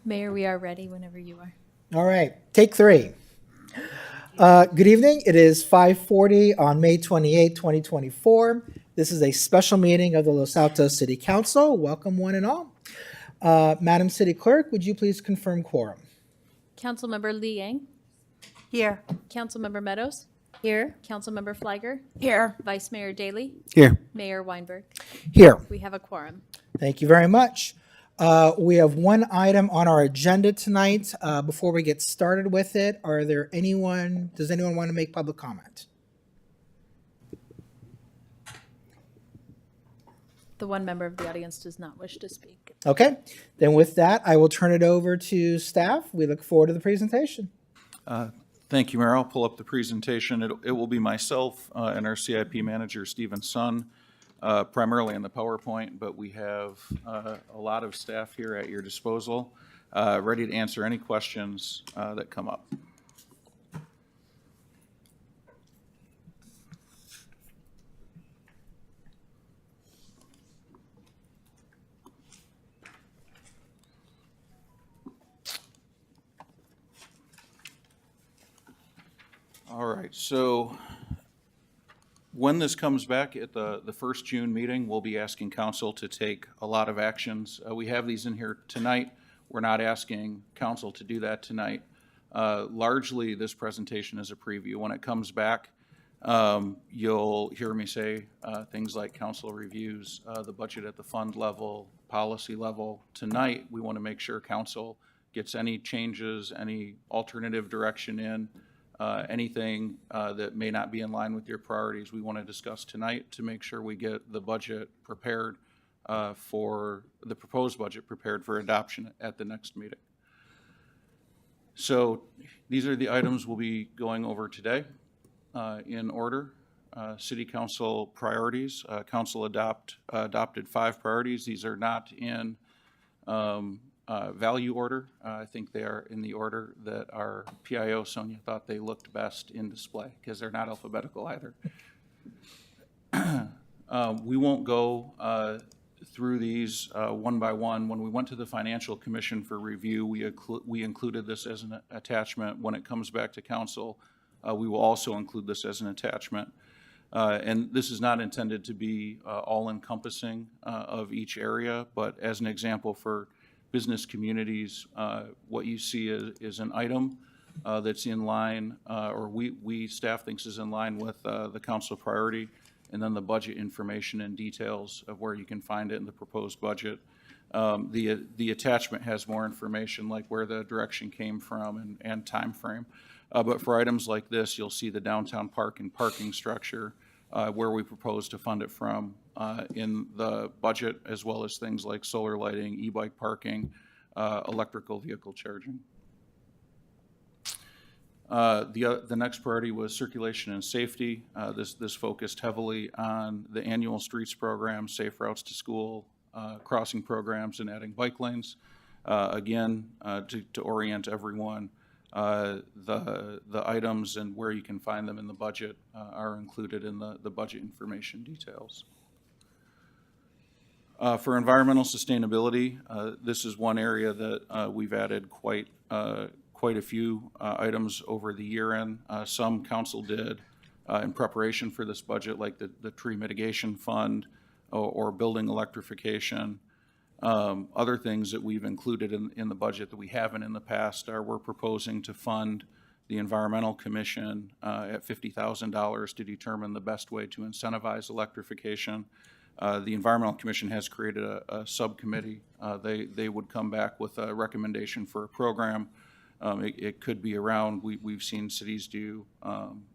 Mayor, we are ready whenever you are. All right, take three. Good evening. It is 5:40 on May 28, 2024. This is a special meeting of the Los Altos City Council. Welcome, one and all. Madam City Clerk, would you please confirm quorum? Councilmember Lee Yang, Here. Councilmember Meadows, Here. Councilmember Flagger, Here. Vice Mayor Daley, Here. Mayor Weinberg. Here. We have a quorum. Thank you very much. We have one item on our agenda tonight. Before we get started with it, does anyone want to make public comment? The one member of the audience does not wish to speak. Okay, then with that, I will turn it over to staff. We look forward to the presentation. Thank you, Mayor. I'll pull up the presentation. It will be myself and our CIP manager, Stephen Sun, primarily in the PowerPoint, but we have a lot of staff here at your disposal, ready to answer any questions that come up. All right, so when this comes back at the first June meeting, we'll be asking council to take a lot of actions. We have these in here tonight. We're not asking council to do that tonight. Largely, this presentation is a preview. When it comes back, you'll hear me say things like council reviews, the budget at the fund level, policy level. Tonight, we want to make sure council gets any changes, any alternative direction in, anything that may not be in line with your priorities we want to discuss tonight to make sure we get the budget prepared for the proposed budget prepared for adoption at the next meeting. So these are the items we'll be going over today in order. City Council priorities. Council adopted 5 priorities. These are not in value order. I think they are in the order that our PIO, Sonia, thought they looked best in display because they're not alphabetical either. We won't go through these one by one. When we went to the Financial Commission for review, we included this as an attachment. When it comes back to council, we will also include this as an attachment. And this is not intended to be all-encompassing of each area, but as an example for business communities, what you see is an item that's in line, or we staff thinks is in line with the council priority, and then the budget information and details of where you can find it in the proposed budget. The attachment has more information like where the direction came from and time frame. But for items like this, you'll see the downtown park and parking structure, where we propose to fund it from in the budget, as well as things like solar lighting, e-bike parking, electrical vehicle charging. The next priority was circulation and safety. This focused heavily on the annual streets program, safe routes to school, crossing programs, and adding bike lanes. Again, to orient everyone, the items and where you can find them in the budget are included in the budget information details. For environmental sustainability, this is one area that we've added quite a few items over the year in. Some council did in preparation for this budget, like the tree mitigation fund or building electrification. Other things that we've included in the budget that we haven't in the past are we're proposing to fund the Environmental Commission at $50,000 to determine the best way to incentivize electrification. The Environmental Commission has created a subcommittee. They would come back with a recommendation for a program. It could be around, we've seen cities do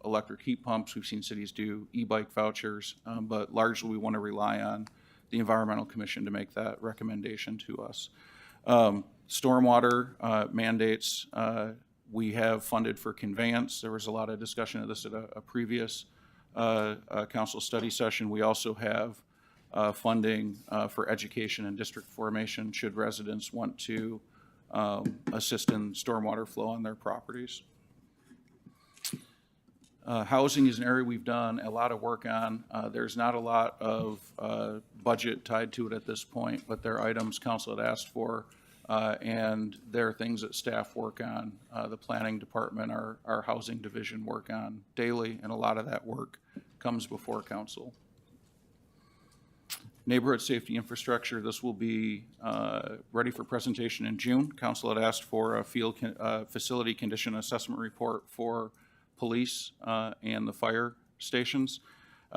electric heat pumps, we've seen cities do e-bike vouchers, but largely we want to rely on the Environmental Commission to make that recommendation to us. Stormwater mandates, we have funded for conveyance. There was a lot of discussion of this at a previous council study session. We also have funding for education and district formation should residents want to assist in stormwater flow on their properties. Housing is an area we've done a lot of work on. There's not a lot of budget tied to it at this point, but there are items council had asked for And there are things that staff work on, the planning department, our housing division work on daily, and a lot of that work comes before council. Neighborhood safety infrastructure, this will be ready for presentation in June. Council had asked for a facility condition assessment report for police and the fire stations.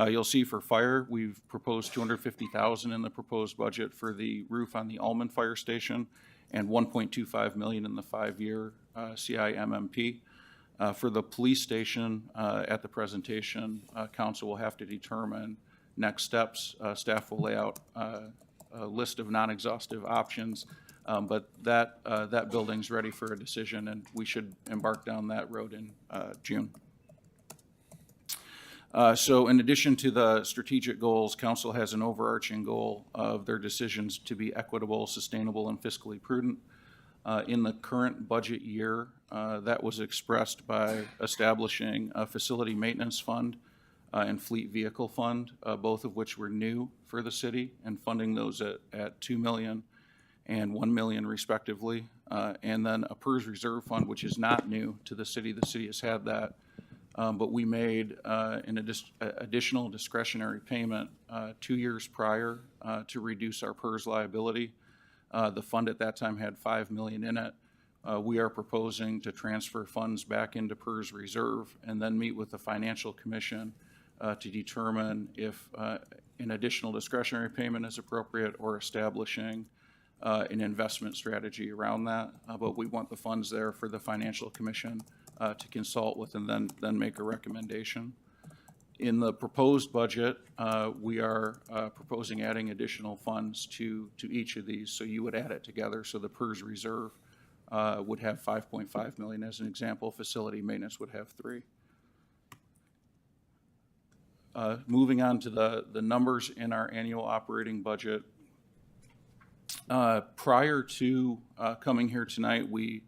You'll see for fire, we've proposed $250,000 in the proposed budget for the roof on the Almond Fire Station and $1.25 million in the 5-year CIMMP. For the police station, at the presentation, council will have to determine next steps. Staff will lay out a list of non-exhaustive options, but that building's ready for a decision, and we should embark down that road in June. So in addition to the strategic goals, council has an overarching goal of their decisions to be equitable, sustainable, and fiscally prudent. In the current budget year, that was expressed by establishing a facility maintenance fund and fleet vehicle fund, both of which were new for the city, and funding those at $2 million and $1 million respectively. And then a PERS reserve fund, which is not new to the city. The city has had that. But we made an additional discretionary payment 2 years prior to reduce our PERS liability. The fund at that time had $5 million in it. We are proposing to transfer funds back into PERS reserve and then meet with the Financial Commission to determine if an additional discretionary payment is appropriate or establishing an investment strategy around that. But we want the funds there for the Financial Commission to consult with and then make a recommendation. In the proposed budget, we are proposing adding additional funds to each of these. So you would add it together. So the PERS reserve would have $5.5 million as an example. Facility maintenance would have $3 million. Moving on to the numbers in our annual operating budget. Prior to coming here tonight, we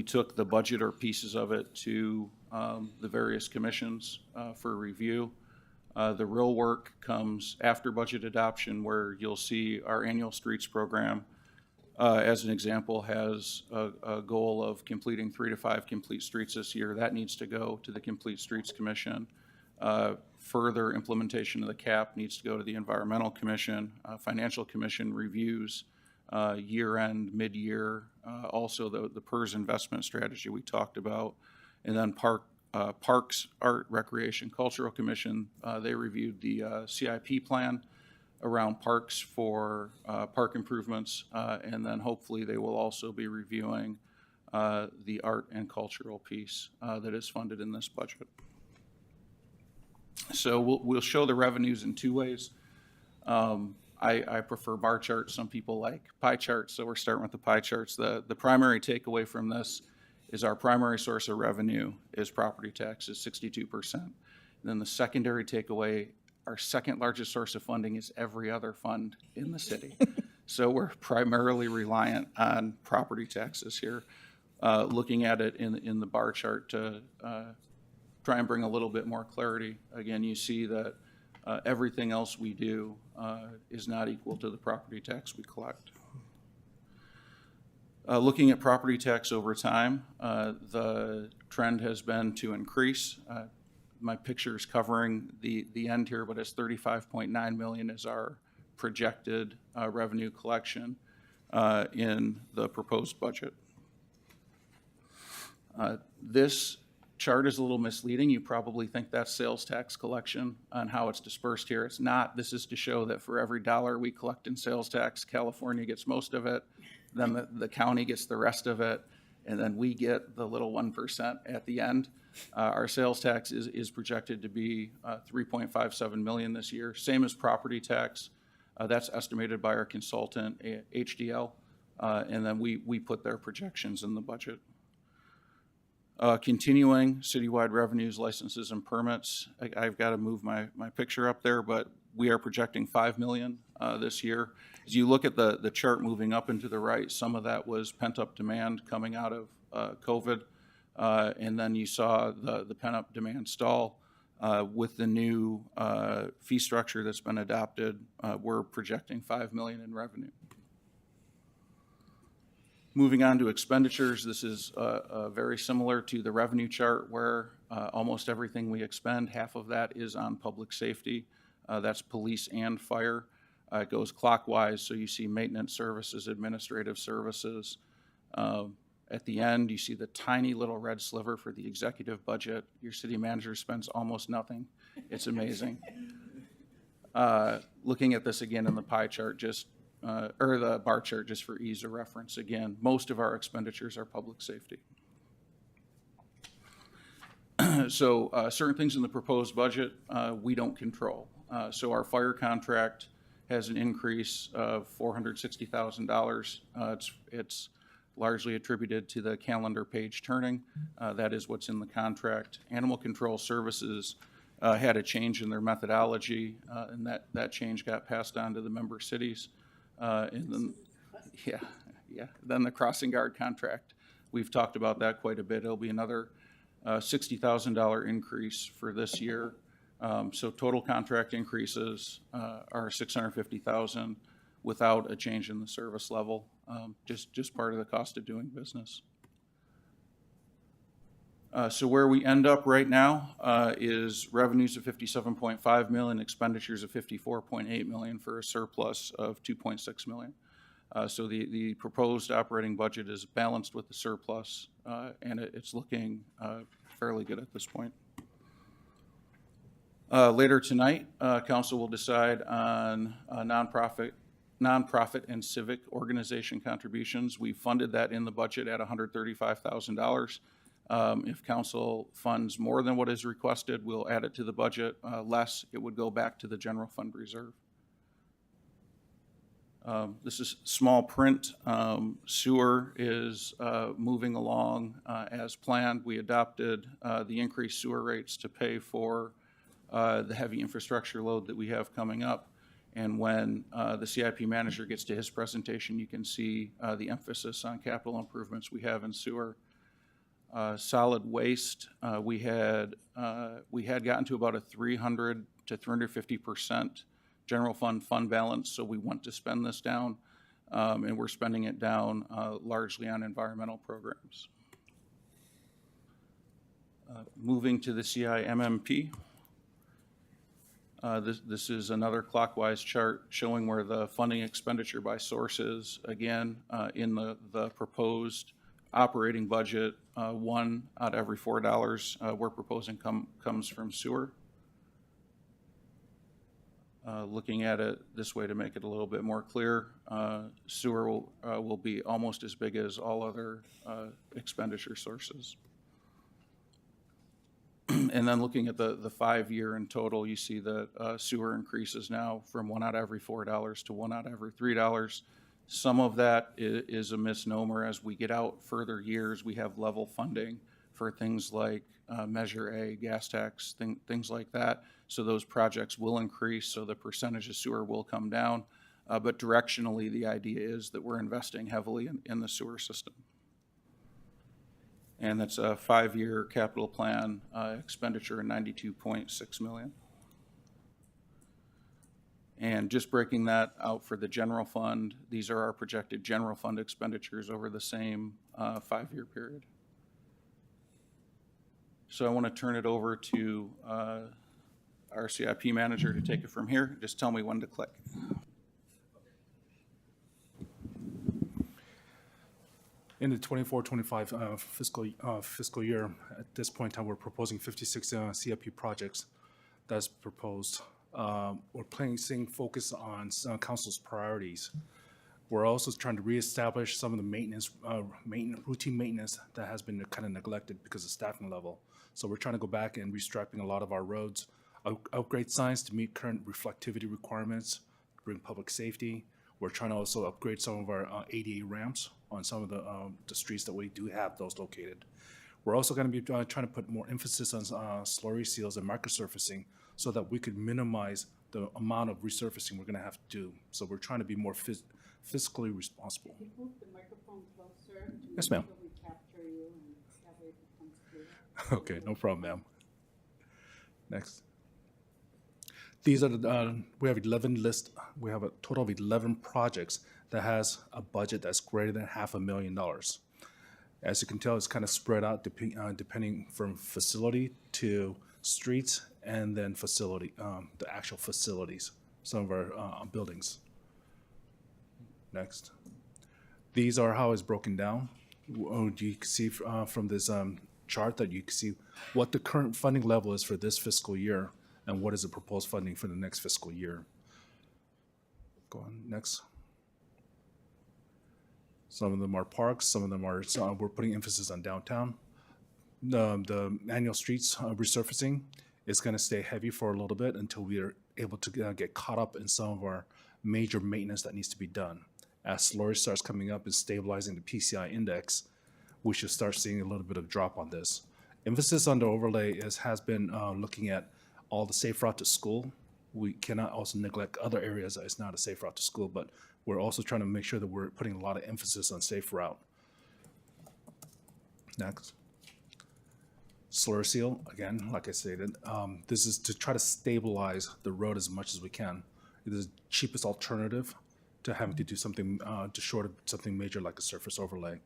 took the budget or pieces of it to the various commissions for review. The real work comes after budget adoption, where you'll see our annual streets program, as an example, has a goal of completing 3 to 5 complete streets this year. That needs to go to the Complete Streets Commission. Further implementation of the CAP needs to go to the Environmental Commission. Financial Commission reviews year-end, mid-year, also the PERS investment strategy we talked about. And then Parks, Art, Recreation, Cultural Commission, they reviewed the CIP plan around parks for park improvements, and then hopefully they will also be reviewing the art and cultural piece that is funded in this budget. So we'll show the revenues in 2 ways. I prefer bar charts. Some people like pie charts, so we're starting with the pie charts. The primary takeaway from this is our primary source of revenue is property taxes, 62%. And then the secondary takeaway, our second largest source of funding is every other fund in the city. So we're primarily reliant on property taxes here. Looking at it in the bar chart to try and bring a little bit more clarity. Again, you see that everything else we do is not equal to the property tax we collect. Looking at property tax over time, the trend has been to increase. My picture is covering the end here, but it's $35.9 million is our projected revenue collection in the proposed budget. This chart is a little misleading. You probably think that's sales tax collection on how it's dispersed here. It's not. This is to show that for every dollar we collect in sales tax, California gets most of it, then the county gets the rest of it, and then we get the little 1% at the end. Our sales tax is projected to be $3.57 million this year, same as property tax. That's estimated by our consultant, HDL, and then we put their projections in the budget. Continuing citywide revenues, licenses, and permits. I've got to move my picture up there, but we are projecting $5 million this year. As you look at the chart moving up and to the right, some of that was pent-up demand coming out of COVID, and then you saw the pent-up demand stall. With the new fee structure that's been adopted, we're projecting $5 million in revenue. Moving on to expenditures, this is very similar to the revenue chart where almost everything we expend, half of that is on public safety. That's police and fire. It goes clockwise, so you see maintenance services, administrative services. At the end, you see the tiny little red sliver for the executive budget. Your city manager spends almost nothing. It's amazing. Looking at this again in the pie chart, or the bar chart, just for ease of reference. Again, most of our expenditures are public safety. So certain things in the proposed budget we don't control. So our fire contract has an increase of $460,000. It's largely attributed to the calendar page turning. That is what's in the contract. Animal control services had a change in their methodology, and that change got passed on to the member cities. And then, then the crossing guard contract. We've talked about that quite a bit. It'll be another $60,000 increase for this year. So total contract increases are $650,000 without a change in the service level. Just part of the cost of doing business. So where we end up right now is revenues of $57.5 million, expenditures of $54.8 million for a surplus of $2.6 million. So the proposed operating budget is balanced with the surplus, and it's looking fairly good at this point. Later tonight, council will decide on nonprofit and civic organization contributions. We funded that in the budget at $135,000. If council funds more than what is requested, we'll add it to the budget. Less, it would go back to the general fund reserve. This is small print. Sewer is moving along as planned. We adopted the increased sewer rates to pay for the heavy infrastructure load that we have coming up. And when the CIP manager gets to his presentation, you can see the emphasis on capital improvements we have in sewer. Solid waste, we had gotten to about a 300 to 350% general fund balance, so we want to spend this down, and we're spending it down largely on environmental programs. Moving to the CIMMP. This is another clockwise chart showing where the funding expenditure by source is. Again, in the proposed operating budget, 1 out of every $4 we're proposing comes from sewer. Looking at it this way to make it a little bit more clear, sewer will be almost as big as all other expenditure sources. And then looking at the 5-year in total, you see that sewer increases now from 1 out of every $4 to 1 out of every $3. Some of that is a misnomer. As we get out further years, we have level funding for things like Measure A, gas tax, things like that. So those projects will increase, so the percentage of sewer will come down. But directionally, the idea is that we're investing heavily in the sewer system. And that's a 5-year capital plan expenditure of $92.6 million. And just breaking that out for the general fund, these are our projected general fund expenditures over the same 5-year period. So I want to turn it over to our CIP manager to take it from here. Just tell me when to click. In the 24-25 fiscal year, at this point in time, we're proposing 56 CIP projects that's proposed. We're placing focus on council's priorities. We're also trying to reestablish some of the routine maintenance that has been kind of neglected because of staffing level. So we're trying to go back and restriping a lot of our roads, upgrade signs to meet current reflectivity requirements, bring public safety. We're trying to also upgrade some of our ADA ramps on some of the streets that we do have those located. We're also going to be trying to put more emphasis on slurry seals and microsurfacing so that we could minimize the amount of resurfacing we're going to have to do. So we're trying to be more fiscally responsible. Can you move the microphone closer? To Yes, make ma'am. sure we capture you and that way it becomes clear. Okay, no problem, ma'am. Next. These are we have 11 lists. We have a total of 11 projects that has a budget that's greater than $500,000. As you can tell, it's kind of spread out depending from facility to streets and then facility, the actual facilities, some of our buildings. Next. These are how it's broken down. You can see from this chart that you can see what the current funding level is for this fiscal year and what is the proposed funding for the next fiscal year. Go on, next. Some of them are parks, some of them are, we're putting emphasis on downtown. The annual streets resurfacing is going to stay heavy for a little bit until we are able to get caught up in some of our major maintenance that needs to be done. As slurry starts coming up and stabilizing the PCI index, we should start seeing a little bit of drop on this. Emphasis on the overlay has been looking at all the safe route to school. We cannot also neglect other areas that it's not a safe route to school, but we're also trying to make sure that we're putting a lot of emphasis on safe route. Next. Slur seal, again, like I stated, this is to try to stabilize the road as much as we can. It is the cheapest alternative to having to do something, to short of something major like a surface overlay.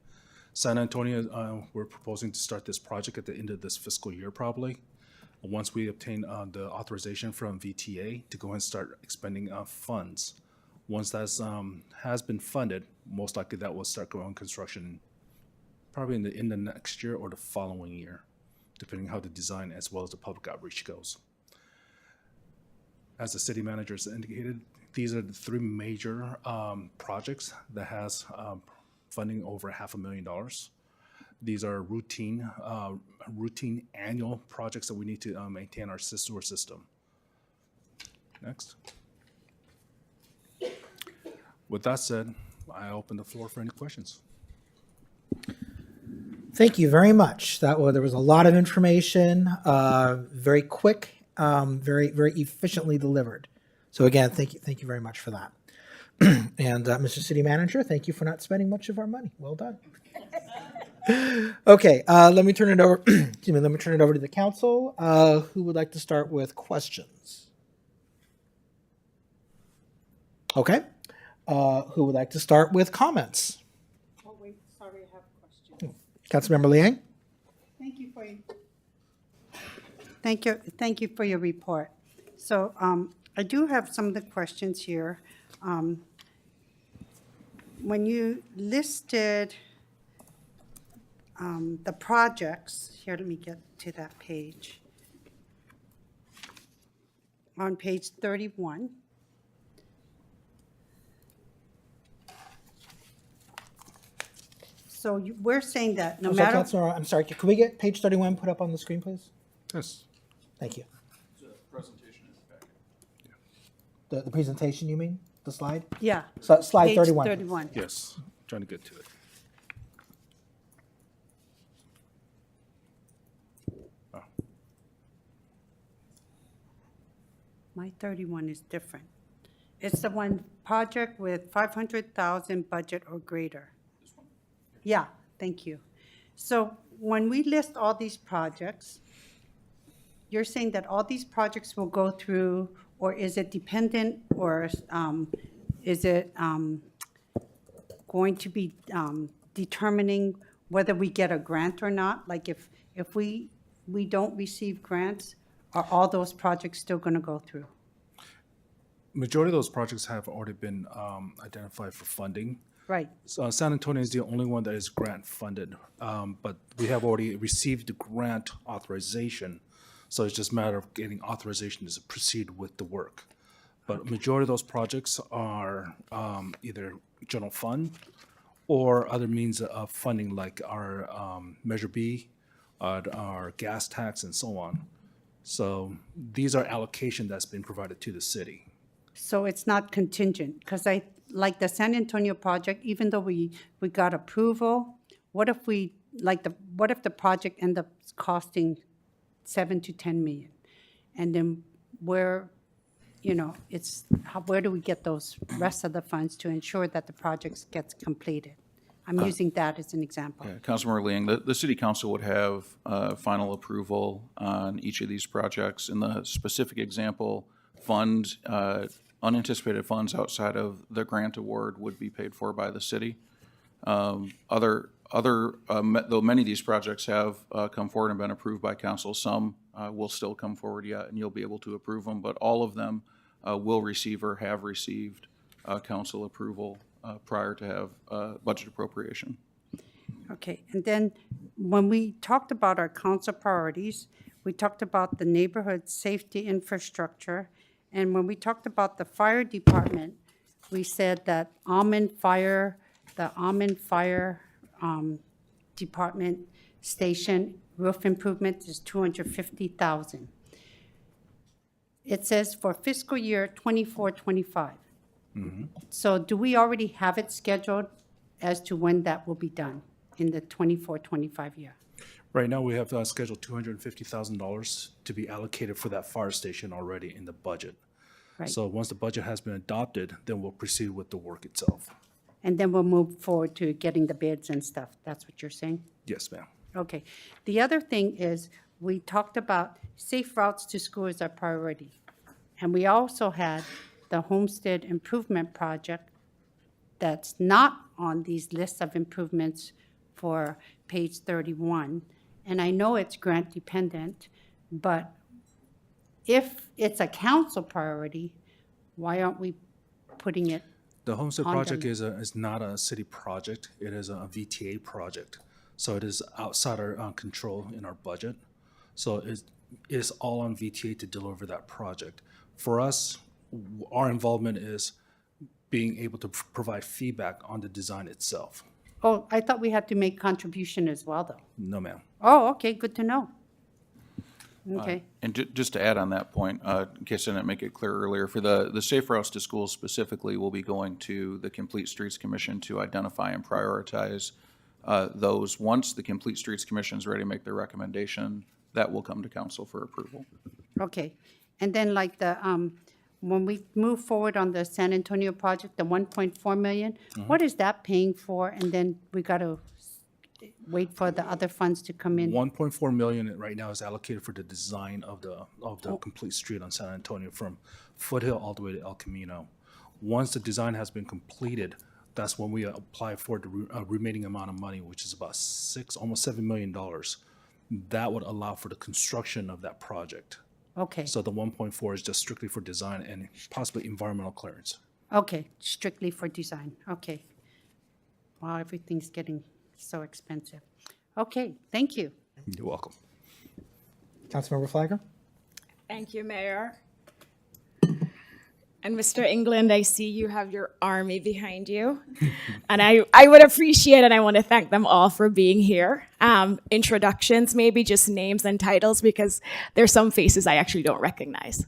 San Antonio, we're proposing to start this project at the end of this fiscal year probably. Once we obtain the authorization from VTA to go ahead and start expending funds. Once that has been funded, most likely that will start going construction probably in the next year or the following year, depending how the design as well as the public outreach goes. As the city manager has indicated, these are the three major projects that has funding over $500,000. These are routine annual projects that we need to maintain our sewer system. Next. With that said, I open the floor for any questions. Thank you very much. There was a lot of information, very quick, very efficiently delivered. So again, thank you very much for that. And Mr. City Manager, thank you for not spending much of our money. Well done. Okay, let me turn it over. Excuse me. Let me turn it over to the council. Who would like to start with questions? Okay. Who would like to start with comments? Oh, wait, sorry, I have a question. Councilmember Liang. Thank you for your report. So I do have some of the questions here. When you listed the projects, here, let me get to that page. On page 31. So we're saying that no matter. Councilmember, I'm sorry. Can we get page 31 put up on the screen, please? Yes. Thank you. The presentation in the packet. The presentation, you mean? The slide? Yeah. Slide Page 31. 31. Yes. Trying to get to it. Oh. My 31 is different. It's the one project with 500,000 budget or greater. Yeah, thank you. So when we list all these projects, you're saying that all these projects will go through, or is it dependent, or is it going to be determining whether we get a grant or not? Like if we don't receive grants, are all those projects still going to go through? Majority of those projects have already been identified for funding. Right. So San Antonio is the only one that is grant funded, but we have already received the grant authorization. So it's just a matter of getting authorization to proceed with the work. But majority of those projects are either general fund or other means of funding, like our Measure B, our gas tax, and so on. So these are allocation that's been provided to the city. So it's not contingent, because like the San Antonio project, even though we got approval, what if the project end up costing 7 to 10 million? And then where do we get those rest of the funds to ensure that the project gets completed? I'm using that as an example. Yeah, Councilmember Liang, the city council would have final approval on each of these projects. In the specific example, fund unanticipated funds outside of the grant award would be paid for by the city. Though many of these projects have come forward and been approved by council, some will still come forward yet, and you'll be able to approve them, but all of them will receive or have received council approval prior to have budget appropriation. Okay, and then when we talked about our council priorities, we talked about the neighborhood safety infrastructure, and when we talked about the fire department, we said that the Almond Fire Department Station roof improvement is $250,000. It says for fiscal year 24-25. So do we already have it scheduled as to when that will be done in the 24-25 year? Right now, we have scheduled $250,000 to be allocated for that fire station already in the budget. Right. So once the budget has been adopted, then we'll proceed with the work itself. And then we'll move forward to getting the bids and stuff. That's what you're saying? Yes, ma'am. Okay. The other thing is, we talked about safe routes to school as our priority. And we also had the Homestead Improvement Project that's not on these lists of improvements for page 31. And I know it's grant dependent, but if it's a council priority, why aren't we putting it? The Homestead On the- project is not a city project. It is a VTA project. So it is outside our control in our budget. So it is all on VTA to deliver that project. For us, our involvement is being able to provide feedback on the design itself. Oh, I thought we had to make contribution as well, though. No, ma'am. Oh, okay, good to know. Okay, And just to add on that point, in case I didn't make it clear earlier, for the Safe Routes to Schools specifically, we'll be going to the Complete Streets Commission to identify and prioritize those. Once the Complete Streets Commission is ready to make their recommendation, that will come to council for approval. okay. And then like the, when we move forward on the San Antonio project, the 1.4 million, what is that paying for? And then we got to wait for the other funds to come in? 1.4 million right now is allocated for the design of the complete street on San Antonio from Foothill all the way to El Camino. Once the design has been completed, that's when we apply for the remaining amount of money, which is about almost $7 million. That would allow for the construction of that project. Okay, So the 1.4 is just strictly for design and possibly environmental clearance. okay, strictly for design, okay. Wow, everything's getting so expensive. Okay, thank you. You're welcome. Councilmember Flagger? Thank you, Mayor. And Mr. England, I see you have your army behind you. And I would appreciate it. I want to thank them all for being here. Introductions, maybe just names and titles, because there's some faces I actually don't recognize.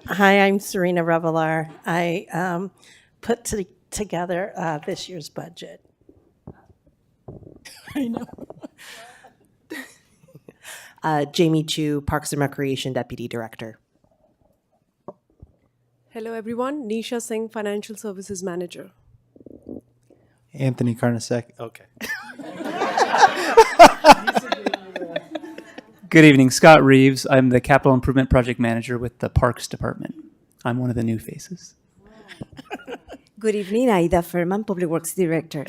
Hi, I'm Serena Revelar. I put together this year's budget. I know. Jamie Chu, Parks and Recreation Deputy Director. Hello, everyone. Nisha Singh, Financial Services Manager. Anthony Karnasek. Okay. Good evening, Scott Reeves. I'm the Capital Improvement Project Manager with the Parks Department. I'm one of the new faces. Good evening, Aida Furman, Public Works Director.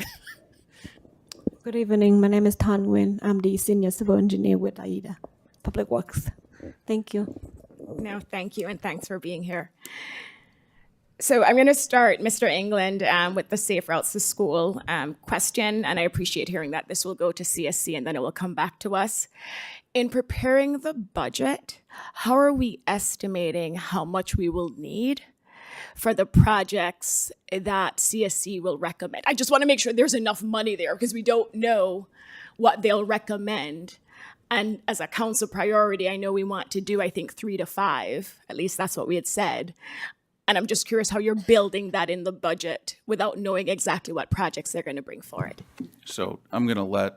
Good evening. My name is Tan Nguyen. I'm the Senior Civil Engineer with AIDA Public Works. Thank you. No, thank you, and thanks for being here. So I'm going to start, Mr. England, with the Safe Routes to School question, and I appreciate hearing that this will go to CSC and then it will come back to us. In preparing the budget, how are we estimating how much we will need for the projects that CSC will recommend? I just want to make sure there's enough money there because we don't know what they'll recommend. And as a council priority, I know we want to do, I think, 3 to 5. At least that's what we had said. And I'm just curious how you're building that in the budget without knowing exactly what projects they're going to bring forward. So I'm going to let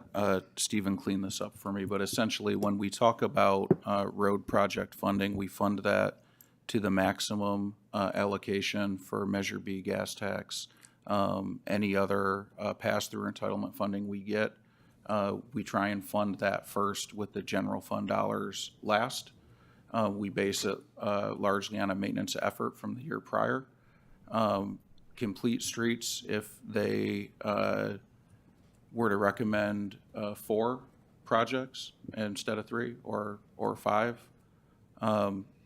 Stephen clean this up for me, but essentially when we talk about road project funding, we fund that to the maximum allocation for Measure B gas tax Any other pass-through entitlement funding we get, we try and fund that first with the general fund dollars last. We base it largely on a maintenance effort from the year prior. Complete streets, if they were to recommend 4 projects instead of 3 or 5,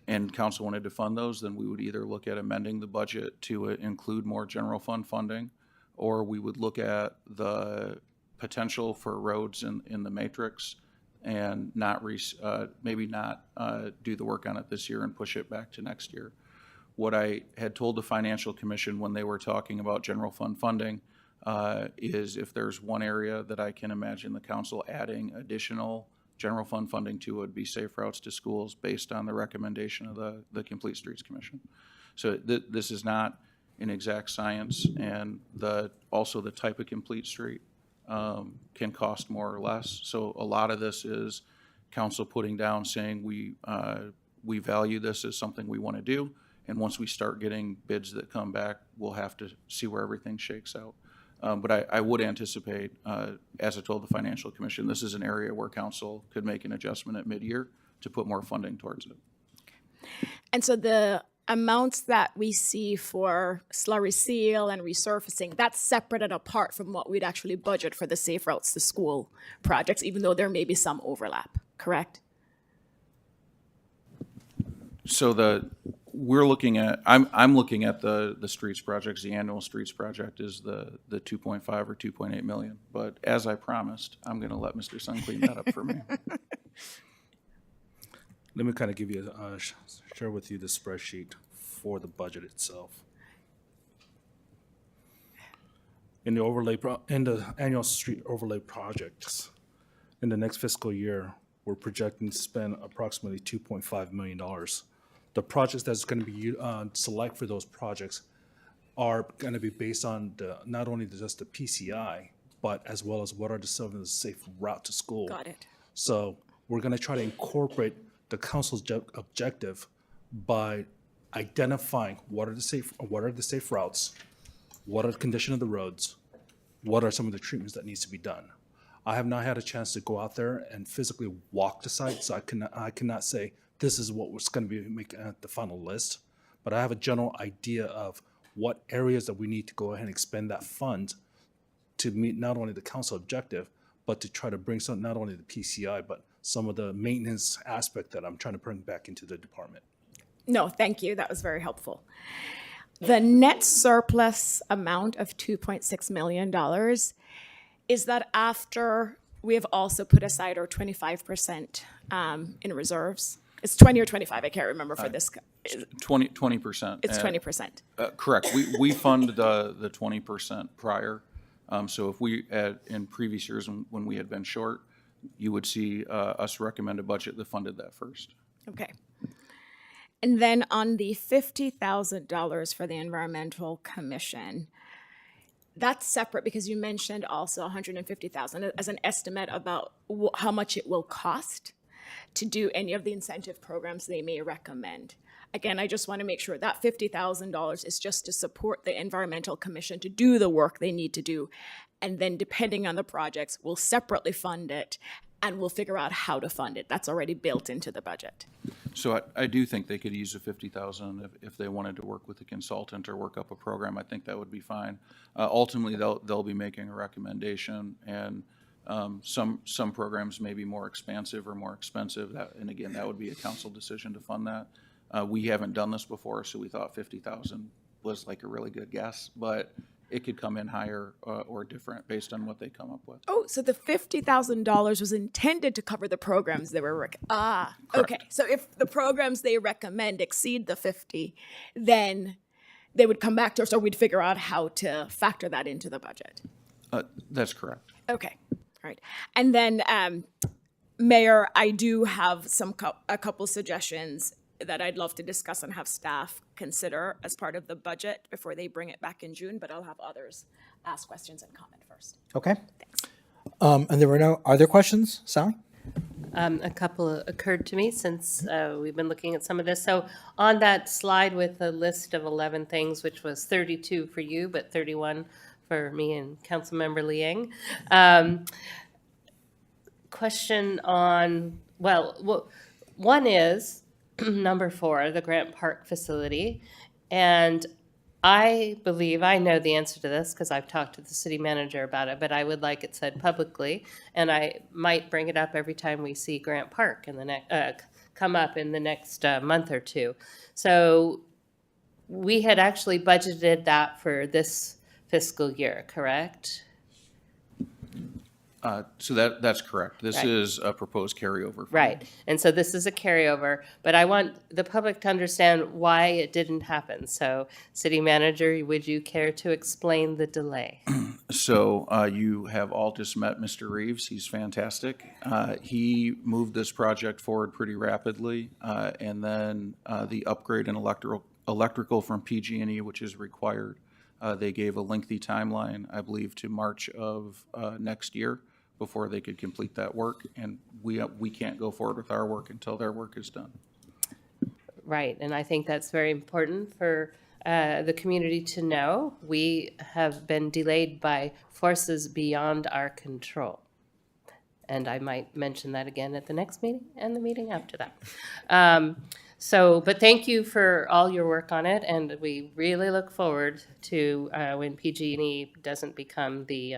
and council wanted to fund those, then we would either look at amending the budget to include more general fund funding, or we would look at the potential for roads in the matrix and not maybe not do the work on it this year and push it back to next year. What I had told the Financial Commission when they were talking about general fund funding is if there's one area that I can imagine the council adding additional general fund funding to, would be safe routes to schools based on the recommendation of the Complete Streets Commission. So this is not an exact science, and also the type of complete street can cost more or less. So a lot of this is council putting down, saying we value this as something we want to do, and once we start getting bids that come back, we'll have to see where everything shakes out. But I would anticipate, as I told the Financial Commission, this is an area where council could make an adjustment at mid-year to put more funding towards it. And so the amounts that we see for slurry seal and resurfacing, that's separate and apart from what we'd actually budget for the Safe Routes to School projects, even though there may be some overlap, correct? So we're looking at, I'm looking at the streets projects. The annual streets project is the 2.5 or 2.8 million. But as I promised, I'm going to let Mr. Sun clean that up for me. Let me kind of give you, share with you the spreadsheet for the budget itself. In the annual street overlay projects, in the next fiscal year, we're projecting to spend approximately $2.5 million. The projects that's going to be select for those projects are going to be based on not only just the PCI, but as well as what are the safe route to school. Got it. So we're going to try to incorporate the council's objective by identifying what are the safe routes, what are the condition of the roads, what are some of the treatments that needs to be done. I have not had a chance to go out there and physically walk the site, so I cannot say this is what was going to be making the final list, but I have a general idea of what areas that we need to go ahead and expend that fund to meet not only the council objective, but to try to bring some, not only the PCI, but some of the maintenance aspect that I'm trying to bring back into the department. No, thank you. That was very helpful. The net surplus amount of $2.6 million, is that after we have also put aside our 25% in reserves? It's 20 or 25, I can't remember for this. 20%. It's 20%. Correct. We fund the 20% prior. So if we, in previous years when we had been short, you would see us recommend a budget that funded that first. Okay. And then on the $50,000 for the Environmental Commission, that's separate because you mentioned also $150,000 as an estimate about how much it will cost to do any of the incentive programs they may recommend. Again, I just want to make sure that $50,000 is just to support the Environmental Commission to do the work they need to do. And then depending on the projects, we'll separately fund it and we'll figure out how to fund it. That's already built into the budget. So I do think they could use the $50,000 if they wanted to work with a consultant or work up a program. I think that would be fine. Ultimately, they'll be making a recommendation, and some programs may be more expansive or more expensive. And again, that would be a council decision to fund that. We haven't done this before, so we thought 50,000 was like a really good guess, but it could come in higher or different based on what they come up with. Oh, so the $50,000 was intended to cover the programs they were okay. So if the programs they recommend exceed the 50, then they would come back to us, or we'd figure out how to factor that into the budget. That's correct. Okay, all right. And then, Mayor, I do have a couple suggestions that I'd love to discuss and have staff consider as part of the budget before they bring it back in June, but I'll have others ask questions and comment first. Okay. And there were no other questions, Sally? A couple occurred to me since we've been looking at some of this. So on that slide with the list of 11 things, which was 32 for you, but 31 for me and Councilmember Liang. Question on, one is number 4, the Grant Park facility. And I believe I know the answer to this because I've talked to the city manager about it, but I would like it said publicly, and I might bring it up every time we see Grant Park in the next come up in the next month or two. So we had actually budgeted that for this fiscal year, correct? So that's correct. This Right. is a proposed carryover. Right. And so this is a carryover, but I want the public to understand why it didn't happen. So, city manager, would you care to explain the delay? So you have all just met Mr. Reeves. He's fantastic. He moved this project forward pretty rapidly, and then the upgrade in electrical from PG&E, which is required, they gave a lengthy timeline, I believe, to March of next year before they could complete that work, and we can't go forward with our work until their work is done. Right, and I think that's very important for the community to know. We have been delayed by forces beyond our control. And I might mention that again at the next meeting and the meeting after that. But thank you for all your work on it, and we really look forward to when PG&E doesn't become the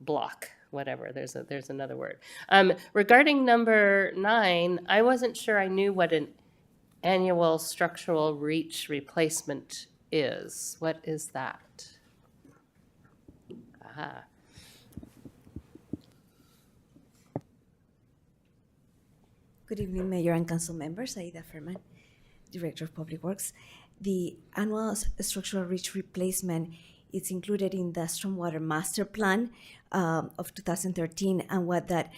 block, whatever, there's another word. Regarding number 9, I wasn't sure I knew what an annual structural reach replacement is. What is that? Aha. Good evening, Mayor and Council members. Aida Furman, Director of Public Works. The annual structural reach replacement is included in the Stormwater Master Plan of 2013, and what that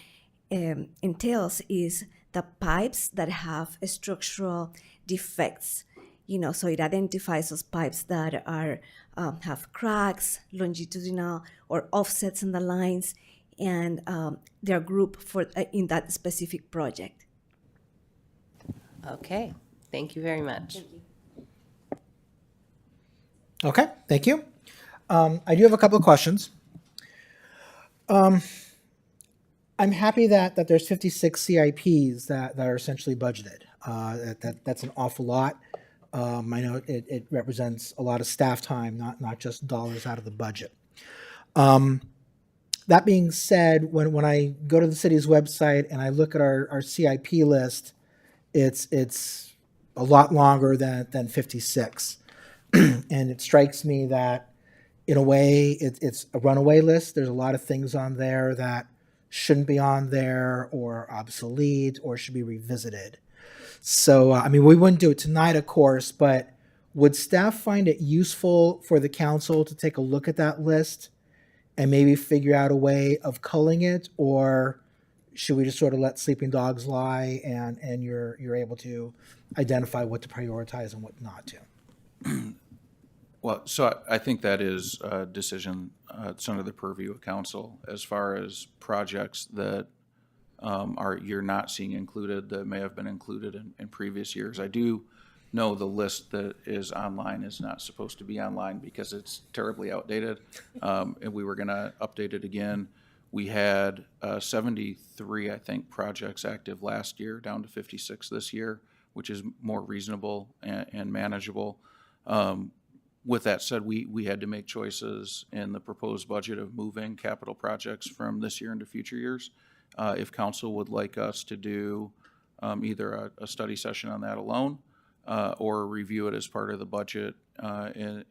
entails is the pipes that have structural defects. So it identifies those pipes that are have cracks, longitudinal or offsets in the lines, and they're grouped for in that specific project. Okay, thank you very much. Thank you. Okay, thank you. I do have a couple of questions. I'm happy that there's 56 CIPs that are essentially budgeted. That's an awful lot. I know it represents a lot of staff time, not just dollars out of the budget. That being said, when I go to the city's website and I look at our CIP list, it's a lot longer than 56. And it strikes me that, in a way, it's a runaway list. There's a lot of things on there that shouldn't be on there, or obsolete, or should be revisited. So, we wouldn't do it tonight, of course, but would staff find it useful for the council to take a look at that list and maybe figure out a way of culling it, or should we just sort of let sleeping dogs lie and you're able to identify what to prioritize and what not to? Well, so I think that is a decision, it's under the purview of council as far as projects that you're not seeing included that may have been included in previous years. I do know the list that is online is not supposed to be online because it's terribly outdated, and we were going to update it again. We had 73, I think, projects active last year, down to 56 this year, which is more reasonable and manageable. With that said, we had to make choices in the proposed budget of moving capital projects from this year into future years. If council would like us to do either a study session on that alone or review it as part of the budget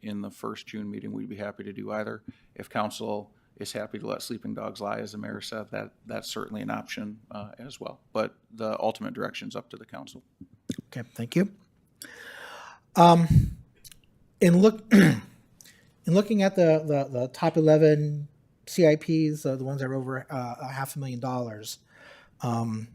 in the first June meeting, we'd be happy to do either. If council is happy to let sleeping dogs lie, as the mayor said, that's certainly an option as well. But the ultimate direction's up to the council. Okay, thank you. In looking at the top 11 CIPs, the ones that are over $500,000,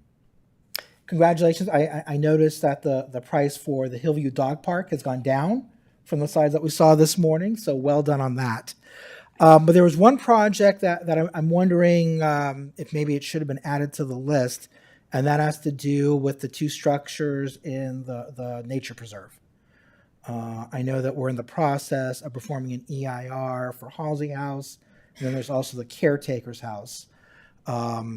congratulations. I noticed that the price for the Hillview Dog Park has gone down from the size that we saw this morning, so well done on that. But there was one project that I'm wondering if maybe it should have been added to the list, and that has to do with the two structures in the nature preserve. I know that we're in the process of performing an EIR for Halsey House, and then there's also the caretaker's house. I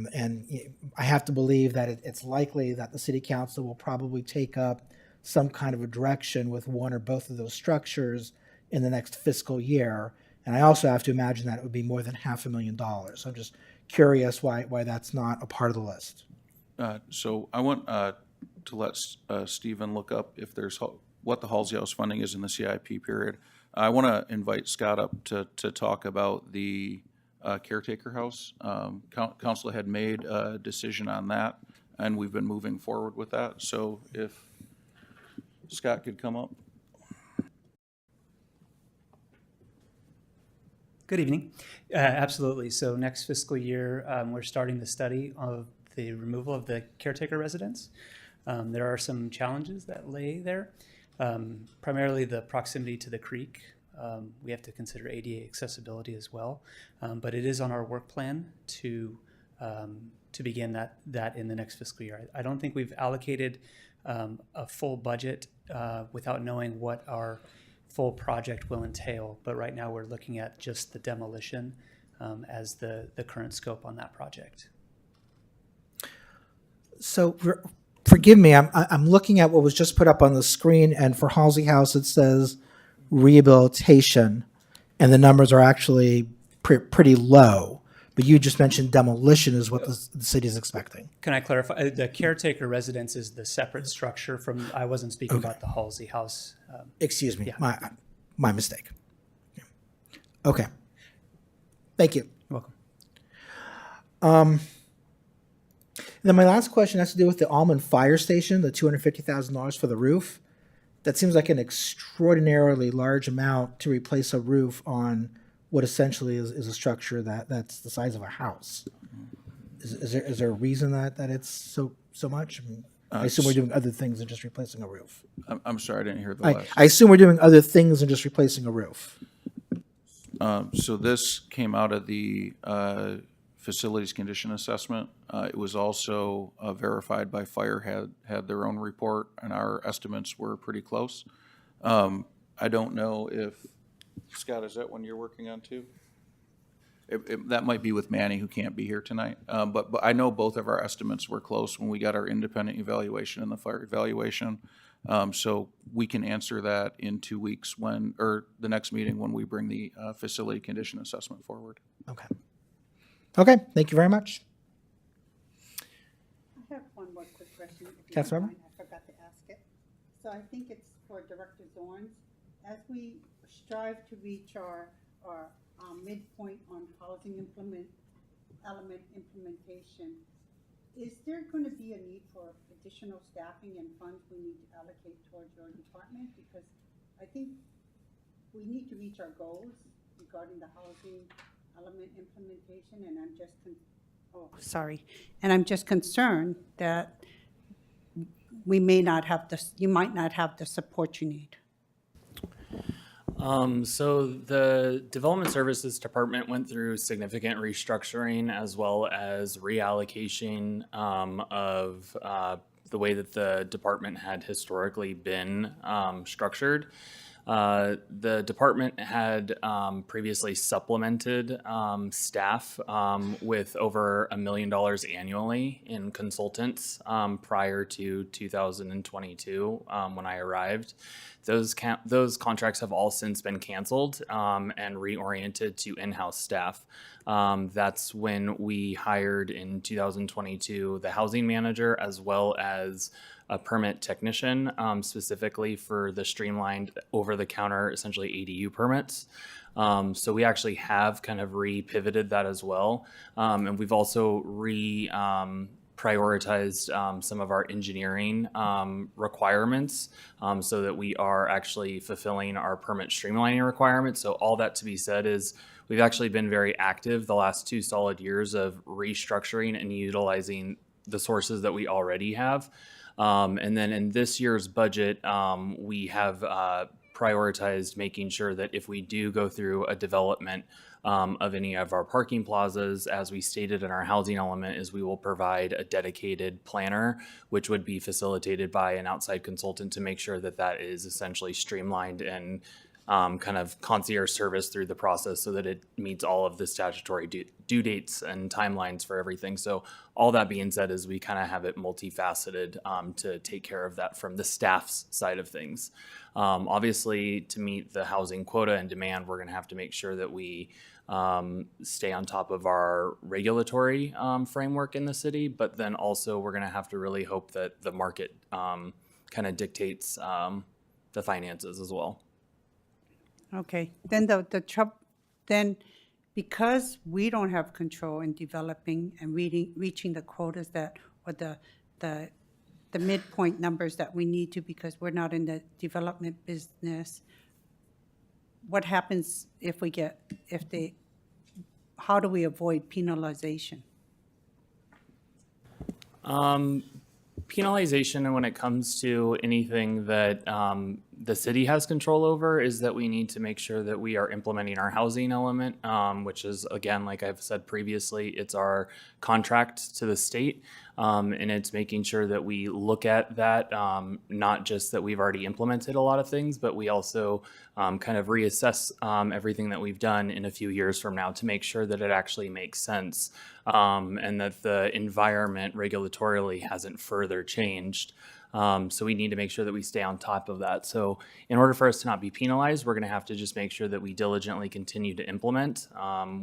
have to believe that it's likely that the city council will probably take up some kind of a direction with one or both of those structures in the next fiscal year. And I also have to imagine that it would be more than $500,000. So I'm just curious why that's not a part of the list. So I want to let Stephen look up if there's what the Halsey House funding is in the CIP period. I want to invite Scott up to talk about the caretaker house. Council had made a decision on that, and we've been moving forward with that. So if Scott could come up. Good evening. Absolutely. So next fiscal year, we're starting the study of the removal of the caretaker residence. There are some challenges that lay there, primarily the proximity to the creek. We have to consider ADA accessibility as well, but it is on our work plan to begin that in the next fiscal year. I don't think we've allocated a full budget without knowing what our full project will entail, but right now we're looking at just the demolition as the current scope on that project. So forgive me, I'm looking at what was just put up on the screen, and for Halsey House it says rehabilitation, and the numbers are actually pretty low. But you just mentioned demolition is what the city is expecting. Can I clarify? The caretaker residence is the separate structure from, I wasn't speaking about the Halsey House. Excuse me, Yeah. my mistake. Okay. Thank you. You're welcome. Then my last question has to do with the Almond Fire Station, the $250,000 for the roof. That seems like an extraordinarily large amount to replace a roof on what essentially is a structure that's the size of a house. Is there a reason that it's so much? I mean, I assume we're doing other things than just replacing a roof. I'm sorry, I didn't hear the last. I assume we're doing other things than just replacing a roof. So this came out of the facilities condition assessment. It was also verified by fire, had their own report, and our estimates were pretty close. I don't know if, Scott, is that one you're working on too? That might be with Manny, who can't be here tonight. But I know both of our estimates were close when we got our independent evaluation and the fire evaluation. So we can answer that in 2 weeks or the next meeting when we bring the facility condition assessment forward. Okay. Okay, thank you very much. I have one more quick question. if you Councilmember? don't mind. I forgot to ask it. So I think it's for Director Zorns. As we strive to reach our midpoint on housing element implementation, is there going to be a need for additional staffing and funds we need to allocate towards your department? Because I think we need to reach our goals regarding the housing element implementation, and I'm just concerned that we may not have you might not have the support you need. So the Development Services Department went through significant restructuring as well as reallocation of the way that the department had historically been structured. The department had previously supplemented staff with over $1 million annually in consultants prior to 2022 when I arrived. Those contracts have all since been canceled and reoriented to in-house staff. That's when we hired in 2022 the housing manager as well as a permit technician, specifically for the streamlined over-the-counter, essentially ADU permits. So we actually have kind of re-pivoted that as well. And we've also prioritized some of our engineering requirements so that we are actually fulfilling our permit streamlining requirements. So all that to be said is we've actually been very active the last 2 solid years of restructuring and utilizing the sources that we already have. And then in this year's budget, we have prioritized making sure that if we do go through a development, of any of our parking plazas. As we stated in our housing element, is we will provide a dedicated planner, which would be facilitated by an outside consultant to make sure that that is essentially streamlined and kind of concierge service through the process so that it meets all of the statutory due dates and timelines for everything. So all that being said is we kind of have it multifaceted to take care of that from the staff's side of things. Obviously, to meet the housing quota and demand, we're going to have to make sure that we stay on top of our regulatory framework in the city, but then also we're going to have to really hope that the market kind of dictates the finances as well. Okay, then the trouble, then because we don't have control in developing and reaching the quotas that, or the midpoint numbers that we need to, because we're not in the development business, what happens if how do we avoid penalization? Penalization, and when it comes to anything that the city has control over, is that we need to make sure that we are implementing our housing element, which is, again, like I've said previously, it's our contract to the state, and it's making sure that we look at that, not just that we've already implemented a lot of things, but we also kind of reassess everything that we've done in a few years from now to make sure that it actually makes sense, and that the environment regulatorily hasn't further changed. So we need to make sure that we stay on top of that. So in order for us to not be penalized, we're going to have to just make sure that we diligently continue to implement.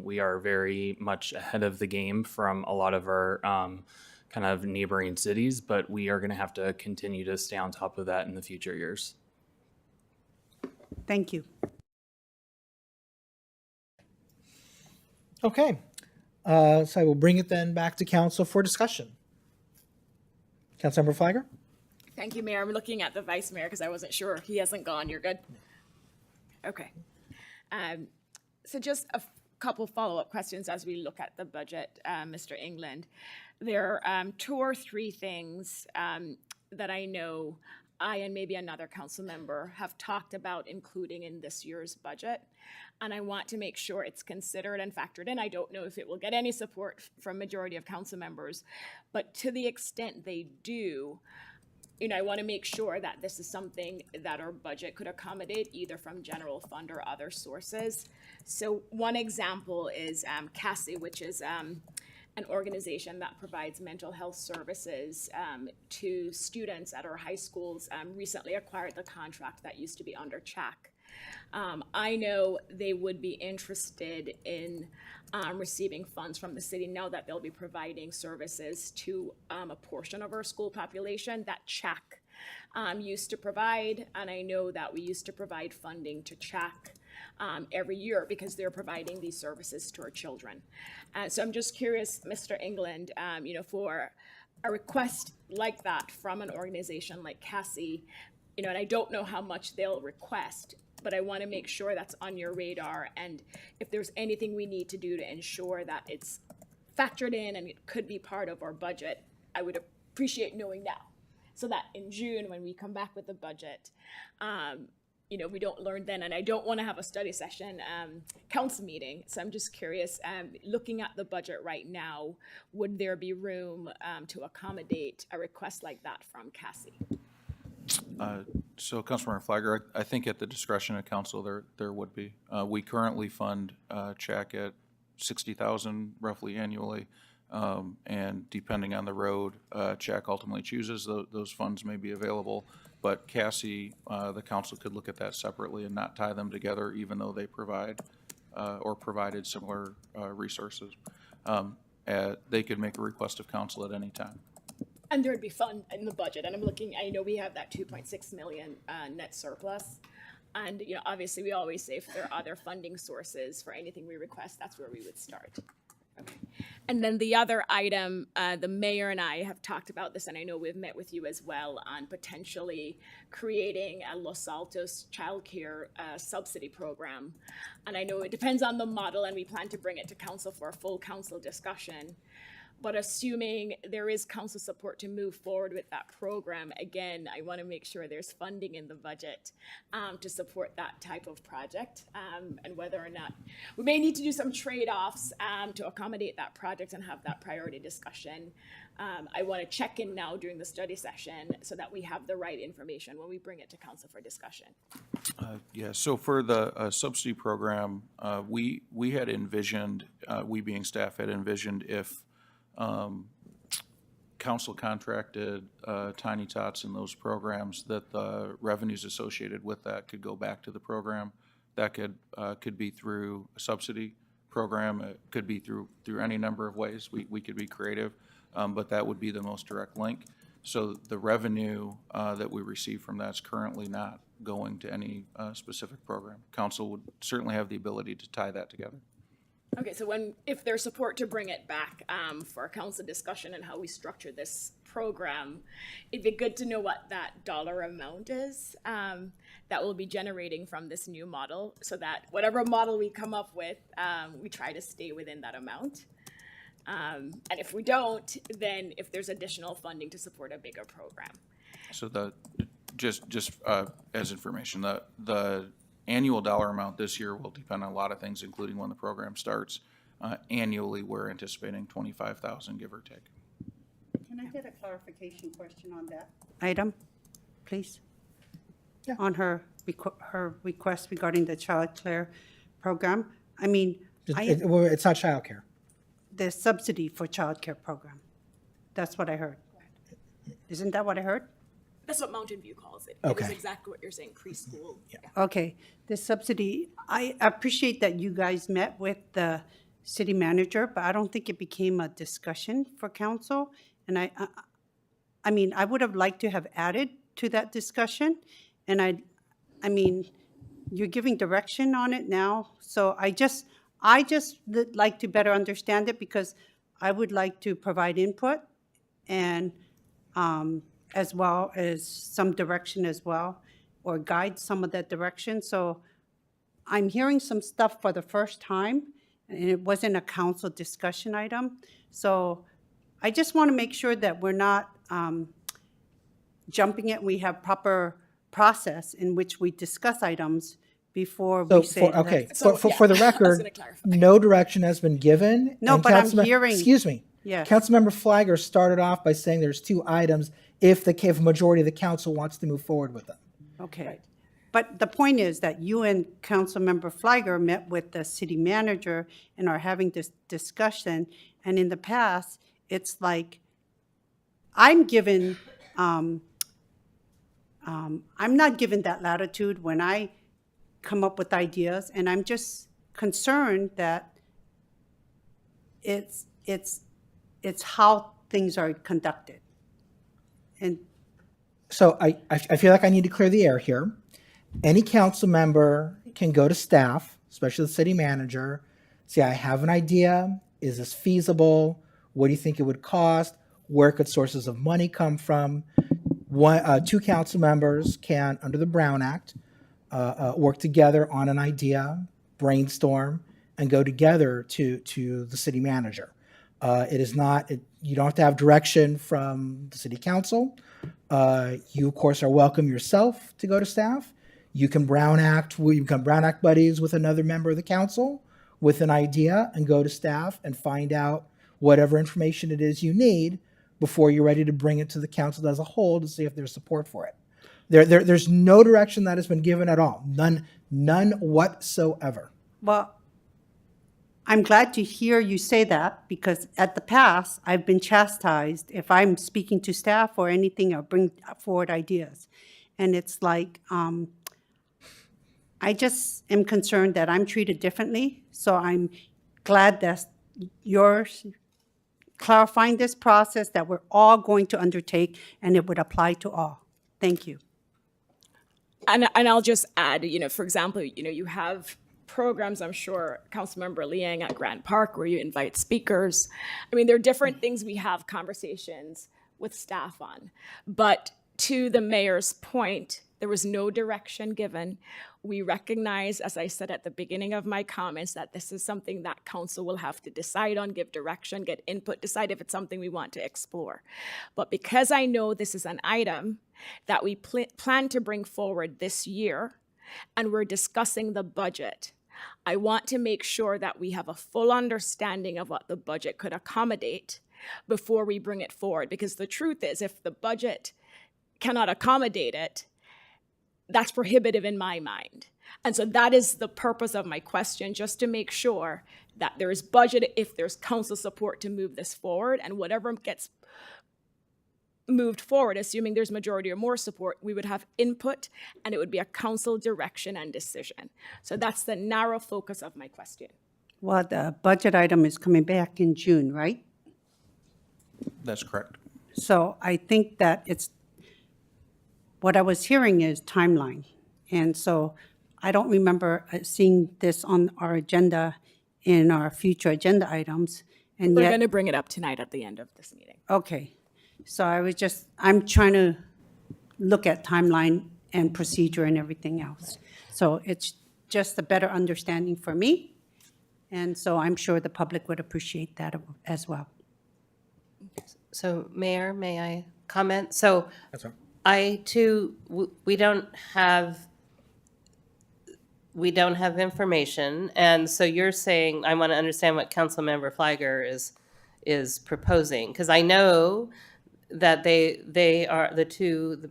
We are very much ahead of the game from a lot of our kind of neighboring cities, but we are going to have to continue to stay on top of that in the future years. Thank you. Okay, so I will bring it then back to council for discussion. Councilmember Flagger? Thank you, Mayor. I'm looking at the Vice Mayor because I wasn't sure. He hasn't gone. You're good? Okay. So just a couple follow-up questions as we look at the budget, Mr. England. There are 2 or 3 things that I know I and maybe another council member have talked about including in this year's budget, and I want to make sure it's considered and factored in. I don't know if it will get any support from majority of council members, but to the extent they do, I want to make sure that this is something that our budget could accommodate either from general fund or other sources. So one example is CASI, which is an organization that provides mental health services to students at our high schools, recently acquired the contract that used to be under CHAC. I know they would be interested in receiving funds from the city now that they'll be providing services to a portion of our school population that CHAC used to provide. And I know that we used to provide funding to CHAC every year because they're providing these services to our children. So I'm just curious, Mr. England, for a request like that from an organization like CASI, and I don't know how much they'll request, but I want to make sure that's on your radar. And if there's anything we need to do to ensure that it's factored in and it could be part of our budget, I would appreciate knowing now. So that in June, when we come back with the budget, we don't learn then. And I don't want to have a study session council meeting. So I'm just curious, looking at the budget right now, would there be room to accommodate a request like that from CASI? So, Councilmember Flagger, I think at the discretion of council, there would be. We currently fund CHAC at $60,000 roughly annually, and depending on the road, CHAC ultimately chooses, those funds may be available. But CASI, the council could look at that separately and not tie them together, even though they provide or provided similar resources. They could make a request of council at any time. And there would be fund in the budget. And I'm looking, I know we have that 2.6 million net surplus. And, obviously we always say if there are other funding sources for anything we request, that's where we would start. Okay. And then the other item, the mayor and I have talked about this, and I know we've met with you as well on potentially creating a Los Altos childcare subsidy program. And I know it depends on the model, and we plan to bring it to council for a full council discussion. But assuming there is council support to move forward with that program, again, I want to make sure there's funding in the budget to support that type of project, and whether or not we may need to do some trade-offs to accommodate that project and have that priority discussion. I want to check in now during the study session so that we have the right information when we bring it to council for discussion. Yeah, so for the subsidy program, we had envisioned, we being staff had envisioned if council contracted Tiny Tots in those programs, that the revenues associated with that could go back to the program. That could be through a subsidy program, it could be through any number of ways. We could be creative, but that would be the most direct link. So the revenue that we receive from that's currently not going to any specific program. Council would certainly have the ability to tie that together. Okay, so if there's support to bring it back for a council discussion and how we structure this program, it'd be good to know what that dollar amount is that will be generating from this new model, so that whatever model we come up with, we try to stay within that amount. And if we don't, then if there's additional funding to support a bigger program. So just as information, the annual dollar amount this year will depend on a lot of things, including when the program starts. Annually, we're anticipating 25,000, give or take. Can I get a clarification question on that item, please? Yeah. On her request regarding the child care program? I mean, It's not childcare. the subsidy for child care program. That's what I heard. Isn't that what I heard? That's what Mountain View calls it. Okay. It is exactly what you're saying, preschool. Yeah. Okay, the subsidy, I appreciate that you guys met with the city manager, but I don't think it became a discussion for council. And I mean, I would have liked to have added to that discussion. And I mean, you're giving direction on it now. So I just would like to better understand it, because I would like to provide input and as well as some direction as well, or guide some of that direction. So I'm hearing some stuff for the first time, and it wasn't a council discussion item. So I just want to make sure that we're not jumping it. We have proper process in which we discuss items before we say. For the record, no direction has been given. No, and but I'm Councilmember- hearing- Excuse me. Yes. Councilmember Flagger started off by saying there's two items if a majority of the council wants to move forward with them. Okay. But the point is that you and Councilmember Flagger met with the city manager and are having this discussion. And in the past, it's like, I'm given, I'm not given that latitude when I come up with ideas, and I'm just concerned that it's how things are conducted. And So I feel like I need to clear the air here. Any council member can go to staff, especially the city manager, say, I have an idea. Is this feasible? What do you think it would cost? Where could sources of money come from? Two council members can, under the Brown Act, work together on an idea, brainstorm, and go together to the city manager. It is not, you don't have to have direction from the city council. You, of course, are welcome yourself to go to staff. You can Brown Act buddies with another member of the council with an idea and go to staff and find out whatever information it is you need before you're ready to bring it to the council as a whole to see if there's support for it. There's no direction that has been given at all. None whatsoever. well, I'm glad to hear you say that, because at the past, I've been chastised if I'm speaking to staff or anything or bring forward ideas. And it's like, I just am concerned that I'm treated differently. So I'm glad that you're clarifying this process that we're all going to undertake, and it would apply to all. Thank you. And I'll just add, for example, you have programs, I'm sure, Councilmember Liang at Grant Park, where you invite speakers. I mean, there are different things we have conversations with staff on. But to the mayor's point, There was no direction given. We recognize, as I said at the beginning of my comments, that this is something that council will have to decide on, give direction, get input, decide if it's something we want to explore. But because I know this is an item that we plan to bring forward this year, and we're discussing the budget, I want to make sure that we have a full understanding of what the budget could accommodate before we bring it forward. Because the truth is, if the budget cannot accommodate it, that's prohibitive in my mind. And so that is the purpose of my question, just to make sure that there is budget, if there's council support to move this forward, and whatever gets moved forward, assuming there's majority or more support, we would have input and it would be a council direction and decision. So that's the narrow focus of my question. Well, the budget item is coming back in June, right? That's correct. So I think that what I was hearing is timeline. And so I don't remember seeing this on our agenda in our future agenda items. And We're yet, going to bring it up tonight at the end of this meeting. okay. So I'm trying to look at timeline and procedure and everything else. So it's just a better understanding for me. And so I'm sure the public would appreciate that as well. So Mayor, may I comment? So That's right. I too, we don't have information. And so you're saying, I want to understand what Councilmember Flagger is proposing. Because I know that they are, the two,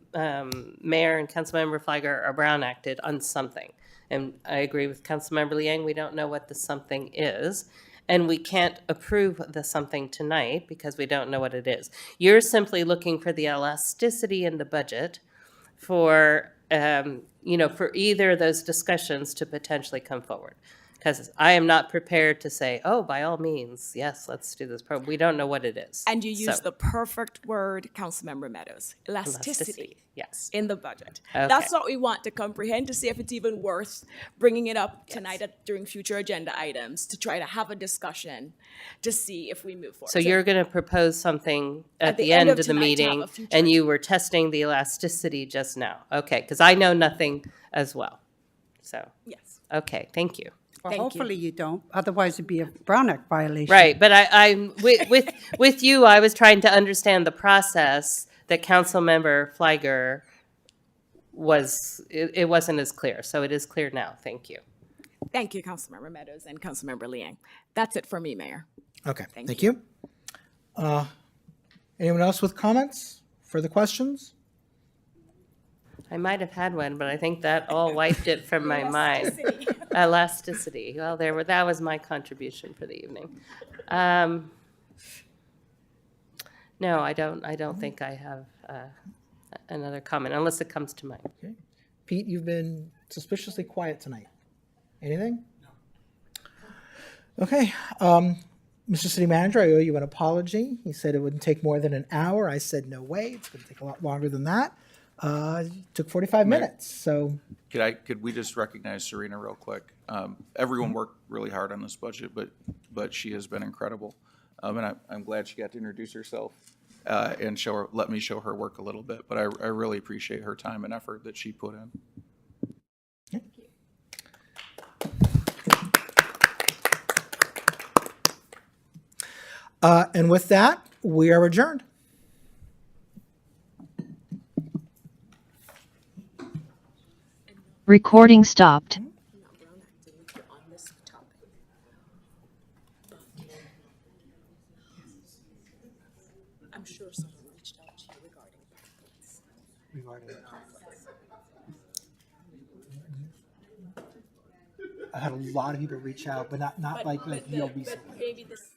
Mayor and Councilmember Flagger are Brown acted on something. And I agree with Councilmember Liang, we don't know what the something is. And we can't approve the something tonight because we don't know what it is. You're simply looking for the elasticity in the budget for, for either of those discussions to potentially come forward. Because I am not prepared to say, oh, by all means, yes, let's do this program. We don't know what it is. And you use So, the perfect word, Councilmember Meadows, elasticity. Yes. In the budget. Okay. That's what we want to comprehend, to see if it's even worth bringing it up tonight during future agenda items, to try to have a discussion to see if we move forward. So you're going to propose something at the the end end of of the tonight to have meeting, a future and you were testing the elasticity just now. Okay, because I know nothing as well. So, Yes. okay, thank you. Well, Thank you. hopefully you don't, otherwise it'd be a Brown Act violation. Right, but I'm with you. I was trying to understand the process that Councilmember Flagger was. It wasn't as clear, so it is clear now. Thank you. Thank you, Councilmember Meadows and Councilmember Liang. That's it for me, Mayor. Okay, Thank thank you. Anyone else with comments? Further questions? I might have had one, but I think that all wiped it from my mind. Elasticity. Well, that was my contribution for the evening. No, I don't think I have another comment, unless it comes to mind. Okay. Pete, you've been suspiciously quiet tonight. Anything? No. Okay. Mr. City Manager, I owe you an apology. You said it wouldn't take more than an hour. I said, no way. It's going to take a lot longer than that. It took 45 minutes. So Could we just recognize Serena real quick? Everyone worked really hard on this budget, but she has been incredible. And I'm glad she got to introduce herself and let me show her work a little bit. But I really appreciate her time and effort that she put in. and with that, we are adjourned. Recording stopped. I'm sure someone reached out to you regarding I had a lot of people reach out, but not like real recently. But maybe this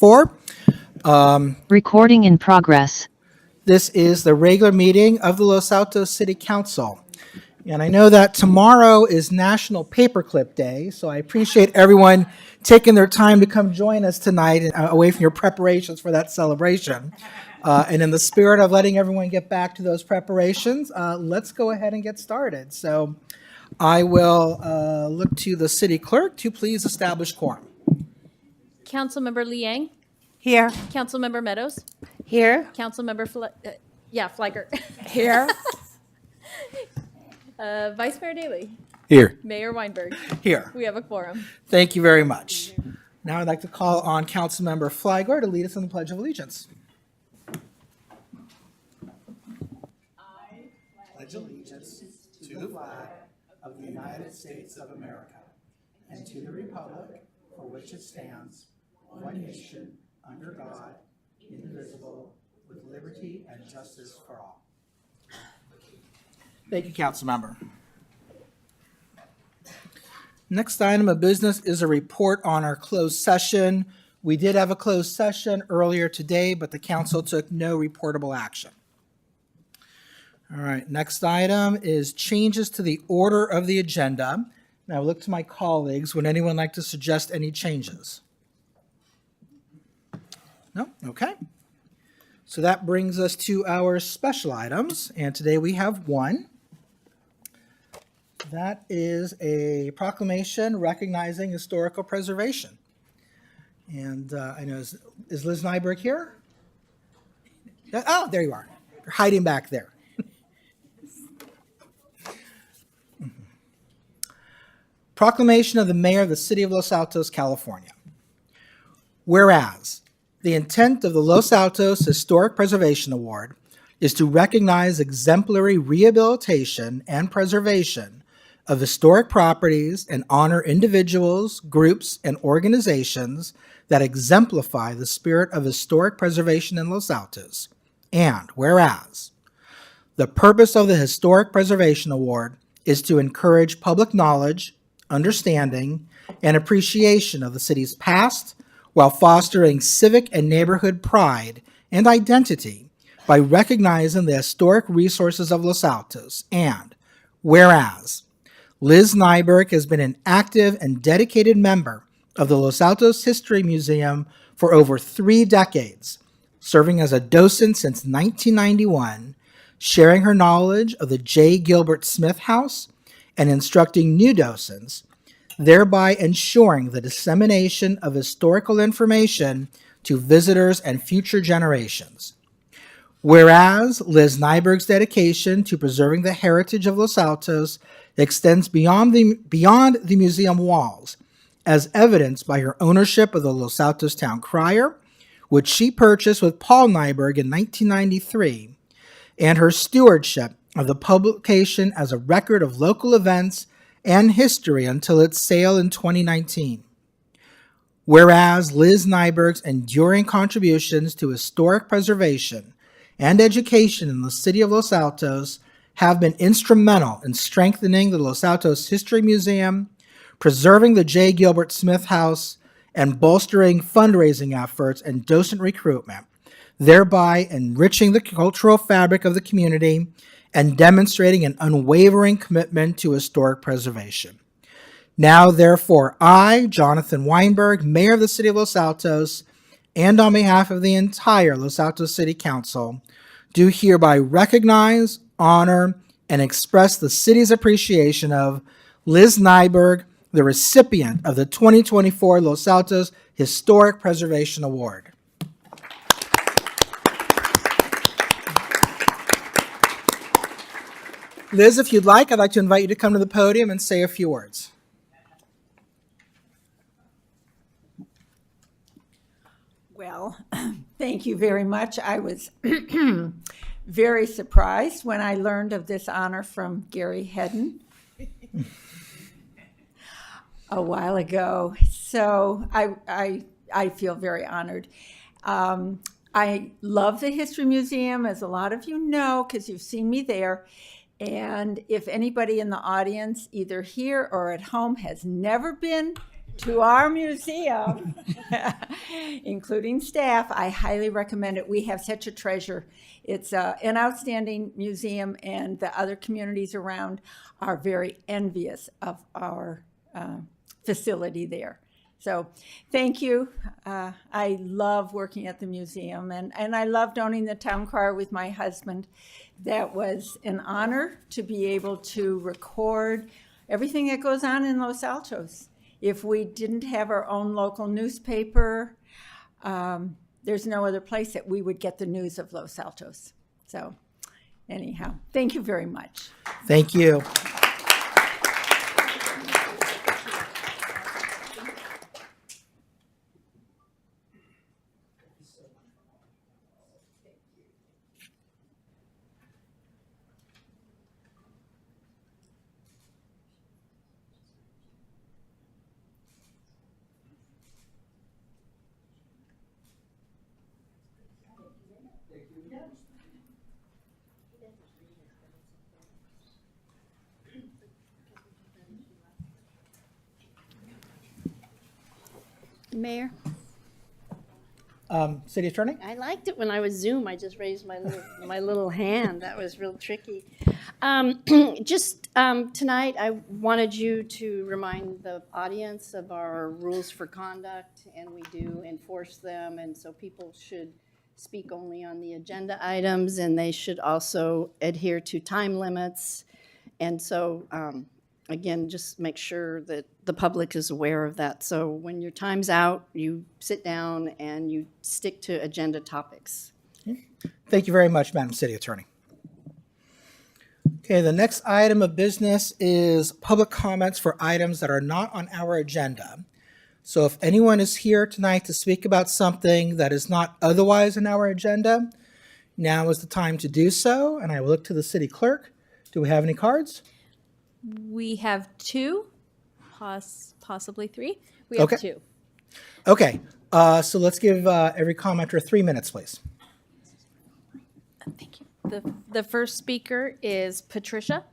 2024. Recording in progress. This is the regular meeting of the Los Altos City Council. And I know that tomorrow is National Paperclip Day, so I appreciate everyone taking their time to come join us tonight away from your preparations for that celebration. And in the spirit of letting everyone get back to those preparations, let's go ahead and get started. So I will look to the city clerk to please establish quorum. Councilmember Liang, Here. Councilmember Meadows, Here. Councilmember Flagger, Here. Vice Mayor Daley, Here. Mayor Weinberg. Here. We have a quorum. Thank you very much. Now I'd like to call on Councilmember Flagler to lead us in the Pledge of Allegiance. I pledge allegiance to the flag of the United States of America and to the republic for which it stands, one nation, under God, indivisible, with liberty and justice for all. Thank you, Councilmember. Next item of business is a report on our closed session. We did have a closed session earlier today, but the council took no reportable action. All right, next item is changes to the order of the agenda. Now I look to my colleagues. Would anyone like to suggest any changes? No? Okay. So that brings us to our special items, and today we have one. That is a proclamation recognizing historical preservation. And I know, is Liz Nyberg here? Oh, there you are. You're hiding back there. Proclamation of the Mayor of the City of Los Altos, California. Whereas the intent of the Los Altos Historic Preservation Award is to recognize exemplary rehabilitation and preservation of historic properties and honor individuals, groups, and organizations that exemplify the spirit of historic preservation in Los Altos. And whereas the purpose of the Historic Preservation Award is to encourage public knowledge, understanding, and appreciation of the city's past while fostering civic and neighborhood pride and identity by recognizing the historic resources of Los Altos. And whereas Liz Nyberg has been an active and dedicated member of the Los Altos History Museum for over 3 decades, serving as a docent since 1991, sharing her knowledge of the J. Gilbert Smith House and instructing new docents, thereby ensuring the dissemination of historical information to visitors and future generations. Whereas Liz Nyberg's dedication to preserving the heritage of Los Altos extends beyond the museum walls, as evidenced by her ownership of the Los Altos Town Crier, which she purchased with Paul Nyberg in 1993, and her stewardship of the publication as a record of local events and history until its sale in 2019. Whereas Liz Nyberg's enduring contributions to historic preservation and education in the city of Los Altos have been instrumental in strengthening the Los Altos History Museum, preserving the J. Gilbert Smith House, and bolstering fundraising efforts and docent recruitment, thereby enriching the cultural fabric of the community and demonstrating an unwavering commitment to historic preservation. Now, therefore, I, Jonathan Weinberg, Mayor of the City of Los Altos, and on behalf of the entire Los Altos City Council, do hereby recognize, honor, and express the city's appreciation of Liz Nyberg, the recipient of the 2024 Los Altos Historic Preservation Award. Liz, if you'd like, I'd like to invite you to come to the podium and say a few words. Well, thank you very much. I was very surprised when I learned of this honor from Gary Hedden a while ago. So I feel very honored. I love the History Museum, as a lot of you know, because you've seen me there. And if anybody in the audience, either here or at home, has never been to our museum, including staff. I highly recommend it. We have such a treasure. It's an outstanding museum, and the other communities around are very envious of our facility there. So thank you. I love working at the museum, and I loved owning the town car with my husband. That was an honor to be able to record everything that goes on in Los Altos. If we didn't have our own local newspaper, there's no other place that we would get the news of Los Altos. So anyhow, thank you very much. Thank you. Mayor, City Attorney? I liked it when I was Zoom. I just raised my little hand. That was real tricky. Tonight, I wanted you to remind the audience of our rules for conduct, and we do enforce them. And so people should speak only on the agenda items, and they should also adhere to time limits. And so, again, just make sure that the public is aware of that. So when your time's out, you sit down and you stick to agenda topics. Thank you very much, Madam City Attorney. Okay, the next item of business is public comments for items that are not on our agenda. So if anyone is here tonight to speak about something that is not otherwise on our agenda, now is the time to do so, and I will look to the city clerk. Do we have any cards? We have two, possibly three. We have Okay. two. Okay, so let's give every commenter 3 minutes, please. Thank you. The first speaker is Patricia.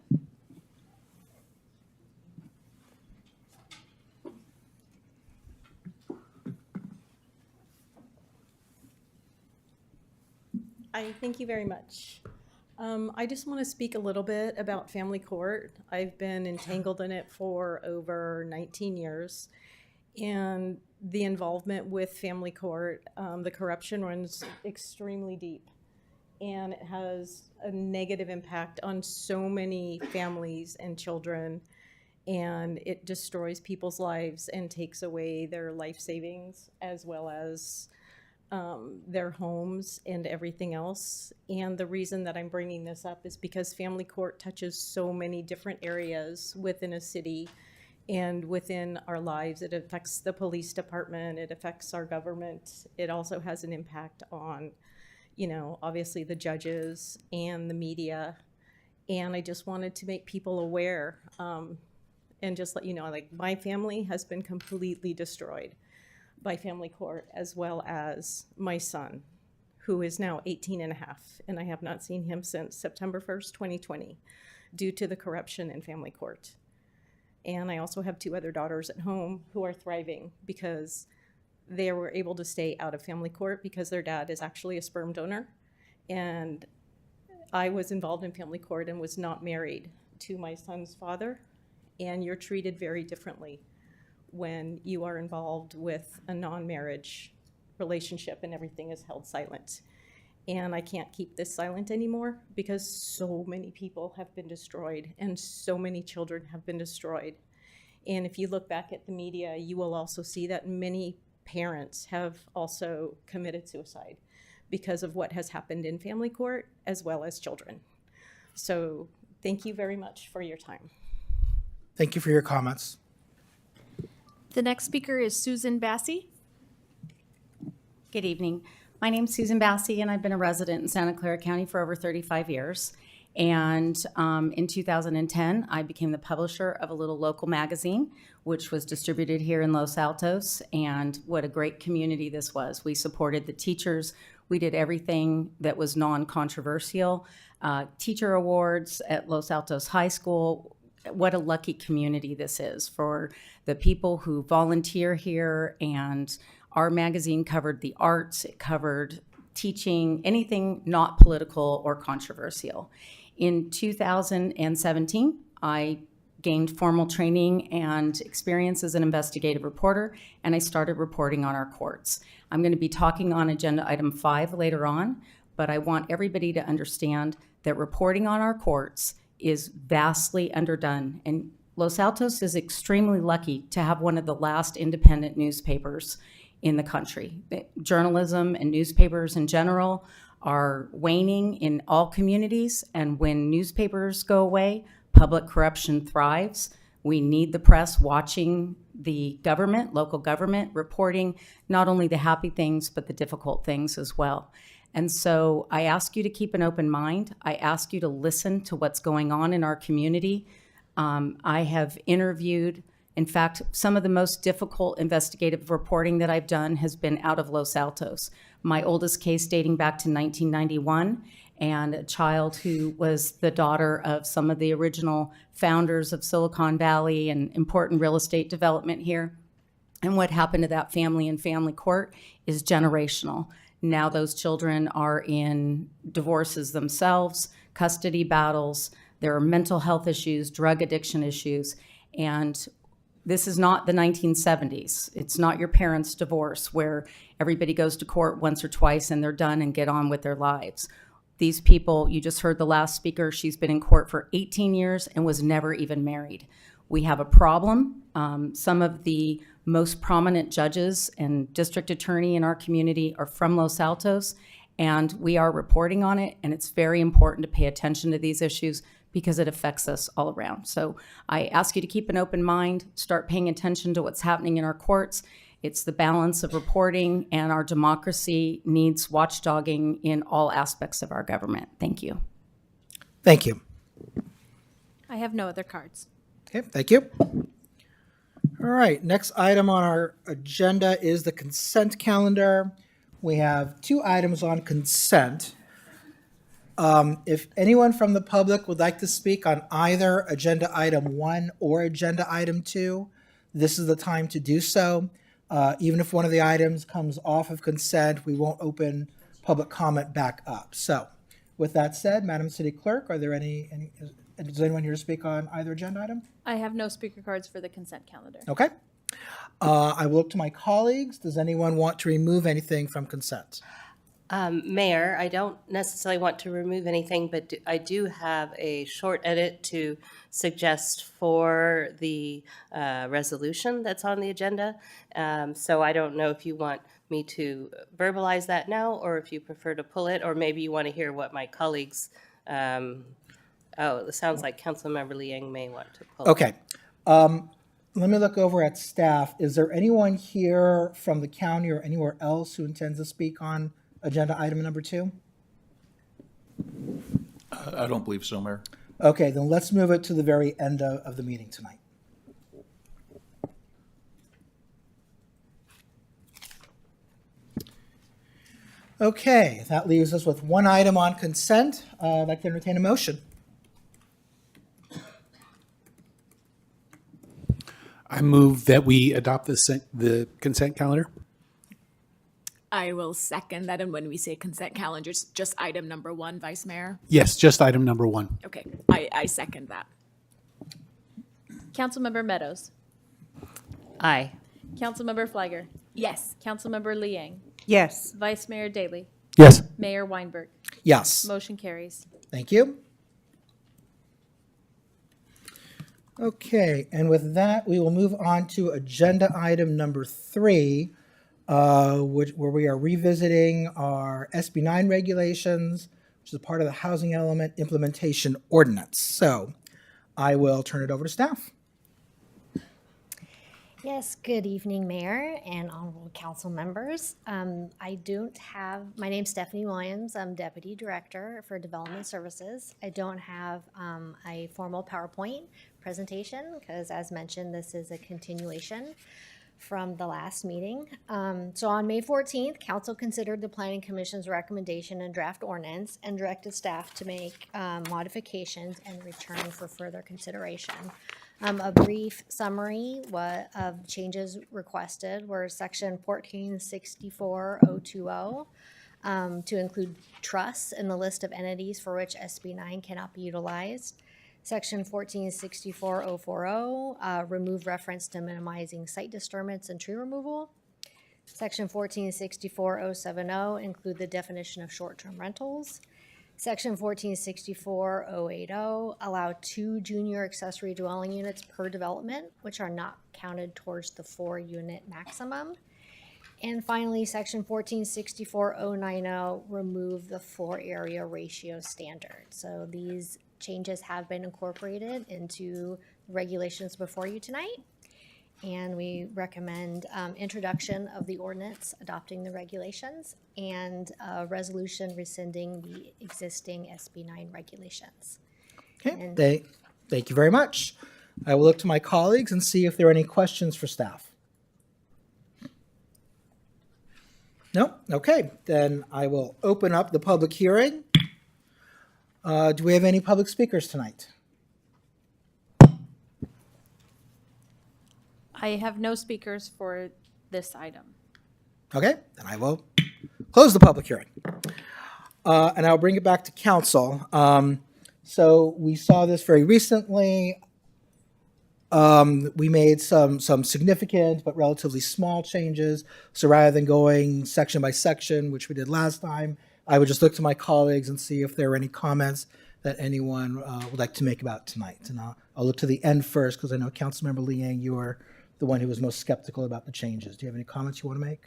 Thank you very much. I just want to speak a little bit about family court. I've been entangled in it for over 19 years. And the involvement with family court, the corruption runs extremely deep. And it has a negative impact on so many families and children. And it destroys people's lives and takes away their life savings as well as their homes and everything else. And the reason that I'm bringing this up is because family court touches so many different areas within a city and within our lives. It affects the police department, it affects our government. It also has an impact on, obviously the judges and the media. And I just wanted to make people aware and just let you know, like, my family has been completely destroyed by family court, as well as my son, who is now 18 and a half, and I have not seen him since September 1st, 2020, due to the corruption in family court. And I also have two other daughters at home who are thriving because they were able to stay out of family court because their dad is actually a sperm donor. And I was involved in family court and was not married to my son's father, and you're treated very differently when you are involved with a non-marriage relationship and everything is held silent. And I can't keep this silent anymore because so many people have been destroyed and so many children have been destroyed. And if you look back at the media, you will also see that many parents have also committed suicide because of what has happened in family court as well as children. So thank you very much for your time. Thank you for your comments. The next speaker is Susan Bassey. Good evening. My name's Susan Bassey, and I've been a resident in Santa Clara County for over 35 years. And in 2010, I became the publisher of a little local magazine, which was distributed here in Los Altos. And what a great community this was. We supported the teachers. We did everything that was non-controversial. Teacher awards at Los Altos High School. what a lucky community this is for the people who volunteer here. And our magazine covered the arts, it covered teaching, anything not political or controversial. In 2017, I gained formal training and experience as an investigative reporter, and I started reporting on our courts. I'm going to be talking on agenda item 5 later on, but I want everybody to understand that reporting on our courts is vastly underdone. And Los Altos is extremely lucky to have one of the last independent newspapers in the country. Journalism and newspapers in general are waning in all communities, and when newspapers go away, public corruption thrives. We need the press watching the government, local government, reporting not only the happy things, but the difficult things as well. And so I ask you to keep an open mind. I ask you to listen to what's going on in our community. I have interviewed, in fact, some of the most difficult investigative reporting that I've done has been out of Los Altos. My oldest case dating back to 1991, and a child who was the daughter of some of the original founders of Silicon Valley and important real estate development here. And what happened to that family in family court is generational. Now those children are in divorces themselves, custody battles, there are mental health issues, drug addiction issues, and this is not the 1970s. It's not your parents' divorce where everybody goes to court once or twice and they're done and get on with their lives. These people, you just heard the last speaker, she's been in court for 18 years and was never even married. We have a problem. Some of the most prominent judges and district attorney in our community are from Los Altos, and we are reporting on it, and it's very important to pay attention to these issues because it affects us all around. So I ask you to keep an open mind, start paying attention to what's happening in our courts. It's the balance of reporting, and our democracy needs watchdogging in all aspects of our government. Thank you. Thank you. I have no other cards. Okay, thank you. All right, next item on our agenda is the consent calendar. We have 2 items on consent. If anyone from the public would like to speak on either agenda item 1 or agenda item 2, this is the time to do so. Even if one of the items comes off of consent, we won't open public comment back up. So with that said, Madam City Clerk, are there does anyone here to speak on either agenda item? I have no speaker cards for the consent calendar. Okay. I will look to my colleagues. Does anyone want to remove anything from consent? Mayor, I don't necessarily want to remove anything, but I do have a short edit to suggest for the resolution that's on the agenda. So I don't know if you want me to verbalize that now, or if you prefer to pull it, or maybe you want to hear what my colleagues, it sounds like Councilmember Liang may want to pull it. Okay. Let me look over at staff. Is there anyone here from the county or anywhere else who intends to speak on agenda item number 2? I don't believe so, Mayor. Okay, then let's move it to the very end of the meeting tonight. Okay, that leaves us with 1 item on consent. I'd like to entertain a motion. I move that we adopt the consent calendar. I will second that. And when we say consent calendar, it's just item number 1, Vice Mayor. Yes, just item number 1. Okay, I second that. Councilmember Meadows. Aye. Councilmember Fliger. Yes. Councilmember Liang. Yes. Vice Mayor Daley. Yes. Mayor Weinberg. Yes. Motion carries. Thank you. Okay, and with that, we will move on to agenda item number 3, where we are revisiting our SB 9 regulations, which is a part of the Housing Element Implementation Ordinance. So I will turn it over to staff. Yes, good evening, Mayor and honorable council members. My name's Stephanie Williams. I'm Deputy Director for Development Services. I don't have a formal PowerPoint presentation because, as mentioned, this is a continuation from the last meeting. So on May 14th, council considered the planning commission's recommendation and draft ordinance and directed staff to make modifications and return for further consideration. A brief summary of changes requested were section 1464.020 to include trusts in the list of entities for which SB 9 cannot be utilized. Section 1464.040, remove reference to minimizing site disturbance and tree removal. Section 1464.070, include the definition of short-term rentals. Section 1464.080, allow 2 junior accessory dwelling units per development, which are not counted towards the 4-unit maximum. And finally, section 1464.090, remove the floor area ratio standard. So these changes have been incorporated into the regulations before you tonight. And we recommend introduction of the ordinance adopting the regulations and a resolution rescinding the existing SB 9 regulations. Okay, thank you very much. I will look to my colleagues and see if there are any questions for staff. No? Okay, then I will open up the public hearing. Do we have any public speakers tonight? I have no speakers for this item. Okay, then I will close the public hearing. And I'll bring it back to council. So we saw this very recently. We made some significant but relatively small changes. So rather than going section by section, which we did last time, I would just look to my colleagues and see if there are any comments that anyone would like to make about tonight. And I'll look to the end first because I know Councilmember Liang, you are the one who was most skeptical about the changes. Do you have any comments you want to make?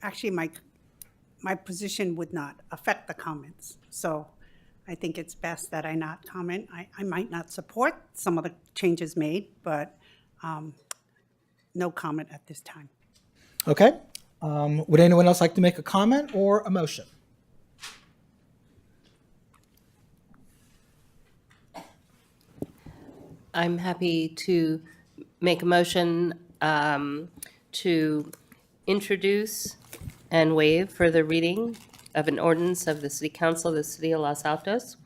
Actually, my position would not affect the comments. So I think it's best that I not comment. I might not support some of the changes made, but no comment at this time. Okay. Would anyone else like to make a comment or a motion? I'm happy to make a motion to introduce and waive further reading of an ordinance of the City Council of the City of Los Altos,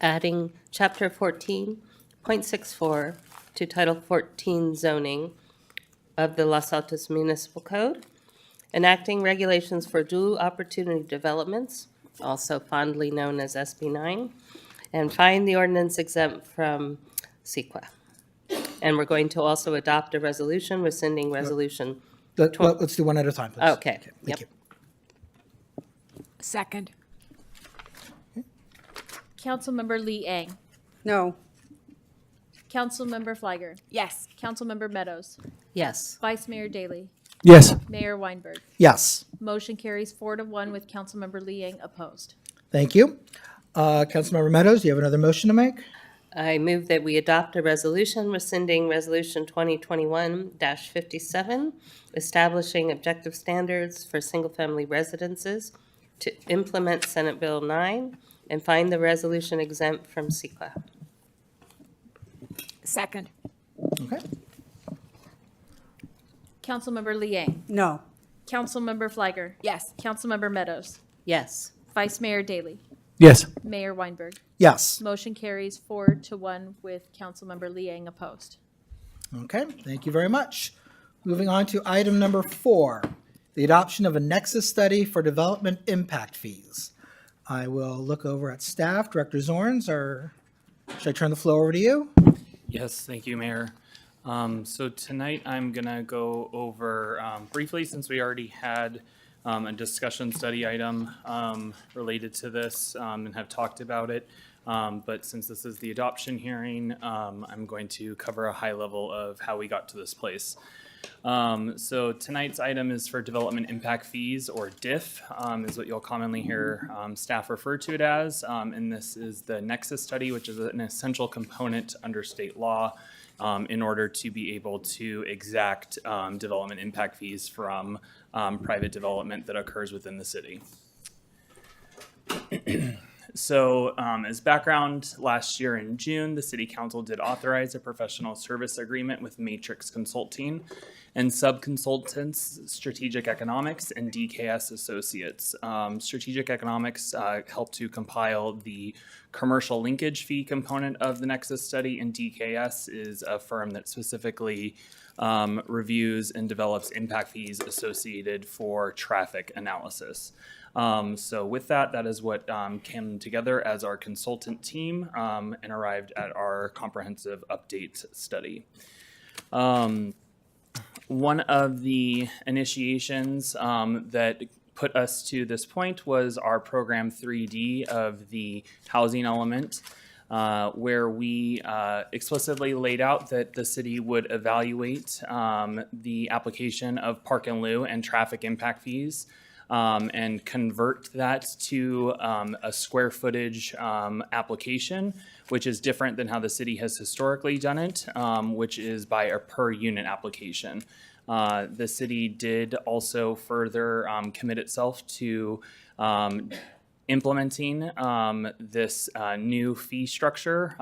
adding Chapter 14.64 to Title 14 zoning of the Los Altos Municipal Code, enacting regulations for dual opportunity developments, also fondly known as SB 9, and find the ordinance exempt from CEQA. And we're going to also adopt a resolution rescinding resolution. Let's do one at a time, please. Okay. Thank you. Second. Councilmember Liang. No. Councilmember Fliger. Yes. Councilmember Meadows. Yes. Vice Mayor Daley. Yes. Mayor Weinberg. Yes. Motion carries 4-1 with Councilmember Liang opposed. Thank you. Councilmember Meadows, do you have another motion to make? I move that we adopt a resolution rescinding Resolution 2021-57, establishing objective standards for single-family residences to implement Senate Bill 9 and find the resolution exempt from CEQA. Second. Okay. Councilmember Liang. No. Councilmember Fliger. Yes. Councilmember Meadows. Yes. Vice Mayor Daley. Yes. Mayor Weinberg. Yes. Motion carries 4-1 with Councilmember Liang opposed. Okay, thank you very much. Moving on to item number 4, the adoption of a nexus study for development impact fees. I will look over at staff. Director Zorns, or should I turn the floor over to you? Yes, thank you, Mayor. So tonight I'm gonna go over briefly, since we already had a discussion study item related to this and have talked about it. But since this is the adoption hearing, I'm going to cover a high level of how we got to this place. So tonight's item is for development impact fees, or DIF, is what you'll commonly hear staff refer to it as. And this is the nexus study, which is an essential component under state law in order to be able to exact development impact fees from private development that occurs within the city. So as background, last year in June, the City Council did authorize a professional service agreement with Matrix Consulting and sub-consultants Strategic Economics and DKS Associates. Strategic Economics helped to compile the commercial linkage fee component of the Nexus study, and DKS is a firm that specifically reviews and develops impact fees associated for traffic analysis. So with that, that is what came together as our consultant team and arrived at our comprehensive update study. One of the initiations that put us to this point was our program 3D of the housing element, where we explicitly laid out that the city would evaluate the application of park and lieu and traffic impact fees and convert that to a square footage application, which is different than how the city has historically done it, which is by a per unit application. The city did also further commit itself to implementing this new fee structure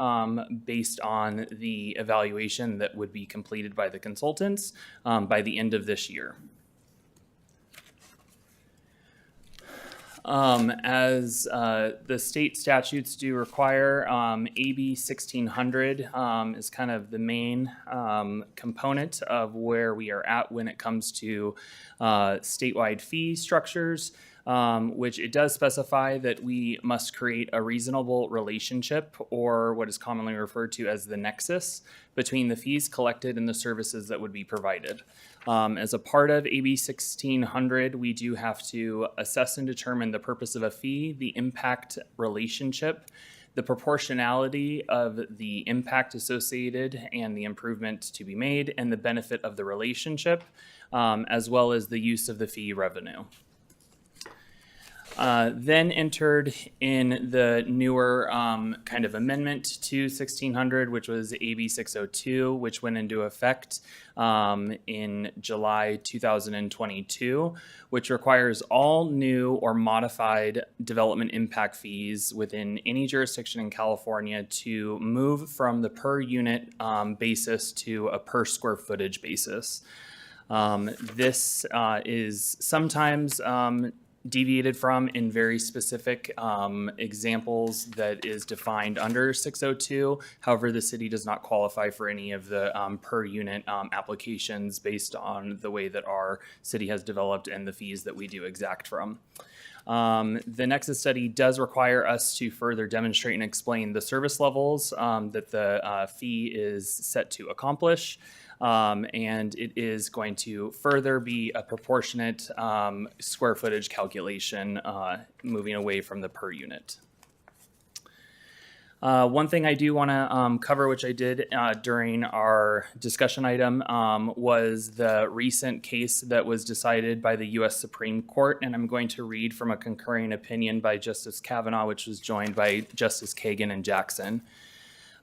based on the evaluation that would be completed by the consultants by the end of this year. As the state statutes do require, AB 1600 is kind of the main component of where we are at when it comes to statewide fee structures, which it does specify that we must create a reasonable relationship, or what is commonly referred to as the nexus, between the fees collected and the services that would be provided. As a part of AB 1600, we do have to assess and determine the purpose of a fee, the impact relationship, the proportionality of the impact associated and the improvement to be made, and the benefit of the relationship, as well as the use of the fee revenue. Then entered in the newer kind of amendment to 1600, which was AB 602, which went into effect in July 2022, which requires all new or modified development impact fees within any jurisdiction in California to move from the per unit basis to a per square footage basis. This is sometimes deviated from in very specific examples that is defined under 602. However, the city does not qualify for any of the per unit applications based on the way that our city has developed and the fees that we do exact from. The Nexus study does require us to further demonstrate and explain the service levels that the fee is set to accomplish. And it is going to further be a proportionate square footage calculation, moving away from the per unit. One thing I do want to cover, which I did during our discussion item, was the recent case that was decided by the U.S. Supreme Court, and I'm going to read from a concurring opinion by Justice Kavanaugh, which was joined by Justice Kagan and Jackson.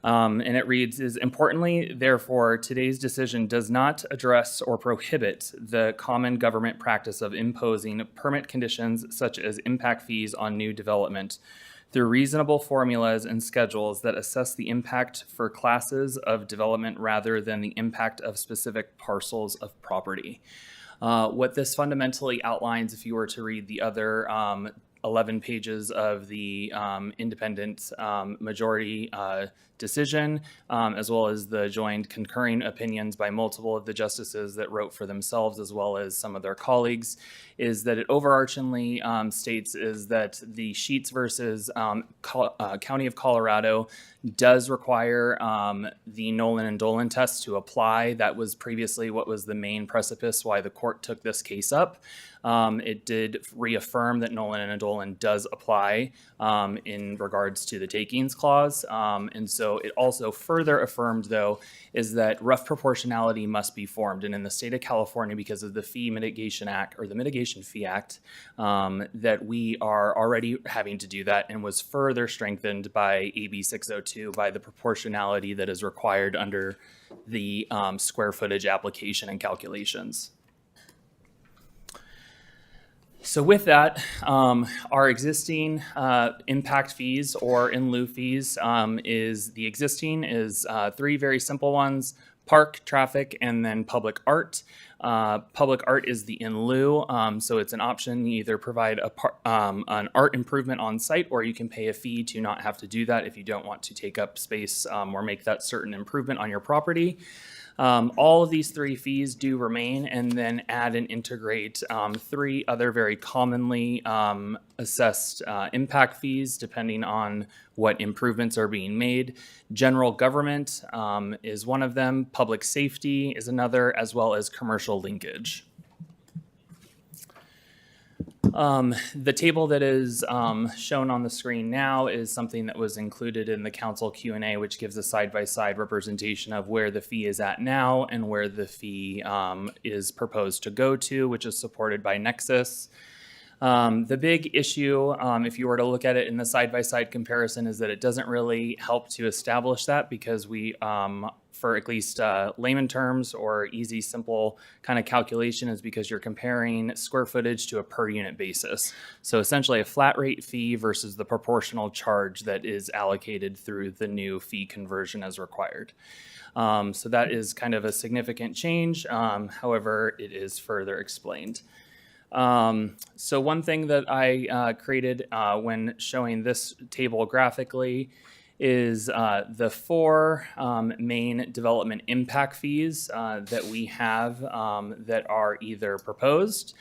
And it reads, importantly, therefore, today's decision does not address or prohibit the common government practice of imposing permit conditions such as impact fees on new development through reasonable formulas and schedules that assess the impact for classes of development rather than the impact of specific parcels of property. What this fundamentally outlines, if you were to read the other 11 pages of the independent majority decision, as well as the joined concurring opinions by multiple of the justices that wrote for themselves, as well as some of their colleagues, is that it overarchingly states is that the Sheets versus County of Colorado does require the Nolan and Dolan test to apply. That was previously what was the main precipice why the court took this case up. It did reaffirm that Nolan and Dolan does apply in regards to the takings clause. And so it also further affirmed, though, is that rough proportionality must be formed. And in the state of California, because of the Fee Mitigation Act, or the Mitigation Fee Act, that we are already having to do that, and was further strengthened by AB 602 by the proportionality that is required under the square footage application and calculations. So with that, our existing impact fees or in lieu fees is the existing is three very simple ones: park, traffic, and then public art. Public art is the in lieu, so it's an option. You either provide an art improvement on site, or you can pay a fee to not have to do that if you don't want to take up space or make that certain improvement on your property. All of these three fees do remain, and then add and integrate three other very commonly assessed impact fees depending on what improvements are being made. General government is one of them, public safety is another, as well as commercial linkage. The table that is shown on the screen now is something that was included in the council Q&A, which gives a side-by-side representation of where the fee is at now and where the fee is proposed to go to, which is supported by Nexus. The big issue, if you were to look at it in the side-by-side comparison, is that it doesn't really help to establish that, because we, for at least layman terms or easy, simple kind of calculation, is because you're comparing square footage to a per unit basis. So essentially a flat rate fee versus the proportional charge that is allocated through the new fee conversion as required. So that is kind of a significant change. However, it is further explained. So one thing that I created when showing this table graphically is the four main development impact fees that we have that are either proposed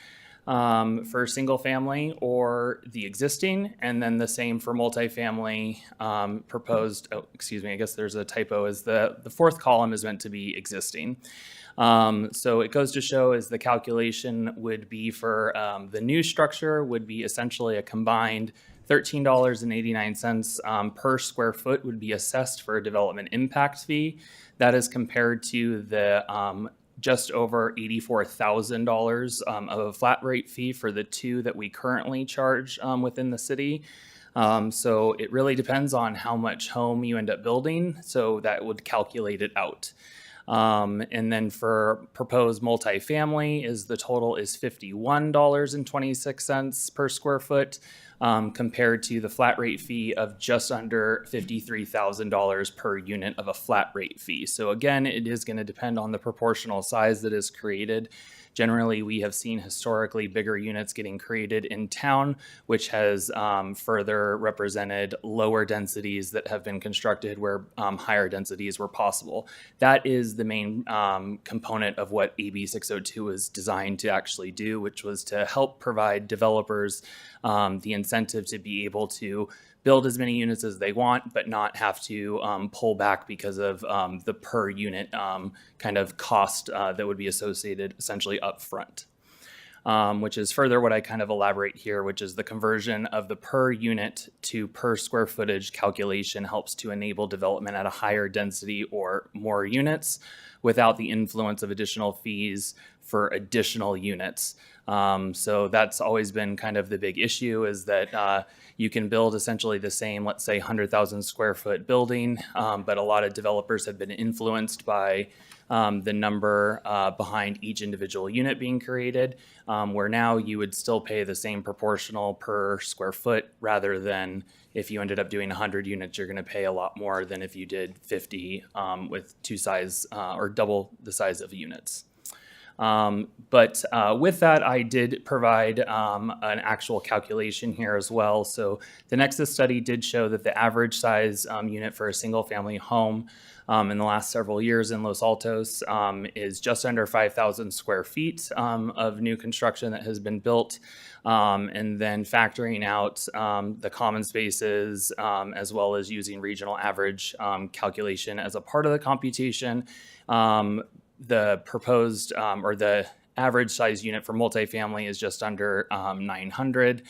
for single family or the existing, and then the same for multifamily proposed. Oh, excuse me, I guess there's a typo, as the fourth column is meant to be existing. So it goes to show as the calculation would be for the new structure would be essentially a combined $13.89 per square foot would be assessed for a development impact fee. That is compared to the just over $84,000 of a flat rate fee for the two that we currently charge within the city. So it really depends on how much home you end up building. So that would calculate it out. And then for proposed multifamily the total is $51.26 per square foot, compared to the flat rate fee of just under $53,000 per unit of a flat rate fee. So again, it is going to depend on the proportional size that is created. Generally, we have seen historically bigger units getting created in town, which has further represented lower densities that have been constructed where higher densities were possible. That is the main component of what AB 602 is designed to actually do, which was to help provide developers the incentive to be able to build as many units as they want, but not have to pull back because of the per unit kind of cost that would be associated essentially up front. Which is further what I kind of elaborate here, which is the conversion of the per unit to per square footage calculation helps to enable development at a higher density or more units without the influence of additional fees for additional units. So that's always been kind of the big issue, is that you can build essentially the same, let's say 100,000 square foot building, but a lot of developers have been influenced by the number behind each individual unit being created, where now you would still pay the same proportional per square foot, rather than if you ended up doing 100 units, you're going to pay a lot more than if you did 50 with two size or double the size of units. But with that, I did provide an actual calculation here as well. So the Nexus study did show that the average size unit for a single family home in the last several years in Los Altos is just under 5,000 square feet of new construction that has been built. And then factoring out the common spaces as well as using regional average calculation as a part of the computation, the proposed or the average size unit for multifamily is just under 900.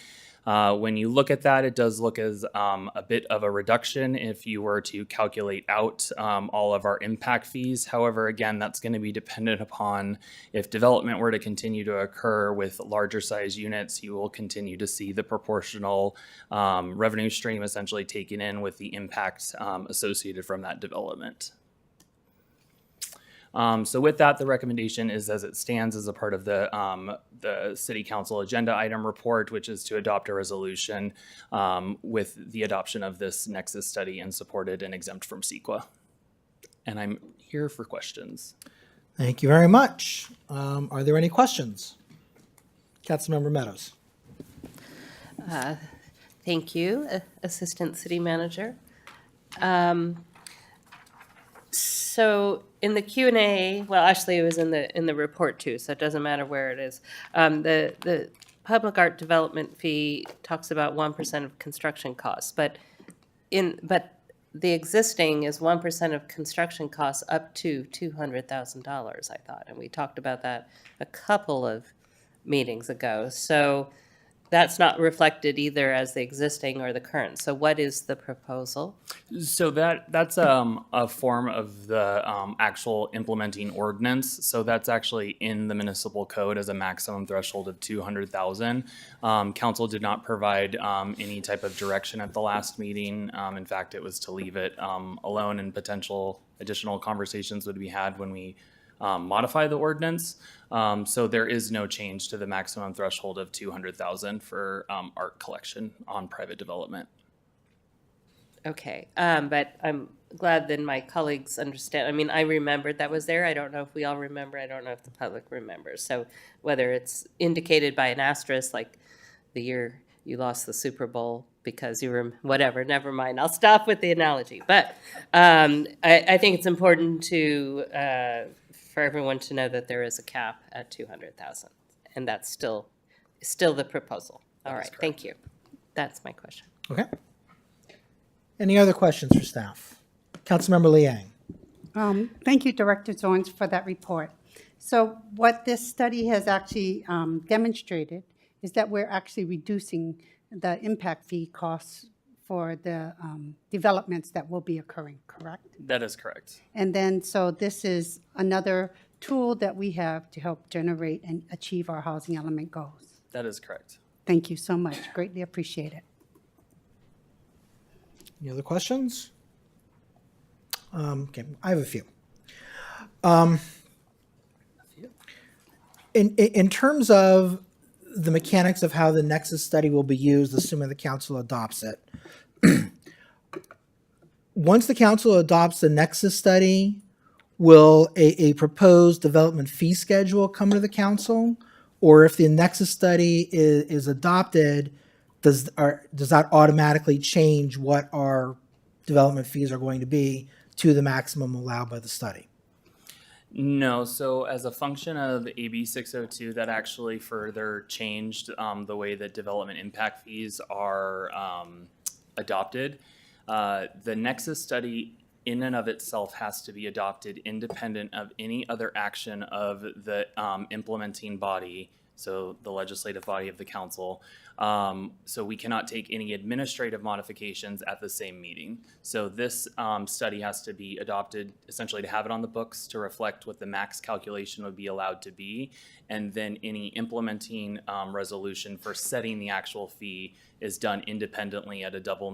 When you look at that, it does look as a bit of a reduction if you were to calculate out all of our impact fees. However, again, that's going to be dependent upon if development were to continue to occur with larger size units, you will continue to see the proportional revenue stream essentially taken in with the impact associated from that development. So with that, the recommendation is as it stands as a part of the City Council agenda item report, which is to adopt a resolution with the adoption of this Nexus study and supported and exempt from CEQA. And I'm here for questions. Thank you very much. Are there any questions? Councilmember Meadows. Thank you, Assistant City Manager. So in the Q&A, well, actually it was in the report too, so it doesn't matter where it is. The public art development fee talks about 1% of construction costs, but the existing is 1% of construction costs up to $200,000, I thought, and we talked about that a couple of meetings ago. So that's not reflected either as the existing or the current. So what is the proposal? So that's a form of the actual implementing ordinance. So that's actually in the municipal code as a maximum threshold of 200,000. Council did not provide any type of direction at the last meeting. In fact, it was to leave it alone, and potential additional conversations would be had when we modify the ordinance. So there is no change to the maximum threshold of 200,000 for art collection on private development. Okay, but I'm glad that my colleagues understand. I mean, I remembered that was there. I don't know if we all remember. I don't know if the public remembers. So whether it's indicated by an asterisk, like the year you lost the Super Bowl because you were, whatever, never mind. I'll stop with the analogy. But I think it's important to for everyone to know that there is a cap at 200,000, and that's still the proposal. All right, thank you. That's my question. Okay. Any other questions for staff? Councilmember Liang. Thank you, Director Zorns, for that report. So what this study has actually demonstrated is that we're actually reducing the impact fee costs for the developments that will be occurring, correct? That is correct. And then, so this is another tool that we have to help generate and achieve our housing element goals. That is correct. Thank you so much. Greatly appreciate it. Any other questions? Okay, I have a few. In terms of the mechanics of how the Nexus study will be used, assuming the council adopts it, once the council adopts the Nexus study, will a proposed development fee schedule come to the council? Or if the Nexus study is adopted, does that automatically change what our development fees are going to be to the maximum allowed by the study? No, so as a function of AB 602, that actually further changed the way that development impact fees are adopted. The Nexus study in and of itself has to be adopted independent of any other action of the implementing body, so the legislative body of the council. So we cannot take any administrative modifications at the same meeting. So this study has to be adopted essentially to have it on the books to reflect what the max calculation would be allowed to be. And then any implementing resolution for setting the actual fee is done independently at a double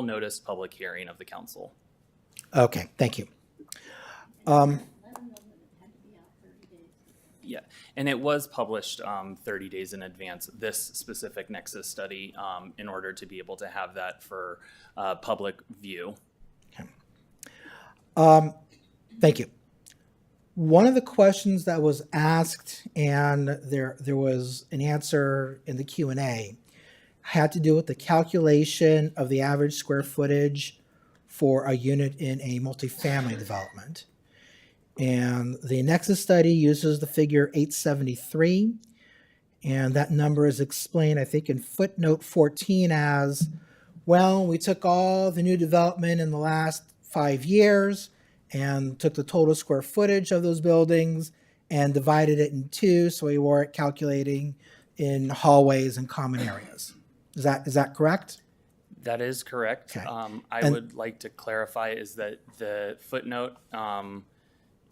notice public hearing of the council. Okay, thank you. Yeah, and it was published 30 days in advance, this specific Nexus study, in order to be able to have that for public view. Okay. Thank you. One of the questions that was asked, and there was an answer in the Q&A, had to do with the calculation of the average square footage for a unit in a multifamily development. And the Nexus study uses the figure 873, and that number is explained, I think, in footnote 14 as, well, we took all the new development in the last 5 years and took the total square footage of those buildings and divided it in two, so we weren't calculating in hallways and common areas. Is that correct? That is correct. Okay. I would like to clarify is that the footnote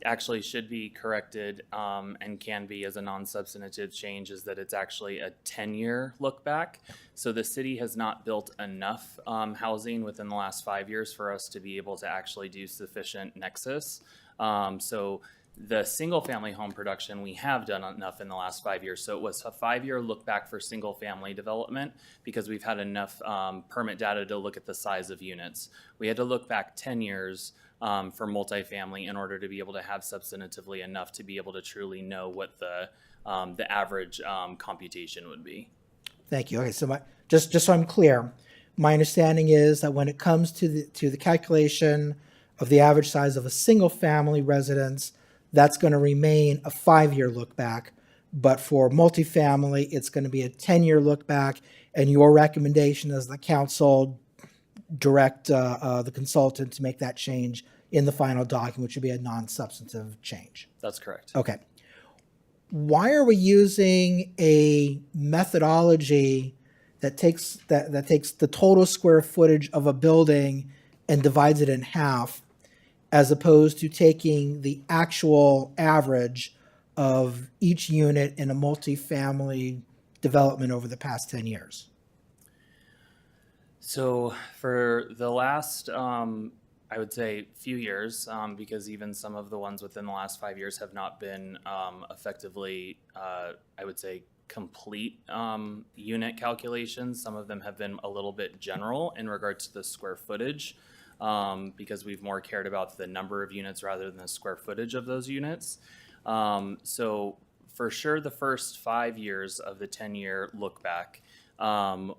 actually should be corrected and can be as a non-substantive change, is that it's actually a 10-year look back. So the city has not built enough housing within the last 5 years for us to be able to actually do sufficient Nexus. So the single family home production, we have done enough in the last 5 years. So it was a 5-year look back for single family development because we've had enough permit data to look at the size of units. We had to look back 10 years for multifamily in order to be able to have substantively enough to be able to truly know what the average computation would be. Thank you. Okay, so just so I'm clear, my understanding is that when it comes to the calculation of the average size of a single family residence, that's going to remain a 5-year look back. But for multifamily, it's going to be a 10-year look back. And your recommendation as the council direct the consultant to make that change in the final document, which would be a non-substantive change. That's correct. Okay. Why are we using a methodology that takes the total square footage of a building and divides it in half, as opposed to taking the actual average of each unit in a multifamily development over the past 10 years? So for the last, I would say, few years, because even some of the ones within the last 5 years have not been effectively, I would say, complete unit calculations. Some of them have been a little bit general in regards to the square footage, because we've more cared about the number of units rather than the square footage of those units. So for sure, the first 5 years of the 10-year look back,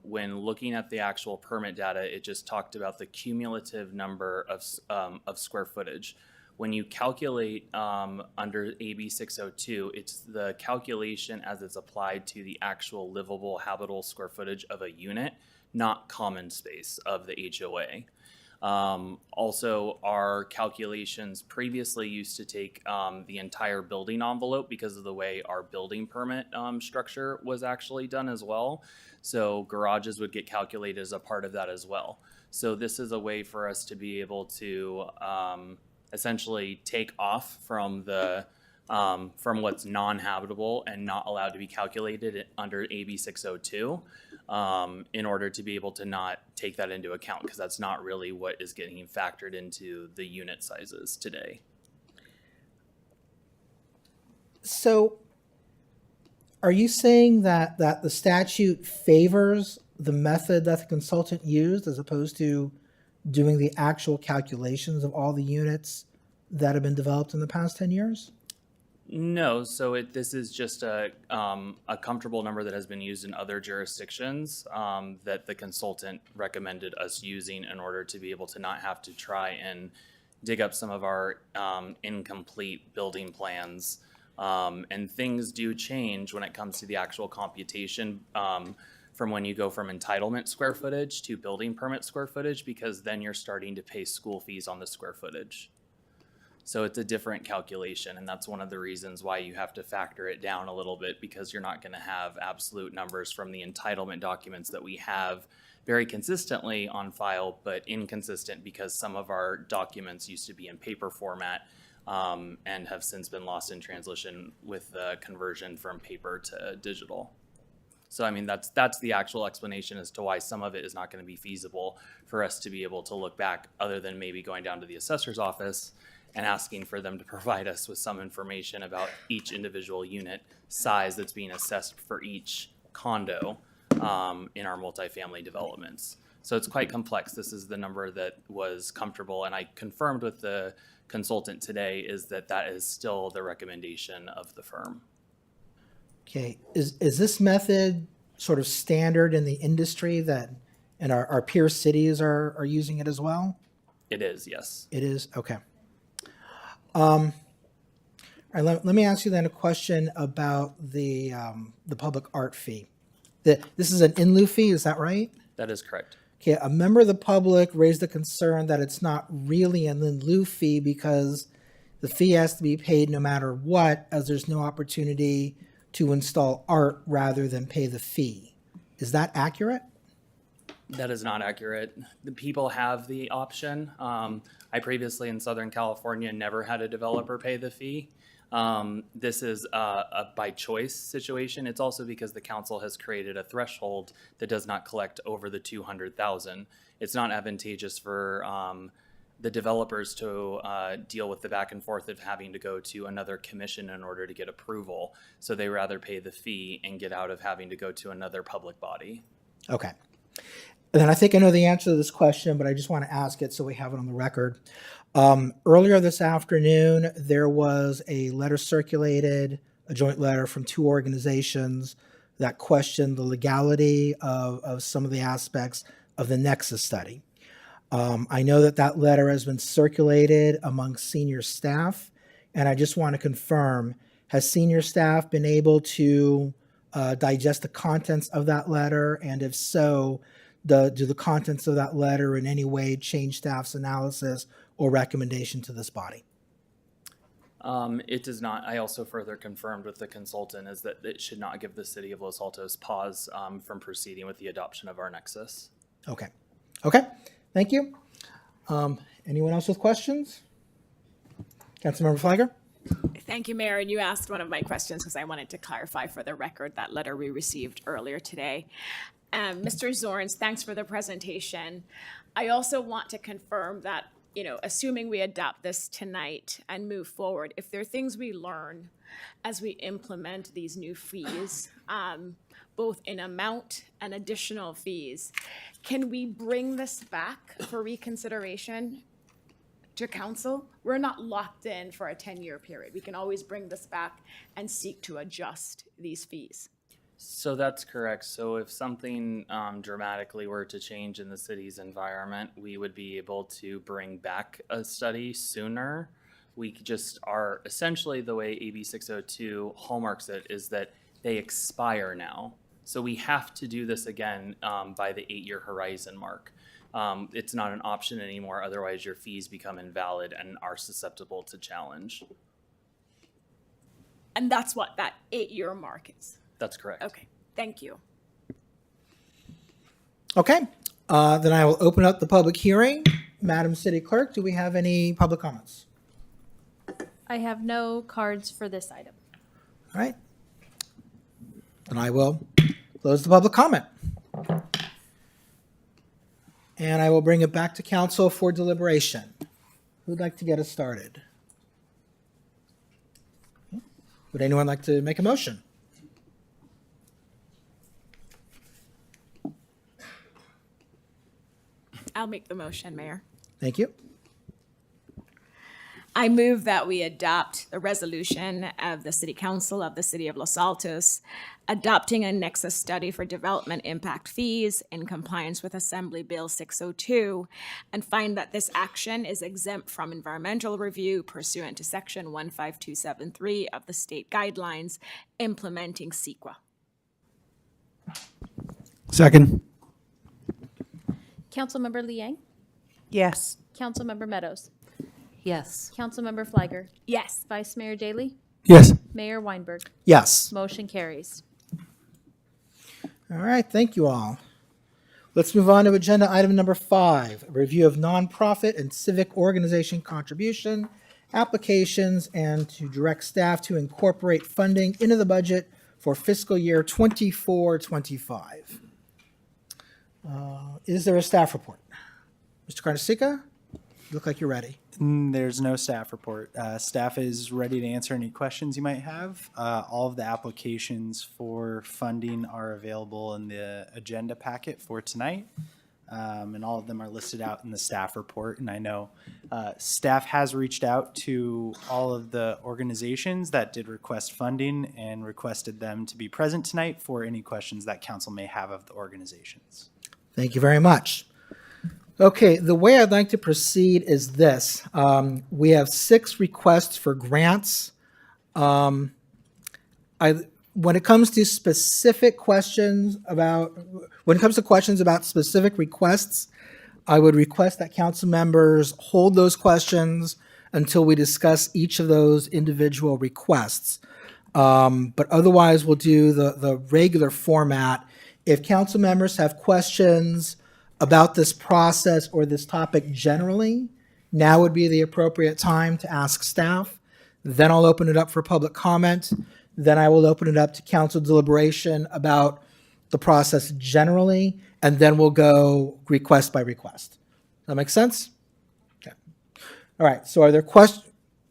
when looking at the actual permit data, it just talked about the cumulative number of square footage. When you calculate under AB 602, it's the calculation as it's applied to the actual livable, habitable square footage of a unit, not common space of the HOA. Also, our calculations previously used to take the entire building envelope because of the way our building permit structure was actually done as well. So garages would get calculated as a part of that as well. So this is a way for us to be able to essentially take off from the from what's non-habitable and not allowed to be calculated under AB 602 in order to be able to not take that into account, because that's not really what is getting factored into the unit sizes today. So are you saying that the statute favors the method that the consultant used as opposed to doing the actual calculations of all the units that have been developed in the past 10 years? No, so this is just a comfortable number that has been used in other jurisdictions that the consultant recommended us using in order to be able to not have to try and dig up some of our incomplete building plans. And things do change when it comes to the actual computation from when you go from entitlement square footage to building permit square footage, because then you're starting to pay school fees on the square footage. So it's a different calculation, and that's one of the reasons why you have to factor it down a little bit, because you're not going to have absolute numbers from the entitlement documents that we have very consistently on file, but inconsistent because some of our documents used to be in paper format and have since been lost in translation with the conversion from paper to digital. So, I mean, that's the actual explanation as to why some of it is not going to be feasible for us to be able to look back, other than maybe going down to the assessor's office and asking for them to provide us with some information about each individual unit size that's being assessed for each condo in our multifamily developments. So it's quite complex. This is the number that was comfortable, and I confirmed with the consultant today is that is still the recommendation of the firm. Okay, is this method sort of standard in the industry and our peer cities are using it as well? It is, yes. It is? Okay. All right, let me ask you then a question about the public art fee. This is an in lieu fee, is that right? That is correct. Okay, a member of the public raised the concern that it's not really an in lieu fee because the fee has to be paid no matter what, as there's no opportunity to install art rather than pay the fee. Is that accurate? That is not accurate. The people have the option. I previously in Southern California never had a developer pay the fee. This is a by choice situation. It's also because the council has created a threshold that does not collect over the $200,000. It's not advantageous for the developers to deal with the back and forth of having to go to another commission in order to get approval. So they rather pay the fee and get out of having to go to another public body. Okay. And then I think I know the answer to this question, but I just want to ask it so we have it on the record. Earlier this afternoon, there was a letter circulated, a joint letter from two organizations that questioned the legality of some of the aspects of the Nexus study. I know that that letter has been circulated among senior staff, and I just want to confirm, has senior staff been able to digest the contents of that letter? And if so, do the contents of that letter in any way change staff's analysis or recommendation to this body? It does not. I also further confirmed with the consultant is that it should not give the city of Los Altos pause from proceeding with the adoption of our Nexus. Okay. Okay. Thank you. Anyone else with questions? Councilmember Flagger? Thank you, Mayor. And you asked one of my questions because I wanted to clarify for the record that letter we received earlier today. Mr. Zorns, thanks for the presentation. I also want to confirm that, you know, assuming we adopt this tonight and move forward, if there are things we learn as we implement these new fees, both in amount and additional fees, can we bring this back for reconsideration to council? We're not locked in for a 10-year period. We can always bring this back and seek to adjust these fees. So that's correct. So if something dramatically were to change in the city's environment, we would be able to bring back a study sooner. We just are essentially, the way AB 602 hallmarks it is that they expire now. So we have to do this again by the 8-year horizon mark. It's not an option anymore. Otherwise, your fees become invalid and are susceptible to challenge. And that's what that 8-year mark is. That's correct. Okay, thank you. Okay. Then I will open up the public hearing. Madam City Clerk, do we have any public comments? I have no cards for this item. All right. Then I will close the public comment. And I will bring it back to council for deliberation. Who'd like to get us started? Would anyone like to make a motion? I'll make the motion, Mayor. Thank you. I move that we adopt the resolution of the City Council of the City of Los Altos adopting a Nexus study for development impact fees in compliance with Assembly Bill 602 and find that this action is exempt from environmental review pursuant to Section 15273 of the state guidelines implementing CEQA. Second. Councilmember Liang, Yes. Councilmember Meadows, Yes. Councilmember Flagger, Yes. Vice Mayor Daley, Yes. Mayor Weinberg. Yes. Motion carries. All right, thank you all. Let's move on to agenda item number 5, a review of nonprofit and civic organization contribution applications and to direct staff to incorporate funding into the budget for fiscal year 24-25. Is there a staff report? Mr. Carnesica, you look like you're ready. There's no staff report. Staff is ready to answer any questions you might have. All of the applications for funding are available in the agenda packet for tonight. And all of them are listed out in the staff report. And I know staff has reached out to all of the organizations that did request funding and requested them to be present tonight for any questions that council may have of the organizations. Thank you very much. Okay, the way I'd like to proceed is this. We have 6 requests for grants. When it comes to questions about specific requests, I would request that council members hold those questions until we discuss each of those individual requests. But otherwise, we'll do the regular format. If council members have questions about this process or this topic generally, now would be the appropriate time to ask staff. Then I'll open it up for public comment. Then I will open it up to council deliberation about the process generally, and then we'll go request by request. Does that make sense? Okay. All right, so are there questions?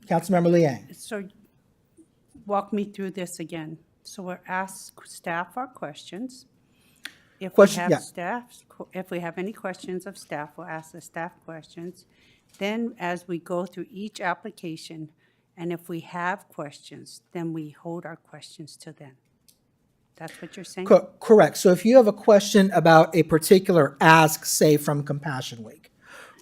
Councilmember Liang? So walk me through this again. So we'll ask staff our questions. If we Question- have yeah. if we have any questions of staff, we'll ask the staff questions. Then as we go through each application, and if we have questions, then we hold our questions to then. That's what you're saying? Correct. So if you have a question about a particular ask, say from Compassion Week,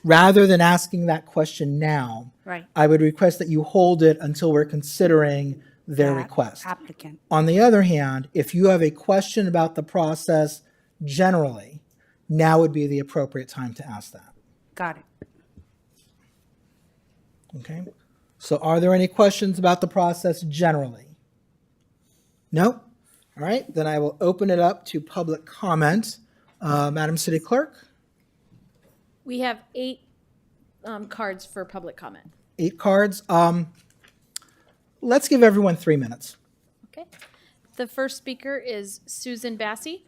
rather than asking that question now, Right. I would request that you hold it until we're considering their That request. applicant. On the other hand, if you have a question about the process generally, now would be the appropriate time to ask that. Got it. Okay? So are there any questions about the process generally? No? All right, then I will open it up to public comment. Madam City Clerk, We have 8 cards for public comment. 8 cards. Let's give everyone 3 minutes. Okay. The first speaker is Susan Bassey.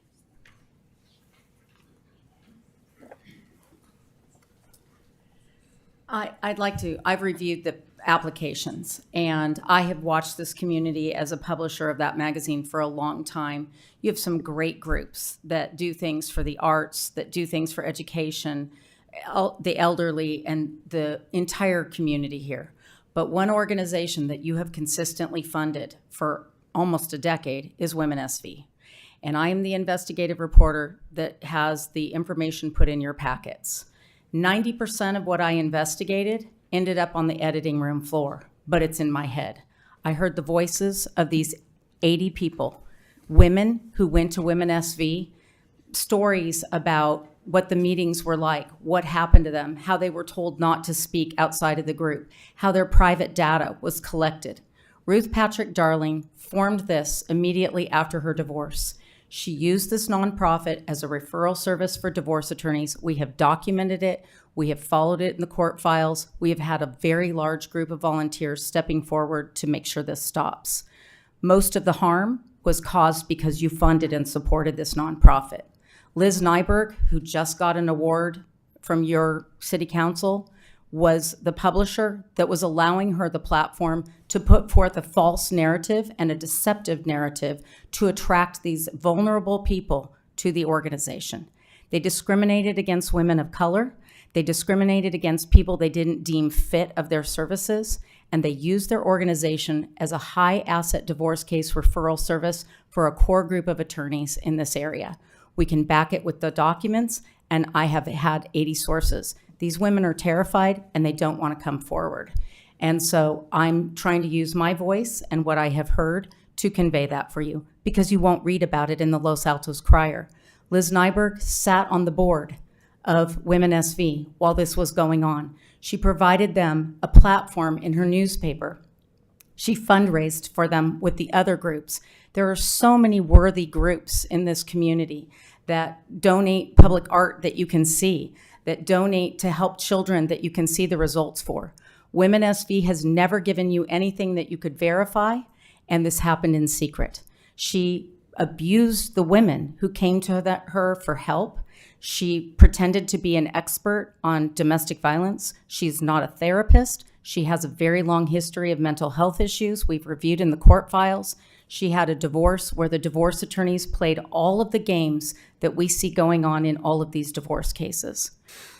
I've reviewed the applications, and I have watched this community as a publisher of that magazine for a long time. You have some great groups that do things for the arts, that do things for education, the elderly, and the entire community here. But one organization that you have consistently funded for almost a decade is Women SV. And I am the investigative reporter that has the information put in your packets. 90% of what I investigated ended up on the editing room floor, but it's in my head. I heard the voices of these 80 people, women who went to Women SV, stories about what the meetings were like, what happened to them, how they were told not to speak outside of the group, how their private data was collected. Ruth Patrick Darling formed this immediately after her divorce. She used this nonprofit as a referral service for divorce attorneys. We have documented it. We have followed it in the court files. We have had a very large group of volunteers stepping forward to make sure this stops. Most of the harm was caused because you funded and supported this nonprofit. Liz Nyberg, who just got an award from your city council, was the publisher that was allowing her the platform to put forth a false narrative and a deceptive narrative to attract these vulnerable people to the organization. They discriminated against women of color. They discriminated against people they didn't deem fit of their services, and they used their organization as a high asset divorce case referral service for a core group of attorneys in this area. We can back it with the documents, and I have had 80 sources. These women are terrified and they don't want to come forward. And so I'm trying to use my voice and what I have heard to convey that for you, because you won't read about it in the Los Altos Crier. Liz Nyberg sat on the board of Women SV while this was going on. She provided them a platform in her newspaper. She fundraised for them with the other groups. There are so many worthy groups in this community that donate public art that you can see, that donate to help children that you can see the results for. Women SV has never given you anything that you could verify, and this happened in secret. She abused the women who came to her for help. She pretended to be an expert on domestic violence. She's not a therapist. She has a very long history of mental health issues we've reviewed in the court files. She had a divorce where the divorce attorneys played all of the games that we see going on in all of these divorce cases.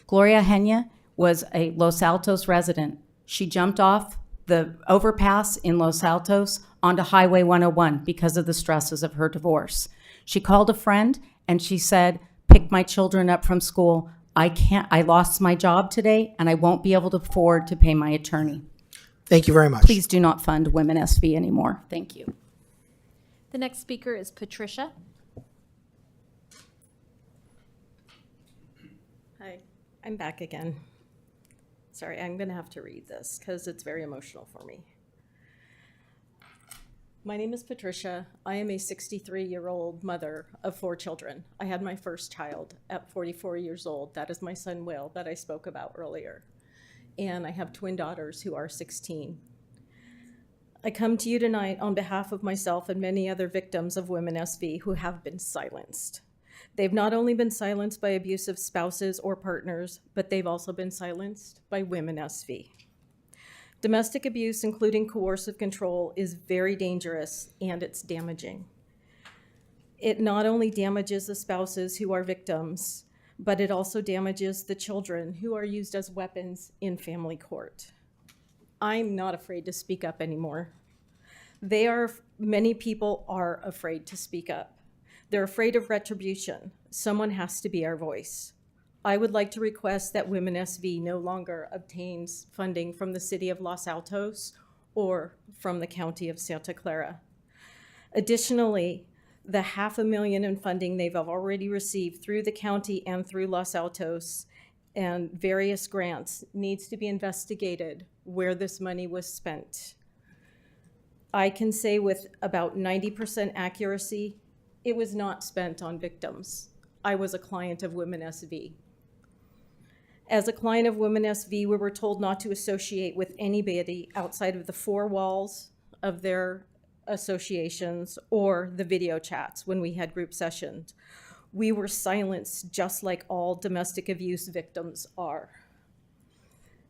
Gloria Henya was a Los Altos resident. She jumped off the overpass in Los Altos onto Highway 101 because of the stresses of her divorce. She called a friend and she said, "Pick my children up from school. I lost my job today and I won't be able to afford to pay my attorney." Thank you very much. Please do not fund Women SV anymore. Thank you. The next speaker is Patricia. Hi, I'm back again. Sorry, I'm going to have to read this because it's very emotional for me. My name is Patricia. I am a 63-year-old mother of 4 children. I had my first child at 44 years old. That is my son, Will, that I spoke about earlier. And I have twin daughters who are 16. I come to you tonight on behalf of myself and many other victims of Women SV who have been silenced. They've not only been silenced by abusive spouses or partners, but they've also been silenced by Women SV. Domestic abuse, including coercive control, is very dangerous and it's damaging. It not only damages the spouses who are victims, but it also damages the children who are used as weapons in family court. I'm not afraid to speak up anymore. Many people are afraid to speak up. They're afraid of retribution. Someone has to be our voice. I would like to request that Women SV no longer obtains funding from the City of Los Altos or from the County of Santa Clara. Additionally, the $500,000 in funding they've already received through the county and through Los Altos and various grants needs to be investigated where this money was spent. I can say with about 90% accuracy, it was not spent on victims. I was a client of Women SV. As a client of Women SV, we were told not to associate with anybody outside of the four walls of their associations or the video chats when we had group sessions. We were silenced just like all domestic abuse victims are.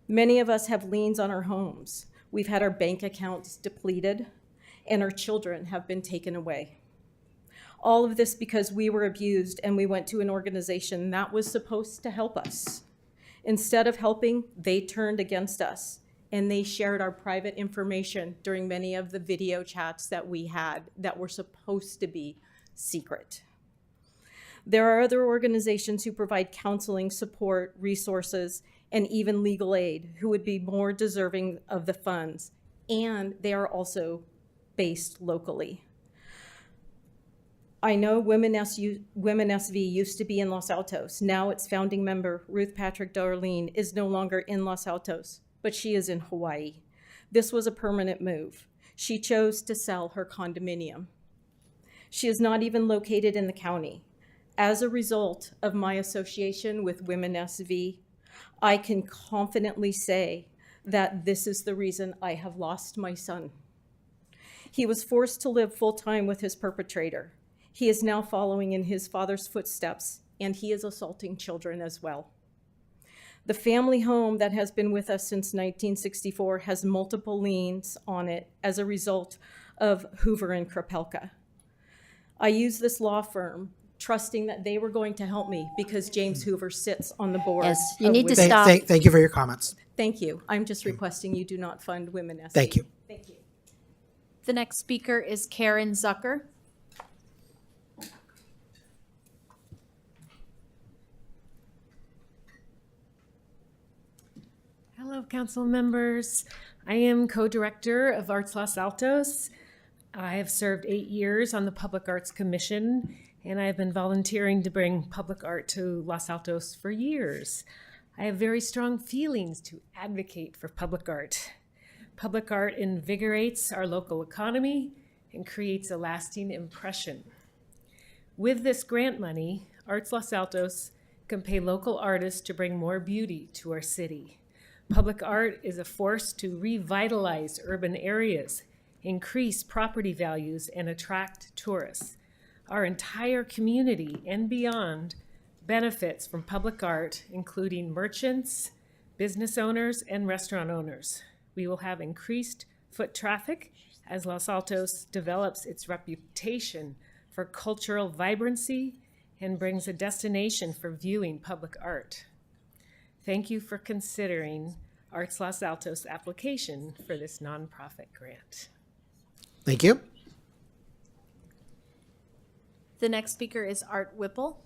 Many of us have liens on our homes. We've had our bank accounts depleted and our children have been taken away. All of this because we were abused and we went to an organization that was supposed to help us. Instead of helping, they turned against us and they shared our private information during many of the video chats that we had that were supposed to be secret. There are other organizations who provide counseling, support, resources, and even legal aid who would be more deserving of the funds, and they are also based locally. I know Women SV used to be in Los Altos. Now its founding member, Ruth Patrick Darlene, is no longer in Los Altos, but she is in Hawaii. This was a permanent move. She chose to sell her condominium. She is not even located in the county. As a result of my association with Women SV, I can confidently say that this is the reason I have lost my son. He was forced to live full-time with his perpetrator. He is now following in his father's footsteps, and he is assaulting children as well. The family home that has been with us since 1964 has multiple liens on it as a result of Hoover and Kropelka. I use this law firm trusting that they were going to help me because James Hoover sits on the board. Yes, you of need to Women- stop. Thank you for your comments. Thank you. I'm just requesting you do not fund Women SV. Thank you. Thank you. The next speaker is Karen Zucker. Hello, council members. I am co-director of Arts Los Altos. I have served 8 years on the Public Arts Commission, and I have been volunteering to bring public art to Los Altos for years. I have very strong feelings to advocate for public art. Public art invigorates our local economy and creates a lasting impression. With this grant money, Arts Los Altos can pay local artists to bring more beauty to our city. Public art is a force to revitalize urban areas, increase property values, and attract tourists. Our entire community and beyond benefits from public art, including merchants, business owners, and restaurant owners. We will have increased foot traffic as Los Altos develops its reputation for cultural vibrancy and brings a destination for viewing public art. Thank you for considering Arts Los Altos' application for this nonprofit grant. Thank you. The next speaker is Art Whipple.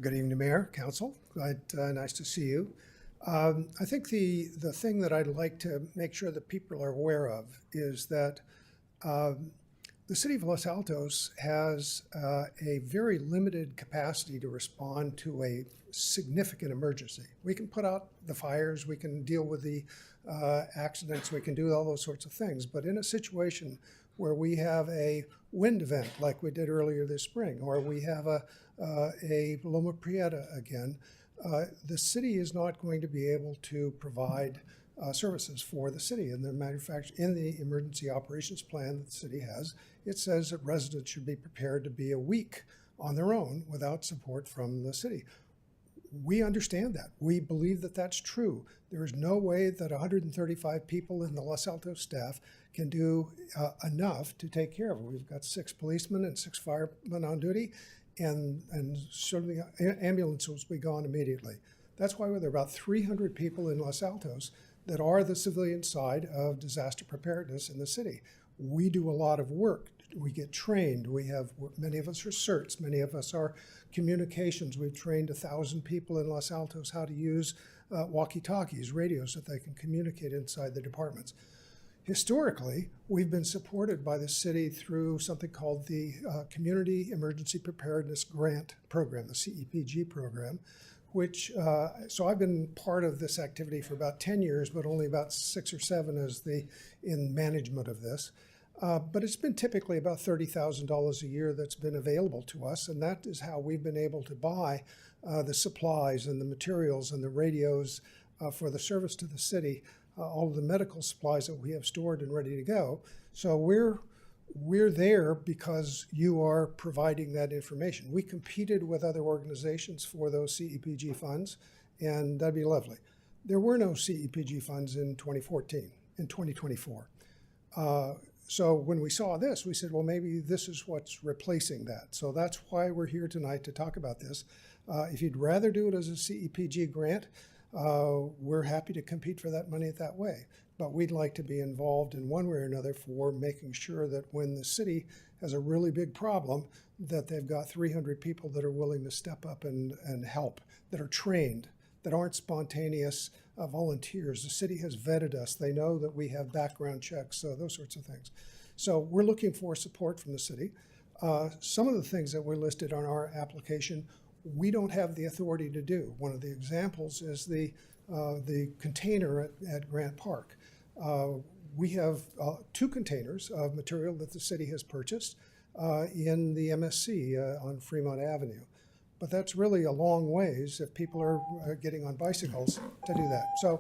Good evening, Mayor, Council. Nice to see you. I think the thing that I'd like to make sure that people are aware of is that the City of Los Altos has a very limited capacity to respond to a significant emergency. We can put out the fires, we can deal with the accidents, we can do all those sorts of things. But in a situation where we have a wind event like we did earlier this spring, or we have a Loma Prieta again, the city is not going to be able to provide services for the city. And the in the emergency operations plan that the city has, it says that residents should be prepared to be a week on their own without support from the city. We understand that. We believe that that's true. There is no way that 135 people in the Los Altos staff can do enough to take care of it. We've got 6 policemen and 6 firemen on duty, and certainly ambulances will be gone immediately. That's why there are about 300 people in Los Altos that are the civilian side of disaster preparedness in the city. We do a lot of work. We get trained. We have, many of us are certs, many of us are communications. We've trained 1,000 people in Los Altos how to use walkie-talkies, radios, that they can communicate inside the departments. Historically, we've been supported by the city through something called the Community Emergency Preparedness Grant Program, the CEPG program, which, so I've been part of this activity for about 10 years, but only about 6 or 7 as in management of this. But it's been typically about $30,000 a year that's been available to us, and that is how we've been able to buy the supplies and the materials and the radios for the service to the city, all of the medical supplies that we have stored and ready to go. So we're there because you are providing that information. We competed with other organizations for those CEPG funds, and that'd be lovely. There were no CEPG funds in 2014, in 2024. So when we saw this, we said, well, maybe this is what's replacing that. So that's why we're here tonight to talk about this. If you'd rather do it as a CEPG grant, we're happy to compete for that money that way. But we'd like to be involved in one way or another for making sure that when the city has a really big problem, that they've got 300 people that are willing to step up and help, that are trained, that aren't spontaneous volunteers. The city has vetted us. They know that we have background checks, those sorts of things. So we're looking for support from the city. Some of the things that were listed on our application, we don't have the authority to do. One of the examples is the container at Grant Park. We have 2 containers of material that the city has purchased in the MSC on Fremont Avenue. But that's really a long ways if people are getting on bicycles to do that. So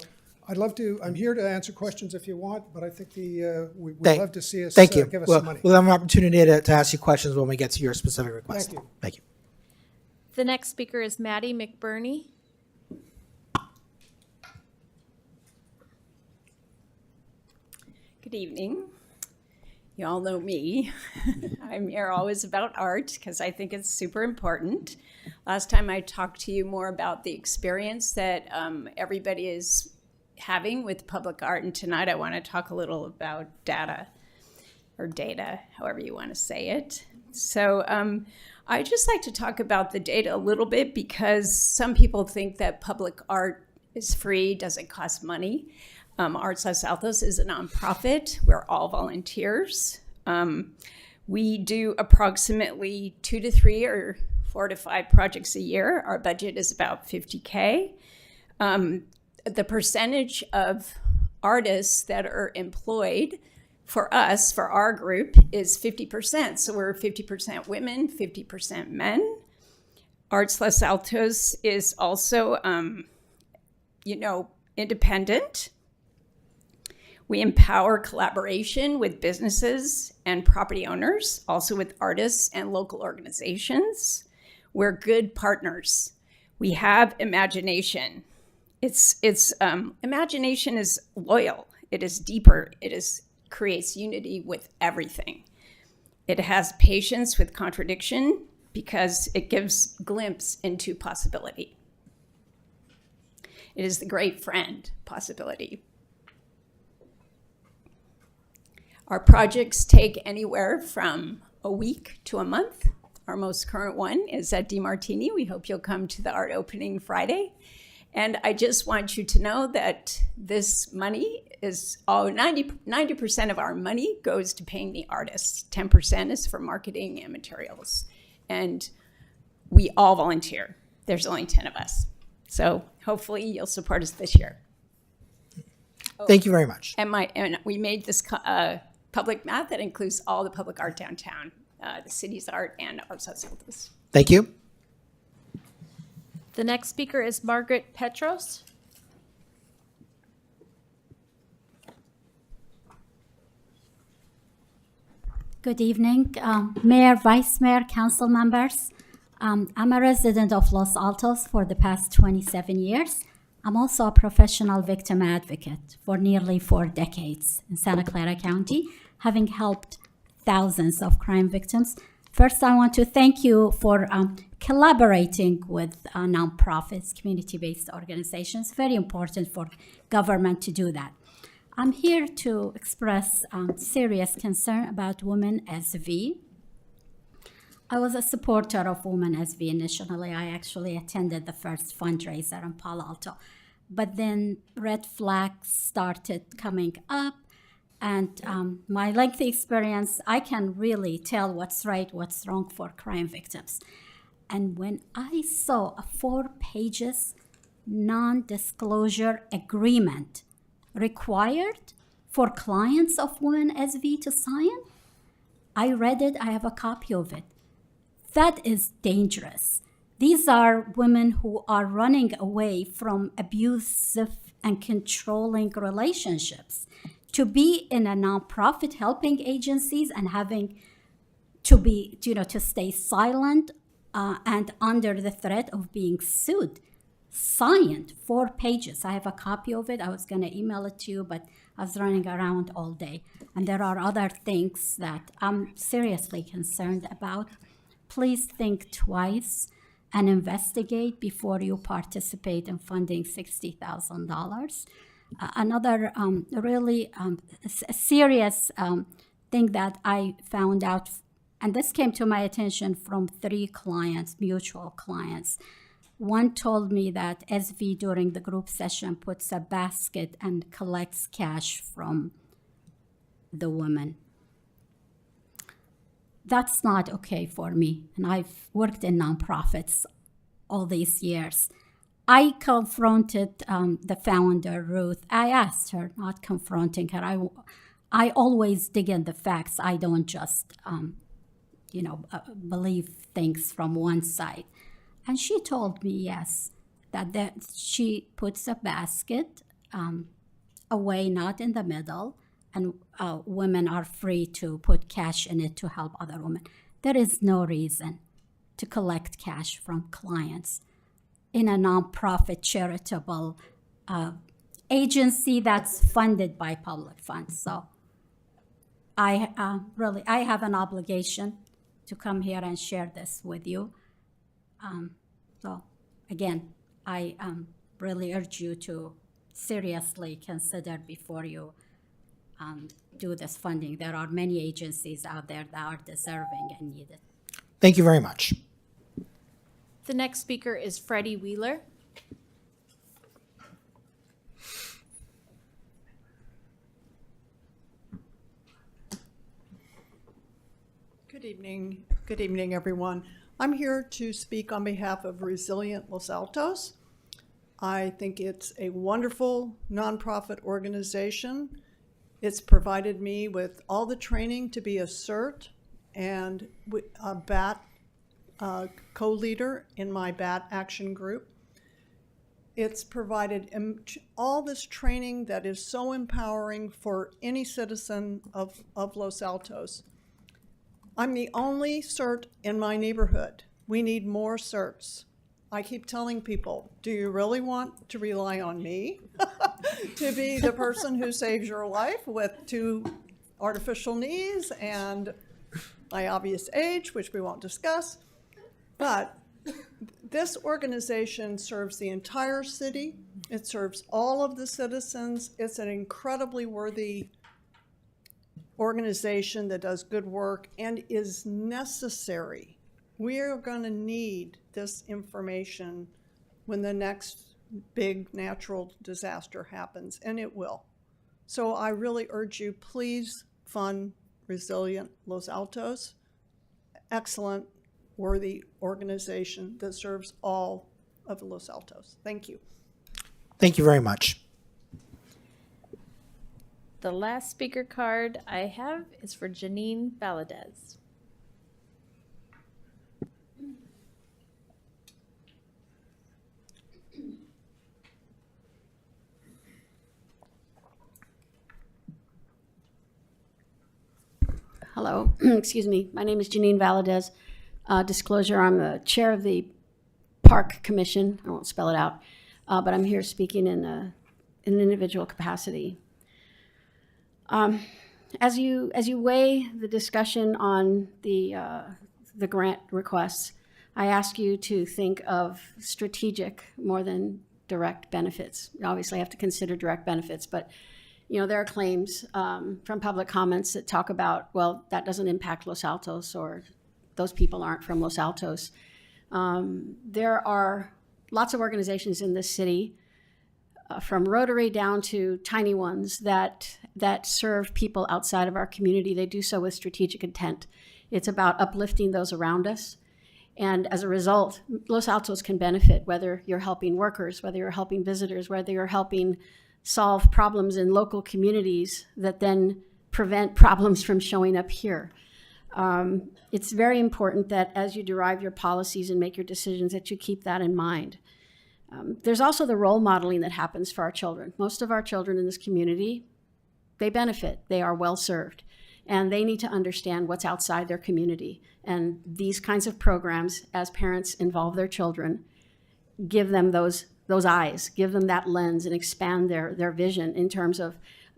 I'm here to answer questions if you want, but I think we'd love to see us give us some money. We'll have an opportunity to ask you questions when we get to your specific request. Thank you. Thank you. The next speaker is Maddie McBurney. Good evening. You all know me. I'm here always about art because I think it's super important. Last time I talked to you more about the experience that everybody is having with public art, and tonight I want to talk a little about data, however you want to say it. So I just like to talk about the data a little bit because some people think that public art is free, doesn't cost money. Arts Los Altos is a nonprofit. We're all volunteers. We do approximately 2 to 3 or 4 to 5 projects a year. Our budget is about $50K. The percentage of artists that are employed for us, for our group, is 50%. So we're 50% women, 50% men. Arts Los Altos is also, independent. We empower collaboration with businesses and property owners, also with artists and local organizations. We're good partners. We have imagination. Imagination is loyal. It is deeper. Creates unity with everything. It has patience with contradiction because it gives glimpse into possibility. It is the great friend possibility. Our projects take anywhere from a week to a month. Our most current one is at DiMartini. We hope you'll come to the art opening Friday. And I just want you to know that this money is 90% of our money goes to paying the artists. 10% is for marketing and materials. And we all volunteer. There's only 10 of us. So hopefully you'll support us this year. Thank you very much. And we made this public map that includes all the public art downtown, the city's art and Arts Los Altos. Thank you. The next speaker is Margaret Petros. Good evening, Mayor, Vice Mayor, council members. I'm a resident of Los Altos for the past 27 years. I'm also a professional victim advocate for nearly 4 decades in Santa Clara County, having helped thousands of crime victims. First, I want to thank you for collaborating with nonprofits, community-based organizations. Very important for government to do that. I'm here to express serious concern about Women SV. I was a supporter of Women SV initially. I actually attended the first fundraiser in Palo Alto. But then red flags started coming up. And my lengthy experience, I can really tell what's right, what's wrong for crime victims. And when I saw a 4 pages non-disclosure agreement required for clients of Women SV to sign, I read it, I have a copy of it. That is dangerous. These are women who are running away from abusive and controlling relationships. To be in a nonprofit helping agencies and having to be, to stay silent and under the threat of being sued. Signed 4 pages. I have a copy of it. I was going to email it to you, but I was running around all day. And there are other things that I'm seriously concerned about. Please think twice and investigate before you participate in funding $60,000. Another really serious thing that I found out, and this came to my attention from 3 clients, mutual clients. One told me that SV during the group session puts a basket and collects cash from the women. That's not okay for me. And I've worked in nonprofits all these years. I confronted the founder, Ruth. I asked her, not confronting her. I always dig in the facts. I don't just, believe things from one side. And she told me, yes, that she puts a basket away, not in the middle, and women are free to put cash in it to help other women. There is no reason to collect cash from clients in a nonprofit charitable agency that's funded by public funds. So I have an obligation to come here and share this with you. So again, I really urge you to seriously consider before you do this funding. There are many agencies out there that are deserving and need it. Thank you very much. The next speaker is Freddie Wheeler. Good evening, everyone. I'm here to speak on behalf of Resilient Los Altos. I think it's a wonderful nonprofit organization. It's provided me with all the training to be a CERT and a BAT co-leader in my BAT action group. It's provided all this training that is so empowering for any citizen of Los Altos. I'm the only CERT in my neighborhood. We need more CERTs. I keep telling people, do you really want to rely on me to be the person who saves your life with 2 artificial knees and my obvious age, which we won't discuss? But this organization serves the entire city. It serves all of the citizens. It's an incredibly worthy organization that does good work and is necessary. We are going to need this information when the next big natural disaster happens, and it will. So I really urge you, please fund Resilient Los Altos. Excellent, worthy organization that serves all of Los Altos. Thank you. Thank you very much. The last speaker card I have is for Janine Valadez. Hello, excuse me. My name is Janine Valadez. Disclosure, I'm the chair of the Park Commission. I won't spell it out, but I'm here speaking in an individual capacity. As you weigh the discussion on the grant requests, I ask you to think of strategic more than direct benefits. You obviously have to consider direct benefits, but there are claims from public comments that talk about, well, that doesn't impact Los Altos, or those people aren't from Los Altos. There are lots of organizations in this city, from Rotary down to tiny ones, that serve people outside of our community. They do so with strategic intent. It's about uplifting those around us. And as a result, Los Altos can benefit, whether you're helping workers, whether you're helping visitors, whether you're helping solve problems in local communities that then prevent problems from showing up here. It's very important that as you derive your policies and make your decisions, that you keep that in mind. There's also the role modeling that happens for our children. Most of our children in this community, they benefit. They are well served. And they need to understand what's outside their community. And these kinds of programs, as parents involve their children, give them those eyes, give them that lens, and expand their vision in terms of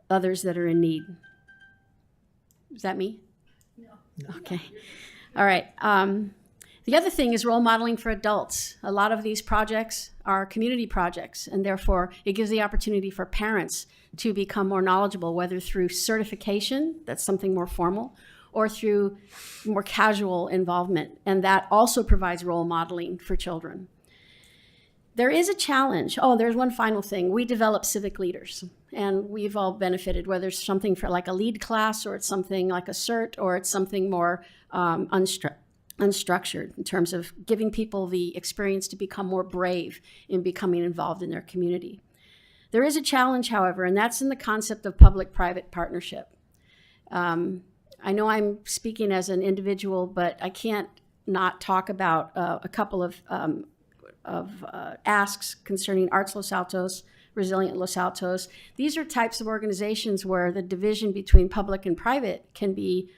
others that are in need. Is that me? No. Okay. All right. The other thing is role modeling for adults. A lot of these projects are community projects, and therefore it gives the opportunity for parents to become more knowledgeable, whether through certification, that's something more formal, or through more casual involvement. And that also provides role modeling for children. There is a challenge. Oh, there's one final thing. We develop civic leaders, and we've all benefited, whether it's something for like a lead class, or it's something like a CERT, or it's something more unstructured in terms of giving people the experience to become more brave in becoming involved in their community. There is a challenge, however, and that's in the concept of public-private partnership. I know I'm speaking as an individual, but I can't not talk about a couple of asks concerning Arts Los Altos, Resilient Los Altos. These are types of organizations where the division between public and private can be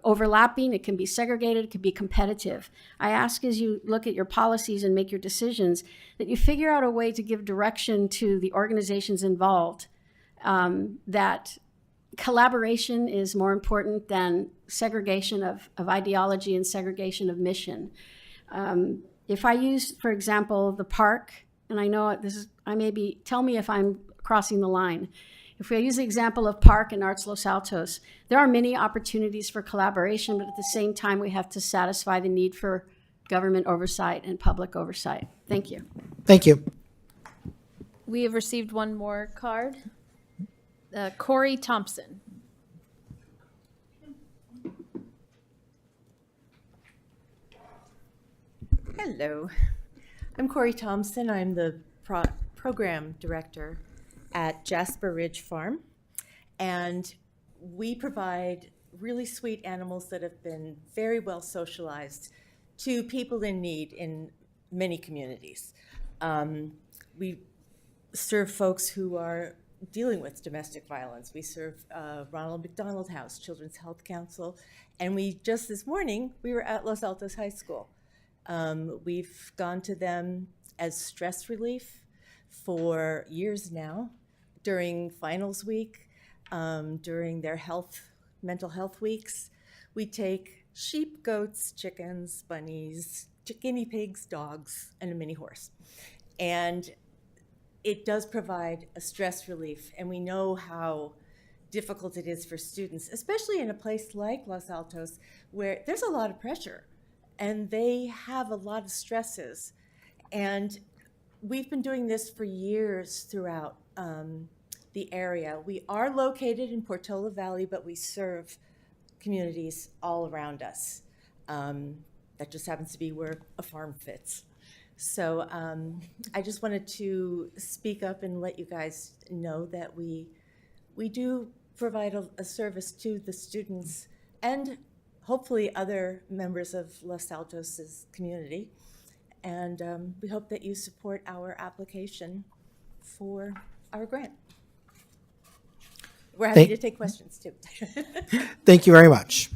overlapping, it can be segregated, it can be competitive. I ask, as you look at your policies and make your decisions, that you figure out a way to give direction to the organizations involved, that collaboration is more important than segregation of ideology and segregation of mission. If I use, for example, the park, and I know tell me if I'm crossing the line. If we use the example of Park and Arts Los Altos, there are many opportunities for collaboration, but at the same time, we have to satisfy the need for government oversight and public oversight. Thank you. Thank you. We have received one more card. Corey Thompson. Hello, I'm Corey Thompson. I'm the program director at Jasper Ridge Farm, and we provide really sweet animals that have been very well socialized to people in need in many communities. We serve folks who are dealing with domestic violence. We serve Ronald McDonald House, Children's Health Council, and just this morning, we were at Los Altos High School. We've gone to them as stress relief for years now, during finals week, during their mental health weeks. We take sheep, goats, chickens, bunnies, guinea pigs, dogs, and a mini horse. And it does provide a stress relief, and we know how difficult it is for students, especially in a place like Los Altos, where there's a lot of pressure, and they have a lot of stresses. And we've been doing this for years throughout the area. We are located in Portola Valley, but we serve communities all around us. That just happens to be where a farm fits. So I just wanted to speak up and let you guys know that we do provide a service to the students and hopefully other members of Los Altos' community. And we hope that you support our application for our grant. We're happy Thank- to take questions too. Thank you very much.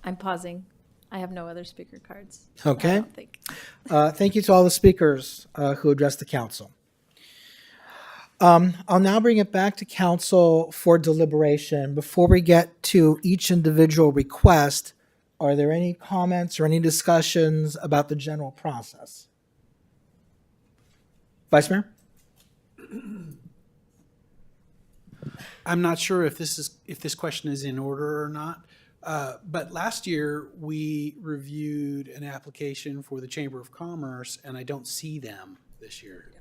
I'm pausing. I have no other speaker cards. Okay. I don't think. Thank you to all the speakers who addressed the council. I'll now bring it back to council for deliberation. Before we get to each individual request, are there any comments or any discussions about the general process? Vice Mayor? I'm not sure if this question is in order or not, but last year we reviewed an application for the Chamber of Commerce, and I don't see them this year.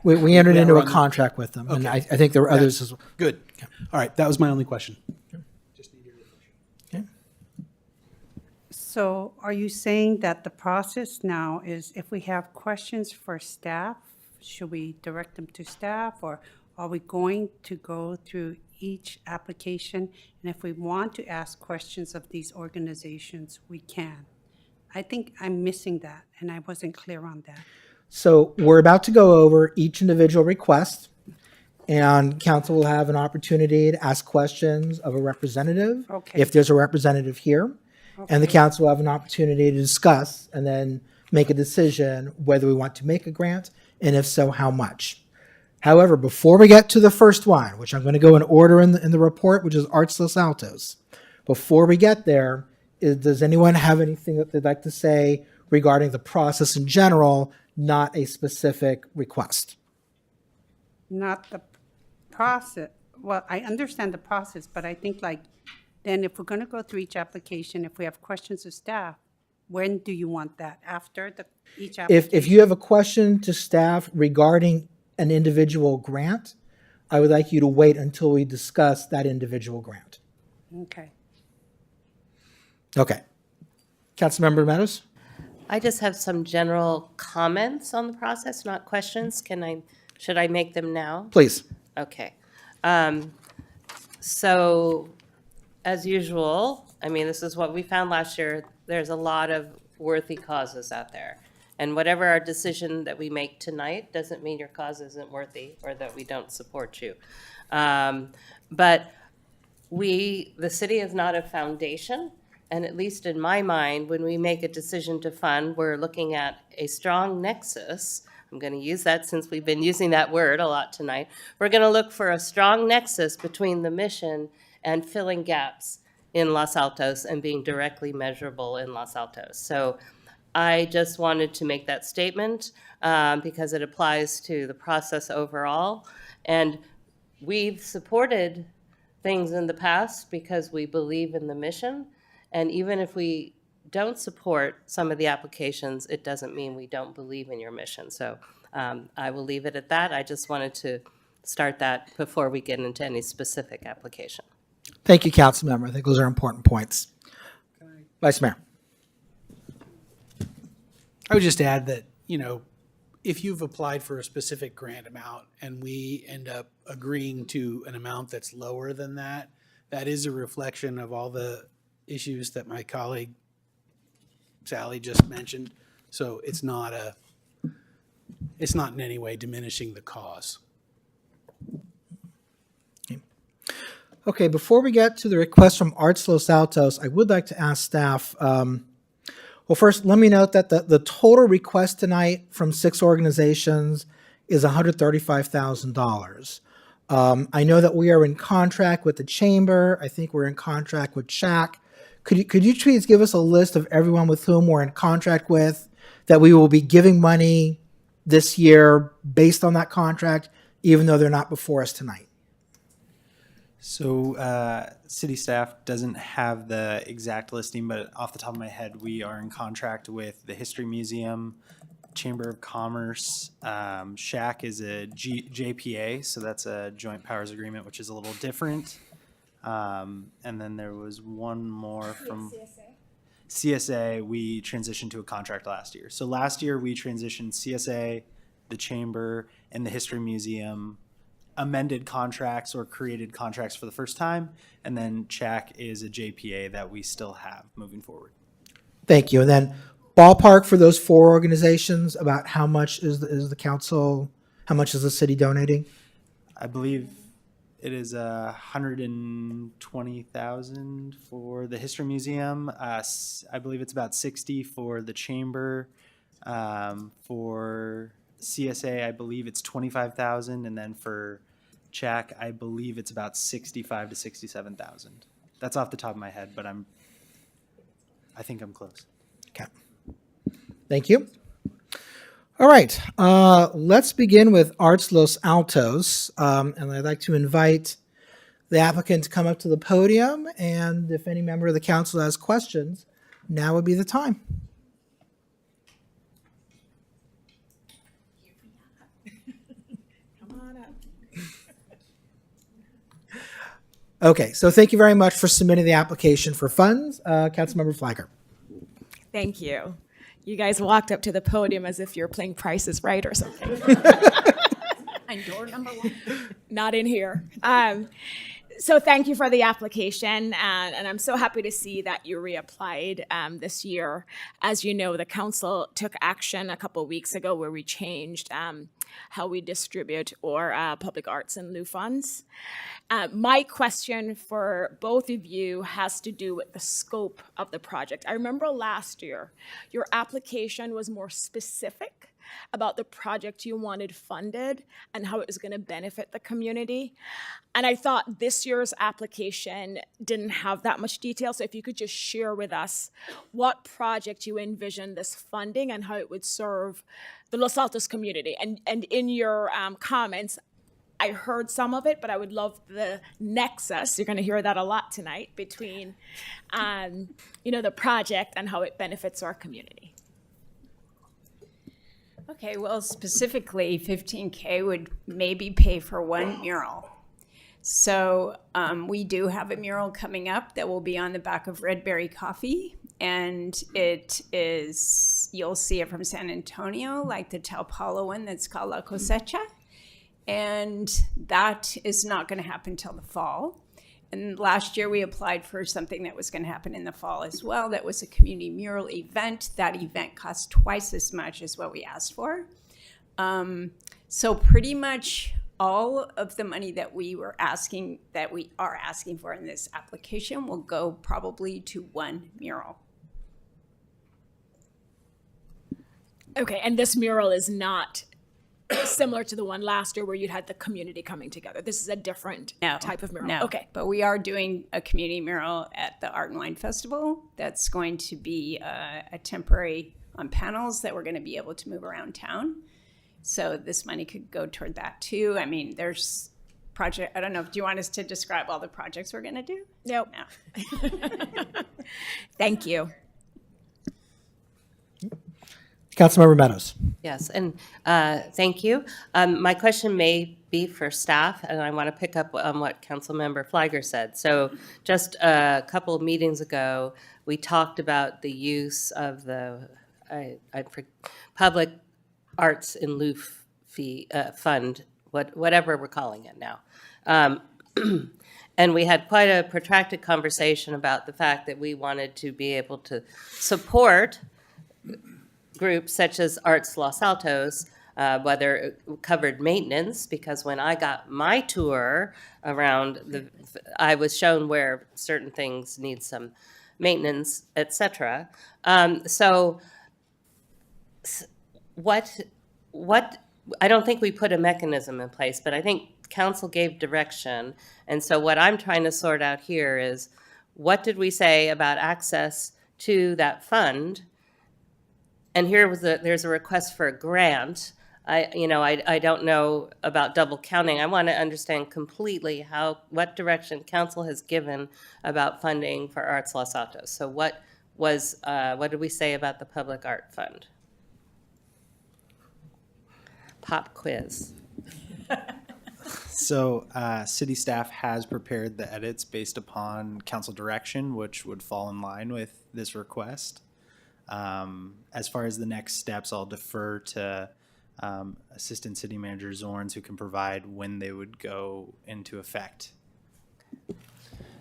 We entered into We're a on the- contract with them, and Okay. I think there were others as well. Good. All right, that was my only question. So are you saying that the process now is if we have questions for staff, should we direct them to staff, or are we going to go through each application? And if we want to ask questions of these organizations, we can. I think I'm missing that, and I wasn't clear on that. So we're about to go over each individual request, and council will have an opportunity to ask questions of a representative, Okay. if there's a representative here. And the Okay. council will have an opportunity to discuss and then make a decision whether we want to make a grant, and if so, how much. However, before we get to the first one, which I'm going to go in order in the report, which is Arts Los Altos, before we get there, does anyone have anything that they'd like to say regarding the process in general, not a specific request? Not the process. Well, I understand the process, but I think then if we're going to go through each application, if we have questions of staff, when do you want that? After each application? If you have a question to staff regarding an individual grant, I would like you to wait until we discuss that individual grant. Okay. Okay. Councilmember Meadows? I just have some general comments on the process, not questions. Should I make them now? Please. Okay. So, as usual, I mean, this is what we found last year. There's a lot of worthy causes out there. And whatever our decision that we make tonight doesn't mean your cause isn't worthy or that we don't support you. But the city is not a foundation. And at least in my mind, when we make a decision to fund, we're looking at a strong nexus. I'm going to use that since we've been using that word a lot tonight. We're going to look for a strong nexus between the mission and filling gaps in Los Altos and being directly measurable in Los Altos. So I just wanted to make that statement because it applies to the process overall. And we've supported things in the past because we believe in the mission. And even if we don't support some of the applications, it doesn't mean we don't believe in your mission. So I will leave it at that. I just wanted to start that before we get into any specific application. Thank you, Councilmember. I think those are important points. Vice Mayor? I would just add that, if you've applied for a specific grant amount and we end up agreeing to an amount that's lower than that, that is a reflection of all the issues that my colleague Sally just mentioned. So it's not in any way diminishing the cause. Okay, before we get to the request from Arts Los Altos, I would like to ask staff, well, first, let me note that the total request tonight from 6 organizations is $135,000. I know that we are in contract with the Chamber. I think we're in contract with SHAC. Could you please give us a list of everyone with whom we're in contract with, that we will be giving money this year based on that contract, even though they're not before us tonight? So city staff doesn't have the exact listing, but off the top of my head, we are in contract with the History Museum, Chamber of Commerce. SHAC is a JPA, so that's a Joint Powers Agreement, which is a little different. And then there was one more from CSA. We transitioned to a contract last year. So last year we transitioned CSA, the Chamber, and the History Museum amended contracts or created contracts for the first time, and then CHAC is a JPA that we still have moving forward. Thank you. And then ballpark for those 4 organizations, about how much is the council, how much is the city donating? I believe it is 120,000 for the History Museum. I believe it's about 60 for the Chamber. For CSA, I believe it's 25,000, and then for CHAC, I believe it's about 65 to 67,000. That's off the top of my head, but I think I'm close. Okay. Thank you. All right. Let's begin with Arts Los Altos. And I'd like to invite the applicant to come up to the podium. And if any member of the council has questions, now would be the time. Come on up. Okay. So thank you very much for submitting the application for funds. Councilmember Flagger. Thank you. You guys walked up to the podium as if you're playing Price is Right or something. And door number 1. Not in here. So thank you for the application, and I'm so happy to see that you reapplied this year. As you know, the council took action a couple weeks ago where we changed how we distribute our public arts and lieu funds. My question for both of you has to do with the scope of the project. I remember last year, your application was more specific about the project you wanted funded and how it was going to benefit the community. And I thought this year's application didn't have that much detail. So if you could just share with us what project you envisioned this funding and how it would serve the Los Altos community. And in your comments, I heard some of it, but I would love the nexus. You're going to hear that a lot tonight between, the project and how it benefits our community. Okay, well, specifically, 15K would maybe pay for one mural. So we do have a mural coming up that will be on the back of Red Berry Coffee. And it is, you'll see it from San Antonio, like the Tao Paulo one that's called La Cosecha. And that is not going to happen till the fall. And last year we applied for something that was going to happen in the fall as well. That was a community mural event. That event cost twice as much as what we asked for. So pretty much all of the money that we are asking for in this application will go probably to one mural. Okay, and this mural is not similar to the one last year where you'd had the community coming together. This is a different type of mural. No, Okay. But we are doing a community mural at the Art and Wine Festival. That's going to be a temporary on panels that we're going to be able to move around town. So this money could go toward that too. I mean, there's project, I don't know, do you want us to describe all the projects we're going to do? Nope. No. Thank you. Councilmember Meadows. Yes, and thank you. My question may be for staff, and I want to pick up on what Councilmember Flagger said. So just a couple of meetings ago, we talked about the use of the public arts in lieu fee fund, whatever we're calling it now. And we had quite a protracted conversation about the fact that we wanted to be able to support groups such as Arts Los Altos, whether it covered maintenance, because when I got my tour around, I was shown where certain things need some maintenance, etc. So what I don't think we put a mechanism in place, but I think council gave direction. And so what I'm trying to sort out here is, what did we say about access to that fund? And here was there's a request for a grant. I don't know about double counting. I want to understand completely what direction council has given about funding for Arts Los Altos. So what did we say about the public art fund? Pop quiz. So city staff has prepared the edits based upon council direction, which would fall in line with this request. As far as the next steps, I'll defer to Assistant City Manager Zorns, who can provide when they would go into effect.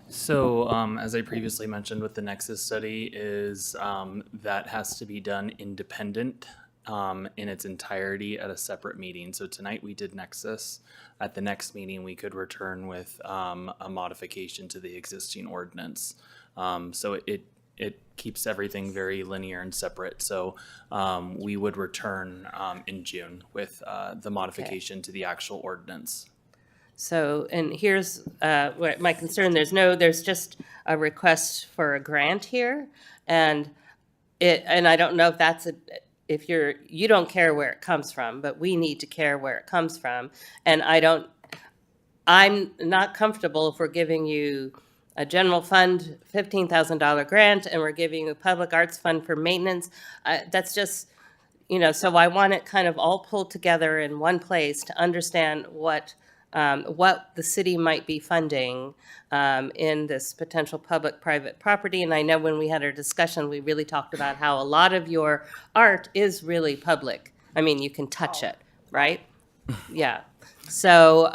So as I previously mentioned with the Nexus study is that has to be done independent in its entirety at a separate meeting. So tonight we did Nexus. At the next meeting, we could return with a modification to the existing ordinance. So it keeps everything very linear and separate. So we would return in June with the modification to the actual ordinance. So, and here's what my concern, there's just a request for a grant here, and I don't know if that's you don't care where it comes from, but we need to care where it comes from. And I'm not comfortable if we're giving you a general fund $15,000 grant and we're giving you a public arts fund for maintenance. That's just, so I want it kind of all pulled together in one place to understand what the city might be funding in this potential public-private property. And I know when we had our discussion, we really talked about how a lot of your art is really public. I mean, you can touch it, right? Yeah. So,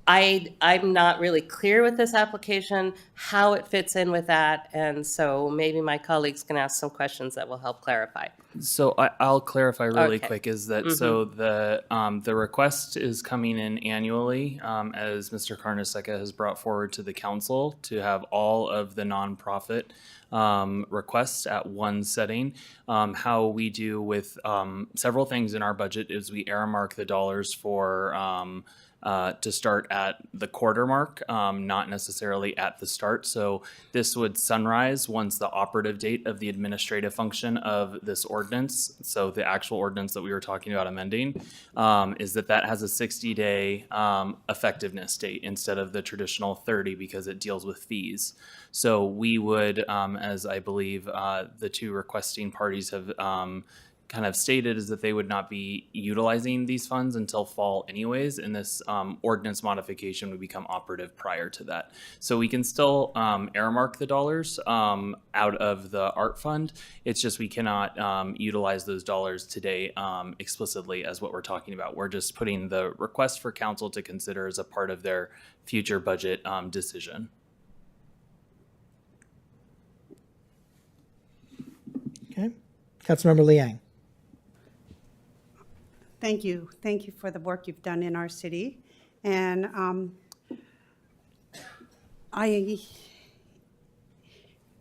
I'm not really clear with this application, how it fits in with that, and so maybe my colleagues can ask some questions that will help clarify. So I'll clarify really Okay. quick is that so the request is coming in annually as Mr. Carnesecca has brought forward to the council to have all of the nonprofit requests at one setting. How we do with several things in our budget is we earmark the dollars for to start at the quarter mark, not necessarily at the start. So this would sunrise once the operative date of the administrative function of this ordinance. So the actual ordinance that we were talking about amending is that has a 60-day effectiveness date instead of the traditional 30 because it deals with fees. So we would, as I believe the two requesting parties have kind of stated, is that they would not be utilizing these funds until fall anyways, and this ordinance modification would become operative prior to that. So we can still earmark the dollars out of the art fund. It's just we cannot utilize those dollars today explicitly as what we're talking about. We're just putting the request for council to consider as a part of their future budget decision. Okay. Councilmember Liang. Thank you. Thank you for the work you've done in our city. And I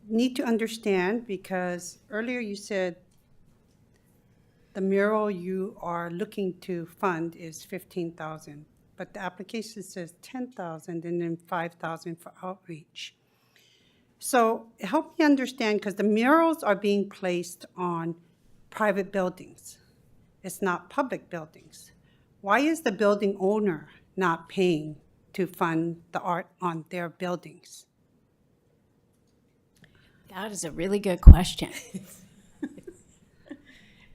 need to understand, because earlier you said the mural you are looking to fund is $15,000, but the application says $10,000 and then $5,000 for outreach. So help me understand, because the murals are being placed on private buildings. It's not public buildings. Why is the building owner not paying to fund the art on their buildings? That is a really good question.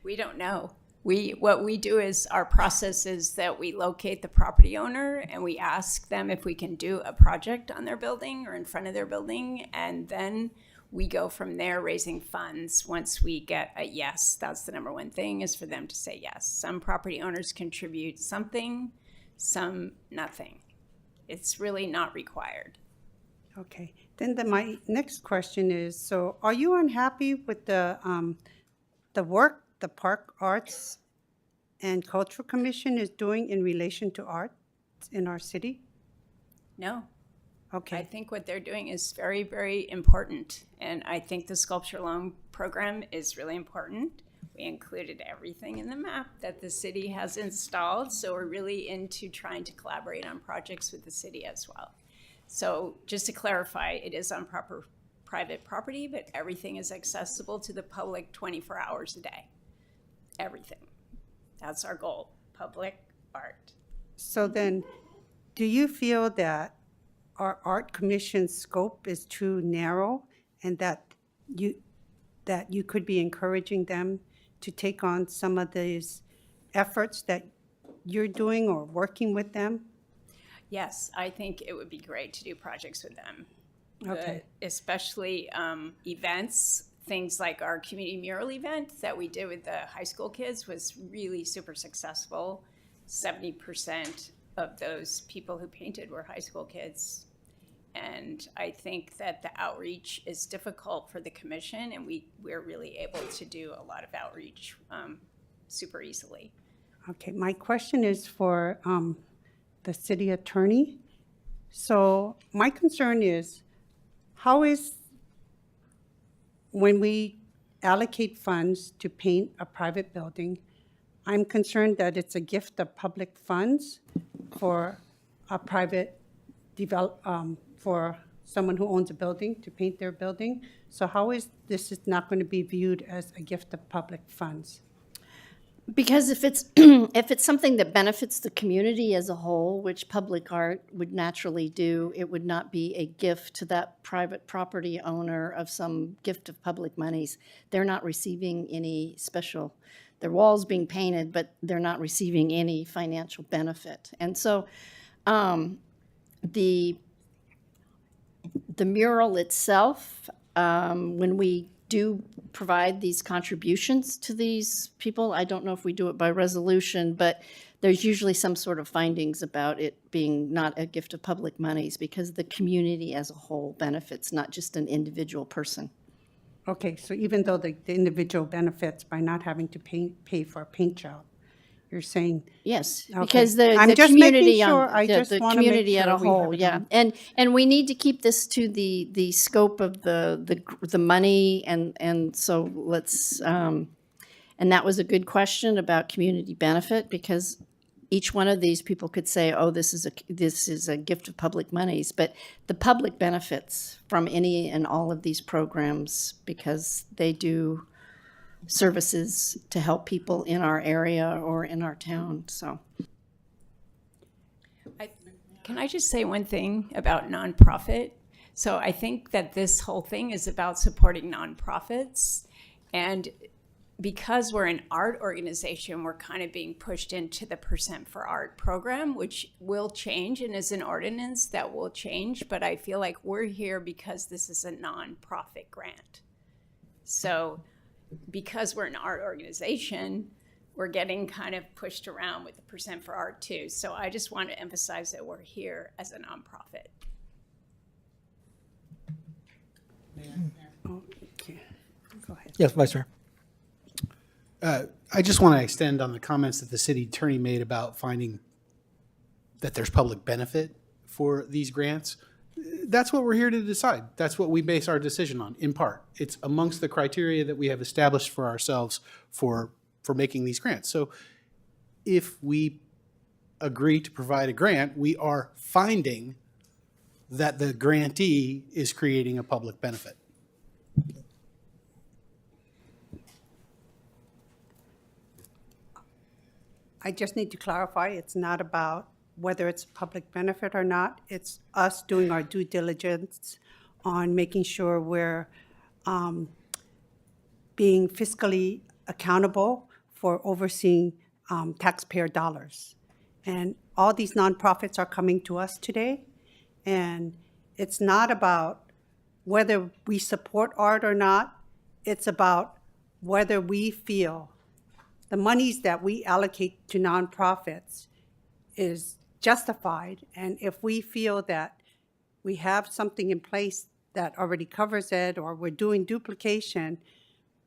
We don't know. What we do is our process is that we locate the property owner and we ask them if we can do a project on their building or in front of their building, and then we go from there raising funds once we get a yes. That's the number one thing, is for them to say yes. Some property owners contribute something, some nothing. It's really not required. Okay. Then my next question is, so are you unhappy with the work the Park Arts and Cultural Commission is doing in relation to art in our city? No. Okay. I think what they're doing is very, very important. And I think the sculpture loan program is really important. We included everything in the map that the city has installed. So we're really into trying to collaborate on projects with the city as well. So just to clarify, it is on private property, but everything is accessible to the public 24 hours a day. Everything. That's our goal, public art. So then, do you feel that our art commission's scope is too narrow, and that you could be encouraging them to take on some of these efforts that you're doing or working with them? Yes, I think it would be great to do projects with them. Okay. Especially events, things like our community mural event that we did with the high school kids was really super successful. 70% of those people who painted were high school kids. And I think that the outreach is difficult for the commission, and we're really able to do a lot of outreach super easily. Okay, my question is for the city attorney. So my concern is, how is, when we allocate funds to paint a private building, I'm concerned that it's a gift of public funds for a private for someone who owns a building to paint their building. So how is this is not going to be viewed as a gift of public funds? Because if it's if it's something that benefits the community as a whole, which public art would naturally do, it would not be a gift to that private property owner of some gift of public monies. They're not receiving any special, their walls being painted, but they're not receiving any financial benefit. And so the mural itself, when we do provide these contributions to these people, I don't know if we do it by resolution, but there's usually some sort of findings about it being not a gift of public monies because the community as a whole benefits, not just an individual person. Okay, so even though the individual benefits by not having to pay for a paint job, you're saying? Yes, Okay. because the I'm just community, making sure. I the just want to make community sure at a we have whole, it yeah. on. And we need to keep this to the scope of the money, and so let's, and that was a good question about community benefit, because each one of these people could say, oh, this is a gift of public monies, but the public benefits from any and all of these programs because they do services to help people in our area or in our town, so. Can I just say one thing about nonprofit? So I think that this whole thing is about supporting nonprofits, and because we're an art organization, we're kind of being pushed into the Percent for Art program, which will change and is an ordinance that will change, but I feel like we're here because this is a nonprofit grant. So because we're an art organization, we're getting kind of pushed around with the Percent for Art too. So I just want to emphasize that we're here as a nonprofit. Okay. Go ahead. Yes, Vice Mayor. I just want to extend on the comments that the city attorney made about finding that there's public benefit for these grants. That's what we're here to decide. That's what we base our decision on, in part. It's amongst the criteria that we have established for ourselves for making these grants. So if we agree to provide a grant, we are finding that the grantee is creating a public benefit. I just need to clarify, it's not about whether it's a public benefit or not. It's us doing our due diligence on making sure we're being fiscally accountable for overseeing taxpayer dollars. And all these nonprofits are coming to us today, and it's not about whether we support art or not. It's about whether we feel the monies that we allocate to nonprofits is justified, and if we feel that we have something in place that already covers it, or we're doing duplication,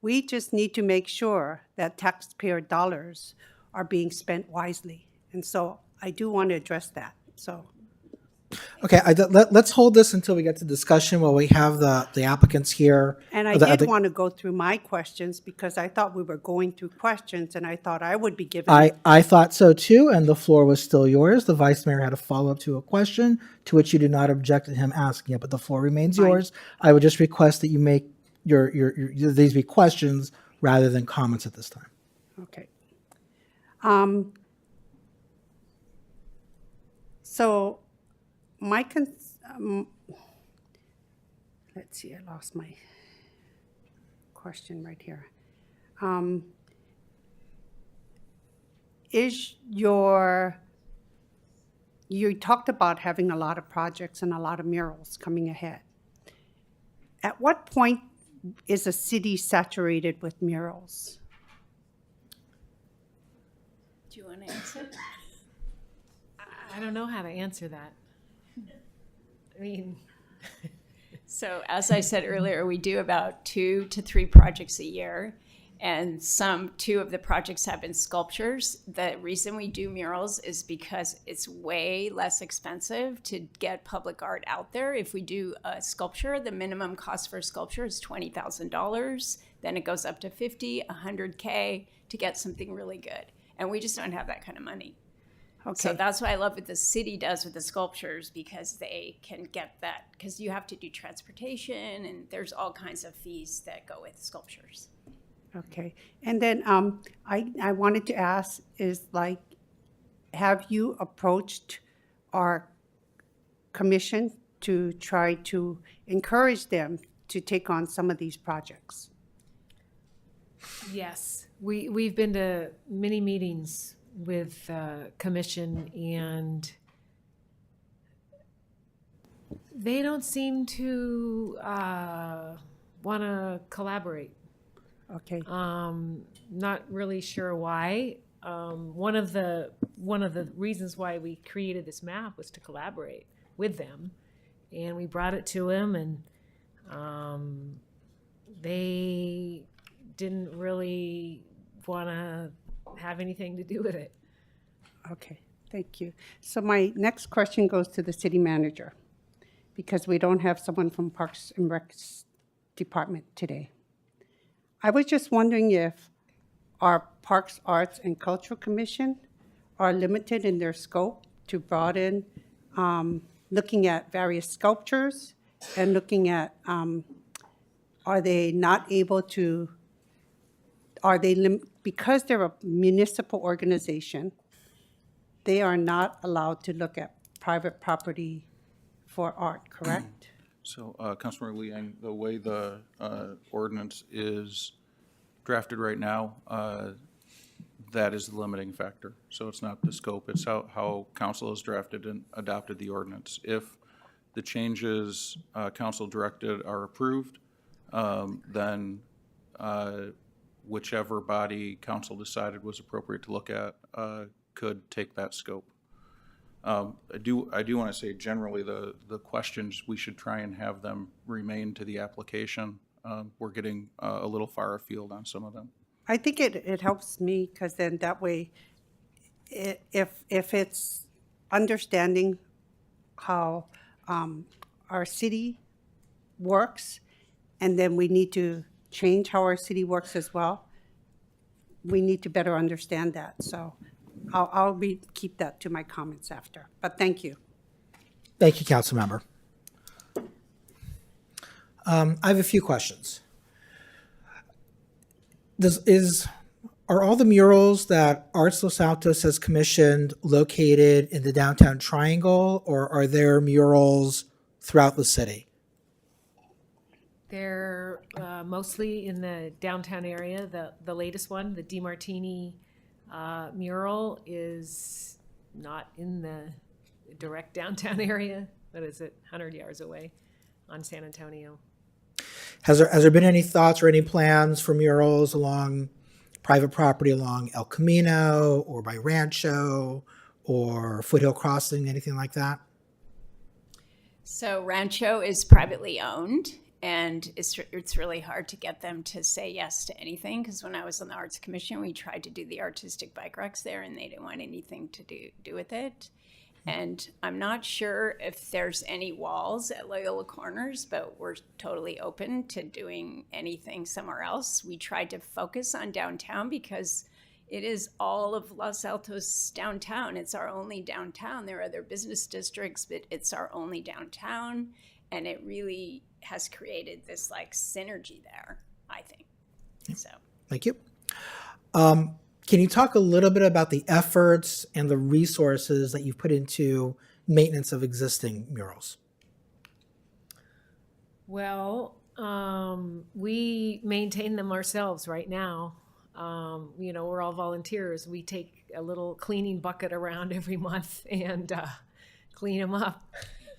we just need to make sure that taxpayer dollars are being spent wisely. And so I do want to address that, so. Okay, let's hold this until we get to discussion while we have the applicants here. And I did want to go through my questions because I thought we were going through questions, and I thought I would be given. I thought so too, and the floor was still yours. The vice mayor had a follow-up to a question to which you do not object to him asking it, but the floor remains yours. I would just request that you make these be questions rather than comments at this time. Okay. So let's see, I lost my question right here. You talked about having a lot of projects and a lot of murals coming ahead. At what point is a city saturated with murals? Do you want to answer? I don't know how to answer that. I mean, So as I said earlier, we do about 2 to 3 projects a year, and 2 of the projects have been sculptures. The reason we do murals is because it's way less expensive to get public art out there. If we do a sculpture, the minimum cost for a sculpture is $20,000. Then it goes up to 50, $100K to get something really good. And we just don't have that kind of money. Okay. So that's what I love what the city does with the sculptures, because they can get that, because you have to do transportation and there's all kinds of fees that go with sculptures. Okay, and then I wanted to ask is like, have you approached our commission to try to encourage them to take on some of these projects? Yes, we've been to many meetings with commission, and they don't seem to want to collaborate. Okay. Not really sure why. One of the reasons why we created this map was to collaborate with them, and we brought it to them, and they didn't really want to have anything to do with it. Okay, thank you. So my next question goes to the city manager, because we don't have someone from Parks and Rec department today. I was just wondering if our Parks, Arts, and Cultural Commission are limited in their scope to broaden, looking at various sculptures and looking at, are they not able to, because they're a municipal organization, they are not allowed to look at private property for art, correct? So, Councilmember Liang, the way the ordinance is drafted right now, that is the limiting factor. So it's not the scope, it's how council has drafted and adopted the ordinance. If the changes council directed are approved, then whichever body council decided was appropriate to look at could take that scope. I do want to say generally the questions, we should try and have them remain to the application. We're getting a little far afield on some of them. I think it helps me, because then that way, if it's understanding how our city works, and then we need to change how our city works as well, we need to better understand that. So I'll keep that to my comments after, but thank you. Thank you, council member. I have a few questions. Are all the murals that Arts Los Altos has commissioned located in the downtown triangle, or are there murals throughout the city? They're mostly in the downtown area. The latest one, the DeMartini mural, is not in the direct downtown area. What is it, 100 yards away on San Antonio. Has there been any thoughts or any plans for murals along private property along El Camino or by Rancho or Foothill Crossing, anything like that? So Rancho is privately owned, and it's really hard to get them to say yes to anything, because when I was on the Arts Commission, we tried to do the artistic bike racks there, and they didn't want anything to do with it. And I'm not sure if there's any walls at Loyola Corners, but we're totally open to doing anything somewhere else. We tried to focus on downtown because it is all of Los Altos downtown. It's our only downtown. There are other business districts, but it's our only downtown. And it really has created this like synergy there, I think. So. Thank you. Can you talk a little bit about the efforts and the resources that you've put into maintenance of existing murals? Well, we maintain them ourselves right now. We're all volunteers. We take a little cleaning bucket around every month and clean them up.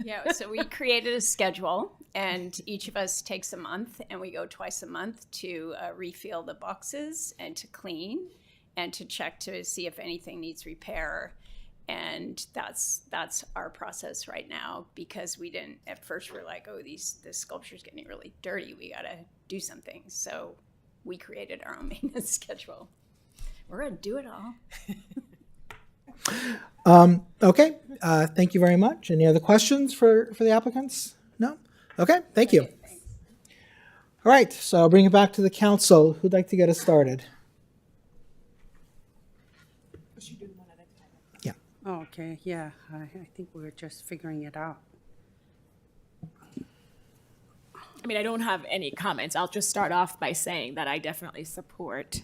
Yeah, so we created a schedule, and each of us takes a month, and we go twice a month to refill the boxes and to clean and to check to see if anything needs repair. And that's our process right now, because we didn't, at first we're like, oh, this sculpture's getting really dirty. We gotta do something. So we created our own maintenance schedule. We're gonna do it all. Okay, thank you very much. Any other questions for the applicants? No? Okay, thank you. All right, so I'll bring it back to the council. Who'd like to get us started? Yeah. Oh, okay, yeah, I think we were just figuring it out. I mean, I don't have any comments. I'll just start off by saying that I definitely support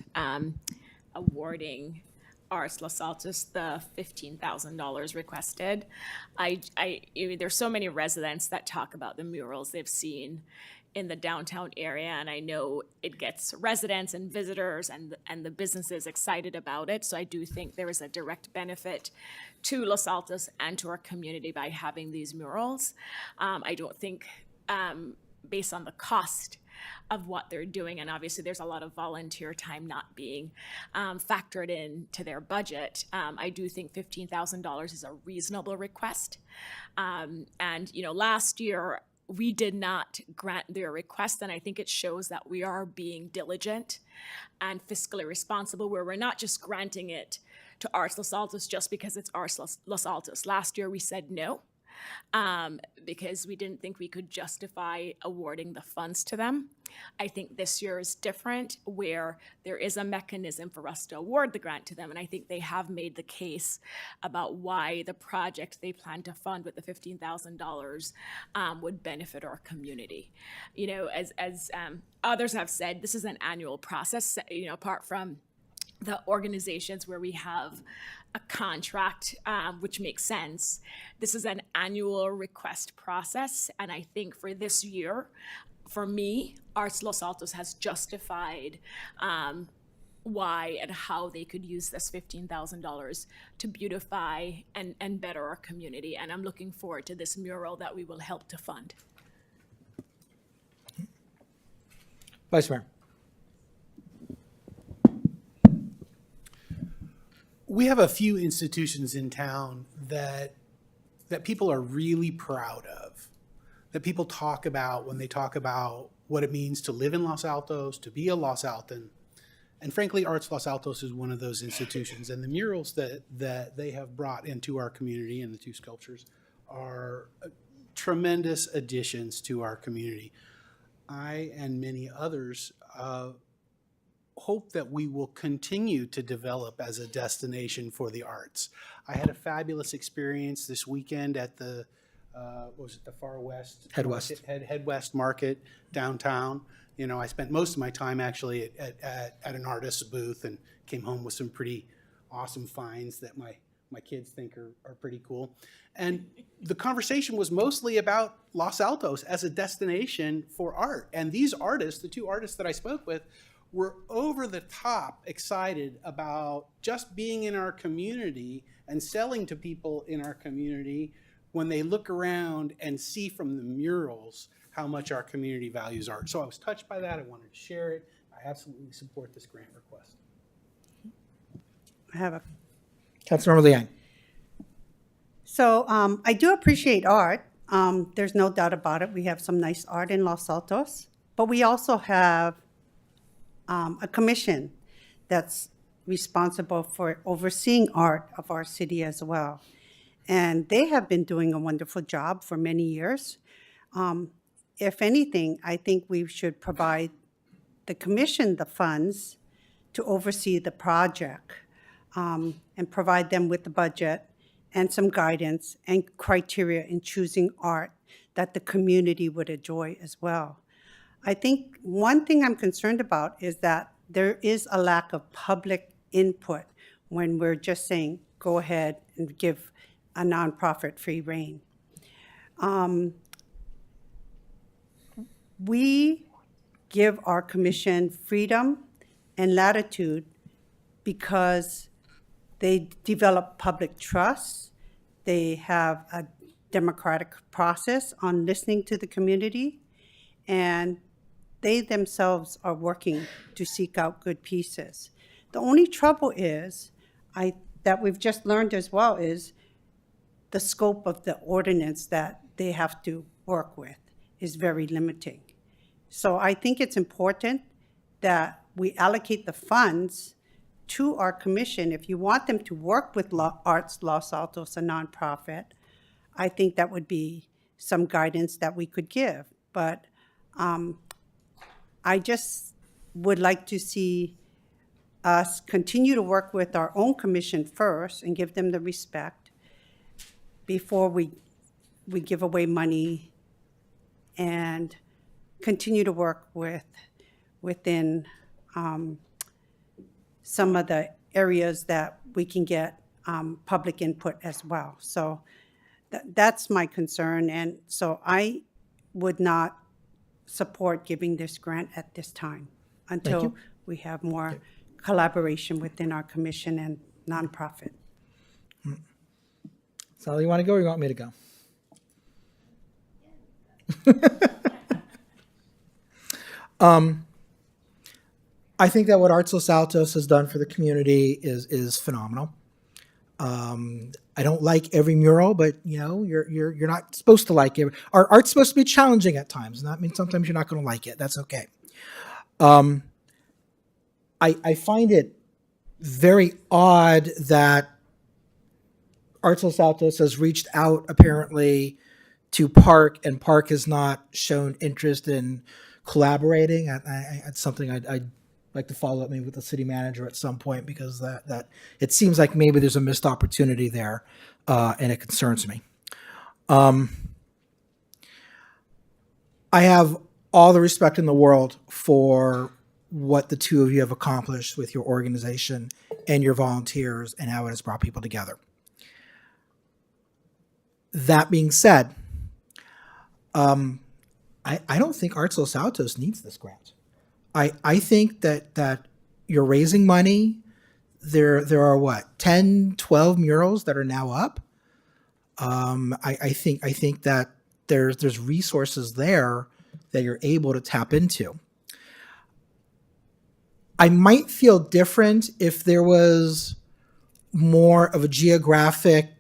awarding Arts Los Altos the $15,000 requested. I mean, there's so many residents that talk about the murals they've seen in the downtown area, and I know it gets residents and visitors and the businesses excited about it. So I do think there is a direct benefit to Los Altos and to our community by having these murals. I don't think, based on the cost of what they're doing, and obviously there's a lot of volunteer time not being factored into their budget, I do think $15,000 is a reasonable request. And last year we did not grant their request, and I think it shows that we are being diligent and fiscally responsible, where we're not just granting it to Arts Los Altos just because it's Arts Los Altos. Last year we said no, because we didn't think we could justify awarding the funds to them. I think this year is different, where there is a mechanism for us to award the grant to them, and I think they have made the case about why the project they plan to fund with the $15,000 would benefit our community. As others have said, this is an annual process, apart from the organizations where we have a contract, which makes sense. This is an annual request process, and I think for this year, for me, Arts Los Altos has justified why and how they could use this $15,000 to beautify and better our community, and I'm looking forward to this mural that we will help to fund. Vice Mayor. We have a few institutions in town that people are really proud of, that people talk about when they talk about what it means to live in Los Altos, to be a Los Alton. And frankly, Arts Los Altos is one of those institutions. And the murals that they have brought into our community, and the two sculptures, are tremendous additions to our community. I and many others hope that we will continue to develop as a destination for the arts. I had a fabulous experience this weekend at the the Far West? Head West. Head West Market downtown. I spent most of my time actually at an artist's booth, and came home with some pretty awesome finds that my kids think are pretty cool. And the conversation was mostly about Los Altos as a destination for art. And these artists, the two artists that I spoke with, were over the top excited about just being in our community and selling to people in our community when they look around and see from the murals how much our community values art. So I was touched by that. I wanted to share it. I absolutely support this grant request. I have a Councilmember Liang. So I do appreciate art. There's no doubt about it. We have some nice art in Los Altos, but we also have a commission that's responsible for overseeing art of our city as well. And they have been doing a wonderful job for many years. If anything, I think we should provide the commission the funds to oversee the project, and provide them with the budget and some guidance and criteria in choosing art that the community would enjoy as well. I think one thing I'm concerned about is that there is a lack of public input when we're just saying, go ahead and give a nonprofit free rein. We give our commission freedom and latitude because they develop public trust. They have a democratic process on listening to the community, and they themselves are working to seek out good pieces. The only trouble is, I that we've just learned as well is the scope of the ordinance that they have to work with is very limiting. So I think it's important that we allocate the funds to our commission. If you want them to work with Arts Los Altos, a nonprofit, I think that would be some guidance that we could give. But I just would like to see us continue to work with our own commission first and give them the respect before we give away money, and continue to work within some of the areas that we can get public input as well. So that's my concern, and so I would not support giving this grant at this time until you. we have more collaboration within our commission and nonprofit. Sally, you want to go or you want me to go? I think that what Arts Los Altos has done for the community is phenomenal. I don't like every mural, but you're not supposed to like it. Our art's supposed to be challenging at times, and that means sometimes you're not going to like it. That's okay. I find it very odd that Arts Los Altos has reached out apparently to Park, and Park has not shown interest in collaborating. It's something I'd like to follow up maybe with the city manager at some point, because that it seems like maybe there's a missed opportunity there, and it concerns me. I have all the respect in the world for what the two of you have accomplished with your organization and your volunteers and how it has brought people together. That being said, I don't think Arts Los Altos needs this grant. I think that you're raising money. There are what, 10, 12 murals that are now up. I think that there's resources there that you're able to tap into. I might feel different if there was more of a geographic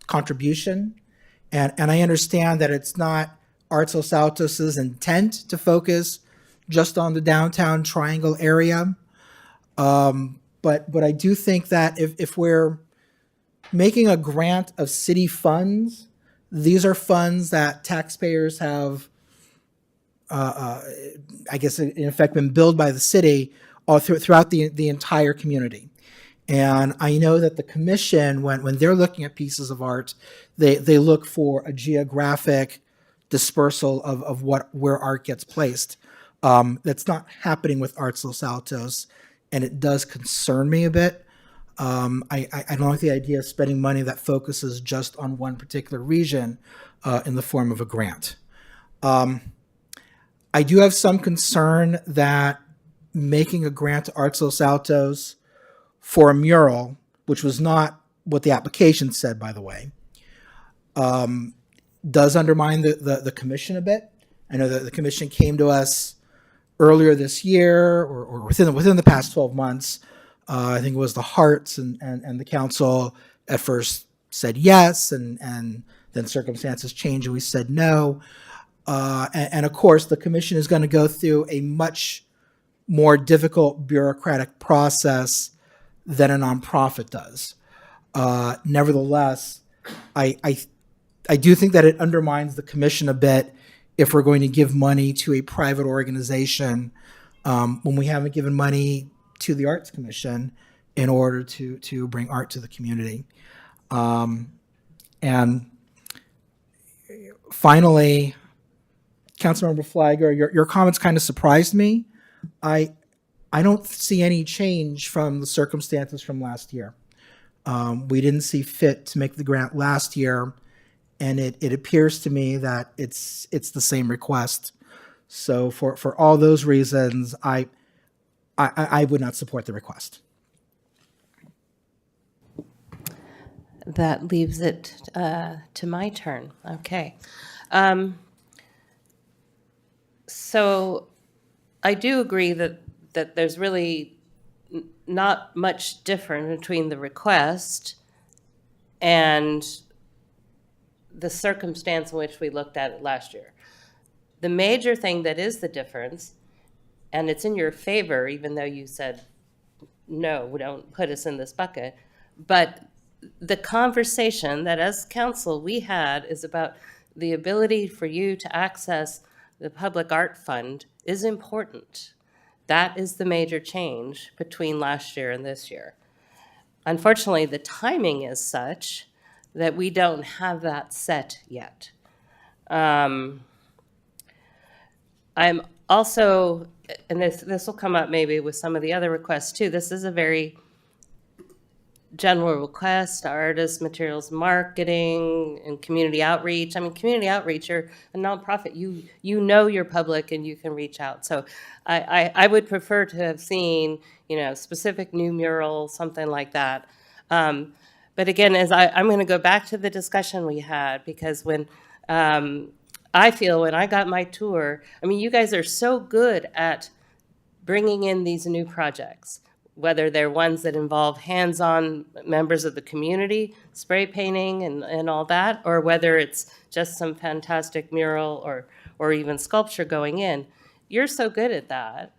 contribution, and I understand that it's not Arts Los Altos' intent to focus just on the downtown Triangle area, but I do think that if we're making a grant of city funds, these are funds that taxpayers have, I guess, in effect, been billed by the city all throughout the entire community. And I know that the commission, when they're looking at pieces of art, they look for a geographic dispersal of where art gets placed. That's not happening with Arts Los Altos, and it does concern me a bit. I don't like the idea of spending money that focuses just on one particular region in the form of a grant. I do have some concern that making a grant to Arts Los Altos for a mural, which was not what the application said, by the way, does undermine the commission a bit. I know that the commission came to us earlier this year, or within the past 12 months. I think it was the Hearts and the council at first said yes, and then circumstances changed and we said no. And of course, the commission is going to go through a much more difficult bureaucratic process than a nonprofit does. Nevertheless, I do think that it undermines the commission a bit if we're going to give money to a private organization when we haven't given money to the Arts Commission in order to bring art to the community. And finally, Councilmember Flagler, your comments kind of surprised me. I don't see any change from the circumstances from last year. We didn't see fit to make the grant last year, and it appears to me that it's the same request. So for all those reasons, I would not support the request. That leaves it to my turn. Okay. So I do agree that there's really not much different between the request and the circumstance in which we looked at it last year. The major thing that is the difference, and it's in your favor, even though you said, no, don't put us in this bucket, but the conversation that as council we had is about the ability for you to access the Public Art Fund is important. That is the major change between last year and this year. Unfortunately, the timing is such that we don't have that set yet. I'm also, and this will come up maybe with some of the other requests too, this is a very general request, artists, materials, marketing, and community outreach. I mean, community outreach, you're a nonprofit, you know your public and you can reach out. So I would prefer to have seen, specific new mural, something like that. But again, I'm going to go back to the discussion we had, because when I feel when I got my tour, I mean, you guys are so good at bringing in these new projects, whether they're ones that involve hands-on members of the community, spray painting and all that, or whether it's just some fantastic mural or even sculpture going in. You're so good at that.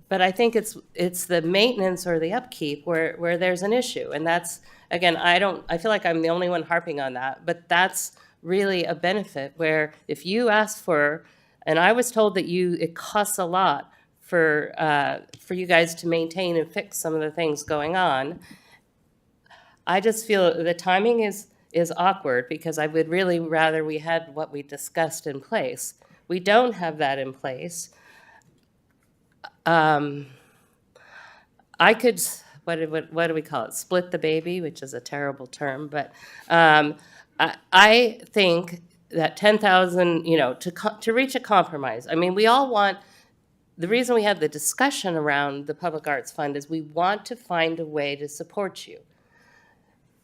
But I think it's the maintenance or the upkeep where there's an issue. And that's, again, I feel like I'm the only one harping on that, but that's really a benefit where if you ask for, and I was told that it costs a lot for you guys to maintain and fix some of the things going on. I just feel the timing is awkward, because I would really rather we had what we discussed in place. We don't have that in place. I could, what do we call it? Split the baby, which is a terrible term, but I think that 10,000, to reach a compromise. I mean, we all want. The reason we had the discussion around the Public Arts Fund is we want to find a way to support you.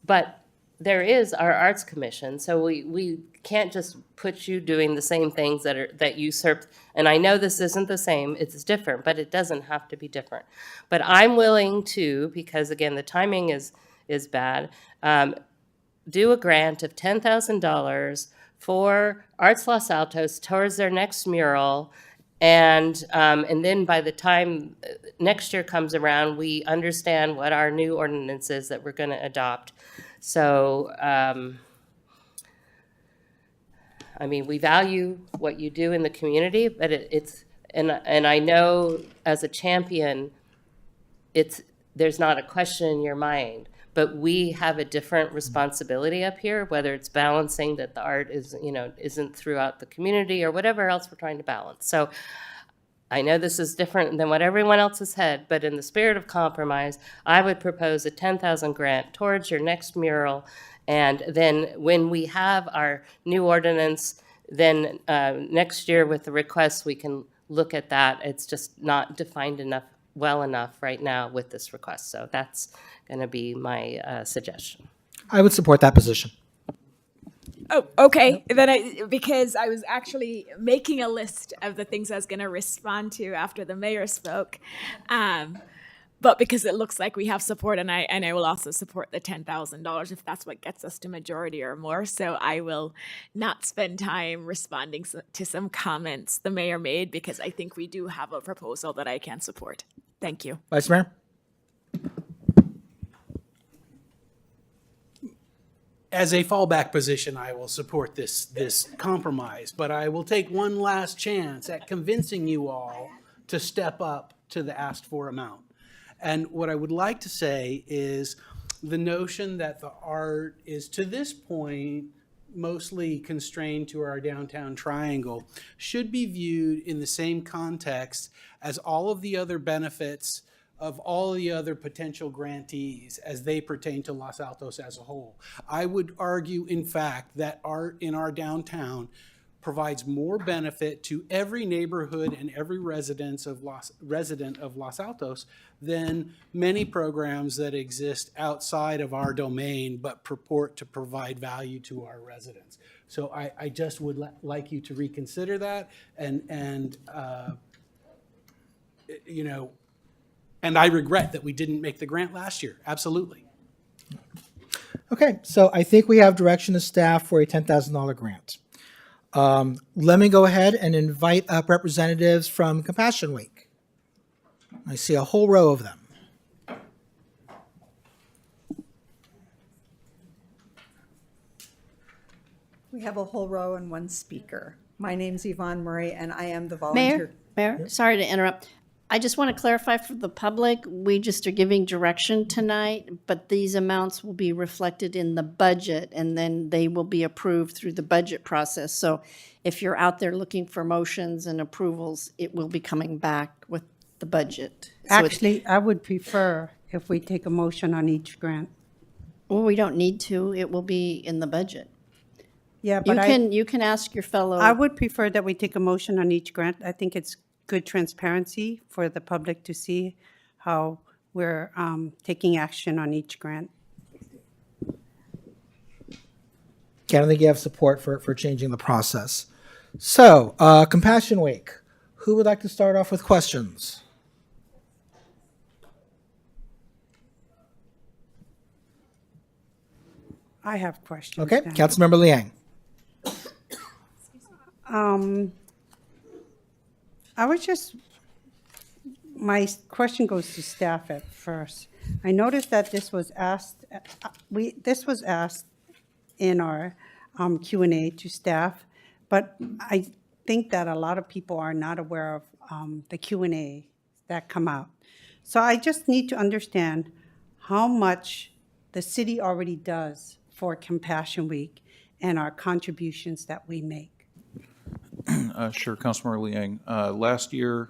But there is our Arts Commission, so we can't just put you doing the same things that usurp. And I know this isn't the same, it's different, but it doesn't have to be different. But I'm willing to, because again, the timing is bad, do a grant of $10,000 for Arts Los Altos towards their next mural. And then by the time next year comes around, we understand what our new ordinance is that we're going to adopt. So, I mean, we value what you do in the community, but and I know as a champion, there's not a question in your mind. But we have a different responsibility up here, whether it's balancing that the art isn't throughout the community or whatever else we're trying to balance. So I know this is different than what everyone else has had, but in the spirit of compromise, I would propose a $10,000 grant towards your next mural. And then when we have our new ordinance, then next year with the requests, we can look at that. It's just not defined well enough right now with this request. So that's going to be my suggestion. I would support that position. Oh, okay. Then because I was actually making a list of the things I was going to respond to after the mayor spoke. But because it looks like we have support, and I will also support the $10,000 if that's what gets us to majority or more. So I will not spend time responding to some comments the mayor made, because I think we do have a proposal that I can support. Thank you. Vice Mayor? As a fallback position, I will support this compromise, but I will take one last chance at convincing you all to step up to the asked for amount. And what I would like to say is the notion that the art is, to this point, mostly constrained to our downtown triangle, should be viewed in the same context as all of the other benefits of all the other potential grantees as they pertain to Los Altos as a whole. I would argue, in fact, that art in our downtown provides more benefit to every neighborhood and every resident of Los Altos than many programs that exist outside of our domain but purport to provide value to our residents. So I just would like you to reconsider that and And I regret that we didn't make the grant last year. Absolutely. Okay, so I think we have direction to staff for a $10,000 grant. Let me go ahead and invite up representatives from Compassion Week. I see a whole row of them. We have a whole row and one speaker. My name's Yvonne Murray, and I am the volunteer. Mayor, sorry to interrupt. I just want to clarify for the public, we just are giving direction tonight, but these amounts will be reflected in the budget, and then they will be approved through the budget process. So if you're out there looking for motions and approvals, it will be coming back with the budget. So Actually, I would prefer if we take a motion on each grant. well, we don't need to. It will be in the budget. Yeah, but You can ask your fellow. I would prefer that we take a motion on each grant. I think it's good transparency for the public to see how we're taking action on each grant. Okay, I don't think you have support for changing the process. So, Compassion Week. Who would like to start off with questions? I have questions. Okay, then. Councilmember Liang. I was just, my question goes to staff at first. I noticed that this was asked, this was asked in our Q&A to staff, but I think that a lot of people are not aware of the Q&A that come out. So I just need to understand how much the city already does for Compassion Week and our contributions that we make. Sure, Councilmember Liang. Last year,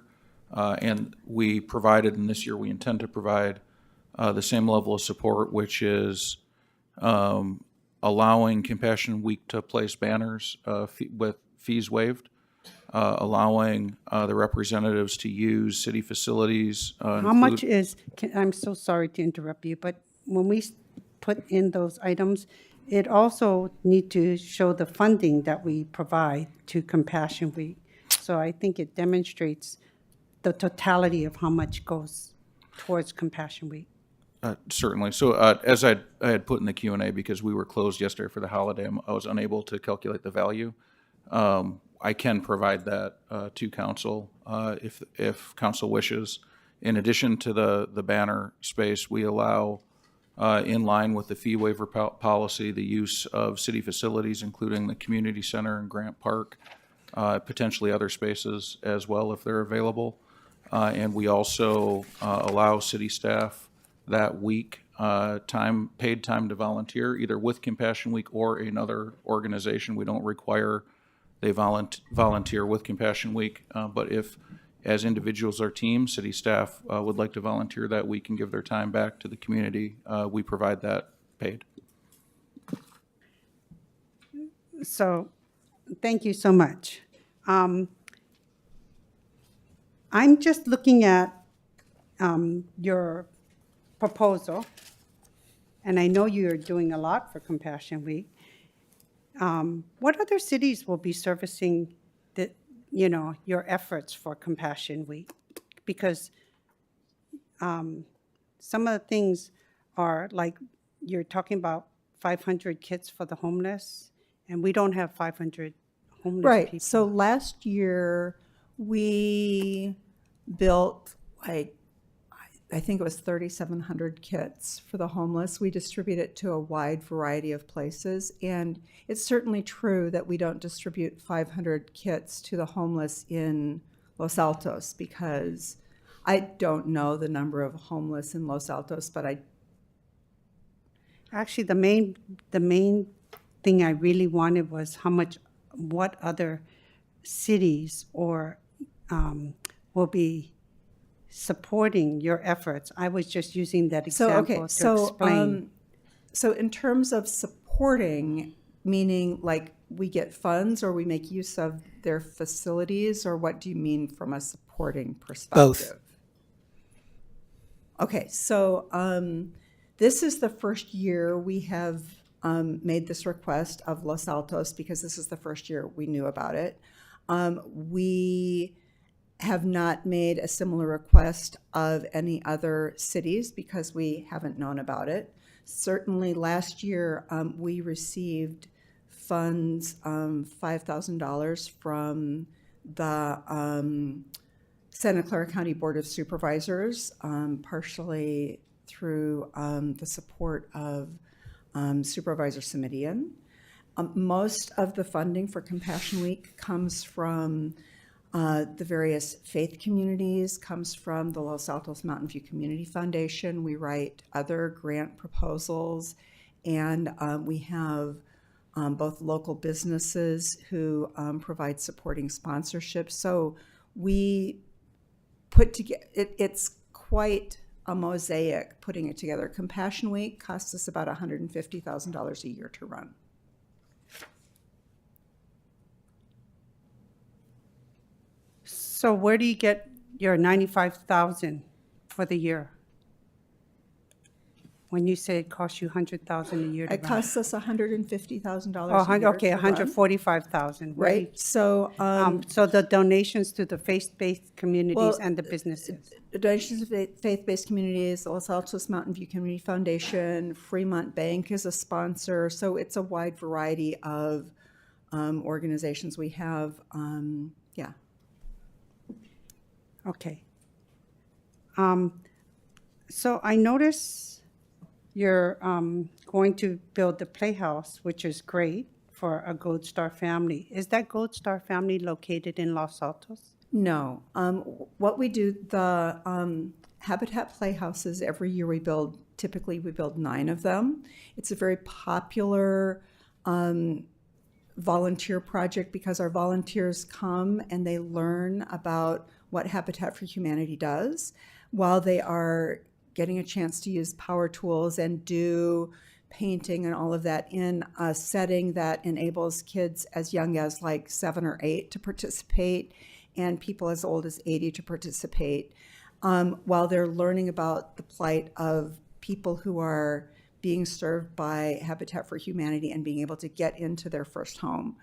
and we provided, and this year we intend to provide the same level of support, which is allowing Compassion Week to place banners with fees waived, allowing the representatives to use city facilities. How much is, I'm so sorry to interrupt you, but when we put in those items, it also need to show the funding that we provide to Compassion Week. So I think it demonstrates the totality of how much goes towards Compassion Week. Certainly. So as I had put in the Q&A, because we were closed yesterday for the holiday, I was unable to calculate the value. I can provide that to council if council wishes. In addition to the banner space, we allow, in line with the fee waiver policy, the use of city facilities, including the community center and Grant Park, potentially other spaces as well if they're available. And we also allow city staff that week paid time to volunteer, either with Compassion Week or another organization. We don't require they volunteer with Compassion Week, but if as individuals or teams, city staff would like to volunteer that week and give their time back to the community, we provide that paid. So, thank you so much. I'm just looking at your proposal, and I know you're doing a lot for Compassion Week. What other cities will be servicing your efforts for Compassion Week? Because some of the things are like, you're talking about 500 kits for the homeless, and we don't have 500 homeless Right. people. So last year, we built I think it was 3,700 kits for the homeless. We distribute it to a wide variety of places. And it's certainly true that we don't distribute 500 kits to the homeless in Los Altos, because I don't know the number of homeless in Los Altos, but Actually, the main thing I really wanted was what other cities or will be supporting your efforts. I was just using that example to explain. So in terms of supporting, meaning like we get funds or we make use of their facilities, or what do you mean from a supporting perspective? Both. Okay, so this is the first year we have made this request of Los Altos, because this is the first year we knew about it. We have not made a similar request of any other cities because we haven't known about it. Certainly last year, we received funds, $5,000 from the Santa Clara County Board of Supervisors, partially through the support of Supervisor Simidian. Most of the funding for Compassion Week comes from the various faith communities, comes from the Los Altos Mountain View Community Foundation. We write other grant proposals, and we have both local businesses who provide supporting sponsorships. So we put together, it's quite a mosaic putting it together. Compassion Week costs us about $150,000 a year to run. So where do you get your 95,000 for the year? When you say it costs you 100,000 a year to It run? costs us $150,000 Oh, a year okay, to run. 145,000. Right. So, so the donations to the faith-based communities Well, and the businesses. the donations to faith-based communities, the Los Altos Mountain View Community Foundation, Fremont Bank is a sponsor. So it's a wide variety of organizations we have. Yeah. Okay. So I notice you're going to build the Playhouse, which is great for a Gold Star family. Is that Gold Star family located in Los Altos? No. What we do, the Habitat Playhouses, every year we build, typically we build 9 of them. It's a very popular volunteer project because our volunteers come and they learn about what Habitat for Humanity does while they are getting a chance to use power tools and do painting and all of that in a setting that enables kids as young as like 7 or 8 to participate and people as old as 80 to participate while they're learning about the plight of people who are being served by Habitat for Humanity and being able to get into their first home.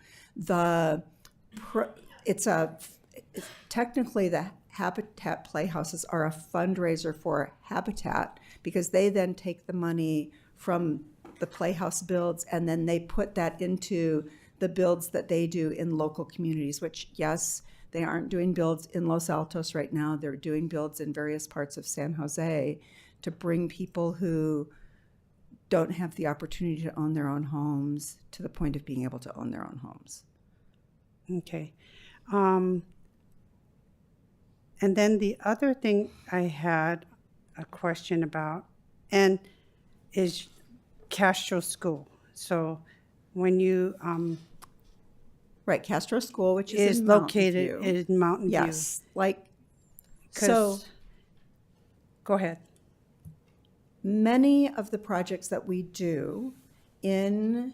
Technically the Habitat Playhouses are a fundraiser for Habitat because they then take the money from the Playhouse builds and then they put that into the builds that they do in local communities, which yes, they aren't doing builds in Los Altos right now. They're doing builds in various parts of San Jose to bring people who don't have the opportunity to own their own homes to the point of being able to own their own homes. Okay. And then the other thing I had a question about and is Castro School. So when you right, Castro School, which is in located Mountain View. in Mountain View. Yes, like so. Go ahead. Many of the projects that we do in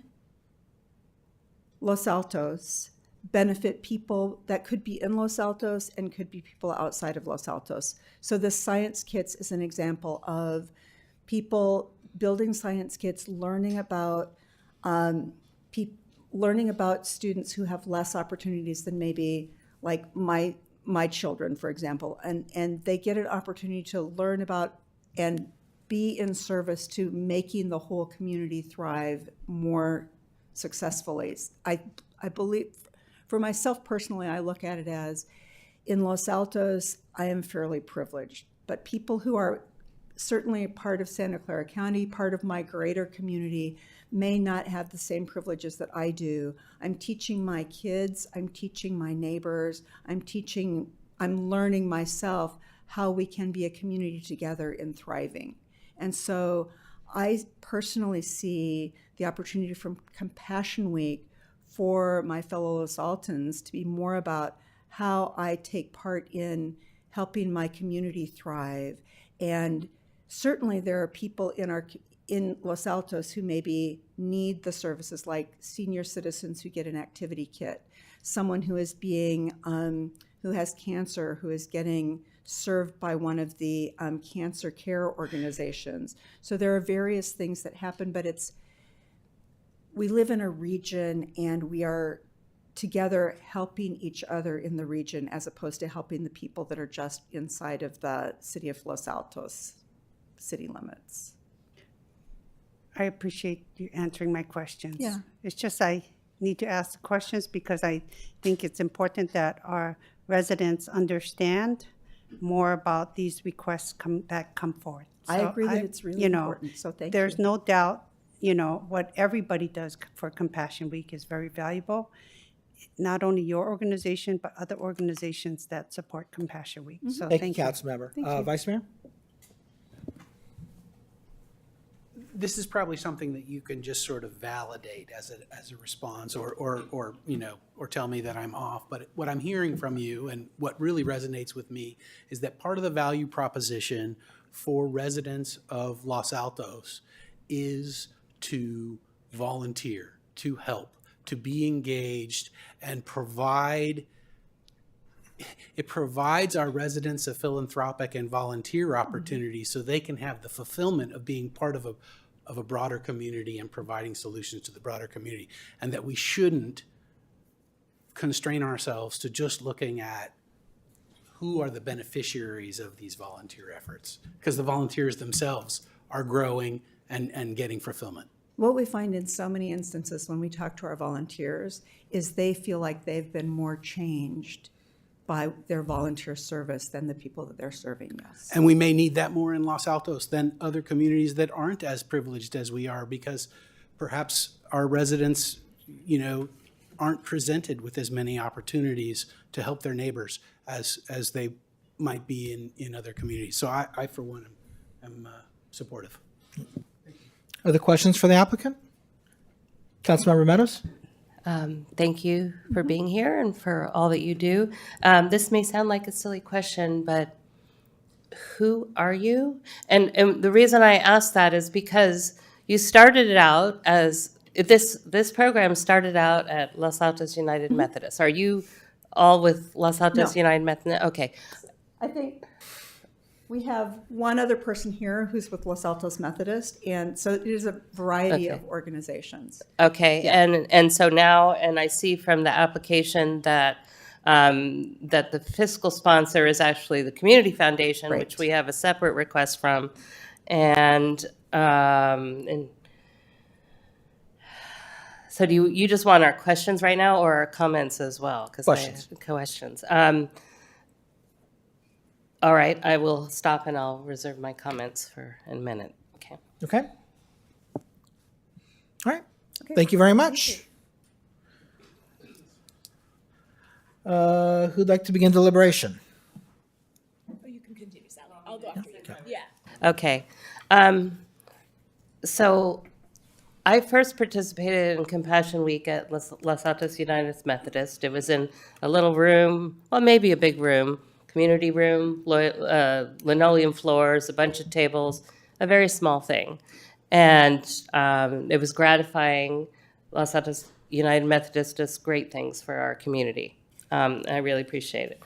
Los Altos benefit people that could be in Los Altos and could be people outside of Los Altos. So the science kits is an example of people building science kits, learning about students who have less opportunities than maybe like my children, for example, and they get an opportunity to learn about and be in service to making the whole community thrive more successfully. I believe, for myself personally, I look at it as in Los Altos, I am fairly privileged, but people who are certainly a part of Santa Clara County, part of my greater community, may not have the same privileges that I do. I'm teaching my kids, I'm teaching my neighbors, I'm learning myself how we can be a community together in thriving. And so I personally see the opportunity from Compassion Week for my fellow Los Altans to be more about how I take part in helping my community thrive. And certainly there are people in Los Altos who maybe need the services, like senior citizens who get an activity kit, someone who is who has cancer, who is getting served by one of the cancer care organizations. So there are various things that happen, but we live in a region and we are together helping each other in the region as opposed to helping the people that are just inside of the city of Los Altos city limits. I appreciate you answering my questions. Yeah. It's just I need to ask the questions because I think it's important that our residents understand more about these requests that come forth. I agree that it's really important, so thank There's you. no doubt, what everybody does for Compassion Week is very valuable. Not only your organization, but other organizations that support Compassion Week. So Thank thank you, you. Councilmember. Thank you. Vice Mayor? This is probably something that you can just sort of validate as a response or tell me that I'm off. But what I'm hearing from you and what really resonates with me is that part of the value proposition for residents of Los Altos is to volunteer, to help, to be engaged and it provides our residents a philanthropic and volunteer opportunity so they can have the fulfillment of being part of a broader community and providing solutions to the broader community. And that we shouldn't constrain ourselves to just looking at who are the beneficiaries of these volunteer efforts, because the volunteers themselves are growing and getting fulfillment. What we find in so many instances when we talk to our volunteers is they feel like they've been more changed by their volunteer service than the people that they're serving, yes. And we may need that more in Los Altos than other communities that aren't as privileged as we are, because perhaps our residents, aren't presented with as many opportunities to help their neighbors as they might be in other communities. So I for one, am supportive. Other questions for the applicant? Councilmember Meadows? Thank you for being here and for all that you do. This may sound like a silly question, but who are you? And the reason I ask that is because you started it out as, this program started out at Los Altos United Methodist. Are you all with Los Altos No. United Methodist? Okay. I think we have one other person here who's with Los Altos Methodist, and so it is a variety of organizations. Okay, and so now, and I see from the application that that the fiscal sponsor is actually the Community Foundation, which we have a separate request from, and so do you just want our questions right now or our comments as well? Questions. Questions. All right, I will stop and I'll reserve my comments for a minute. Okay. Okay. All right. Thank you very much. Who'd like to begin deliberation? You can continue, Sally. I'll go after you. Yeah. Okay. So I first participated in Compassion Week at Los Altos United Methodist. It was in a little room, well, maybe a big room, community room, linoleum floors, a bunch of tables, a very small thing. And it was gratifying. Los Altos United Methodist does great things for our community. I really appreciate it.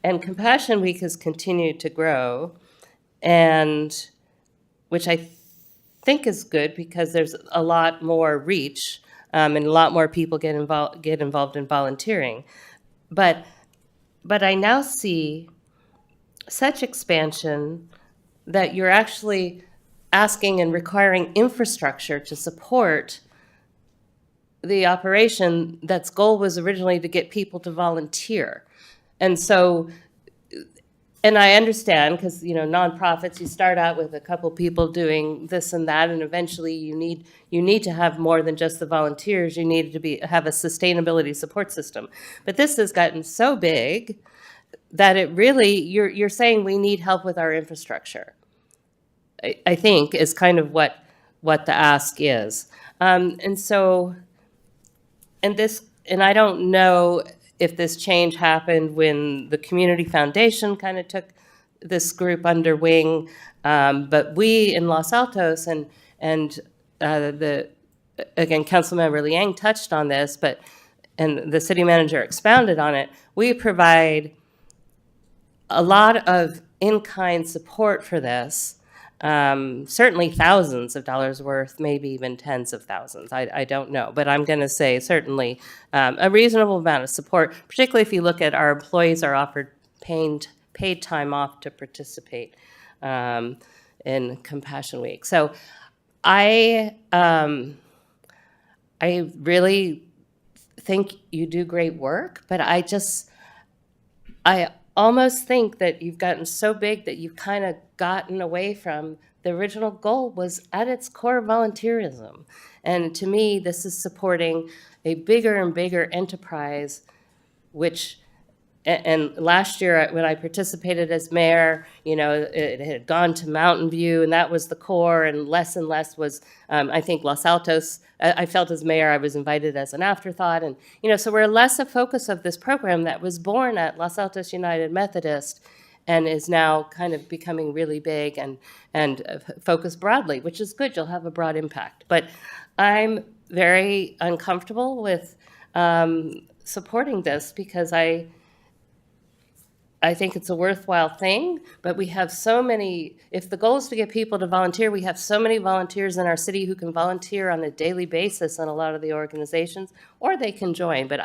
And Compassion Week has continued to grow, and which I think is good because there's a lot more reach and a lot more people get involved in volunteering. But I now see such expansion that you're actually asking and requiring infrastructure to support the operation that's goal was originally to get people to volunteer. And so, and I understand because, nonprofits, you start out with a couple people doing this and that, and eventually you need to have more than just the volunteers. You need to have a sustainability support system. But this has gotten so big that it really, you're saying we need help with our infrastructure, I think is kind of what the ask is. And I don't know if this change happened when the Community Foundation kind of took this group under wing, but we in Los Altos and again, Councilmember Liang touched on this, and the city manager expounded on it. We provide a lot of in-kind support for this, certainly thousands of dollars worth, maybe even tens of thousands. I don't know, but I'm going to say certainly a reasonable amount of support, particularly if you look at our employees are offered paid time off to participate in Compassion Week. So I really think you do great work, but I almost think that you've gotten so big that you've kind of gotten away from the original goal was at its core volunteerism. And to me, this is supporting a bigger and bigger enterprise, which, and last year when I participated as mayor, it had gone to Mountain View and that was the core, and less was, I think, Los Altos. I felt as mayor, I was invited as an afterthought. And, so we're less a focus of this program that was born at Los Altos United Methodist and is now kind of becoming really big and focused broadly, which is good. You'll have a broad impact. But I'm very uncomfortable with supporting this because I think it's a worthwhile thing, but we have so many, if the goal is to get people to volunteer, we have so many volunteers in our city who can volunteer on a daily basis in a lot of the organizations, or they can join. But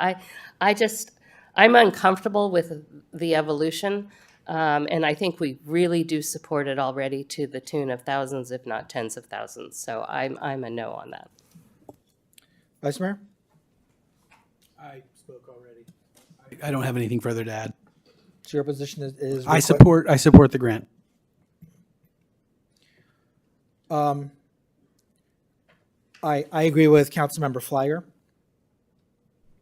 I'm uncomfortable with the evolution, and I think we really do support it already to the tune of thousands, if not tens of thousands. So I'm a no on that. Vice Mayor? I spoke already. I don't have anything further to add. So your position is I support the grant. I agree with Councilmember Flyer.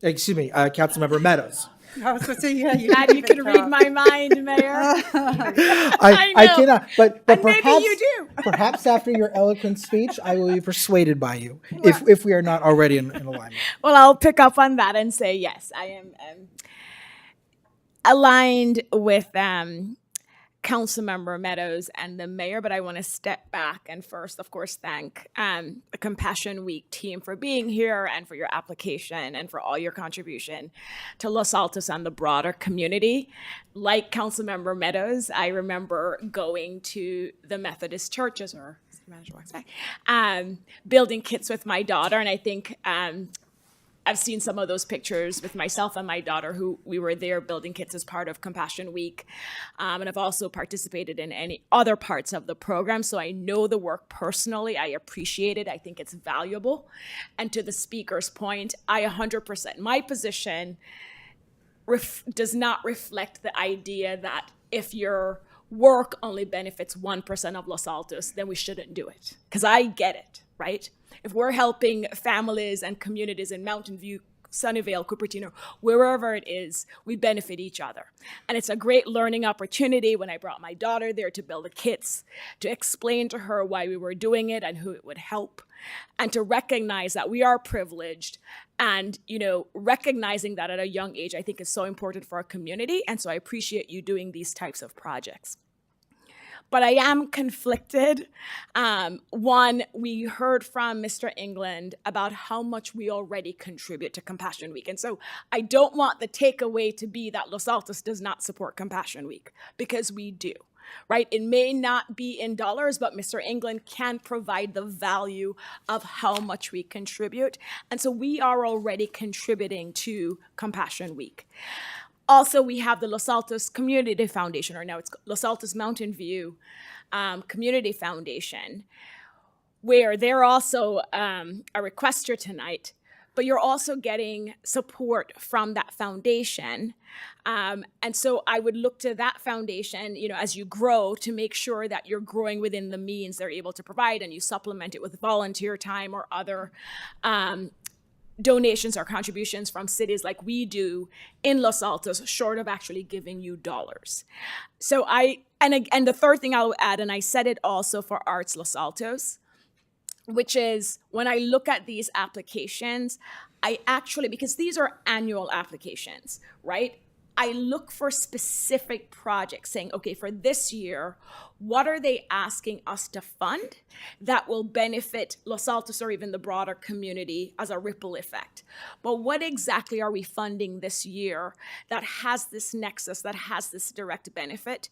Excuse me, Councilmember Meadows. I was going to say, yeah, Glad you can read my mind, Mayor. I cannot, but And perhaps maybe you do. perhaps after your eloquent speech, I will be persuaded by you if we are not already in alignment. Well, I'll pick up on that and say yes, I am aligned with Councilmember Meadows and the mayor, but I want to step back and first, of course, thank the Compassion Week team for being here and for your application and for all your contribution to Los Altos and the broader community. Like Councilmember Meadows, I remember going to the Methodist churches, or manager walks by, building kits with my daughter, and I think I've seen some of those pictures with myself and my daughter who we were there building kits as part of Compassion Week. And I've also participated in any other parts of the program. So I know the work personally. I appreciate it. I think it's valuable. And to the speaker's point, I 100%, my position does not reflect the idea that if your work only benefits 1% of Los Altos, then we shouldn't do it. Because I get it, right? If we're helping families and communities in Mountain View, Sunnyvale, Cupertino, wherever it is, we benefit each other. And it's a great learning opportunity when I brought my daughter there to build the kits, to explain to her why we were doing it and who it would help, and to recognize that we are privileged. And, recognizing that at a young age, I think is so important for our community. And so I appreciate you doing these types of projects. But I am conflicted. One, we heard from Mr. England about how much we already contribute to Compassion Week. And so I don't want the takeaway to be that Los Altos does not support Compassion Week, because we do, right? It may not be in dollars, but Mr. England can provide the value of how much we contribute. And so we are already contributing to Compassion Week. Also, we have the Los Altos Community Foundation, or now it's Los Altos Mountain View Community Foundation, where they're also a requester tonight, but you're also getting support from that foundation. And so I would look to that foundation, as you grow, to make sure that you're growing within the means they're able to provide, and you supplement it with volunteer time or other donations or contributions from cities like we do in Los Altos, short of actually giving you dollars. So and the third thing I'll add, and I said it also for Arts Los Altos, which is when I look at these applications, because these are annual applications, right? I look for specific projects saying, okay, for this year, what are they asking us to fund that will benefit Los Altos or even the broader community as a ripple effect? But what exactly are we funding this year that has this nexus, that has this direct benefit?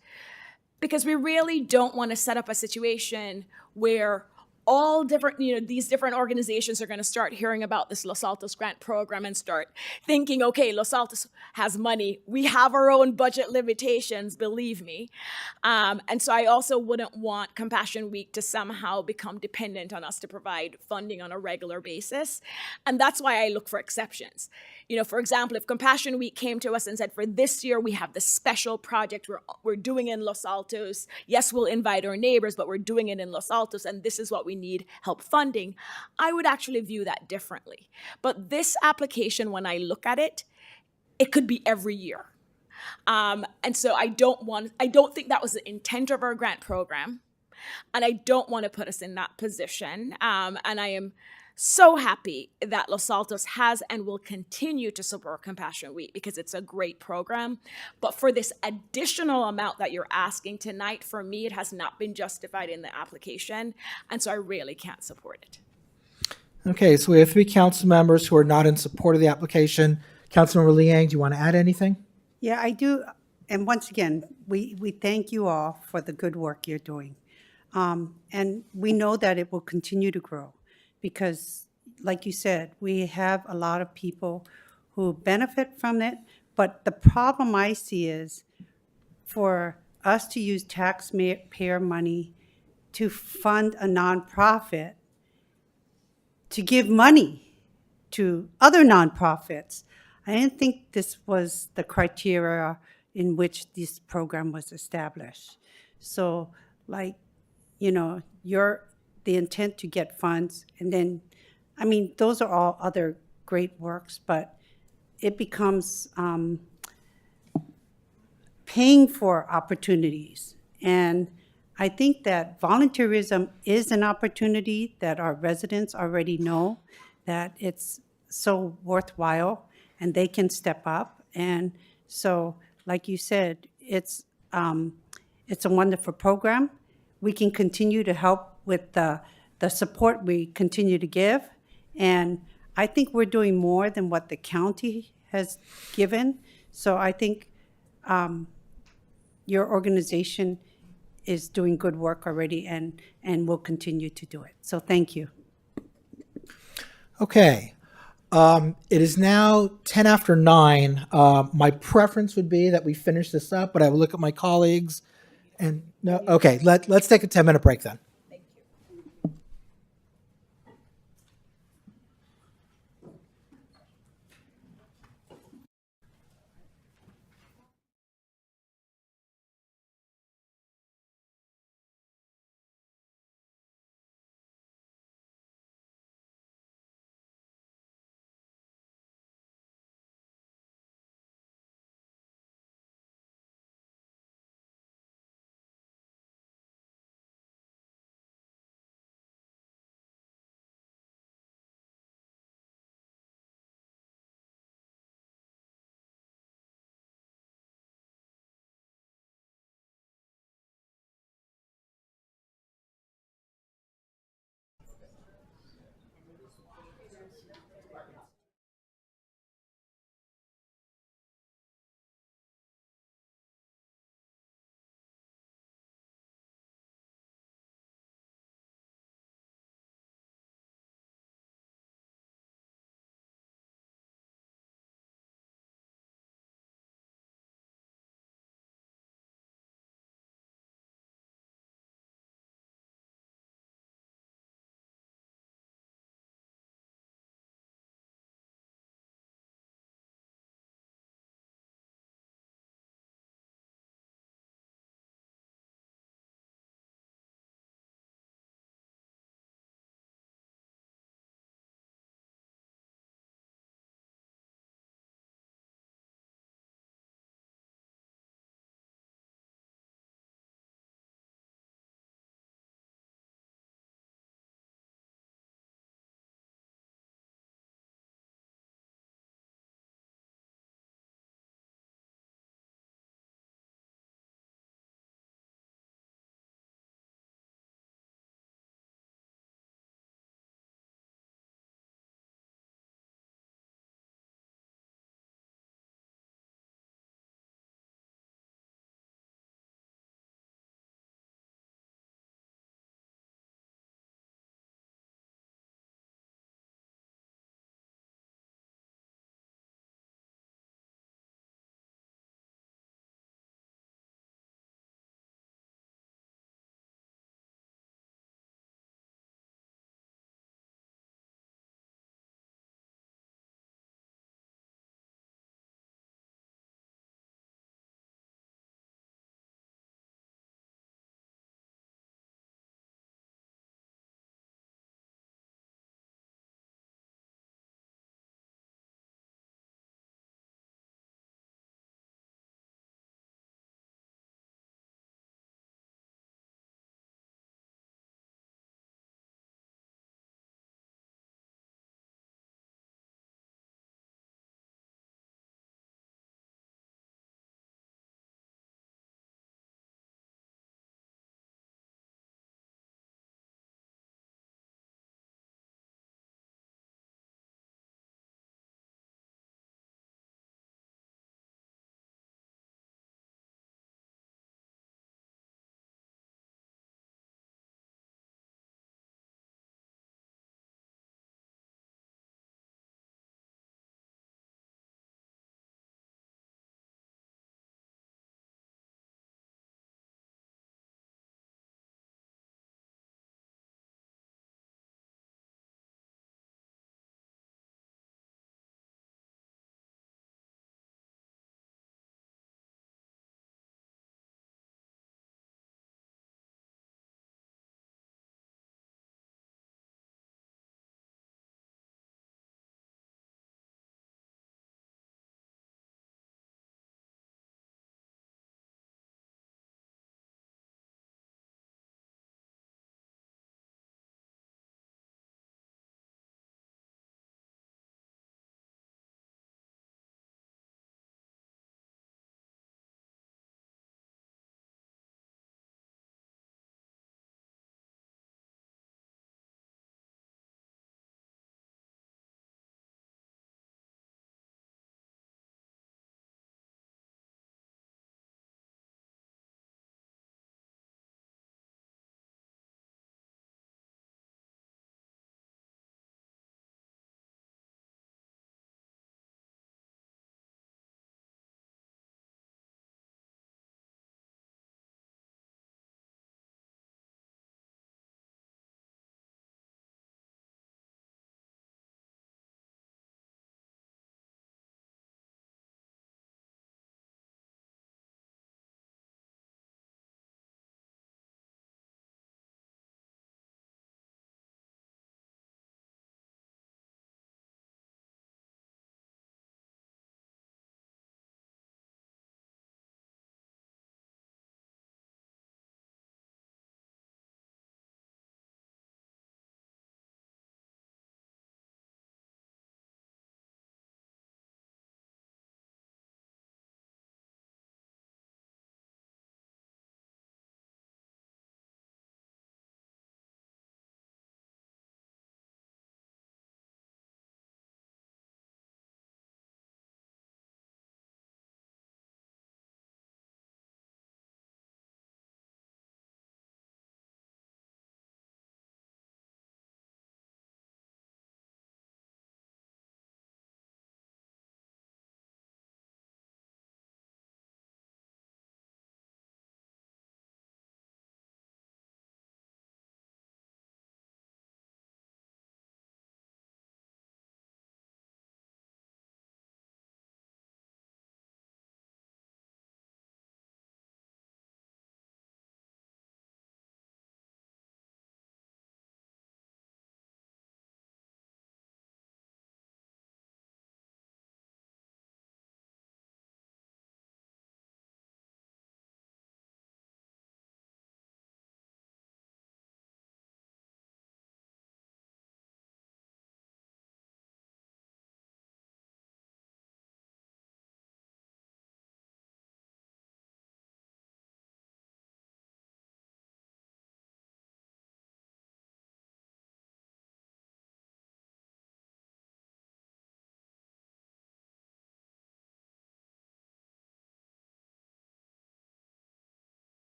because we really don't want to set up a situation where all different, these different organizations are going to start hearing about this Los Altos grant program and start thinking, okay, Los Altos has money. We have our own budget limitations, believe me. And so I also wouldn't want Compassion Week to somehow become dependent on us to provide funding on a regular basis. And that's why I look for exceptions. For example, if Compassion Week came to us and said, for this year, we have this special project we're doing in Los Altos. Yes, we'll invite our neighbors, but we're doing it in Los Altos, and this is what we need help funding. I would actually view that differently. But this application, when I look at it, it could be every year. And so I don't think that was the intent of our grant program. And I don't want to put us in that position. And I am so happy that Los Altos has and will continue to support Compassion Week because it's a great program. But for this additional amount that you're asking tonight, for me, it has not been justified in the application. And so I really can't support it. Okay, so we have 3 council members who are not in support of the application. Councilmember Liang, do you want to add anything? Yeah, I do. And once again, we thank you all for the good work you're doing. And we know that it will continue to grow because, like you said, we have a lot of people who benefit from it. But the problem I see is for us to use taxpayer money to fund a nonprofit, to give money to other nonprofits. I didn't think this was the criteria in which this program was established. So, the intent to get funds, and then, those are all other great works, but it becomes paying for opportunities. And I think that volunteerism is an opportunity that our residents already know that it's so worthwhile and they can step up. And so, like you said, it's a wonderful program. We can continue to help with the support we continue to give. And I think we're doing more than what the county has given. So I think your organization is doing good work already and will continue to do it. So thank you. Okay. It is now 10 after 9. My preference would be that we finish this up, but I will look at my colleagues. And no, okay, let's take a 10-minute break then.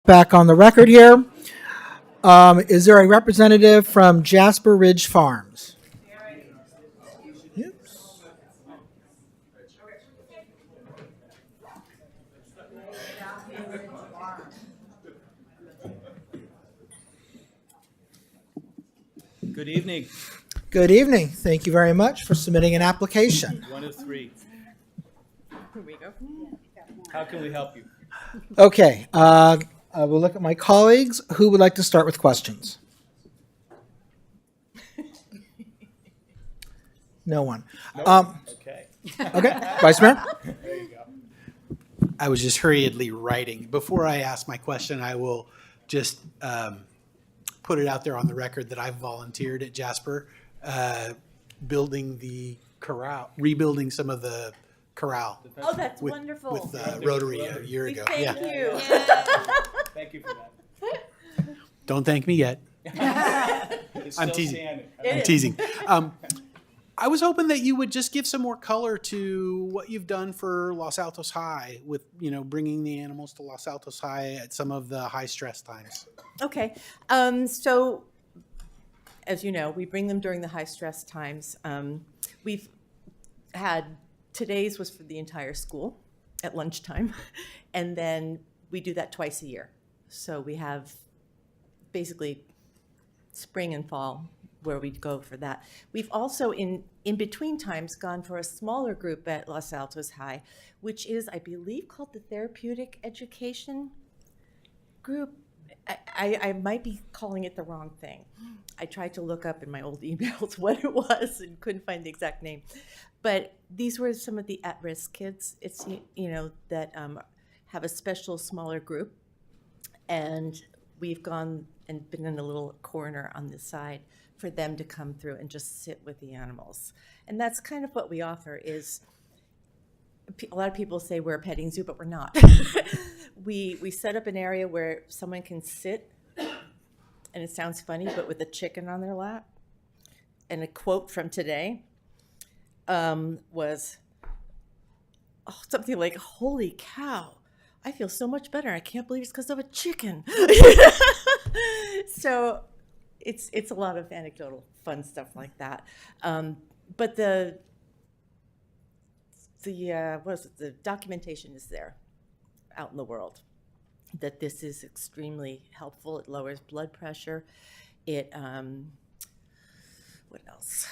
Back on the record here. Is there a representative from Jasper Ridge Farms? Good evening. Good evening. Thank you very much for submitting an application. One of three. Here we go. How can we help you? Okay, I will look at my colleagues. Who would like to start with questions? No one. Okay. Okay, Vice Mayor? There you go. I was just hurriedly writing. Before I ask my question, I will just put it out there on the record that I've volunteered at Jasper, building the corral, rebuilding some of the corral. Oh, that's with, wonderful. With Rotary a year ago. Thank you. Thank you for that. Don't thank me yet. It's I'm still teasing. standing. I'm teasing. I was hoping that you would just give some more color to what you've done for Los Altos High with, bringing the animals to Los Altos High at some of the high stress times. Okay. So, as you know, we bring them during the high stress times. We've had, today's was for the entire school at lunchtime. And then we do that twice a year. So we have basically spring and fall where we go for that. We've also, in between times, gone for a smaller group at Los Altos High, which is, I believe, called the Therapeutic Education Group. I might be calling it the wrong thing. I tried to look up in my old emails what it was and couldn't find the exact name. But these were some of the at-risk kids. It's, that have a special smaller group. And we've gone and been in a little corner on this side for them to come through and just sit with the animals. And that's kind of what we offer is, a lot of people say we're a petting zoo, but we're not. We set up an area where someone can sit, and it sounds funny, but with a chicken on their lap. And a quote from today was something like, "Holy cow, I feel so much better. I can't believe it's because of a chicken." So it's a lot of anecdotal fun stuff like that. But the documentation is there out in the world that this is extremely helpful. It lowers blood pressure. It what else?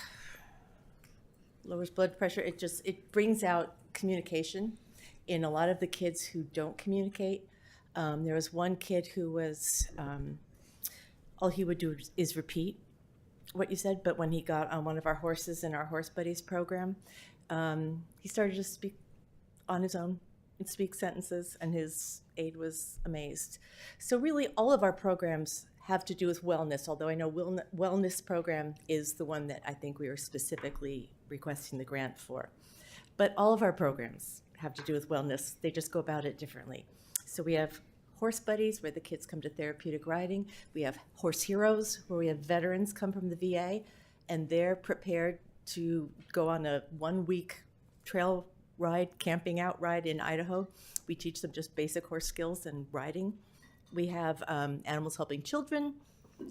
Lowers blood pressure. It brings out communication in a lot of the kids who don't communicate. There was one kid who was all he would do is repeat what you said, but when he got on one of our horses in our Horse Buddies program, he started to speak on his own and speak sentences, and his aide was amazed. So really, all of our programs have to do with wellness, although I know wellness program is the one that I think we were specifically requesting the grant for. But all of our programs have to do with wellness. They just go about it differently. So we have Horse Buddies, where the kids come to therapeutic riding. We have Horse Heroes, where we have veterans come from the VA, and they're prepared to go on a 1-week trail ride, camping out ride in Idaho. We teach them just basic horse skills and riding. We have Animals Helping Children,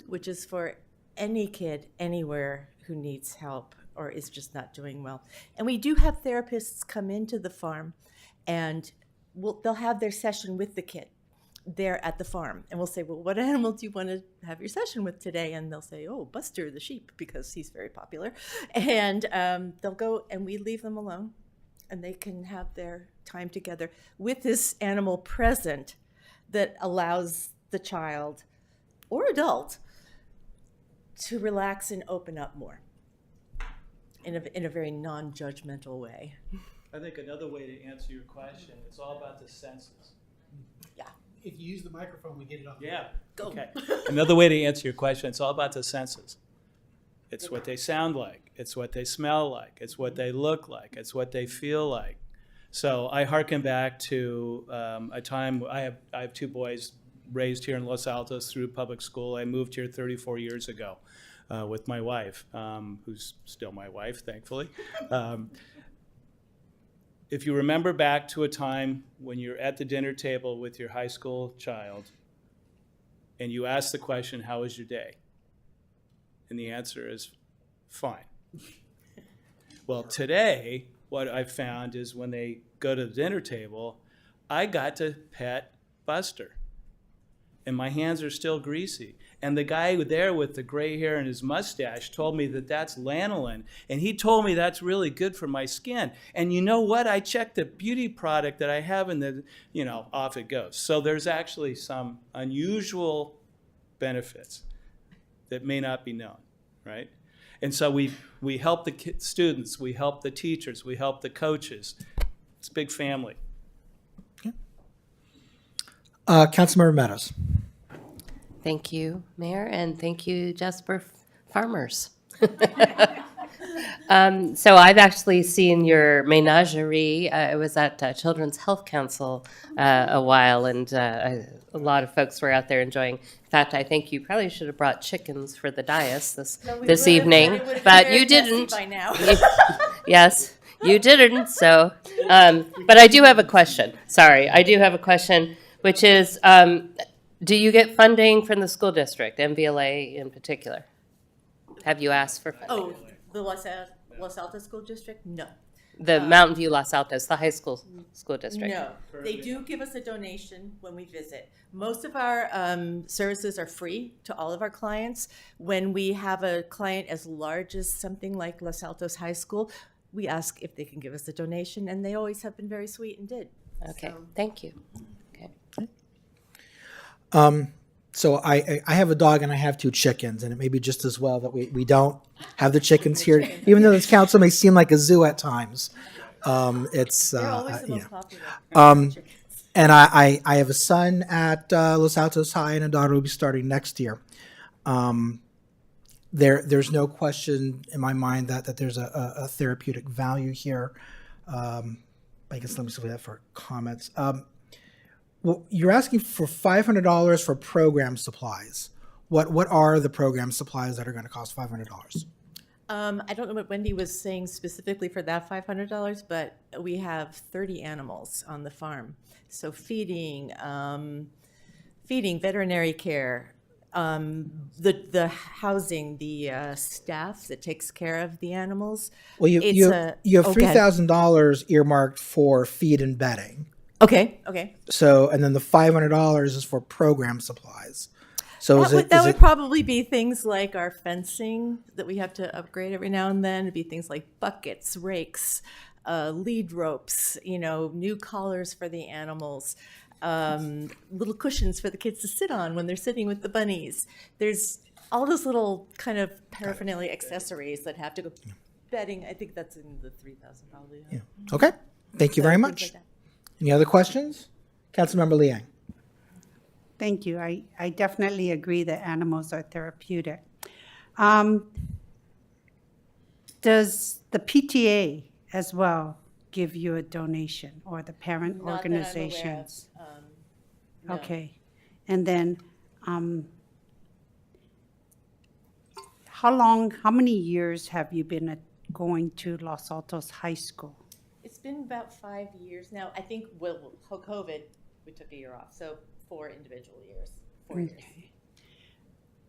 which is for any kid anywhere who needs help or is just not doing well. And we do have therapists come into the farm, and they'll have their session with the kid there at the farm. And we'll say, well, what animal do you want to have your session with today? And they'll say, oh, Buster the sheep, because he's very popular. And they'll go, and we leave them alone, and they can have their time together with this animal present that allows the child or adult to relax and open up more in a very non-judgmental way. I think another way to answer your question, it's all about the senses. Yeah. If you use the microphone, we get it on. Yeah. Go. Okay. Another way to answer your question, it's all about the senses. It's what they sound like. It's what they smell like. It's what they look like. It's what they feel like. So I hearken back to a time. I have 2 boys raised here in Los Altos through public school. I moved here 34 years ago with my wife, who's still my wife, thankfully. If you remember back to a time when you're at the dinner table with your high school child, and you ask the question, how was your day? And the answer is, fine. Well, today, what I found is when they go to the dinner table, I got to pet Buster. And my hands are still greasy. And the guy there with the gray hair and his mustache told me that that's lanolin. And he told me that's really good for my skin. And you know what? I checked the beauty product that I have and the, off it goes. So there's actually some unusual benefits that may not be known, right? And so we help the students, we help the teachers, we help the coaches. It's a big family. Councilmember Meadows. Thank you, Mayor, and thank you, Jasper Farmers. So I've actually seen your menagerie. I was at Children's Health Council a while, and a lot of folks were out there enjoying. In fact, I think you probably should have brought chickens for the dais this evening, but you didn't. By now. Yes, you didn't. So, but I do have a question. Sorry, I do have a question, which is, do you get funding from the school district, MVLA in particular? Have you asked for funding? Oh, the Los Altos School District? No. The Mountain View Los Altos, the high school district? No. They do give us a donation when we visit. Most of our services are free to all of our clients. When we have a client as large as something like Los Altos High School, we ask if they can give us a donation, and they always have been very sweet and did. Okay, So. thank you. Okay. So I have a dog and I have 2 chickens, and it may be just as well that we don't have the chickens here, even though this council may seem like a zoo at times. It's They're always the most popular. And I have a son at Los Altos High and a daughter will be starting next year. There's no question in my mind that there's a therapeutic value here. I guess let me see that for comments. Well, you're asking for $500 for program supplies. What are the program supplies that are going to cost $500? I don't know what Wendy was saying specifically for that $500, but we have 30 animals on the farm. So feeding, veterinary care, the housing, the staff that takes care of the animals. Well, you have $3,000 earmarked for feed and bedding. Okay. So, and then the $500 is for program supplies. So that would probably be things like our fencing that we have to upgrade every now and then. It'd be things like buckets, rakes, lead ropes, new collars for the animals, little cushions for the kids to sit on when they're sitting with the bunnies. There's all those little kind of paraphernalia accessories that have to go. Bedding, I think that's in the $3,000 probably. Yeah. Okay. Thank you very much. Like Any other questions? Councilmember Liang. Thank you. I definitely agree that animals are therapeutic. Does the PTA as well give you a donation, or the parent Not that I'm aware of. organizations? No. Okay. And then how many years have you been going to Los Altos High School? It's been about 5 years now. I think, COVID, we took a year off, so 4 individual years, 4 years.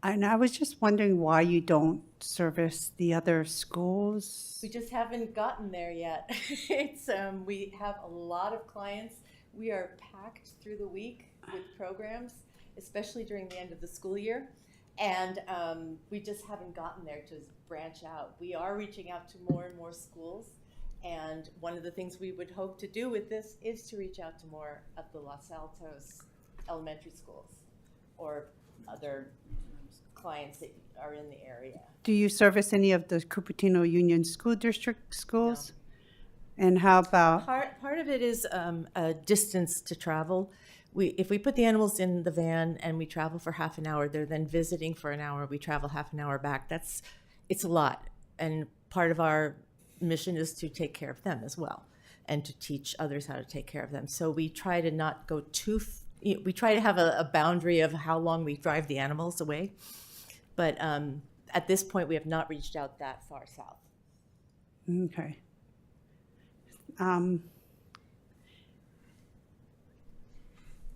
And I was just wondering why you don't service the other schools. We just haven't gotten there yet. It's we have a lot of clients. We are packed through the week with programs, especially during the end of the school year. And we just haven't gotten there to branch out. We are reaching out to more and more schools. And one of the things we would hope to do with this is to reach out to more of the Los Altos elementary schools or other clients that are in the area. Do you service any of the Cupertino Union School District schools? No. And how about? Part of it is a distance to travel. If we put the animals in the van and we travel for half an hour, they're then visiting for an hour, we travel half an hour back. It's a lot. And part of our mission is to take care of them as well and to teach others how to take care of them. So we try to not go we try to have a boundary of how long we drive the animals away. But at this point, we have not reached out that far south. Okay.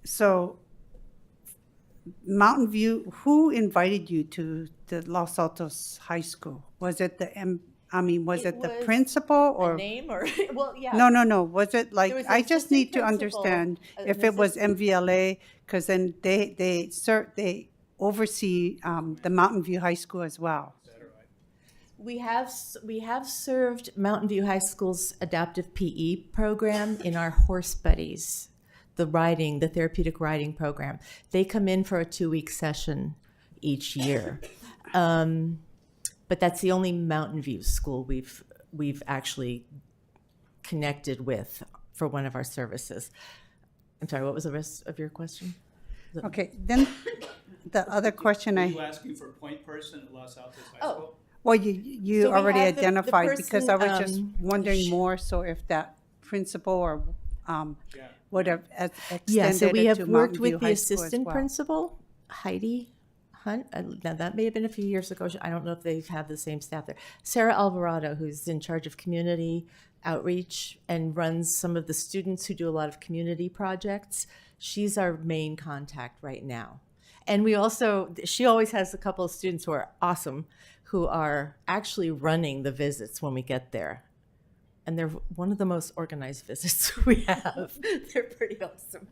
So Mountain View, who invited you to the Los Altos High School? Was it the was it the principal or? name or, well, yeah. No. Was it like, There was an I just need to assistant principal, understand an if it was assistant- MVLA, because then they oversee the Mountain View High School as well. We have served Mountain View High School's adaptive PE program in our Horse Buddies, the therapeutic riding program. They come in for a 2-week session each year. But that's the only Mountain View school we've actually connected with for one of our services. I'm sorry, what was the rest of your question? Okay, then the other question Were I. you asking for a point person at Los Altos High School? Well, you So we already have the identified, because I was person, just wondering more, so if that principal or would have Yeah, so extended we it have to worked Mountain with View the High School as assistant well. principal, Heidi Hunt. Now, that may have been a few years ago. I don't know if they've had the same staff there. Sarah Alvarado, who's in charge of community outreach and runs some of the students who do a lot of community projects. She's our main contact right now. And she always has a couple of students who are awesome, who are actually running the visits when we get there. And they're one of the most organized visits we have. They're pretty awesome.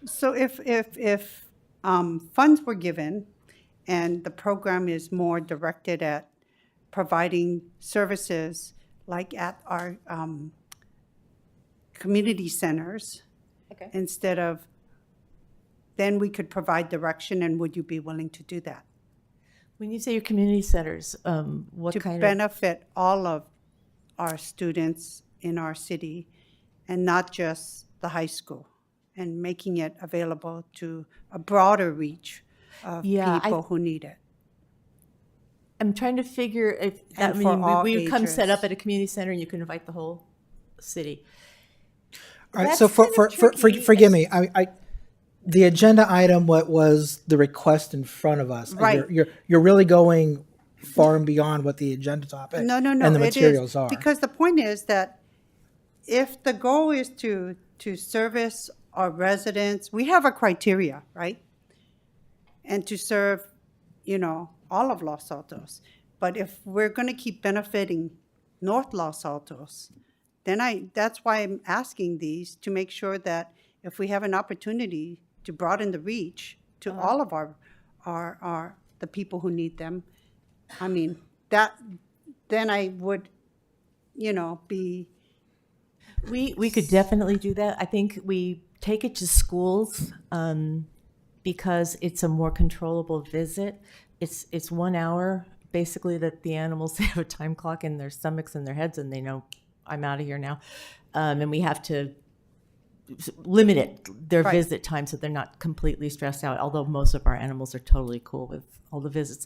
So if funds were given and the program is more directed at providing services like at our community centers, Okay. instead of, then we could provide direction, and would you be willing to do that? When you say your community centers, what To kind of? benefit all of our students in our city and not just the high school, and making it available to a broader reach of Yeah, people who need it. I'm trying to figure if that And for all we would come set up ages. at a community center and you can invite the whole city. All right, That's so kind of tricky. forgive me, the agenda item, what was the request in front of us? Right. You're really going far and beyond what the agenda topic No, and the it is, materials are. because the point is that if the goal is to service our residents, we have a criteria, right? And to serve, all of Los Altos. But if we're going to keep benefiting North Los Altos, then that's why I'm asking these, to make sure that if we have an opportunity to broaden the reach to all of the people who need them, then I would, be. We could definitely do that. I think we take it to schools because it's a more controllable visit. It's 1 hour, basically, that the animals have a time clock in their stomachs and their heads, and they know I'm out of here now. And we have to limit their Right. visit time so they're not completely stressed out, although most of our animals are totally cool with all the visits.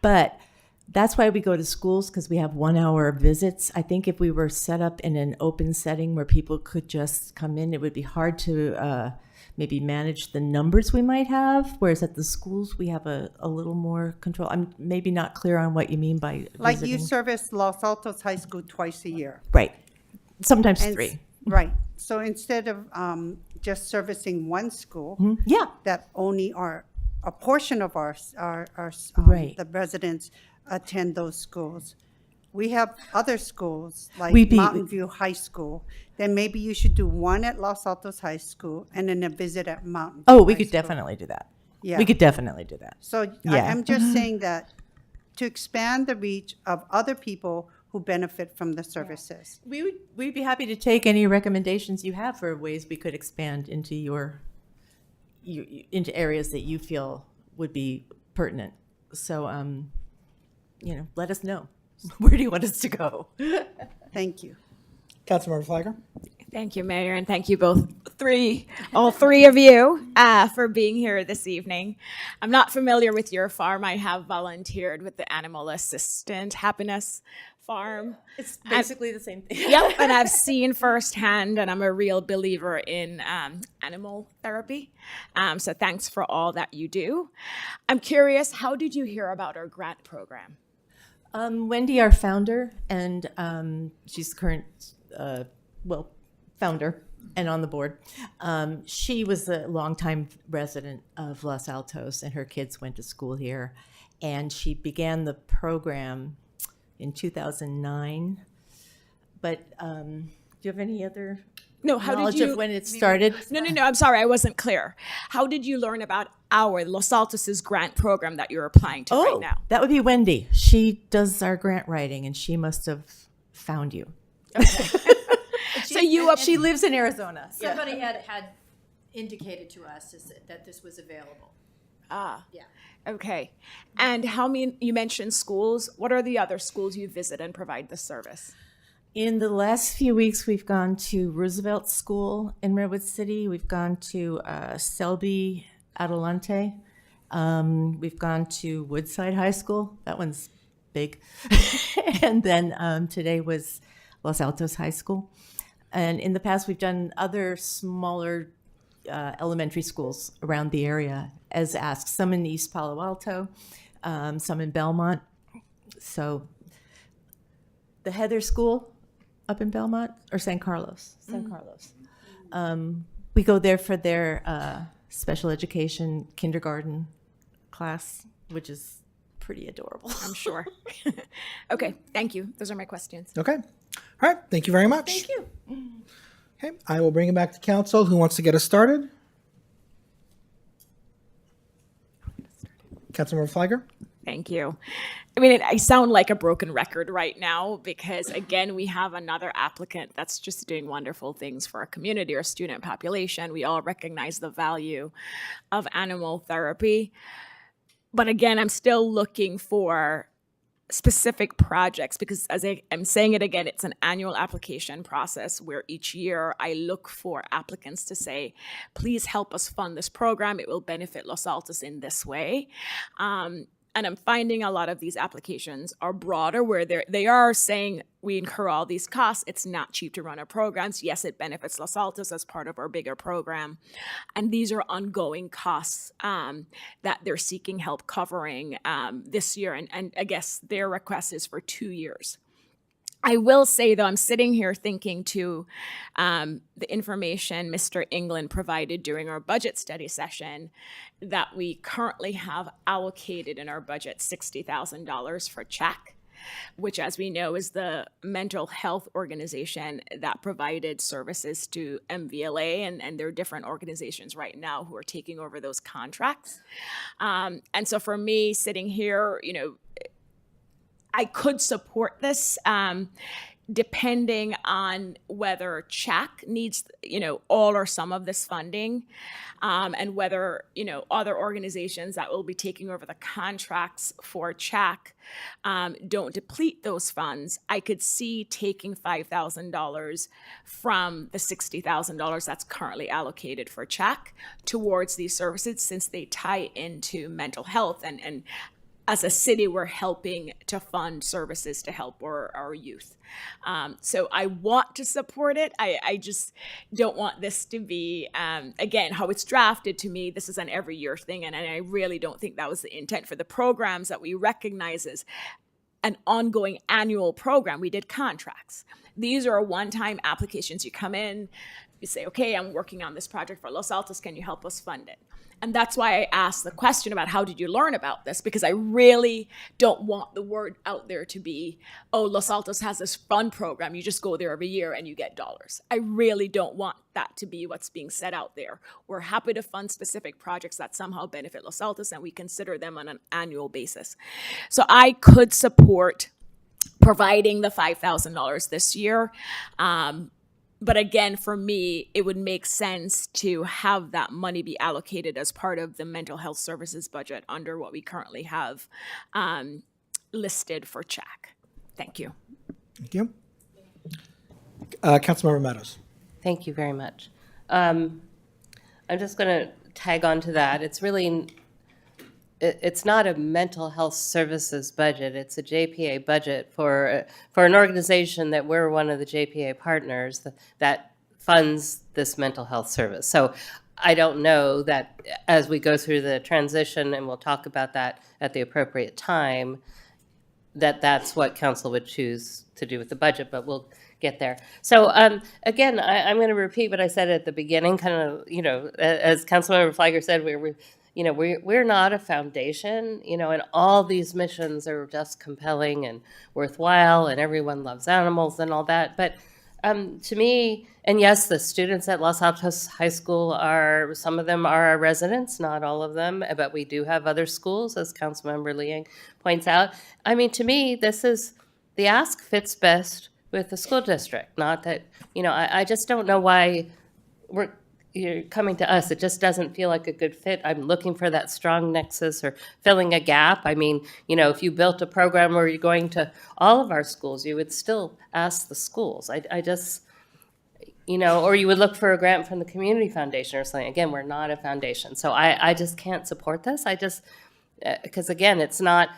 But that's why we go to schools, because we have 1 hour visits. I think if we were set up in an open setting where people could just come in, it would be hard to maybe manage the numbers we might have. Whereas at the schools, we have a little more control. I'm maybe not clear on what you mean by Like you visiting. service Los Altos High School twice a year. Right. Sometimes And 3. Right. So instead of just servicing one school, Yeah. that only a portion of our Right. the residents attend those schools. We have other schools like We'd be- Mountain View High School. Then maybe you should do one at Los Altos High School and then a visit at Mountain View Oh, we High could School. definitely do that. Yeah. We could definitely do that. So Yeah. I'm just saying that to expand the reach of other people who benefit from the services. We'd be happy to take any recommendations you have for ways we could expand into into areas that you feel would be pertinent. So, let us know. Where do you want us to go? Thank you. Councilmember Flagger? Thank you, Mayor, and thank you all three of you, for being here this evening. I'm not familiar with your farm. I have volunteered with the Animal Assistant Happiness Farm. It's basically the same thing. Yep, and I've seen firsthand, and I'm a real believer in animal therapy. So thanks for all that you do. I'm curious, how did you hear about our grant program? Wendy, our founder, and she's the current, founder and on the board. She was a longtime resident of Los Altos, and her kids went to school here. And she began the program in 2009. But do you have any other No, how did knowledge you of when it started? No, I'm sorry, I wasn't clear. How did you learn about our Los Altos' grant program that you're applying to right now? That would be Wendy. She does our grant writing, and she must have found you. So She lives in Arizona. Somebody had indicated to us that this was available. Yeah. Okay. And how many, you mentioned schools. What are the other schools you visit and provide the service? In the last few weeks, we've gone to Roosevelt School in Redwood City. We've gone to Selby Adelante. We've gone to Woodside High School. That one's big. And then today was Los Altos High School. And in the past, we've done other smaller elementary schools around the area as asked. Some in East Palo Alto, some in Belmont. So the Heather School up in Belmont, or San Carlos? San Carlos. We go there for their special education kindergarten class, which is pretty adorable. I'm sure. Okay, thank you. Those are my questions. Okay. All right. Thank you very much. Thank you. Okay. I will bring it back to council. Who wants to get us started? Councilmember Flagger? Thank you. I mean, I sound like a broken record right now because, again, we have another applicant that's just doing wonderful things for our community, our student population. We all recognize the value of animal therapy. But again, I'm still looking for specific projects because, as I'm saying it again, it's an annual application process where each year I look for applicants to say, please help us fund this program. It will benefit Los Altos in this way. And I'm finding a lot of these applications are broader where they are saying we incur all these costs. It's not cheap to run our programs. Yes, it benefits Los Altos as part of our bigger program. And these are ongoing costs that they're seeking help covering this year. And I guess their request is for 2 years. I will say, though, I'm sitting here thinking to the information Mr. England provided during our budget study session that we currently have allocated in our budget $60,000 for CHECK, which, as we know, is the mental health organization that provided services to MVLA, and there are different organizations right now who are taking over those contracts. And so for me, sitting here, I could support this depending on whether CHECK needs, all or some of this funding, and whether, other organizations that will be taking over the contracts for CHECK don't deplete those funds. I could see taking $5,000 from the $60,000 that's currently allocated for CHECK towards these services, since they tie into mental health, and as a city, we're helping to fund services to help our youth. So I want to support it. I just don't want this to be, again, how it's drafted to me, this is an every year thing. And I really don't think that was the intent for the programs that we recognize as an ongoing annual program. We did contracts. These are one-time applications. You come in, you say, okay, I'm working on this project for Los Altos. Can you help us fund it? And that's why I asked the question about how did you learn about this? Because I really don't want the word out there to be, oh, Los Altos has this fund program. You just go there every year and you get dollars. I really don't want that to be what's being said out there. We're happy to fund specific projects that somehow benefit Los Altos, and we consider them on an annual basis. So I could support providing the $5,000 this year. But again, for me, it would make sense to have that money be allocated as part of the mental health services budget under what we currently have listed for CHECK. Thank you. Thank you. Councilmember Meadows. Thank you very much. I'm just going to tag on to that. It's not a mental health services budget. It's a JPA budget for an organization that we're one of the JPA partners that funds this mental health service. So I don't know that as we go through the transition, and we'll talk about that at the appropriate time, that's what council would choose to do with the budget, but we'll get there. So again, I'm going to repeat what I said at the beginning, kind of, as Councilmember Flagger said, we're not a foundation, and all these missions are just compelling and worthwhile, and everyone loves animals and all that. But to me, and yes, the students at Los Altos High School some of them are our residents, not all of them, but we do have other schools, as Councilmember Liang points out. I mean, to me, the ask fits best with the school district. Not that, I just don't know why you're coming to us. It just doesn't feel like a good fit. I'm looking for that strong nexus or filling a gap. I mean, if you built a program where you're going to all of our schools, you would still ask the schools. I just, or you would look for a grant from the Community Foundation or something. Again, we're not a foundation. So I just can't support this. Because again, it's not,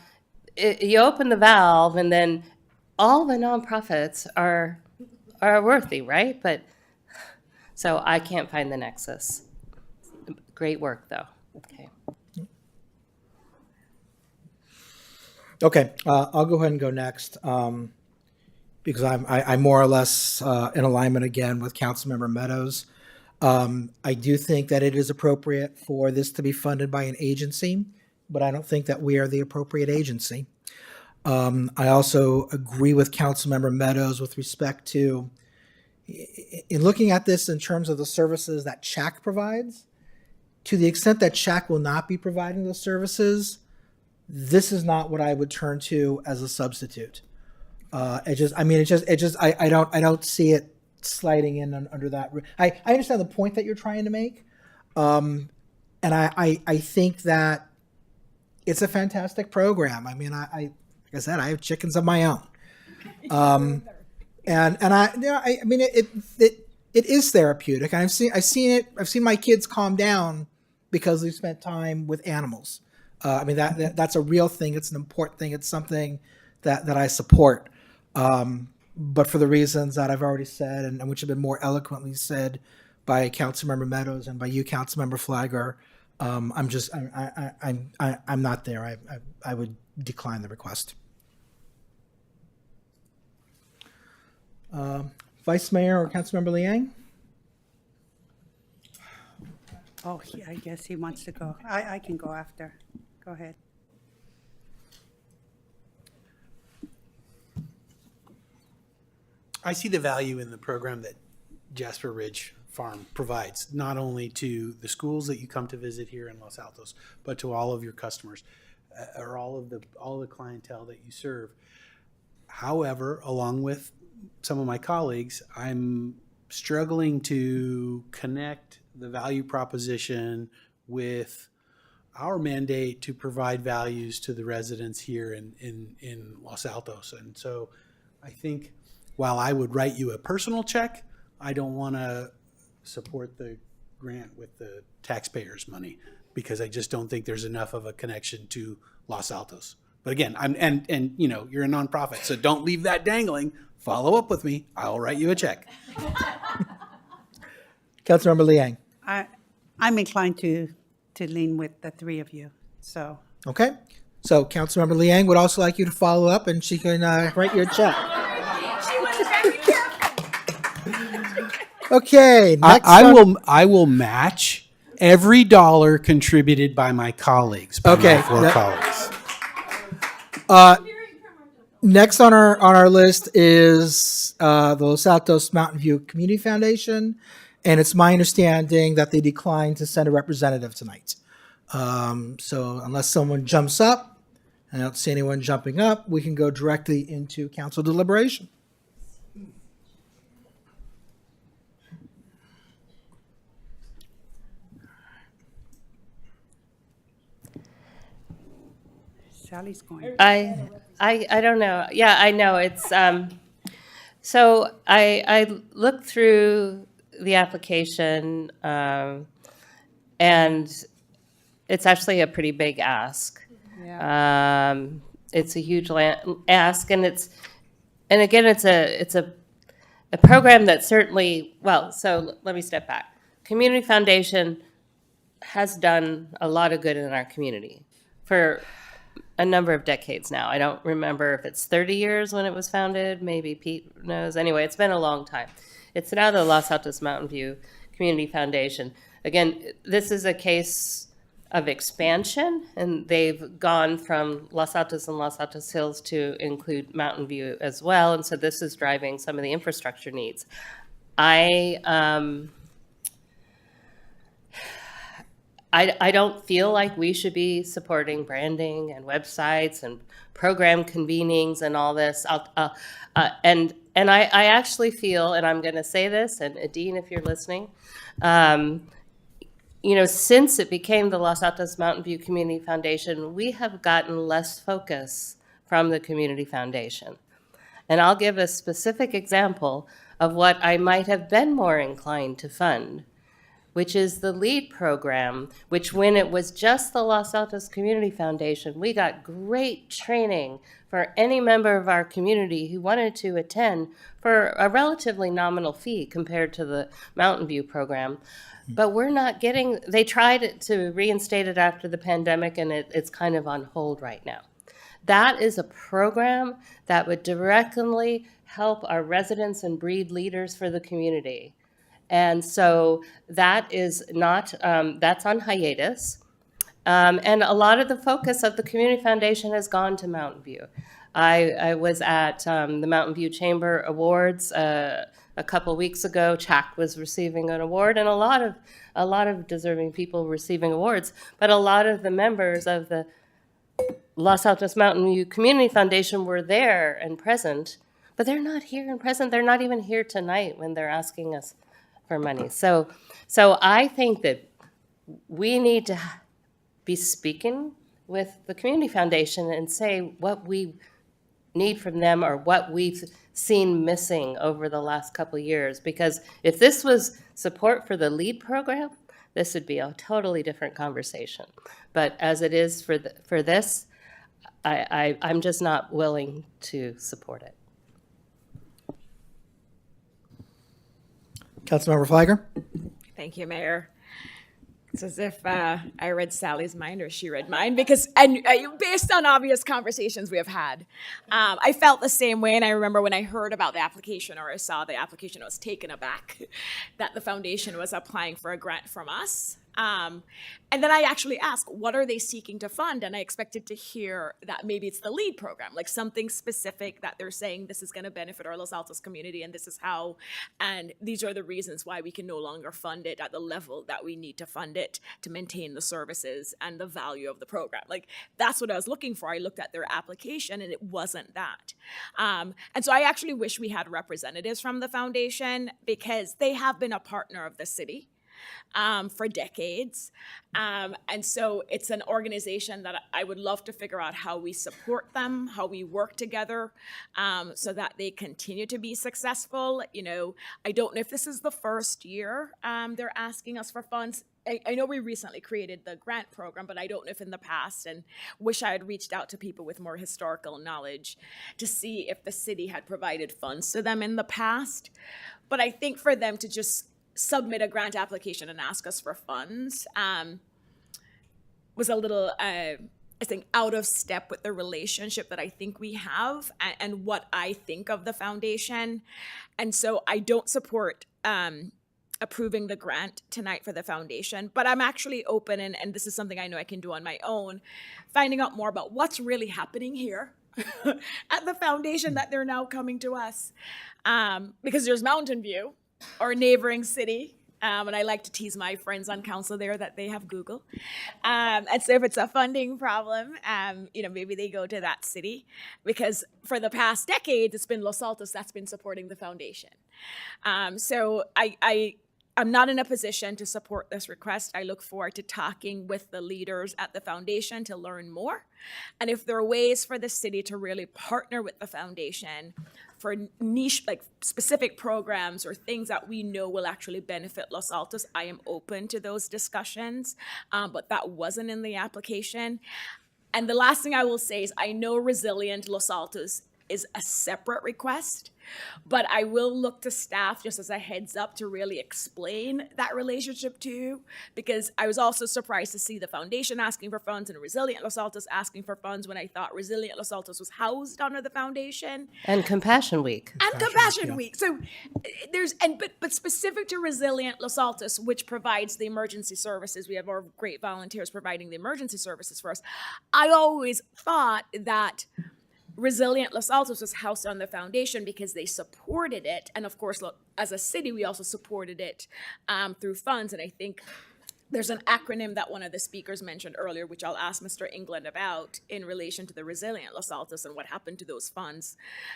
you open the valve and then all the nonprofits are worthy, right? But so I can't find the nexus. Great work, though. Okay. Okay, I'll go ahead and go next because I'm more or less in alignment again with Councilmember Meadows. I do think that it is appropriate for this to be funded by an agency, but I don't think that we are the appropriate agency. I also agree with Councilmember Meadows with respect to, in looking at this in terms of the services that CHAC provides, to the extent that CHAC will not be providing those services, this is not what I would turn to as a substitute. I don't see it sliding in under that. I understand the point that you're trying to make. And I think that it's a fantastic program. I mean, like I said, I have chickens of my own. It is therapeutic. And I've seen it. I've seen my kids calm down because we've spent time with animals. That's a real thing. It's an important thing. It's something that I support. But for the reasons that I've already said and which have been more eloquently said by Councilmember Meadows and by you, Councilmember Flagger, I'm not there. I would decline the request. Vice Mayor or Councilmember Liang? Oh, I guess he wants to go. I can go after. Go ahead. I see the value in the program that Jasper Ridge Farm provides, not only to the schools that you come to visit here in Los Altos, but to all of your customers or all of the clientele that you serve. However, along with some of my colleagues, I'm struggling to connect the value proposition with our mandate to provide values to the residents here in Los Altos. And so I think while I would write you a personal check, I don't want to support the grant with the taxpayers' money because I just don't think there's enough of a connection to Los Altos. But again, you're a nonprofit, so don't leave that dangling. Follow up with me. I'll write you a check. Councilmember Liang. I'm inclined to lean with the three of you. So Okay. So Councilmember Liang would also like you to follow up, and she can write you a check. She was very careful. Okay. Next I will match every dollar contributed by my colleagues. By my four colleagues. Next on our list is the Los Altos Mountain View Community Foundation, and it's my understanding that they declined to send a representative tonight. So unless someone jumps up, and I don't see anyone jumping up, we can go directly into council deliberation. Sally's going. I don't know. Yeah, I know. It's so I looked through the application, and it's actually a pretty big ask. Yeah. It's a huge ask, and again, it's a program that certainly, well, so let me step back. Community Foundation has done a lot of good in our community for a number of decades now. I don't remember if it's 30 years when it was founded. Maybe Pete knows. Anyway, it's been a long time. It's now the Los Altos Mountain View Community Foundation. Again, this is a case of expansion, and they've gone from Los Altos and Los Altos Hills to include Mountain View as well. And so this is driving some of the infrastructure needs. I don't feel like we should be supporting branding and websites and program convenings and all this. And I actually feel, and I'm going to say this, and Adine, if you're listening, since it became the Los Altos Mountain View Community Foundation, we have gotten less focus from the Community Foundation. And I'll give a specific example of what I might have been more inclined to fund, which is the LEAD program, which when it was just the Los Altos Community Foundation, we got great training for any member of our community who wanted to attend for a relatively nominal fee compared to the Mountain View program. But we're not getting, they tried to reinstate it after the pandemic, and it's kind of on hold right now. That is a program that would directly help our residents and breed leaders for the community. And so that is not, that's on hiatus. And a lot of the focus of the Community Foundation has gone to Mountain View. I was at the Mountain View Chamber Awards a couple weeks ago. CHAC was receiving an award, and a lot of deserving people receiving awards. But a lot of the members of the Los Altos Mountain View Community Foundation were there and present, but they're not here and present. They're not even here tonight when they're asking us for money. So I think that we need to be speaking with the Community Foundation and say what we need from them or what we've seen missing over the last couple of years. Because if this was support for the LEAD program, this would be a totally different conversation. But as it is for this, I'm just not willing to support it. Councilmember Flagger. Thank you, Mayor. It's as if I read Sally's mind or she read mine, because based on obvious conversations we have had, I felt the same way. And I remember when I heard about the application, or I saw the application, I was taken aback that the foundation was applying for a grant from us. And then I actually asked, what are they seeking to fund? And I expected to hear that maybe it's the LEAD program, like something specific that they're saying this is going to benefit our Los Altos community, and this is how, and these are the reasons why we can no longer fund it at the level that we need to fund it to maintain the services and the value of the program. Like, that's what I was looking for. I looked at their application and it wasn't that. And so I actually wish we had representatives from the foundation, because they have been a partner of the city for decades. And so it's an organization that I would love to figure out how we support them, how we work together, so that they continue to be successful. I don't know if this is the first year they're asking us for funds. I know we recently created the grant program, but I don't know if in the past, and wish I had reached out to people with more historical knowledge to see if the city had provided funds to them in the past. But I think for them to just submit a grant application and ask us for funds was a little, I think, out of step with the relationship that I think we have and what I think of the foundation. And so I don't support approving the grant tonight for the foundation, but I'm actually open, and this is something I know I can do on my own, finding out more about what's really happening here at the foundation that they're now coming to us. Because there's Mountain View, or neighboring city. And I like to tease my friends on council there that they have Google. And so if it's a funding problem, maybe they go to that city, because for the past decades, it's been Los Altos that's been supporting the foundation. So I'm not in a position to support this request. I look forward to talking with the leaders at the foundation to learn more. And if there are ways for the city to really partner with the foundation for niche, like specific programs or things that we know will actually benefit Los Altos, I am open to those discussions, but that wasn't in the application. And the last thing I will say is I know Resilient Los Altos is a separate request, But I will look to staff just as a heads up to really explain that relationship to you, because I was also surprised to see the foundation asking for funds and Resilient Los Altos asking for funds when I thought Resilient Los Altos was housed under the foundation. And Compassion Week. And Compassion Week. So but specific to Resilient Los Altos, which provides the emergency services, we have our great volunteers providing the emergency services for us. I always thought that Resilient Los Altos was housed on the foundation because they supported it. And of course, as a city, we also supported it through funds. And I think there's an acronym that one of the speakers mentioned earlier, which I'll ask Mr. England about in relation to the Resilient Los Altos and what happened to those funds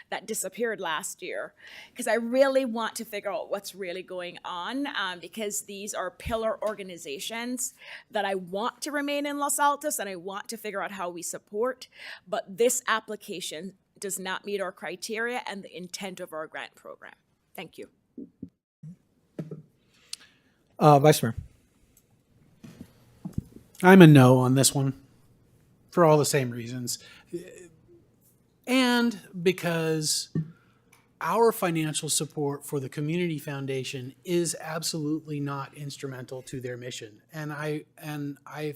that disappeared last year. Because I really want to figure out what's really going on, because these are pillar organizations that I want to remain in Los Altos and I want to figure out how we support. But this application does not meet our criteria and the intent of our grant program. Thank you. Vice Mayor. I'm a no on this one for all the same reasons. And because our financial support for the community foundation is absolutely not instrumental to their mission. And I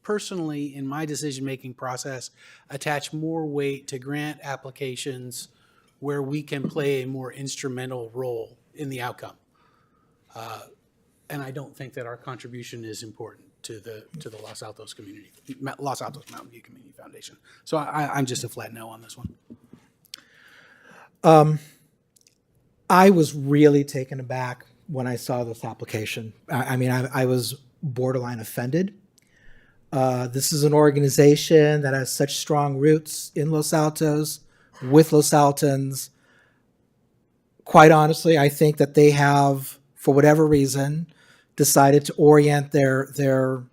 personally, in my decision-making process, attach more weight to grant applications where we can play a more instrumental role in the outcome. And I don't think that our contribution is important to the Los Altos Mountain View Community Foundation. So I'm just a flat no on this one. I was really taken aback when I saw this application. I was borderline offended. This is an organization that has such strong roots in Los Altos, with Los Altans. Quite honestly, I think that they have, for whatever reason, decided to orient their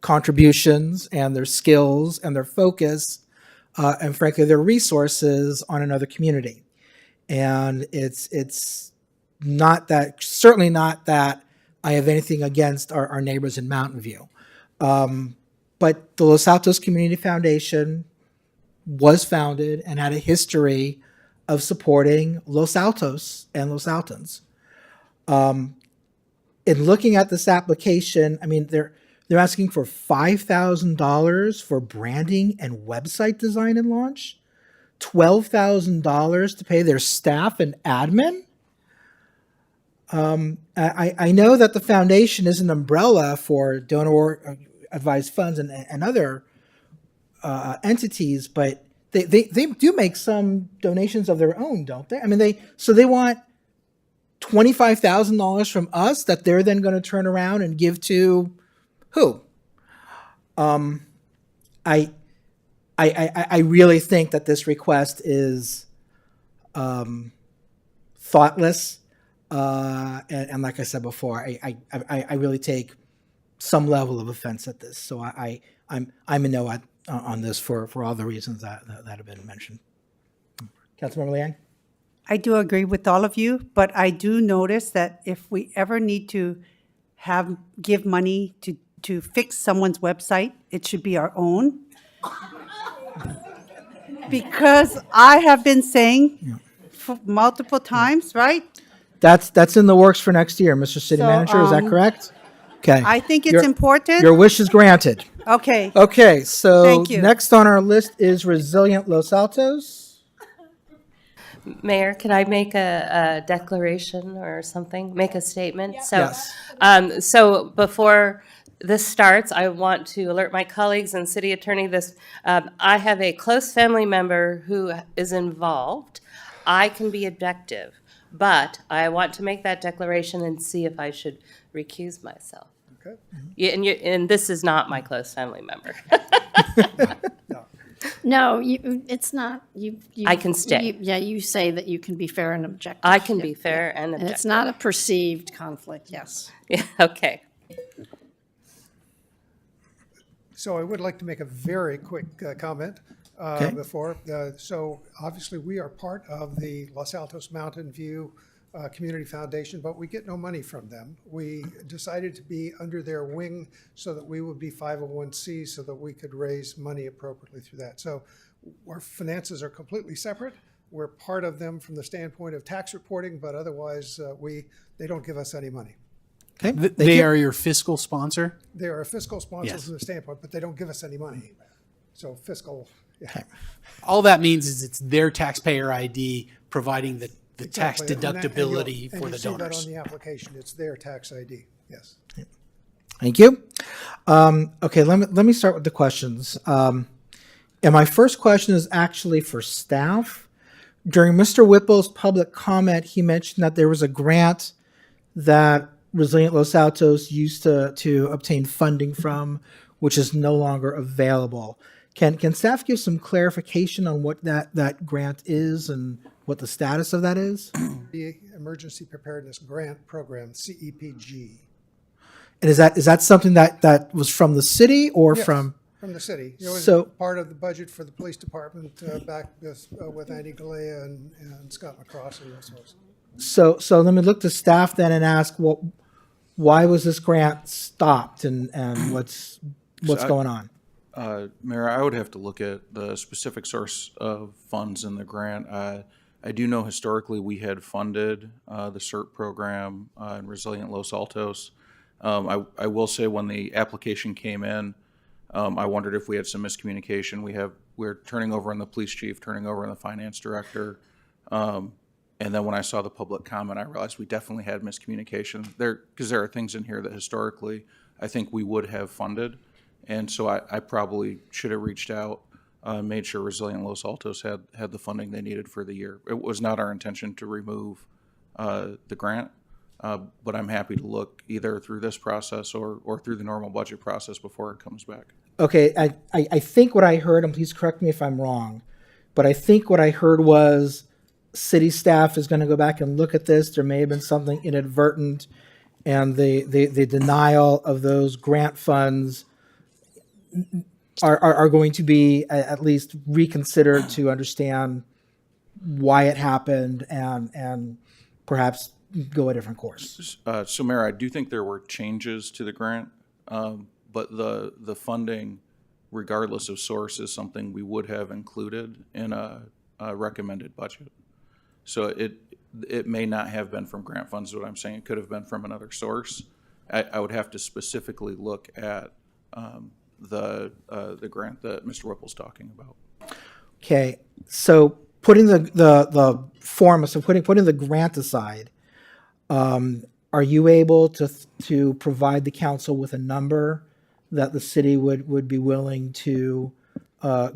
contributions and their skills and their focus and frankly their resources on another community. And it's not that, certainly not that I have anything against our neighbors in Mountain View. But the Los Altos Community Foundation was founded and had a history of supporting Los Altos and Los Altans. In looking at this application, they're asking for $5,000 for branding and website design and launch, $12,000 to pay their staff and admin. I know that the foundation is an umbrella for donor advised funds and other entities, but they do make some donations of their own, don't they? They want $25,000 from us that they're then going to turn around and give to who? I really think that this request is thoughtless, and like I said before, I really take some level of offense at this. So I'm a no on this for all the reasons that have been mentioned. Councilmember Liang? I do agree with all of you, but I do notice that if we ever need to give money to fix someone's website, it should be our own. Because I have been saying multiple times, right? That's in the works for next year, Mr. City Manager. Is that correct? Okay. I think it's important. Your wish is granted. Okay. Okay. So Thank you. Next on our list is Resilient Los Altos. Mayor, could I make a declaration or something? Make a statement? Yes. So before this starts, I want to alert my colleagues and city attorney this. I have a close family member who is involved. I can be objective, but I want to make that declaration and see if I should recuse myself. Okay. And this is not my close family member. No, it's not. You I can stay. You say that you can be fair and objective. I can be fair and objective. And it's not a perceived conflict, yes. Yeah, okay. So I would like to make a very quick comment before. So obviously we are part of the Los Altos Mountain View Community Foundation, but we get no money from them. We decided to be under their wing so that we would be 501c so that we could raise money appropriately through that. So our finances are completely separate. We're part of them from the standpoint of tax reporting, but otherwise, they don't give us any money. Okay. They are your fiscal sponsor? They are a fiscal sponsor Yes. from the standpoint, but they don't give us any money. So fiscal, yeah. All that means is it's their taxpayer ID providing the tax Exactly. deductibility And for you the see that donors. on the application. It's their tax ID, yes. Thank you. Okay, let me start with the questions. And my first question is actually for staff. During Mr. Whipple's public comment, he mentioned that there was a grant that Resilient Los Altos used to obtain funding from, which is no longer available. Can staff give some clarification on what that grant is and what the status of that is? The Emergency Preparedness Grant Program, CEPG. And is that something that was from the city or Yes, from? the city. It was So- part of the budget for the police department back with Andy Galea and Scott McCross and those folks. So let me look to staff then and ask, why was this grant stopped and what's going on? Mayor, I would have to look at the specific source of funds in the grant. I do know historically we had funded the CERT program in Resilient Los Altos. I will say when the application came in, I wondered if we had some miscommunication. We're turning over in the police chief, turning over in the finance director. And then when I saw the public comment, I realized we definitely had miscommunication because there are things in here that historically I think we would have funded. And so I probably should have reached out, made sure Resilient Los Altos had the funding they needed for the year. It was not our intention to remove the grant, but I'm happy to look either through this process or through the normal budget process before it comes back. Okay, I think what I heard, and please correct me if I'm wrong, but I think what I heard was city staff is going to go back and look at this. There may have been something inadvertent, and the denial of those grant funds are going to be at least reconsidered to understand why it happened and perhaps go a different course. So Mayor, I do think there were changes to the grant, but the funding, regardless of source, is something we would have included in a recommended budget. So it may not have been from grant funds, is what I'm saying. It could have been from another source. I would have to specifically look at the grant that Mr. Whipple's talking about. Okay, so putting the form, so putting the grant aside, are you able to provide the council with a number that the city would be willing to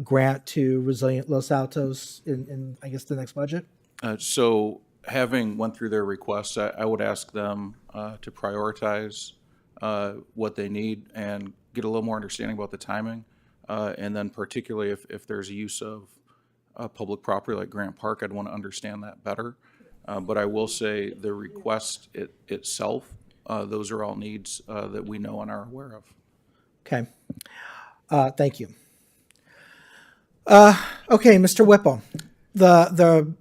grant to Resilient Los Altos in I guess the next budget? So having went through their requests, I would ask them to prioritize what they need and get a little more understanding about the timing. And then particularly if there's a use of public property like Grant Park, I'd want to understand that better. But I will say the request itself, those are all needs that we know and are aware of. Okay, thank you. Okay, Mr. Whipple, the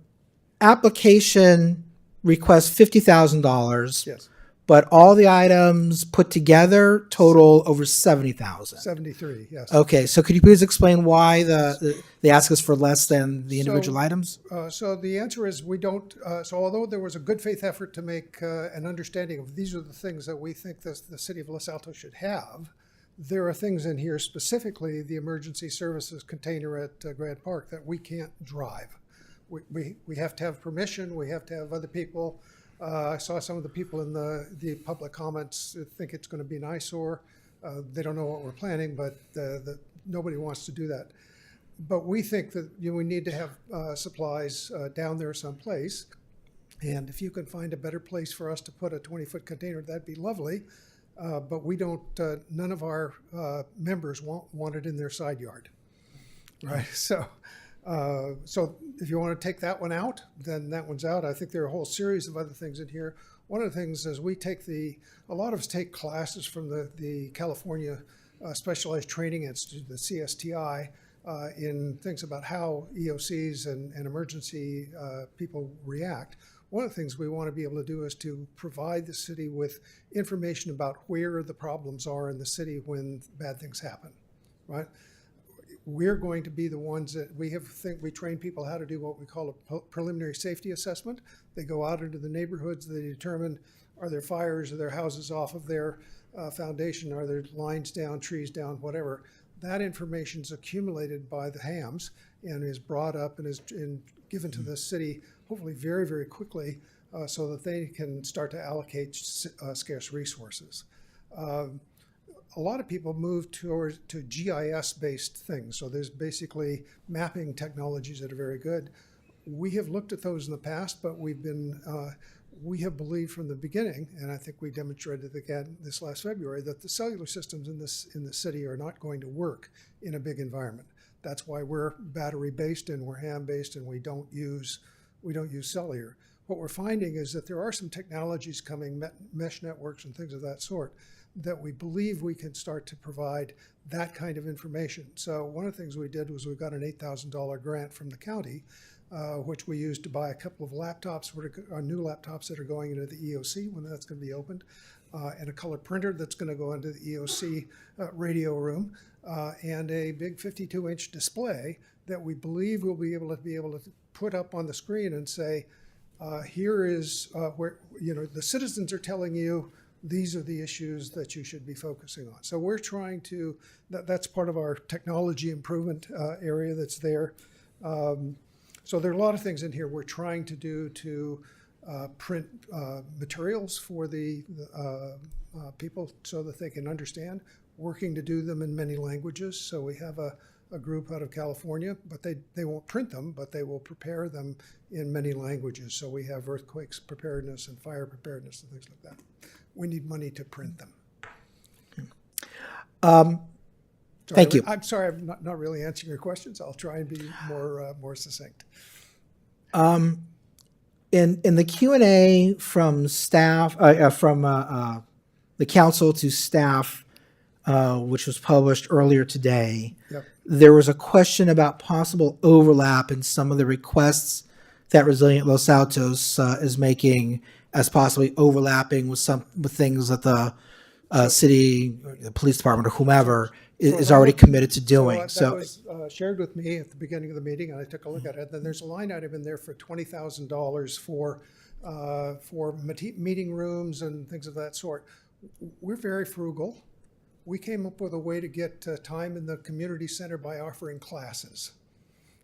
application requests $50,000. Yes. But all the items put together total over 70,000. 73, yes. Okay, so could you please explain why they ask us for less than the individual items? So the answer is we don't, so although there was a good faith effort to make an understanding of these are the things that we think the city of Los Altos should have, there are things in here, specifically the emergency services container at Grant Park, that we can't drive. We have to have permission, we have to have other people. I saw some of the people in the public comments think it's going to be an eyesore. They don't know what we're planning, but nobody wants to do that. But we think that we need to have supplies down there someplace. And if you can find a better place for us to put a 20-foot container, that'd be lovely. But we don't, none of our members want it in their side yard, right? So if you want to take that one out, then that one's out. I think there are a whole series of other things in here. One of the things is a lot of us take classes from the California Specialized Training Institute, the CSTI, in things about how EOCs and emergency people react. One of the things we want to be able to do is to provide the city with information about where the problems are in the city when bad things happen, right? we're going to be the ones that we train people how to do what we call a preliminary safety assessment. They go out into the neighborhoods, they determine, are there fires, are there houses off of their foundation, are there lines down, trees down, whatever. That information is accumulated by the HAMs and is brought up and is given to the city, hopefully very, very quickly, so that they can start to allocate scarce resources. A lot of people move to GIS-based things. So there's basically mapping technologies that are very good. We have looked at those in the past, but we have believed from the beginning, and I think we demonstrated again this last February, that the cellular systems in the city are not going to work in a big environment. That's why we're battery-based and we're ham-based, and we don't use cellular. What we're finding is that there are some technologies coming, mesh networks and things of that sort, that we believe we can start to provide that kind of information. So one of the things we did was we got an $8,000 grant from the county, which we used to buy a couple of laptops, new laptops that are going into the EOC when that's going to be opened, and a color printer that's going to go into the EOC radio room, and a big 52-inch display that we believe we'll be able to put up on the screen and say, here is where, the citizens are telling you these are the issues that you should be focusing on. So we're trying to, that's part of our technology improvement area that's there. So there are a lot of things in here we're trying to do to print materials for the people so that they can understand, working to do them in many languages. So we have a group out of California, but they won't print them, but they will prepare them in many languages. So we have earthquakes preparedness and fire preparedness and things like that. We need money to print them. Thank you. I'm sorry, I'm not really answering your questions. I'll try and be more succinct. In the Q&A from staff, from the council to staff, which was published earlier today, Yep. there was a question about possible overlap in some of the requests that Resilient Los Altos is making, as possibly overlapping with things that the city, the police department, or whomever is already committed to doing. That was shared with me at the beginning of the meeting, and I took a look at it. Then there's a line item in there for $20,000 for meeting rooms and things of that sort. We're very frugal. We came up with a way to get time in the community center by offering classes.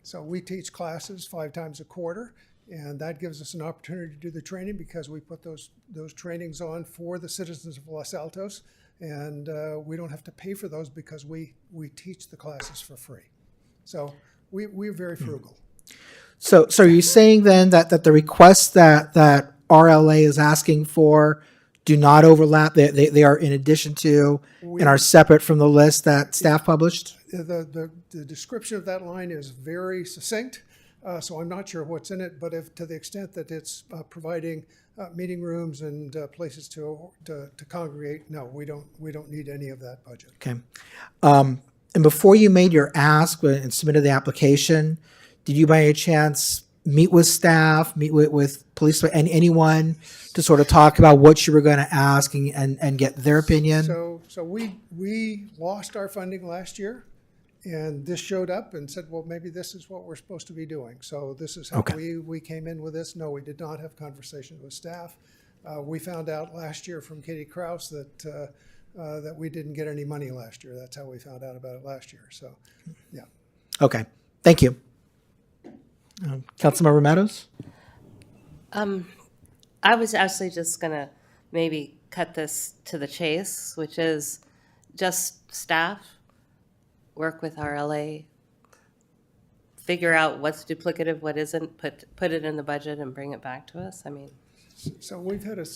So we teach classes 5 times a quarter, and that gives us an opportunity to do the training because we put those trainings on for the citizens of Los Altos, and we don't have to pay for those because we teach the classes for free. So we're very frugal. So are you saying then that the requests that RLA is asking for do not overlap? They are in addition to and are separate from the list that staff published? The description of that line is very succinct, so I'm not sure what's in it, but if to the extent that it's providing meeting rooms and places to congregate, no, we don't need any of that budget. Okay. And before you made your ask and submitted the application, did you by any chance meet with staff, meet with police and anyone to sort of talk about what you were going to ask and get their opinion? So we lost our funding last year, and this showed up and said, well, maybe this is what we're supposed to be doing. So this is how we came in with this. No, we did not have conversations with staff. We found out last year from Katie Krause that we didn't get any money last year. That's how we found out about it last year. So, yeah. Okay. Thank you. Councilmember Meadows? I was actually just going to maybe cut this to the chase, which is just staff, work with RLA, figure out what's duplicative, what isn't, put it in the budget and bring it back to us. I mean. So we've had I'll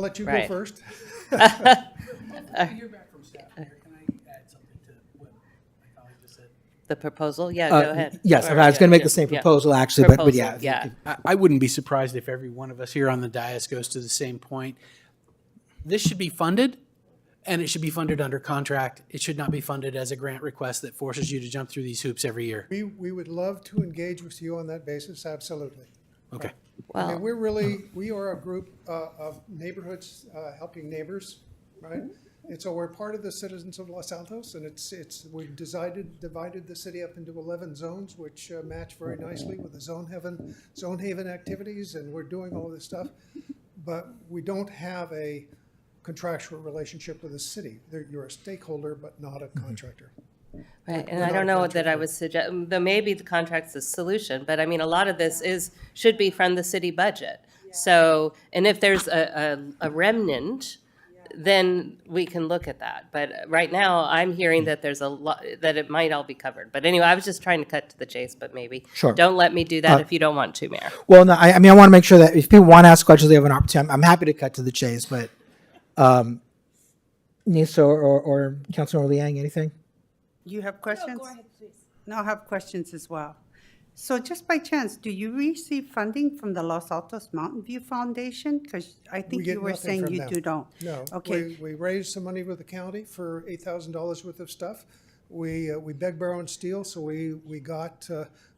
let you Right. go first. Hear back from staff here. Can I add something to what my colleague just said? The proposal? Yeah, go ahead. Yes, Or- I was going to make yeah, the same yeah. proposal actually, but Proposal, yeah. yeah. I wouldn't be surprised if every one of us here on the dais goes to the same point. This should be funded, and it should be funded under contract. It should not be funded as a grant request that forces you to jump through these hoops every year. We would love to engage with you on that basis, absolutely. Okay. I mean, we are a group of neighborhoods helping neighbors, right? And so we're part of the citizens of Los Altos, and we've divided the city up into 11 zones, which match very nicely with the zone haven activities, and we're doing all of this stuff. But we don't have a contractual relationship with the city. You're a stakeholder, but not a contractor. Right, and We're I not don't a know that contractor. I would suggest, though maybe the contract's the solution, but I mean, a lot of this should be from the city budget. So, and if there's a remnant, then we can look at that. But right now, I'm hearing that there's a lot, that it might all be covered. But anyway, I was just trying to cut to the chase, but maybe. Sure. Don't let me do that if you don't want to, Mayor. Well, no, I mean, I want to make sure that if people want to ask questions, they have an opportunity. I'm happy to cut to the chase, but Nisa or Councilmember Liang, anything? You have questions? No, go ahead, please. No, I have questions as well. So just by chance, do you receive funding from the Los Altos Mountain View Foundation? Because I We think get you were nothing saying from you them. don't. No. Okay. We raised some money with the county for $8,000 worth of stuff. We beg, borrow, and steal, so we got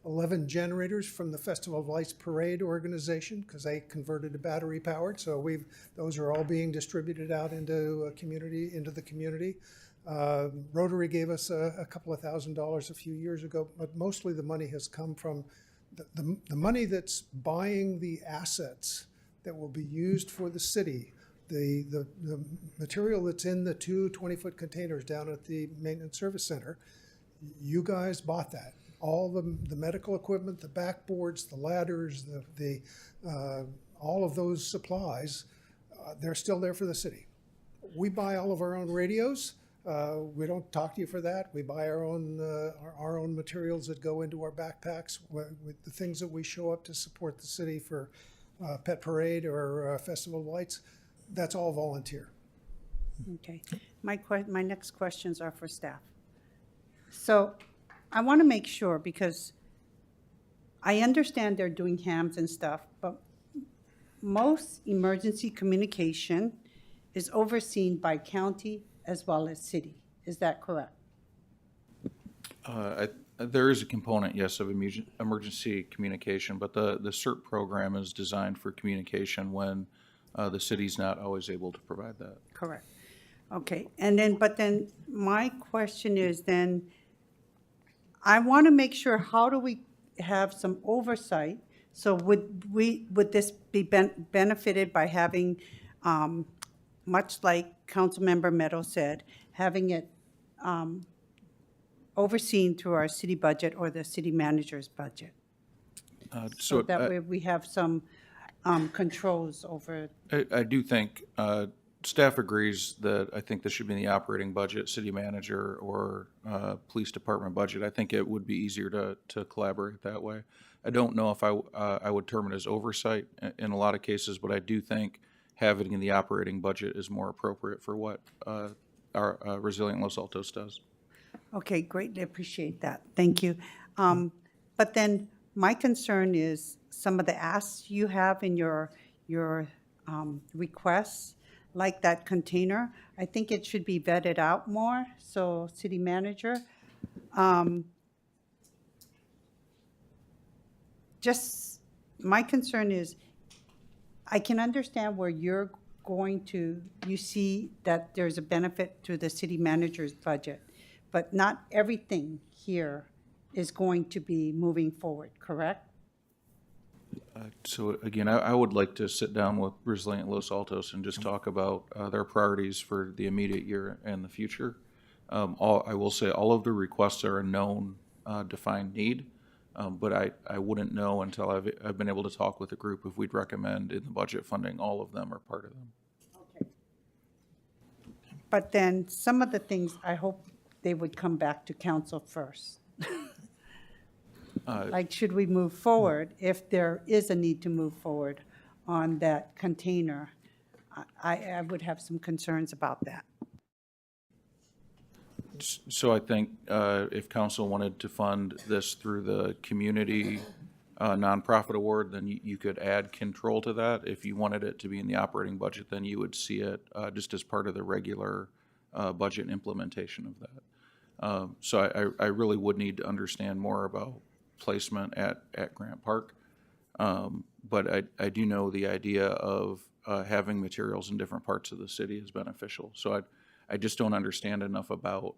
11 generators from the Festival of Lights Parade organization, because they converted to battery powered. So those are all being distributed out into the community. Rotary gave us a couple of $1,000s a few years ago, but mostly the money has come from the money that's buying the assets that will be used for the city. The material that's in the two 20-foot containers down at the Maintenance Service Center, you guys bought that. All the medical equipment, the backboards, the ladders, all of those supplies, they're still there for the city. We buy all of our own radios. We don't talk to you for that. We buy our own materials that go into our backpacks with the things that we show up to support the city for Pet Parade or Festival of Lights. That's all volunteer. Okay. My next questions are for staff. So I want to make sure, because I understand they're doing hams and stuff, but most emergency communication is overseen by county as well as city. Is that correct? There is a component, yes, of emergency communication, but the CERT program is designed for communication when the city's not always able to provide that. Correct. Okay, but then my question is then, I want to make sure, how do we have some oversight? So would this be benefited by having, much like Councilmember Meadows said, having it overseen through our city budget or the city manager's budget? So that way we have some controls over. I do think staff agrees that I think this should be in the operating budget, city manager, or police department budget. I think it would be easier to collaborate that way. I don't know if I would term it as oversight in a lot of cases, but I do think having in the operating budget is more appropriate for what our Resilient Los Altos does. Okay, greatly appreciate that. Thank you. But then my concern is some of the asks you have in your requests, like that container. I think it should be vetted out more. So, city manager, just my concern is, I can understand where you're going to, you see that there's a benefit to the city manager's budget, but not everything here is going to be moving forward, correct? So again, I would like to sit down with Resilient Los Altos and just talk about their priorities for the immediate year and the future. I will say all of the requests are a known defined need, but I wouldn't know until I've been able to talk with the group if we'd recommend in the budget funding all of them or part of them. Okay. But then some of the things, I hope they would come back to council first. Like, should we move forward if there is a need to move forward on that container? I would have some concerns about that. So I think if council wanted to fund this through the community nonprofit award, then you could add control to that. If you wanted it to be in the operating budget, then you would see it just as part of the regular budget implementation of that. So I really would need to understand more about placement at Grant Park. But I do know the idea of having materials in different parts of the city is beneficial. So I just don't understand enough about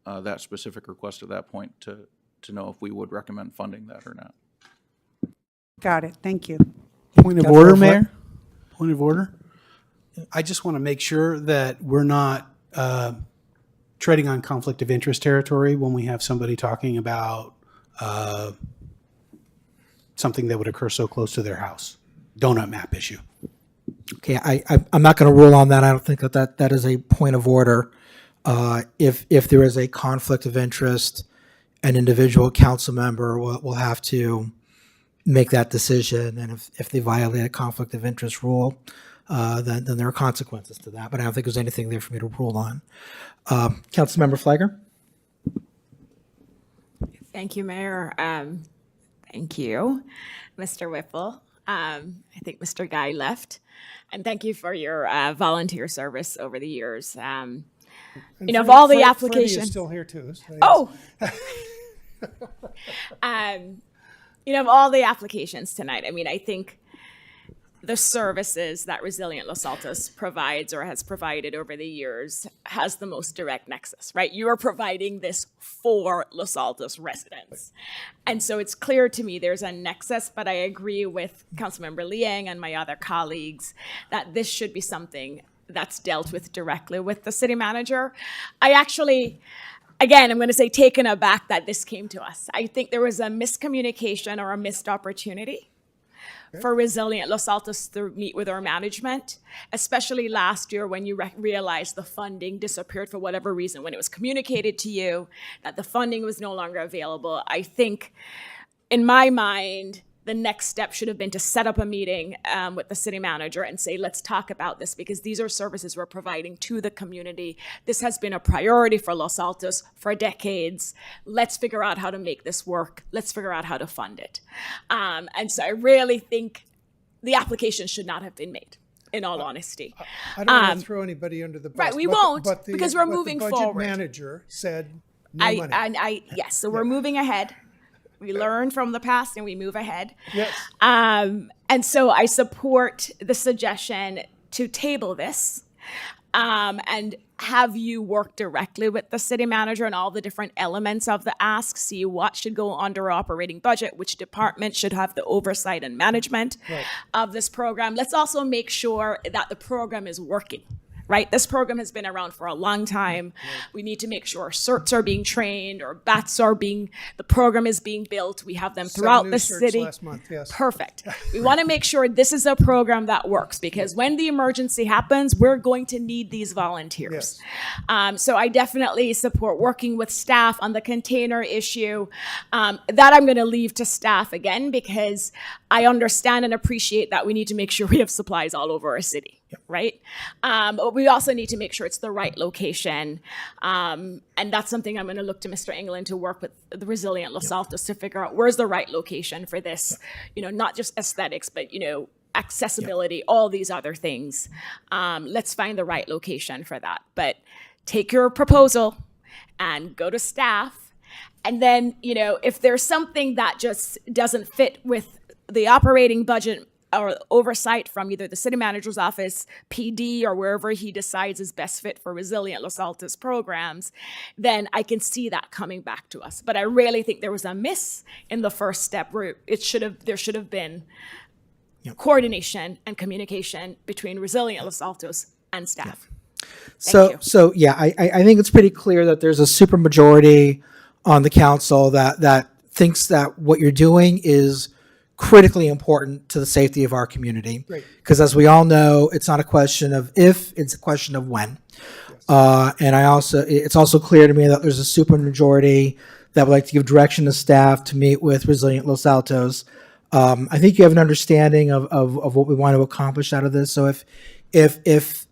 that specific request at that point to know if we would recommend funding that or not. Got it. Thank you. Point of Councilor order, Fleck? Mayor? Point of order? I just want to make sure that we're not treading on conflict of interest territory when we have somebody talking about something that would occur so close to their house. Donut map issue. Okay, I'm not going to rule on that. I don't think that is a point of order. If there is a conflict of interest, an individual council member will have to make that decision, and if they violate a conflict of interest rule, then there are consequences to that. But I don't think there's anything there for me to rule on. Councilmember Flagger? Thank you, Mayor. Thank you, Mr. Whipple. I think Mr. Guy left. And thank you for your volunteer service over the years. And Of all the Freddie applications. is still here too. So Oh! Of all the applications tonight, I mean, I think the services that Resilient Los Altos provides or has provided over the years has the most direct nexus, right? You are providing this for Los Altos residents. And so it's clear to me there's a nexus, but I agree with Councilmember Liang and my other colleagues that this should be something that's dealt with directly with the city manager. I actually, again, I'm going to say taken aback that this came to us. I think there was a miscommunication or a missed opportunity for Resilient Los Altos to meet with our management, especially last year when you realized the funding disappeared for whatever reason. When it was communicated to you that the funding was no longer available, I think, in my mind, the next step should have been to set up a meeting with the city manager and say, let's talk about this, because these are services we're providing to the community. This has been a priority for Los Altos for decades. Let's figure out how to make this work. Let's figure out how to fund it. And so I really think the application should not have been made, in all honesty. I don't want to throw anybody under the bus. Right, we won't, but because we're moving the forward. budget manager said no money. Yes, so we're moving ahead. We learn from the past and we move ahead. Yes. And so I support the suggestion to table this and have you work directly with the city manager and all the different elements of the ask, see what should go under our operating budget, which department should have the oversight and management of this program. Let's also make sure that the program is working. Right? This program has been around for a long time. We need to make sure certs are being trained or BATs the program is being built. We have them throughout the city. Last month, yes. Perfect. We want to make sure this is a program that works, because when the emergency happens, we're going to need these volunteers. So I definitely support working with staff on the container issue. That I'm going to leave to staff again, because I understand and appreciate that we need to make sure we have supplies all over our city. Right? But we also need to make sure it's the right location. And that's something I'm going to look to Mr. England to work with the Resilient Los Altos to figure out where's the right location for this, not just aesthetics, but, accessibility, all these other things. Let's find the right location for that. But take your proposal and go to staff. And then, if there's something that just doesn't fit with the operating budget or oversight from either the city manager's office, PD, or wherever he decides is best fit for Resilient Los Altos programs, then I can see that coming back to us. But I really think there was a miss in the first step where there should have been coordination and communication between Resilient Los Altos and staff. I think it's pretty clear that there's a supermajority on the council that thinks that what you're doing is critically important to the safety of our community. Because as we all know, it's not a question of if, it's a question of when. Yes. And it's also clear to me that there's a supermajority that would like to give direction to staff to meet with Resilient Los Altos. I think you have an understanding of what we want to accomplish out of this. So if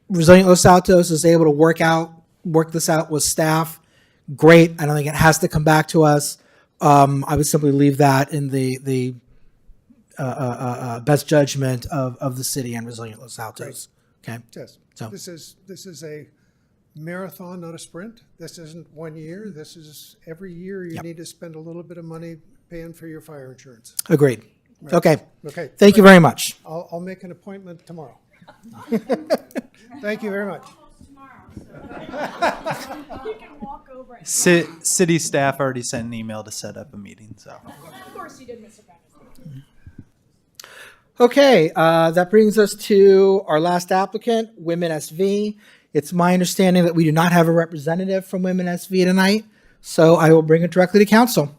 Resilient Los Altos is able to work this out with staff, great. I don't think it has to come back to us. I would simply leave that in the best judgment of the city and Resilient Los Altos. Okay. Yes. So this is a marathon, not a sprint. This isn't 1 year. This is every year you need to spend a little bit of money paying for your fire insurance. Agreed. Right. Okay. Okay. Thank you very much. I'll make an appointment tomorrow. Thank you very much. You can walk over and. City staff already sent an email to set up a meeting, so. Of course you did, Mr. Bennett. Okay, that brings us to our last applicant, Women SV. It's my understanding that we do not have a representative from Women SV tonight, so I will bring it directly to council.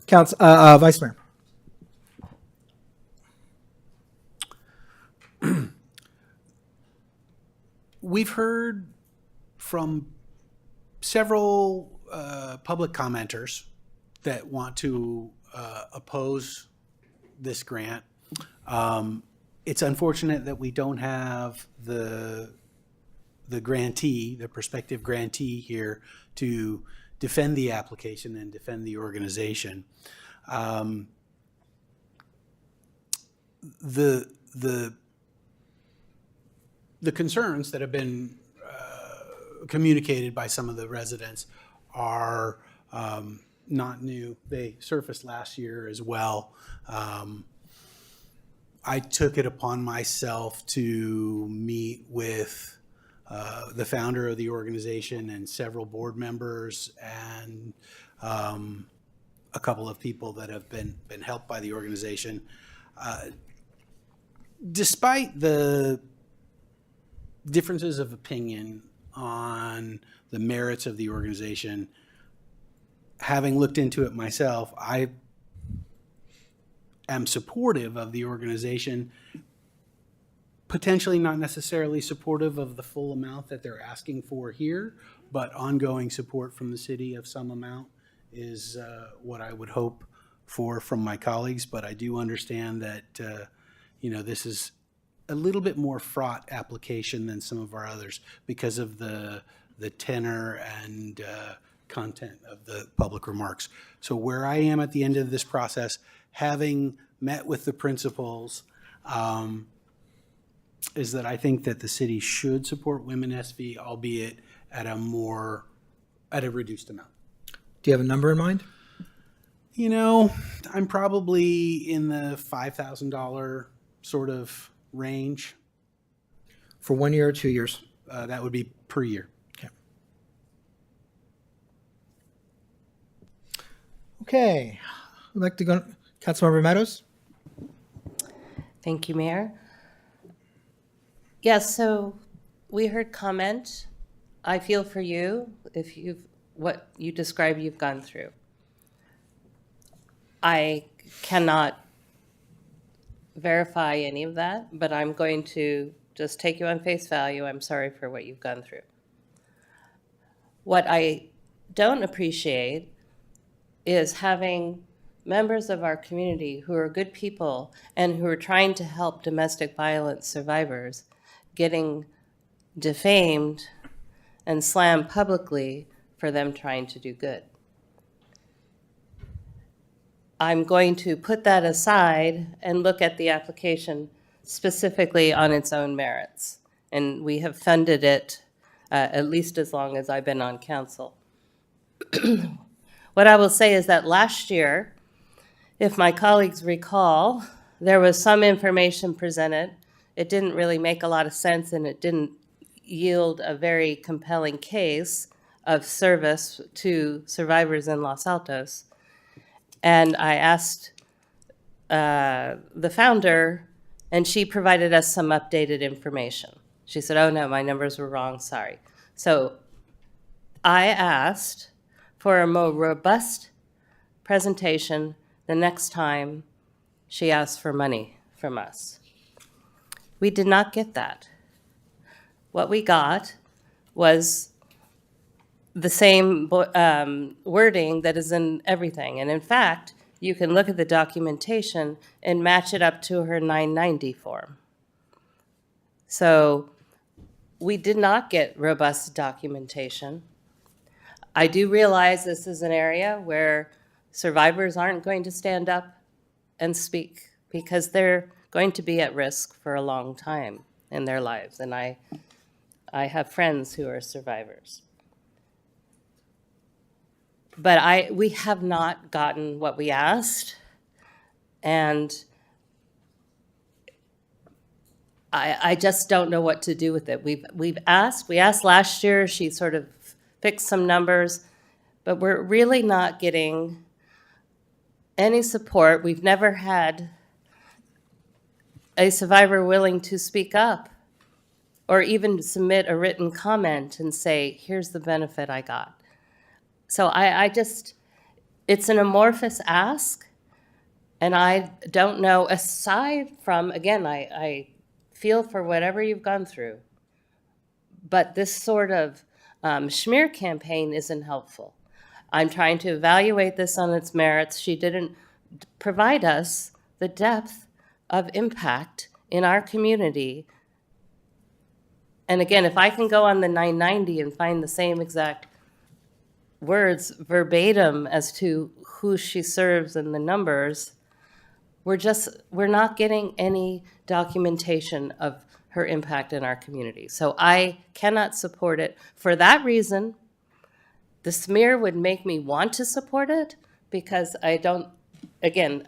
Vice Mayor. We've heard from several public commenters that want to oppose this grant. It's unfortunate that we don't have the grantee, the prospective grantee here to defend the application and defend the organization. The concerns that have been communicated by some of the residents are not new. They surfaced last year as well. I took it upon myself to meet with the founder of the organization and several board members and a couple of people that have been helped by the organization. Despite the differences of opinion on the merits of the organization, having looked into it myself, I am supportive of the organization, potentially not necessarily supportive of the full amount that they're asking for here, but ongoing support from the city of some amount is what I would hope for from my colleagues. But I do understand that this is a little bit more fraught application than some of our others because of the tenor and content of the public remarks. So where I am at the end of this process, having met with the principals, is that I think that the city should support Women SV, albeit at a reduced amount. Do you have a number in mind? I'm probably in the $5,000 sort of range. For 1 year or 2 years? That would be per year. Okay. I'd like to go, Councilmember Meadows. Thank you, Mayor. Yes, so we heard comment. I feel for you if what you describe you've gone through. I cannot verify any of that, but I'm going to just take you on face value. I'm sorry for what you've gone through. What I don't appreciate is having members of our community who are good people and who are trying to help domestic violence survivors getting defamed and slammed publicly for them trying to do good. I'm going to put that aside and look at the application specifically on its own merits. And we have funded it at least as long as I've been on council. What I will say is that last year, if my colleagues recall, there was some information presented. It didn't really make a lot of sense and it didn't yield a very compelling case of service to survivors in Los Altos. And I asked the founder, and she provided us some updated information. She said, oh no, my numbers were wrong, sorry. So I asked for a more robust presentation the next time she asked for money from us. We did not get that. What we got was the same wording that is in everything. And in fact, you can look at the documentation and match it up to her 990 form. So we did not get robust documentation. I do realize this is an area where survivors aren't going to stand up and speak because they're going to be at risk for a long time in their lives. And I have friends who are survivors. But we have not gotten what we asked. And I just don't know what to do with it. We asked last year, she sort of fixed some numbers, but we're really not getting any support. We've never had a survivor willing to speak up or even submit a written comment and say, here's the benefit I got. So I just, it's an amorphous ask, and I don't know, aside from, again, I feel for whatever you've gone through, but this sort of smear campaign isn't helpful. I'm trying to evaluate this on its merits. She didn't provide us the depth of impact in our community. And again, if I can go on the 990 and find the same exact words verbatim as to who she serves and the numbers, we're not getting any documentation of her impact in our community. So I cannot support it. For that reason, the smear would make me want to support it, because I don't, again,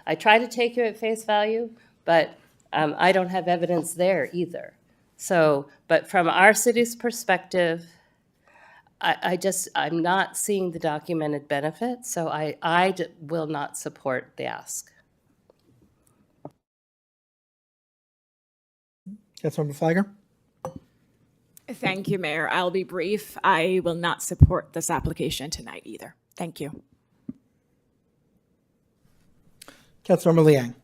I try to take you at face value, but I don't have evidence there either. So, but from our city's perspective, I'm not seeing the documented benefit, so I will not support the ask. Councilmember Flagger? Thank you, Mayor. I'll be brief. I will not support this application tonight either. Thank you. Councilmember Liang?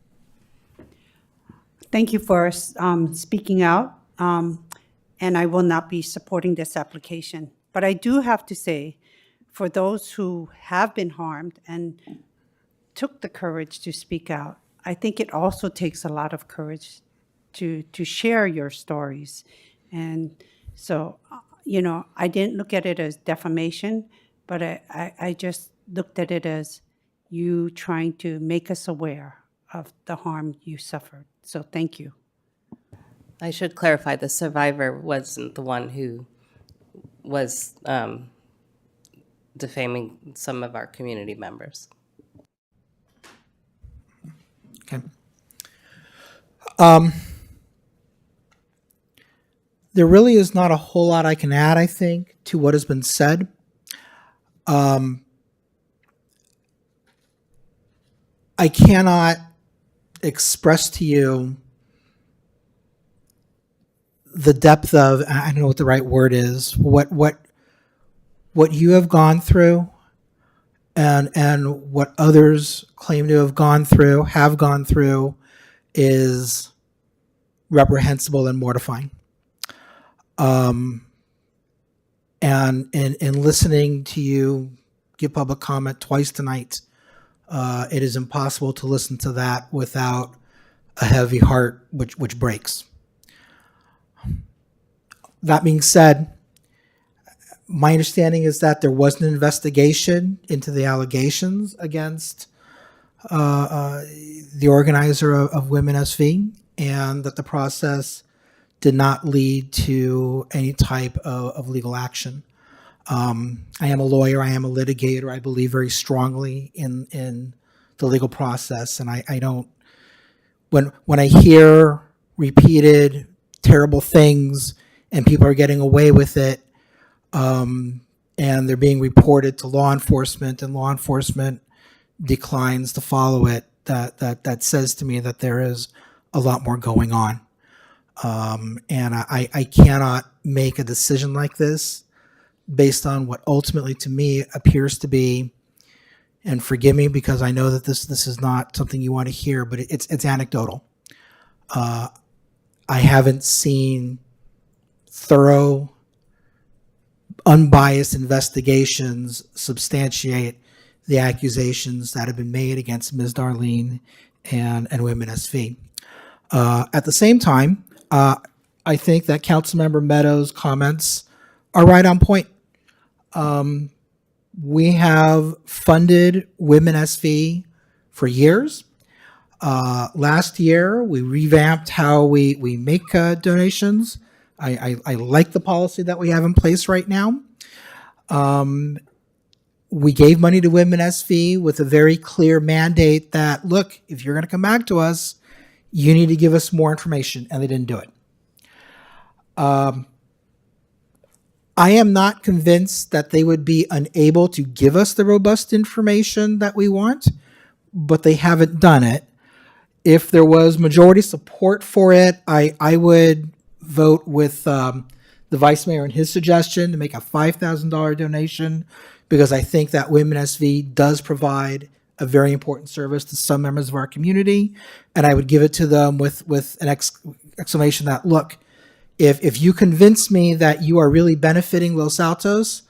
Thank you for speaking out, and I will not be supporting this application. But I do have to say, for those who have been harmed and took the courage to speak out, I think it also takes a lot of courage to share your stories. And so, you know, I didn't look at it as defamation, but I just looked at it as you trying to make us aware of the harm you suffered. So thank you. I should clarify, the survivor wasn't the one who was defaming some of our community members. Okay. There really is not a whole lot I can add, I think, to what has been said. I cannot express to you the depth of, I don't know what the right word is, what you have gone through and what others claim to have gone through is reprehensible and mortifying. And in listening to you give public comment twice tonight, it is impossible to listen to that without a heavy heart, which breaks. That being said, my understanding is that there was an investigation into the allegations against the organizer of Women SV, and that the process did not lead to any type of legal action. I am a lawyer. I am a litigator. I believe very strongly in the legal process, and I don't. When I hear repeated terrible things and people are getting away with it, and they're being reported to law enforcement, and law enforcement declines to follow it, that says to me that there is a lot more going on. And I cannot make a decision like this based on what ultimately to me appears to be, and forgive me because I know that this is not something you want to hear, but it's anecdotal. I haven't seen thorough, unbiased investigations substantiate the accusations that have been made against Ms. Darlene and Women SV. At the same time, I think that Councilmember Meadows' comments are right on point. We have funded Women SV for years. Last year, we revamped how we make donations. I like the policy that we have in place right now. We gave money to Women SV with a very clear mandate that, look, if you're going to come back to us, You need to give us more information, and they didn't do it. I am not convinced that they would be unable to give us the robust information that we want, but they haven't done it. If there was majority support for it, I would vote with the vice mayor and his suggestion to make a $5,000 donation, because I think that Women SV does provide a very important service to some members of our community, and I would give it to them with an exclamation that, look, if you convince me that you are really benefiting Los Altos,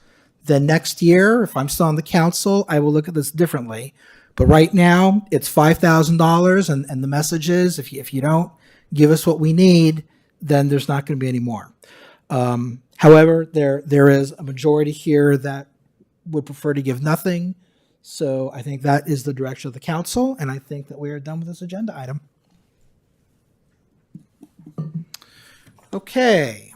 then next year, if I'm still on the council, I will look at this differently. But right now, it's $5,000, and the message is, if you don't give us what we need, then there's not going to be any more. However, there is a majority here that would prefer to give nothing. So I think that is the direction of the council, and I think that we are done with this agenda item. Okay.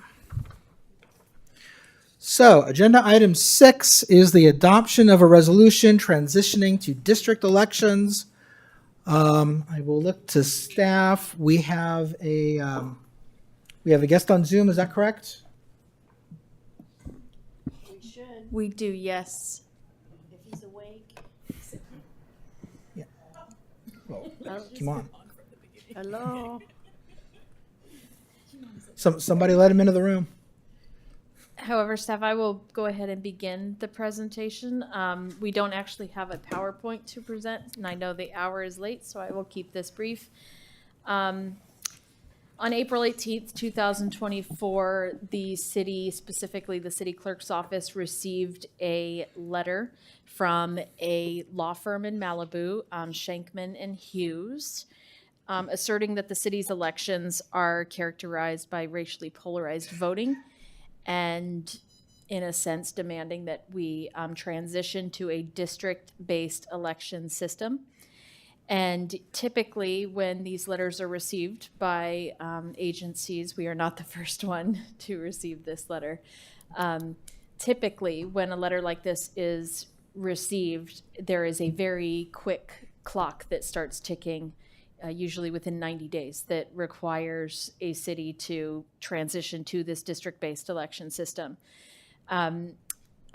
So agenda item 6 is the adoption of a resolution transitioning to district elections. I will look to staff. We have a guest on Zoom. Is that correct? We should. We do, yes. If he's awake. Yeah. Well, come on. Hello. Somebody let him into the room. However, staff, I will go ahead and begin the presentation. We don't actually have a PowerPoint to present, and I know the hour is late, so I will keep this brief. On April 18th, 2024, the city, specifically the city clerk's office, received a letter from a law firm in Malibu, Shankman and Hughes, asserting that the city's elections are characterized by racially polarized voting, and in a sense demanding that we transition to a district-based election system. And typically when these letters are received by agencies, we are not the first one to receive this letter. Typically when a letter like this is received, there is a very quick clock that starts ticking, usually within 90 days, that requires a city to transition to this district-based election system.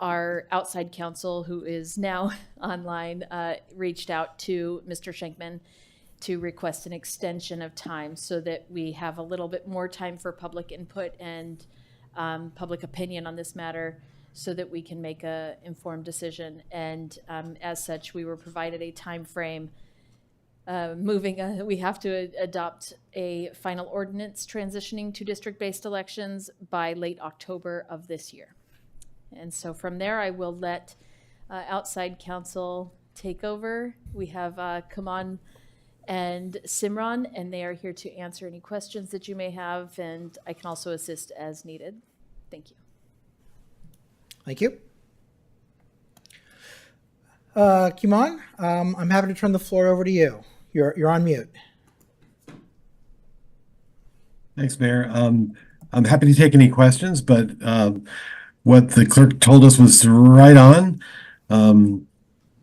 Our outside counsel, who is now online, reached out to Mr. Shankman to request an extension of time so that we have a little bit more time for public input and public opinion on this matter, so that we can make an informed decision. And as such, we were provided a time frame. We have to adopt a final ordinance transitioning to district-based elections by late October of this year. And so from there, I will let outside counsel take over. We have Kaman and Simran, and they are here to answer any questions that you may have, and I can also assist as needed. Thank you. Thank you. Kimon, I'm happy to turn the floor over to you. You're on mute. Thanks, Mayor. I'm happy to take any questions, but what the clerk told us was right on.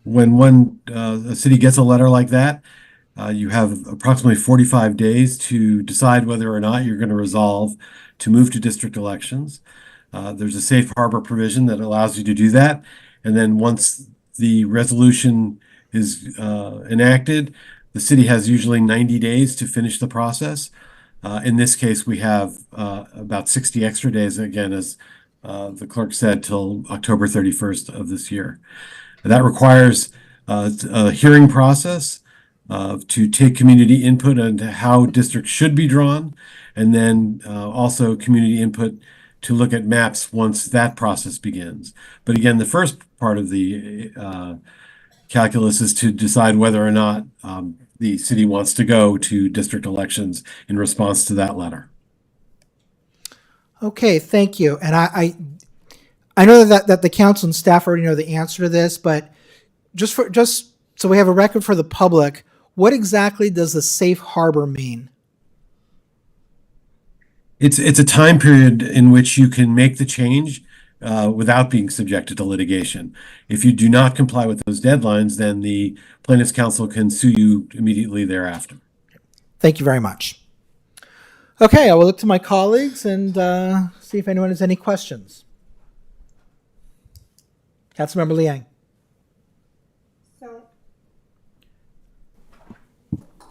When a city gets a letter like that, you have approximately 45 days to decide whether or not you're going to resolve to move to district elections. There's a safe harbor provision that allows you to do that. And then once the resolution is enacted, the city has usually 90 days to finish the process. In this case, we have about 60 extra days, again, as the clerk said, till October 31st of this year. And that requires a hearing process to take community input into how districts should be drawn, and then also community input to look at maps once that process begins. But again, the first part of the calculus is to decide whether or not the city wants to go to district elections in response to that letter. Okay, thank you. And I know that the council and staff already know the answer to this, but just so we have a record for the public, what exactly does the safe harbor mean? It's a time period in which you can make the change without being subjected to litigation. If you do not comply with those deadlines, then the plaintiff's counsel can sue you immediately thereafter. Thank you very much. Okay, I will look to my colleagues and see if anyone has any questions. Councilmember Liang.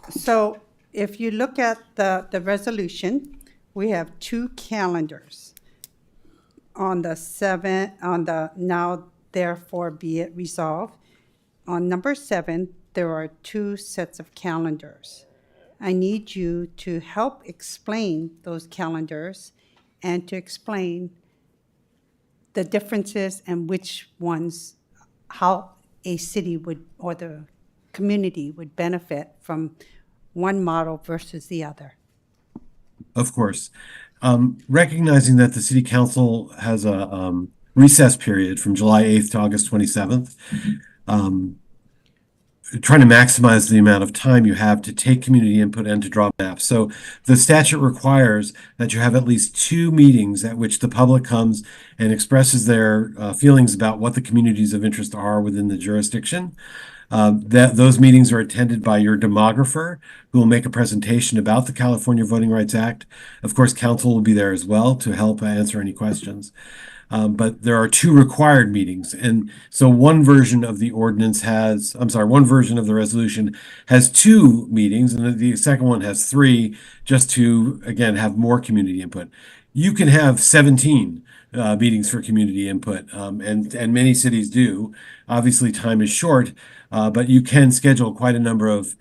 So if you look at the resolution, we have two calendars. On the 7th, on the now therefore be it resolved. On number 7, there are two sets of calendars. I need you to help explain those calendars and to explain the differences and which ones, how a city would, or the community would benefit from one model versus the other. Of course. Recognizing that the city council has a recess period from July 8th to August 27th, trying to maximize the amount of time you have to take community input and to draw maps. So the statute requires that you have at least 2 meetings at which the public comes and expresses their feelings about what the communities of interest are within the jurisdiction. Those meetings are attended by your demographer, who will make a presentation about the California Voting Rights Act. Of course, council will be there as well to help answer any questions. But there are 2 required meetings. And so one version of the ordinance has, one version of the resolution has 2 meetings, and the second one has 3, just to, again, have more community input. You can have 17 meetings for community input, and many cities do. Obviously, time is short, but you can schedule quite a number of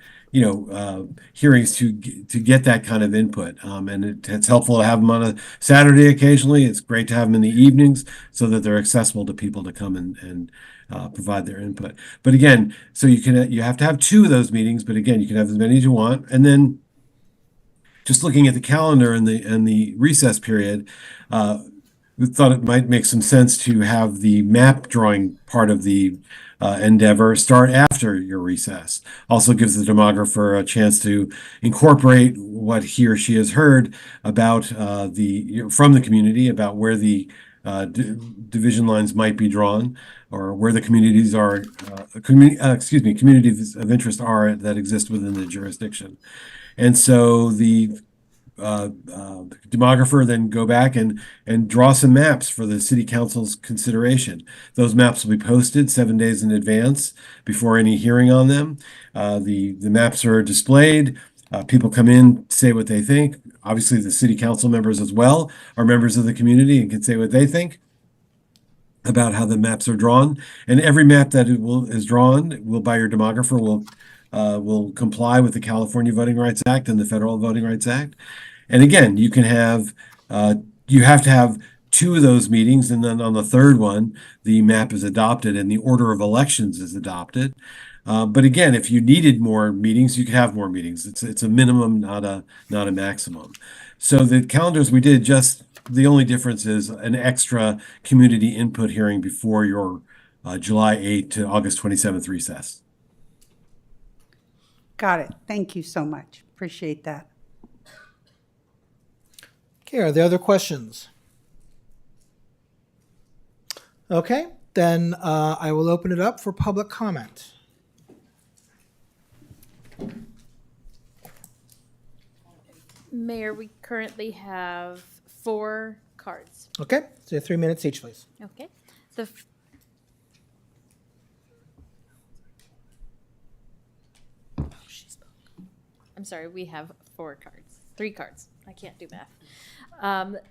hearings to get that kind of input. And it's helpful to have them on a Saturday occasionally. It's great to have them in the evenings so that they're accessible to people to come and provide their input. But again, so you have to have 2 of those meetings, but again, you can have as many as you want. And then just looking at the calendar and the recess period, we thought it might make some sense to have the map drawing part of the endeavor start after your recess. Also gives the demographer a chance to incorporate what he or she has heard about from the community about where the division lines might be drawn, or where the communities are, communities of interest are that exist within the jurisdiction. And so the demographer then go back and draw some maps for the city council's consideration. Those maps will be posted 7 days in advance before any hearing on them. The maps are displayed. People come in, say what they think. Obviously, the city council members as well are members of the community and can say what they think about how the maps are drawn. And every map that is drawn will by your demographer will comply with the California Voting Rights Act and the Federal Voting Rights Act. And again, you have to have 2 of those meetings, and then on the third one, the map is adopted and the order of elections is adopted. But again, if you needed more meetings, you could have more meetings. It's a minimum, not a maximum. So the calendars we did, just the only difference is an extra community input hearing before your July 8th to August 27th recess. Got it. Thank you so much. Appreciate that. Okay, are there other questions? Okay, then I will open it up for public comment. Mayor, we currently have 4 cards. Okay, so 3 minutes each, please. Okay. I'm sorry, we have 4 cards. 3 cards. I can't do math.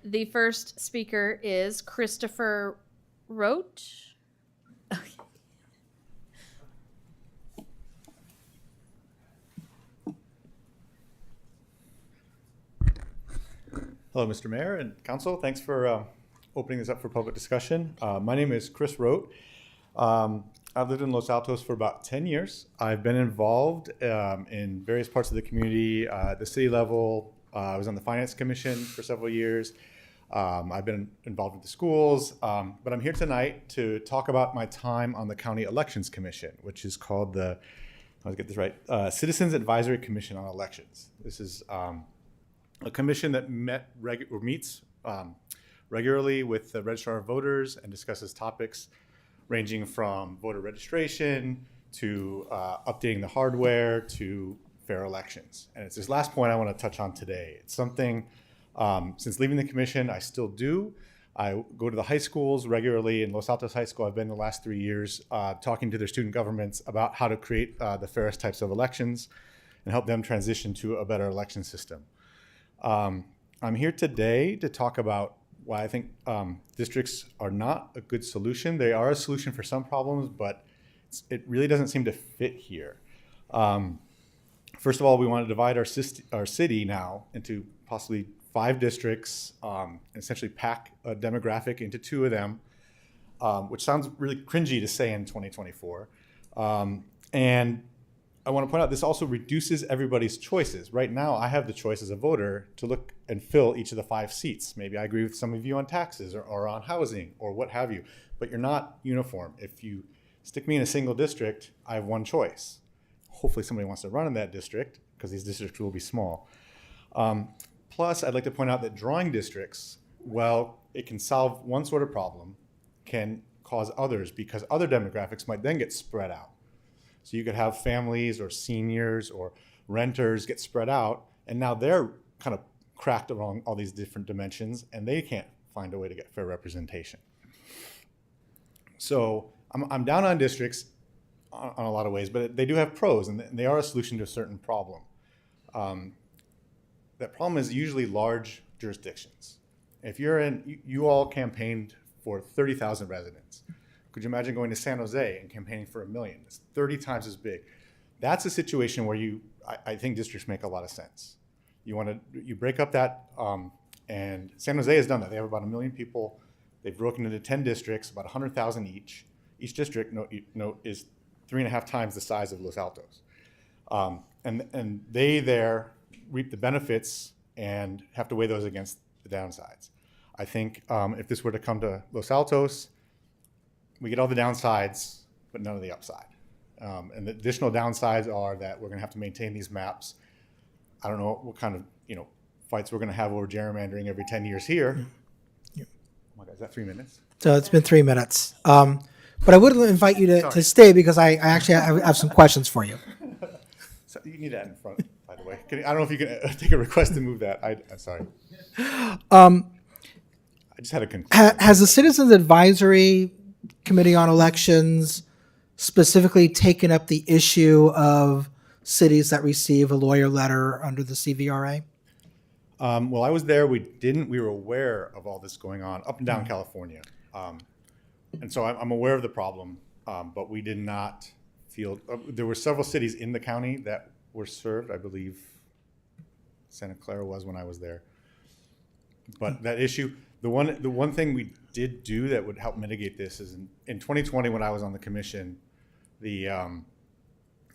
The first speaker is Christopher Roach. Okay. Hello, Mr. Mayor and Council. Thanks for opening this up for public discussion. My name is Chris Rote. I've lived in Los Altos for about 10 years. I've been involved in various parts of the community, at the city level. I was on the Finance Commission for several years. I've been involved with the schools, but I'm here tonight to talk about my time on the County Elections Commission, which is called the, let's get this right, Citizens Advisory Commission on Elections. This is a commission that meets regularly with the Registrar of Voters and discusses topics ranging from voter registration to updating the hardware to fair elections. And it's this last point I want to touch on today. It's something, since leaving the commission, I still do. I go to the high schools regularly. In Los Altos High School, I've been the last 3 years talking to their student governments about how to create the fairest types of elections and help them transition to a better election system. I'm here today to talk about why I think districts are not a good solution. They are a solution for some problems, but it really doesn't seem to fit here. First of all, we want to divide our city now into possibly 5 districts, and essentially pack a demographic into 2 of them, which sounds really cringy to say in 2024. And I want to point out this also reduces everybody's choices. Right now, I have the choice as a voter to look and fill each of the 5 seats. Maybe I agree with some of you on taxes or on housing or what have you, but you're not uniform. If you stick me in a single district, I have one choice. Hopefully somebody wants to run in that district because these districts will be small. Plus, I'd like to point out that drawing districts, well, it can solve one sort of problem, can cause others because other demographics might then get spread out. So you could have families or seniors or renters get spread out, and now they're kind of cracked along all these different dimensions, and they can't find a way to get fair representation. So I'm down on districts on a lot of ways, but they do have pros, and they are a solution to a certain problem. That problem is usually large jurisdictions. If you're in, you all campaigned for 30,000 residents. Could you imagine going to San Jose and campaigning for 1 million? It's 30 times as big. That's a situation where I think districts make a lot of sense. You break up that, and San Jose has done that. They have about 1 million people. They've broken into 10 districts, about 100,000 each. Each district is 3.5 times the size of Los Altos. And they there reap the benefits and have to weigh those against the downsides. I think if this were to come to Los Altos, we get all the downsides, but none of the upside. And the additional downsides are that we're going to have to maintain these maps. I don't know what kind of fights we're going to have over gerrymandering every 10 years here. Oh my God, is that 3 minutes? So it's been 3 minutes. But I would invite you to stay because I actually have some questions for you. So you need that in front, by the way. I don't know if you can take a request to move that. I'm sorry. I just had a conclusion. Has the Citizens Advisory Committee on Elections specifically taken up the issue of cities that receive a lawyer letter under the CVRA? Well, I was there. We were aware of all this going on up and down California. And so I'm aware of the problem, but we did not feel, there were several cities in the county that were served. I believe Santa Clara was when I was there. But that issue, the one thing we did do that would help mitigate this is in 2020 when I was on the commission, we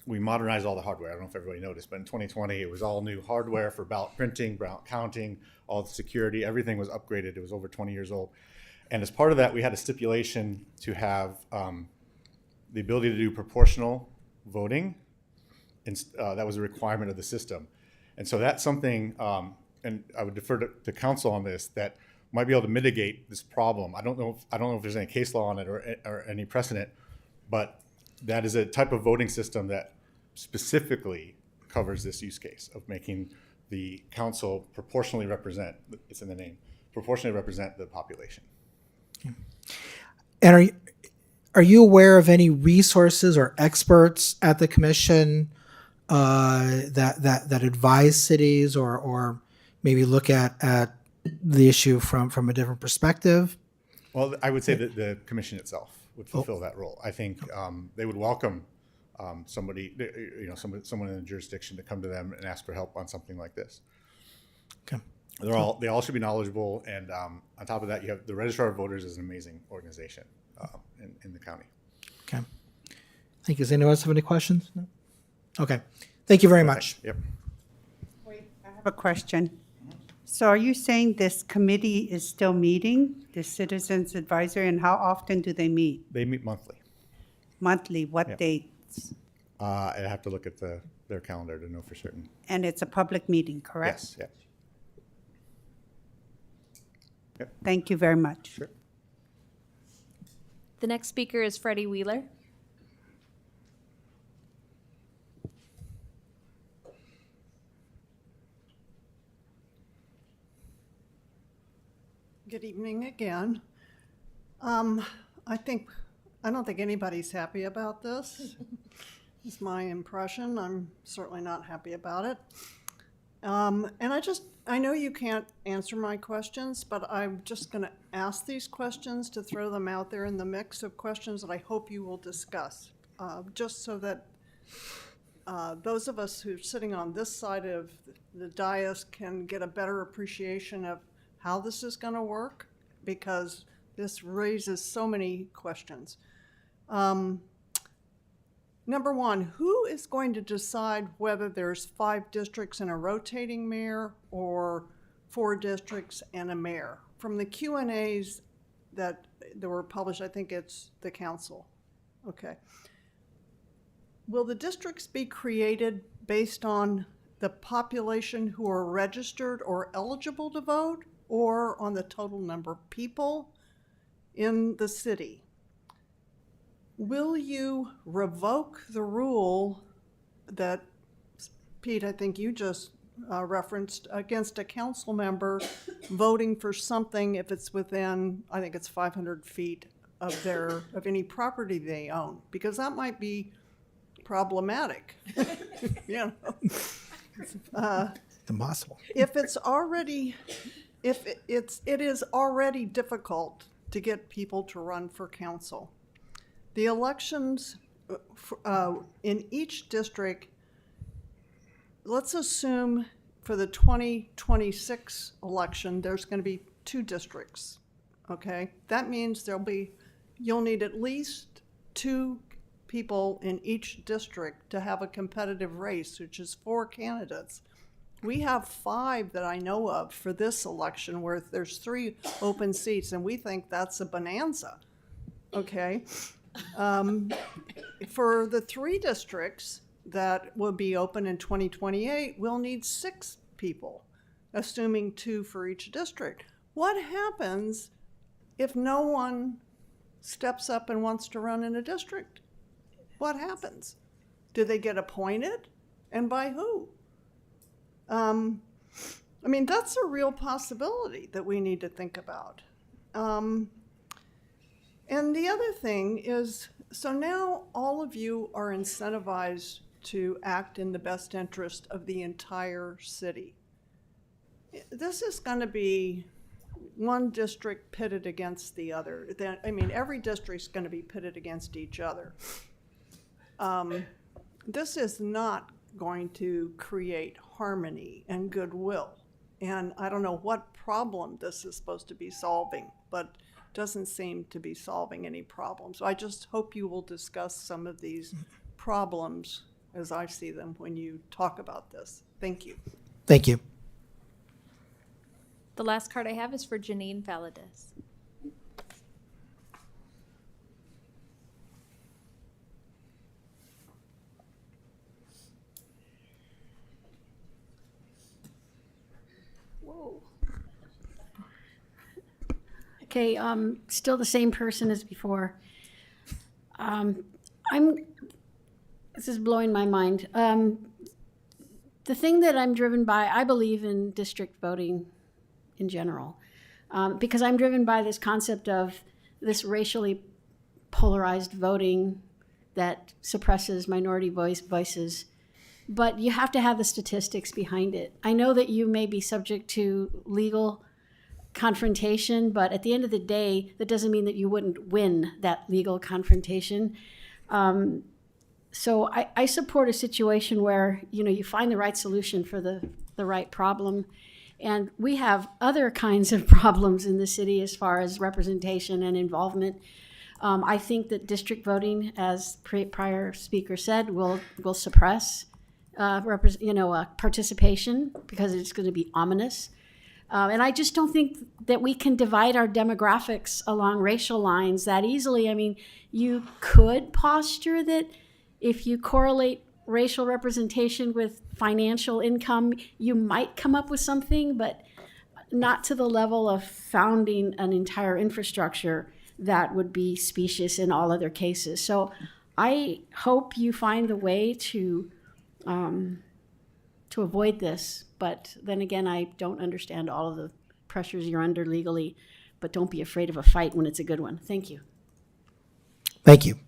modernized all the hardware. I don't know if everybody noticed, but in 2020 it was all new hardware for ballot printing, ballot counting, all the security, everything was upgraded. It was over 20 years old. And as part of that, we had a stipulation to have the ability to do proportional voting. And that was a requirement of the system. And so that's something, and I would defer to council on this, that might be able to mitigate this problem. I don't know if there's any case law on it or any precedent, but that is a type of voting system that specifically covers this use case of making the council proportionally represent, it's in the name, proportionally represent the population. And are you aware of any resources or experts at the commission that advise cities or maybe look at the issue from a different perspective? Well, I would say that the commission itself would fulfill that role. I think they would welcome somebody, someone in the jurisdiction to come to them and ask for help on something like this. Okay. They all should be knowledgeable, and on top of that, you have the Registrar of Voters is an amazing organization in the county. Okay. Thank you. Does anyone else have any questions? No? Okay. Thank you very much. Yep. Wait, I have a question. So are you saying this committee is still meeting, the Citizens Advisory, and how often do they meet? They meet monthly. Monthly, what dates? I'd have to look at their calendar to know for certain. And it's a public meeting, correct? Yes, yes. Yep. Thank you very much. Sure. The next speaker is Freddie Wheeler. Good evening again. I don't think anybody's happy about this. It's my impression. I'm certainly not happy about it. And I know you can't answer my questions, but I'm just going to ask these questions to throw them out there in the mix of questions that I hope you will discuss, just so that those of us who are sitting on this side of the dais can get a better appreciation of how this is going to work, because this raises so many questions. Number one, who is going to decide whether there's 5 districts and a rotating mayor or 4 districts and a mayor? From the Q&As that were published, I think it's the council. Okay. Will the districts be created based on the population who are registered or eligible to vote, or on the total number of people in the city? Will you revoke the rule that, Pete, I think you just referenced, against a council member voting for something if it's within, I think it's 500 feet of any property they own? Because that might be problematic. You know. Impossible. If it is already difficult to get people to run for council. The elections in each district, let's assume for the 2026 election, there's going to be 2 districts, okay? That means you'll need at least 2 people in each district to have a competitive race, which is 4 candidates. We have 5 that I know of for this election, where there's 3 open seats, and we think that's a bonanza, okay? For the 3 districts that will be open in 2028, we'll need 6 people, assuming 2 for each district. What happens if no one steps up and wants to run in a district? What happens? Do they get appointed? And by who? I mean, that's a real possibility that we need to think about. And the other thing is, so now all of you are incentivized to act in the best interest of the entire city. This is going to be one district pitted against the other. I mean, every district's going to be pitted against each other. This is not going to create harmony and goodwill. And I don't know what problem this is supposed to be solving, but doesn't seem to be solving any problems. So I just hope you will discuss some of these problems as I see them when you talk about this. Thank you. Thank you. The last card I have is for Janine Valadez. Whoa. Okay, still the same person as before. This is blowing my mind. The thing that I'm driven by, I believe in district voting in general, because I'm driven by this concept of this racially polarized voting that suppresses minority voices. But you have to have the statistics behind it. I know that you may be subject to legal confrontation, but at the end of the day, that doesn't mean that you wouldn't win that legal confrontation. So I support a situation where, you know, you find the right solution for the right problem. And we have other kinds of problems in the city as far as representation and involvement. I think that district voting, as prior speaker said, will suppress participation, because it's going to be ominous. And I just don't think that we can divide our demographics along racial lines that easily. I mean, you could posture that if you correlate racial representation with financial income, you might come up with something, but not to the level of founding an entire infrastructure that would be specious in all other cases. So I hope you find the way to avoid this. But then again, I don't understand all of the pressures you're under legally. but don't be afraid of a fight when it's a good one. Thank you. Thank you.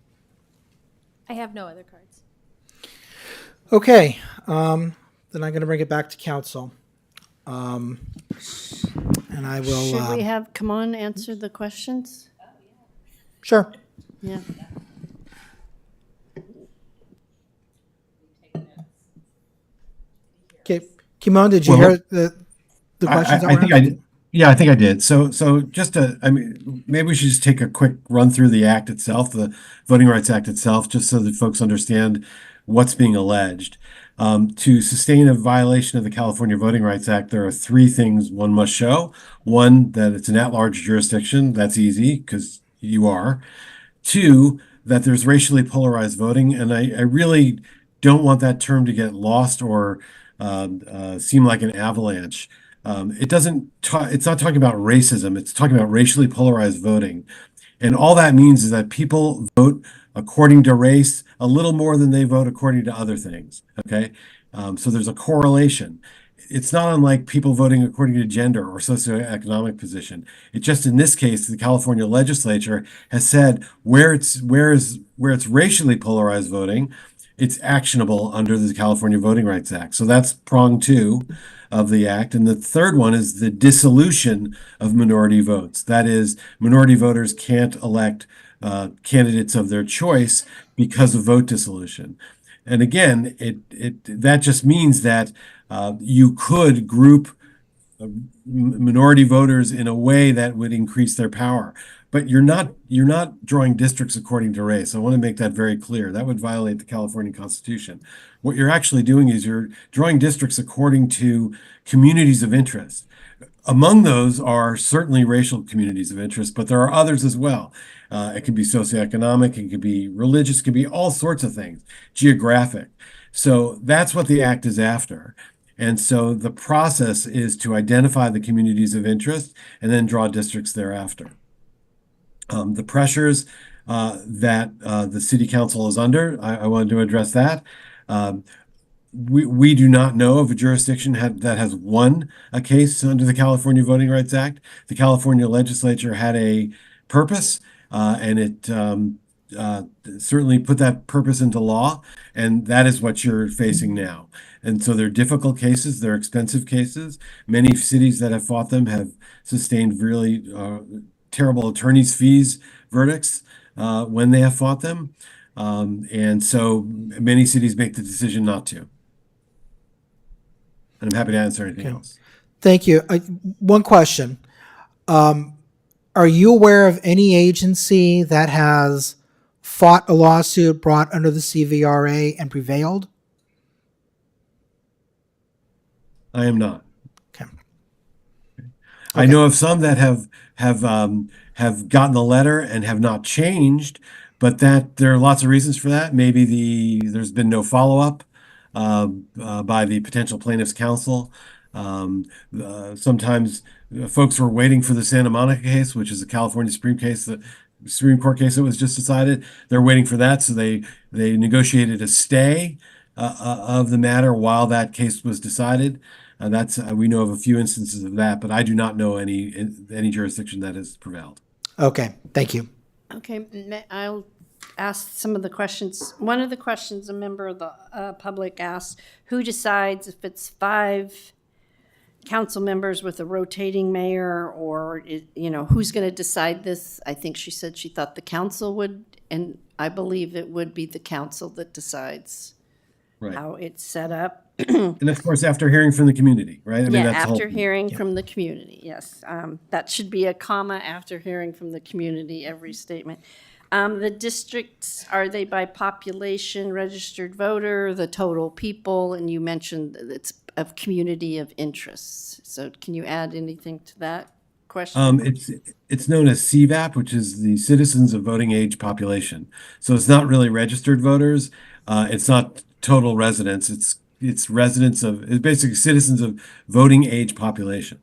I have no other cards. Okay, then I'm going to bring it back to council. And I will. Should we have Kamon answer the questions? Sure. Yeah. Okay, Kimon, did you Well, hear the questions that I were think asked? I did. Yeah, I think I did. So just I mean, maybe we should just take a quick run through the act itself, the Voting Rights Act itself, just so that folks understand what's being alleged. To sustain a violation of the California Voting Rights Act, there are three things one must show. One, that it's an at-large jurisdiction. That's easy because you are. Two, that there's racially polarized voting, and I really don't want that term to get lost or seem like an avalanche. It doesn't. It's not talking about racism. It's talking about racially polarized voting, and all that means is that people vote according to race a little more than they vote according to other things. Okay, so there's a correlation. It's not unlike people voting according to gender or socioeconomic position. It just in this case, the California legislature has said where it's racially polarized voting, it's actionable under the California Voting Rights Act. So that's prong two of the act. And the third one is the dissolution of minority votes. That is, minority voters can't elect candidates of their choice because of vote dissolution. And again, that just means that you could group minority voters in a way that would increase their power. But you're not drawing districts according to race. I want to make that very clear. That would violate the California Constitution. What you're actually doing is you're drawing districts according to communities of interest. Among those are certainly racial communities of interest, but there are others as well. It can be socioeconomic, it can be religious, it can be all sorts of things, geographic. So that's what the act is after. And so the process is to identify the communities of interest and then draw districts thereafter. The pressures that the city council is under, I wanted to address that. We do not know of a jurisdiction that has won a case under the California Voting Rights Act. The California legislature had a purpose, and it certainly put that purpose into law, and that is what you're facing now. And so they're difficult cases, they're expensive cases. Many cities that have fought them have sustained really terrible attorney's fees verdicts when they have fought them. And so many cities make the decision not to. And I'm happy to answer anything else. Thank you. One question. Are you aware of any agency that has fought a lawsuit brought under the CVRA and prevailed? I am not. Okay. I know of some that have gotten the letter and have not changed, but that there are lots of reasons for that. Maybe there's been no follow-up by the potential plaintiff's counsel. Sometimes folks were waiting for the Santa Monica case, which is a California Supreme Court case that was just decided. They're waiting for that, so they negotiated a stay of the matter while that case was decided. We know of a few instances of that, but I do not know any jurisdiction that has prevailed. Okay, thank you. Okay, I'll ask some of the questions. One of the questions a member of the public asked, who decides if it's 5 council members with a rotating mayor, or, who's going to decide this? I think she said she thought the council would, and I believe it would be the council that decides how it's set up. And of course, after hearing from the community, right? After hearing from the community, yes. That should be a comma after hearing from the community, every statement. The districts, are they by population, registered voter, the total people? And you mentioned that it's a community of interests. So can you add anything to that question? It's known as CVAP, which is the Citizens of Voting Age Population. So it's not really registered voters. It's not total residents. It's basically citizens of voting age population.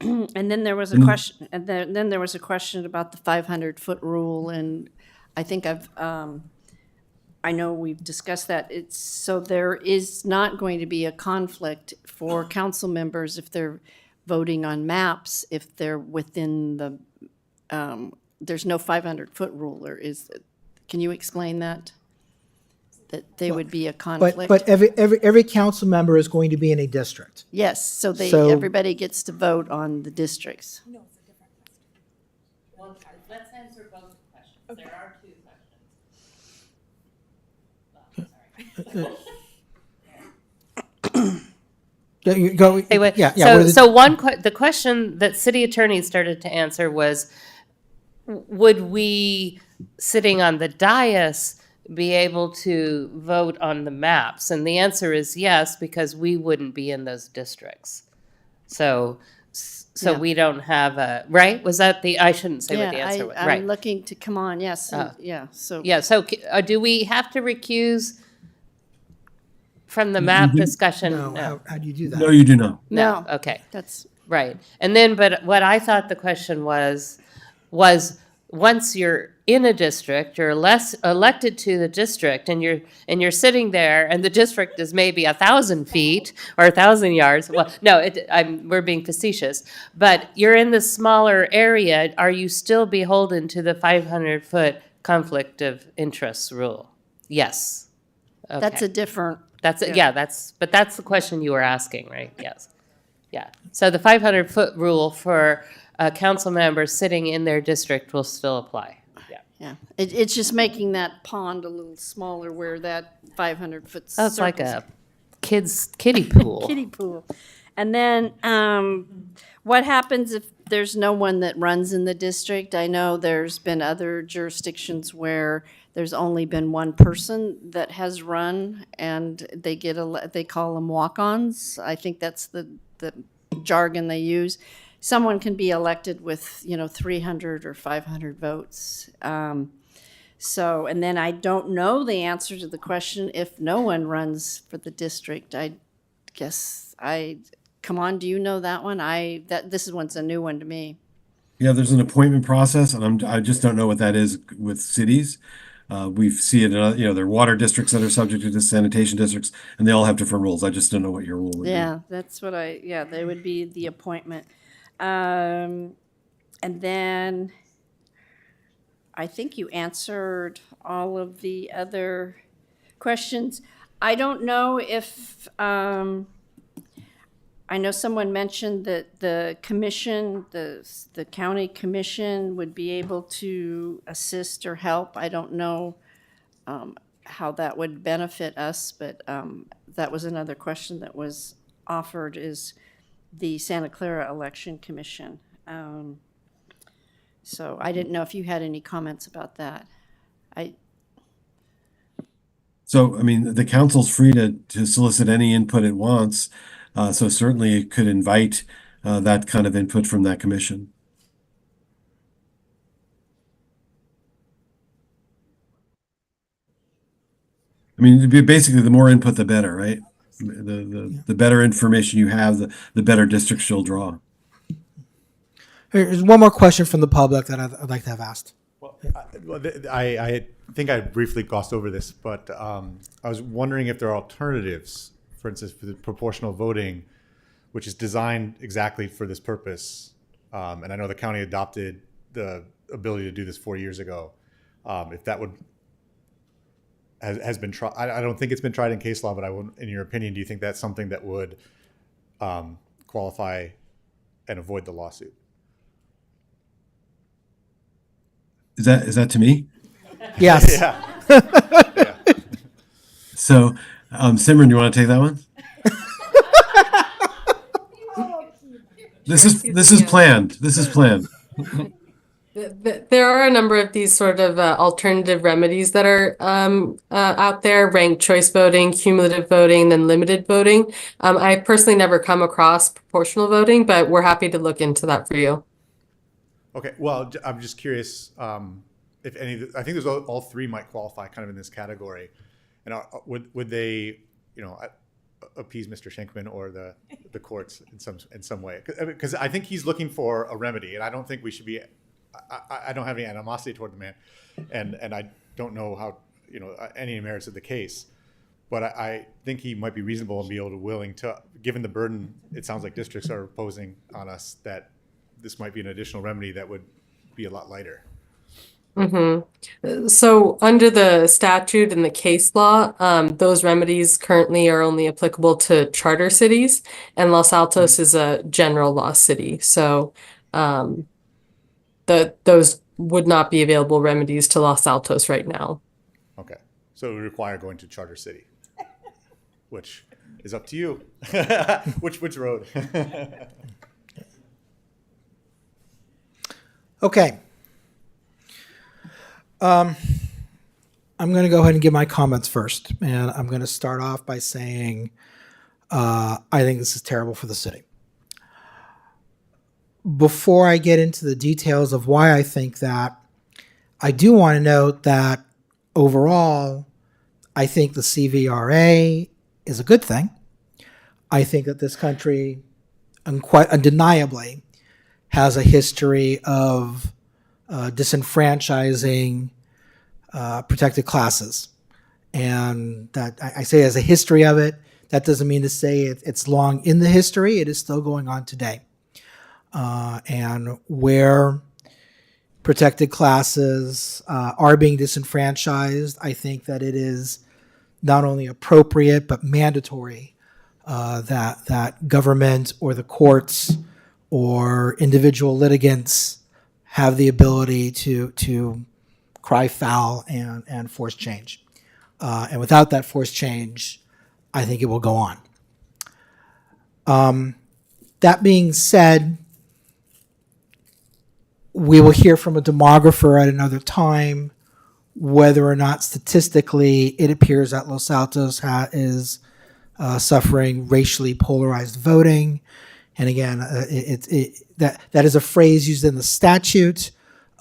And then there was a question. And then there was a question about the 500-foot rule, and I think I know we've discussed that. So there is not going to be a conflict for council members if they're voting on maps if they're within the, there's no 500-foot rule, or can you explain that? That they would be a conflict? But every council member is going to be in a district. Yes, so So- everybody gets to vote on the districts. Well, let's answer both questions. There are two questions. Yeah, you go. Anyway, Yeah, yeah. what are the- the question that city attorney started to answer was, would we, sitting on the dais, be able to vote on the maps? And the answer is yes, because we wouldn't be in those districts. So Yeah. we don't have a, right? Was that I shouldn't say what the Yeah, answer was. I'm Right. looking to, come on, yes, yeah, so. Yeah, so do we have to recuse from the map discussion? No, how do you do that? No, you do not. No, No. okay. That's, Right. And then, but what I thought the question was once you're in a district, you're elected to the district, and you're sitting there, and the district is maybe 1,000 feet or 1,000 yards. Well, no, we're being facetious, but you're in the smaller area. Are you still beholden to the 500-foot conflict of interest rule? Yes. Okay. that's a different. But that's the question you were asking, right? Yes. Yeah. So the 500-foot rule for a council member sitting in their district will still apply. Yeah. Yeah, it's just making that pond a little smaller where that 500-foot Oh, it's like a kiddie pool. kiddie pool. And then what happens if there's no one that runs in the district? I know there's been other jurisdictions where there's only been one person that has run, and they they call them walk-ons. I think that's the jargon they use. Someone can be elected with 300 or 500 votes. So, and then I don't know the answer to the question if no one runs for the district. I guess come on, do you know that one? This one's a new one to me. Yeah, there's an appointment process, and I just don't know what that is with cities. We see it in, there are water districts that are subject to this, sanitation districts, and they all have different rules. I just don't know what your rule would be. Yeah, that's what they would be the appointment. And then I think you answered all of the other questions. I don't know if, I know someone mentioned that the commission, the county commission would be able to assist or help. I don't know how that would benefit us, but that was another question that was offered, is the Santa Clara Election Commission. So I didn't know if you had any comments about that. So, I mean, the council's free to solicit any input it wants. So certainly it could invite that kind of input from that commission. I mean, basically, the more input, the better, right? The better information you have, the better districts you'll draw. Here's one more question from the public that I'd like to have asked. Well, I think I briefly glossed over this, but I was wondering if there are alternatives, for instance, for the proportional voting, which is designed exactly for this purpose. And I know the county adopted the ability to do this 4 years ago. If that has been tried, I don't think it's been tried in case law, but in your opinion, do you think that's something that would qualify and avoid the lawsuit? Is that to me? Yes. Yeah. So, Simran, you want to take that one? This is planned. This is planned. There are a number of these sort of alternative remedies that are out there: ranked choice voting, cumulative voting, then limited voting. I personally never come across proportional voting, but we're happy to look into that for you. Okay, well, I'm just curious if any. I think there's all three might qualify kind of in this category, and would they, appease Mr. Schenkman or the courts in some way? Because I think he's looking for a remedy, and I don't think we should be. I don't have any animosity toward the man, and I don't know how any merits of the case, but I think he might be reasonable and be able to willing to, given the burden it sounds like districts are imposing on us, that this might be an additional remedy that would be a lot lighter. So under the statute and the case law, those remedies currently are only applicable to charter cities, and Los Altos is a general law city. So those would not be available remedies to Los Altos right now. Okay, so it would require going to charter city, which is up to you. Which road? Okay. I'm going to go ahead and give my comments first, and I'm going to start off by saying I think this is terrible for the city. Before I get into the details of why I think that, I do want to note that overall, I think the CVRA is a good thing. I think that this country quite undeniably has a history of disenfranchising protected classes. And that I say as a history of it, that doesn't mean to say it's long in the history. It is still going on today. And where protected classes are being disenfranchised, I think that it is not only appropriate but mandatory that government or the courts or individual litigants have the ability to cry foul and force change. And without that forced change, I think it will go on. That being said, we will hear from a demographer at another time whether or not statistically it appears that Los Altos is suffering racially polarized voting. And again, that is a phrase used in the statute.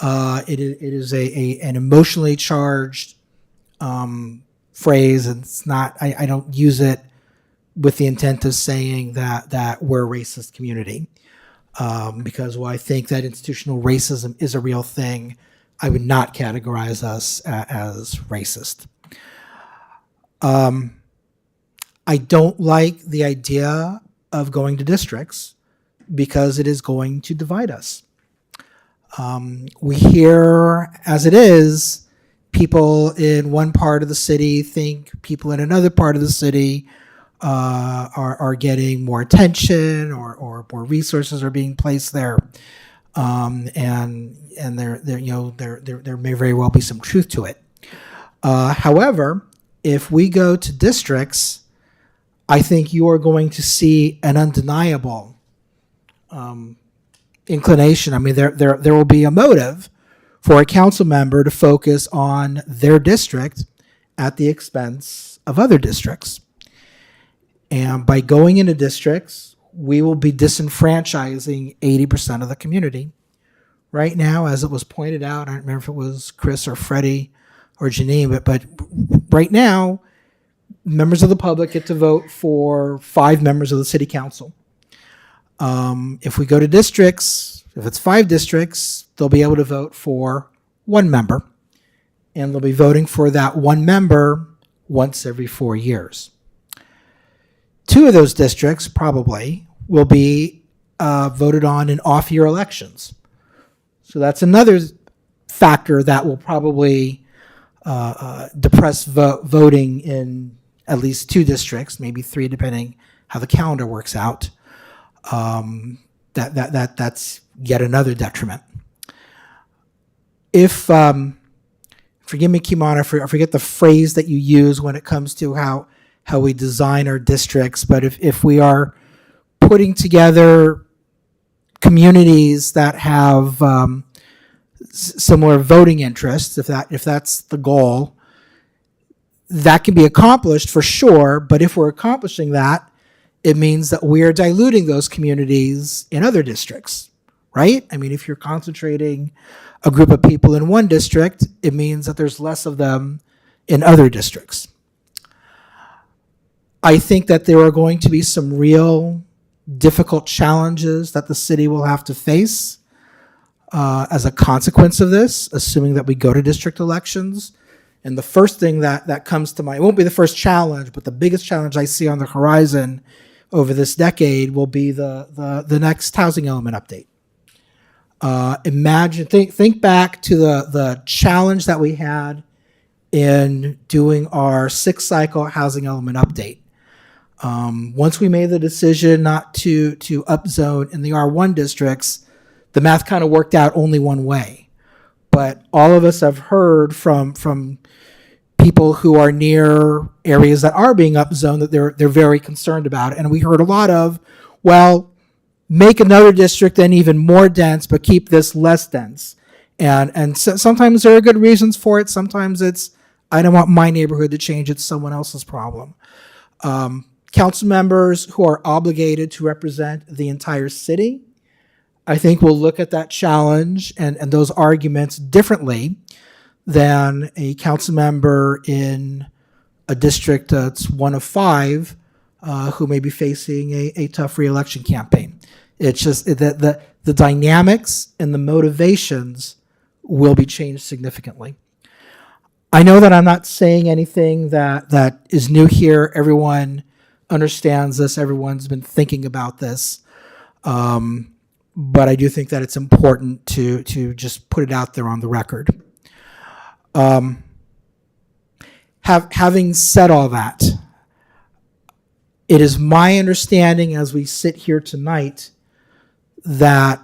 It is an emotionally charged phrase, and it's not. I don't use it with the intent of saying that we're a racist community, because while I think that institutional racism is a real thing, I would not categorize us as racist. I don't like the idea of going to districts because it is going to divide us. We hear, as it is, people in one part of the city think people in another part of the city are getting more attention or more resources are being placed there, and there may very well be some truth to it. However, if we go to districts, I think you are going to see an undeniable inclination. I mean, there will be a motive for a council member to focus on their district at the expense of other districts. And by going into districts, we will be disenfranchising 80% of the community. Right now, as it was pointed out, I don't remember if it was Chris or Freddie or Janine, but right now, members of the public get to vote for 5 members of the city council. If we go to districts, if it's 5 districts, they'll be able to vote for 1 member, and they'll be voting for that 1 member once every 4 years. 2 of those districts probably will be voted on in off-year elections. So that's another factor that will probably depress voting in at least 2 districts, maybe 3, depending how the calendar works out. That's yet another detriment. If forgive me, Kimon, I forget the phrase that you use when it comes to how we design our districts, but if we are putting together communities that have similar voting interests, if that's the goal, that can be accomplished for sure. But if we're accomplishing that, it means that we are diluting those communities in other districts, right? I mean, if you're concentrating a group of people in one district, it means that there's less of them in other districts. I think that there are going to be some real difficult challenges that the city will have to face as a consequence of this, assuming that we go to district elections. And the first thing that comes to mind, it won't be the first challenge, but the biggest challenge I see on the horizon over this decade will be the next housing element update. Think back to the challenge that we had in doing our 6th cycle housing element update. Once we made the decision not to upzone in the R1 districts, the math kind of worked out only one way. But all of us have heard from people who are near areas that are being upzoned that they're very concerned about it. And we heard a lot of, well, make another district then even more dense, but keep this less dense. And so sometimes there are good reasons for it. Sometimes it's, I don't want my neighborhood to change. It's someone else's problem. Council members who are obligated to represent the entire city, I think will look at that challenge and those arguments differently than a council member in a district that's one of 5 who may be facing a tough reelection campaign. It's just that the dynamics and the motivations will be changed significantly. I know that I'm not saying anything that is new here. Everyone understands this. Everyone's been thinking about this. But I do think that it's important to just put it out there on the record. Having said all that, it is my understanding as we sit here tonight that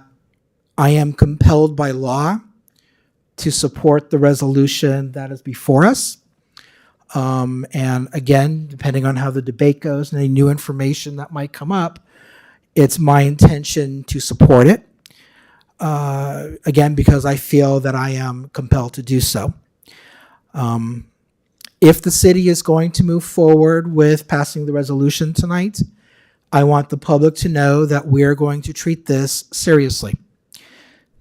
I am compelled by law to support the resolution that is before us. And again, depending on how the debate goes and any new information that might come up, it's my intention to support it. Again, because I feel that I am compelled to do so. If the city is going to move forward with passing the resolution tonight, I want the public to know that we are going to treat this seriously.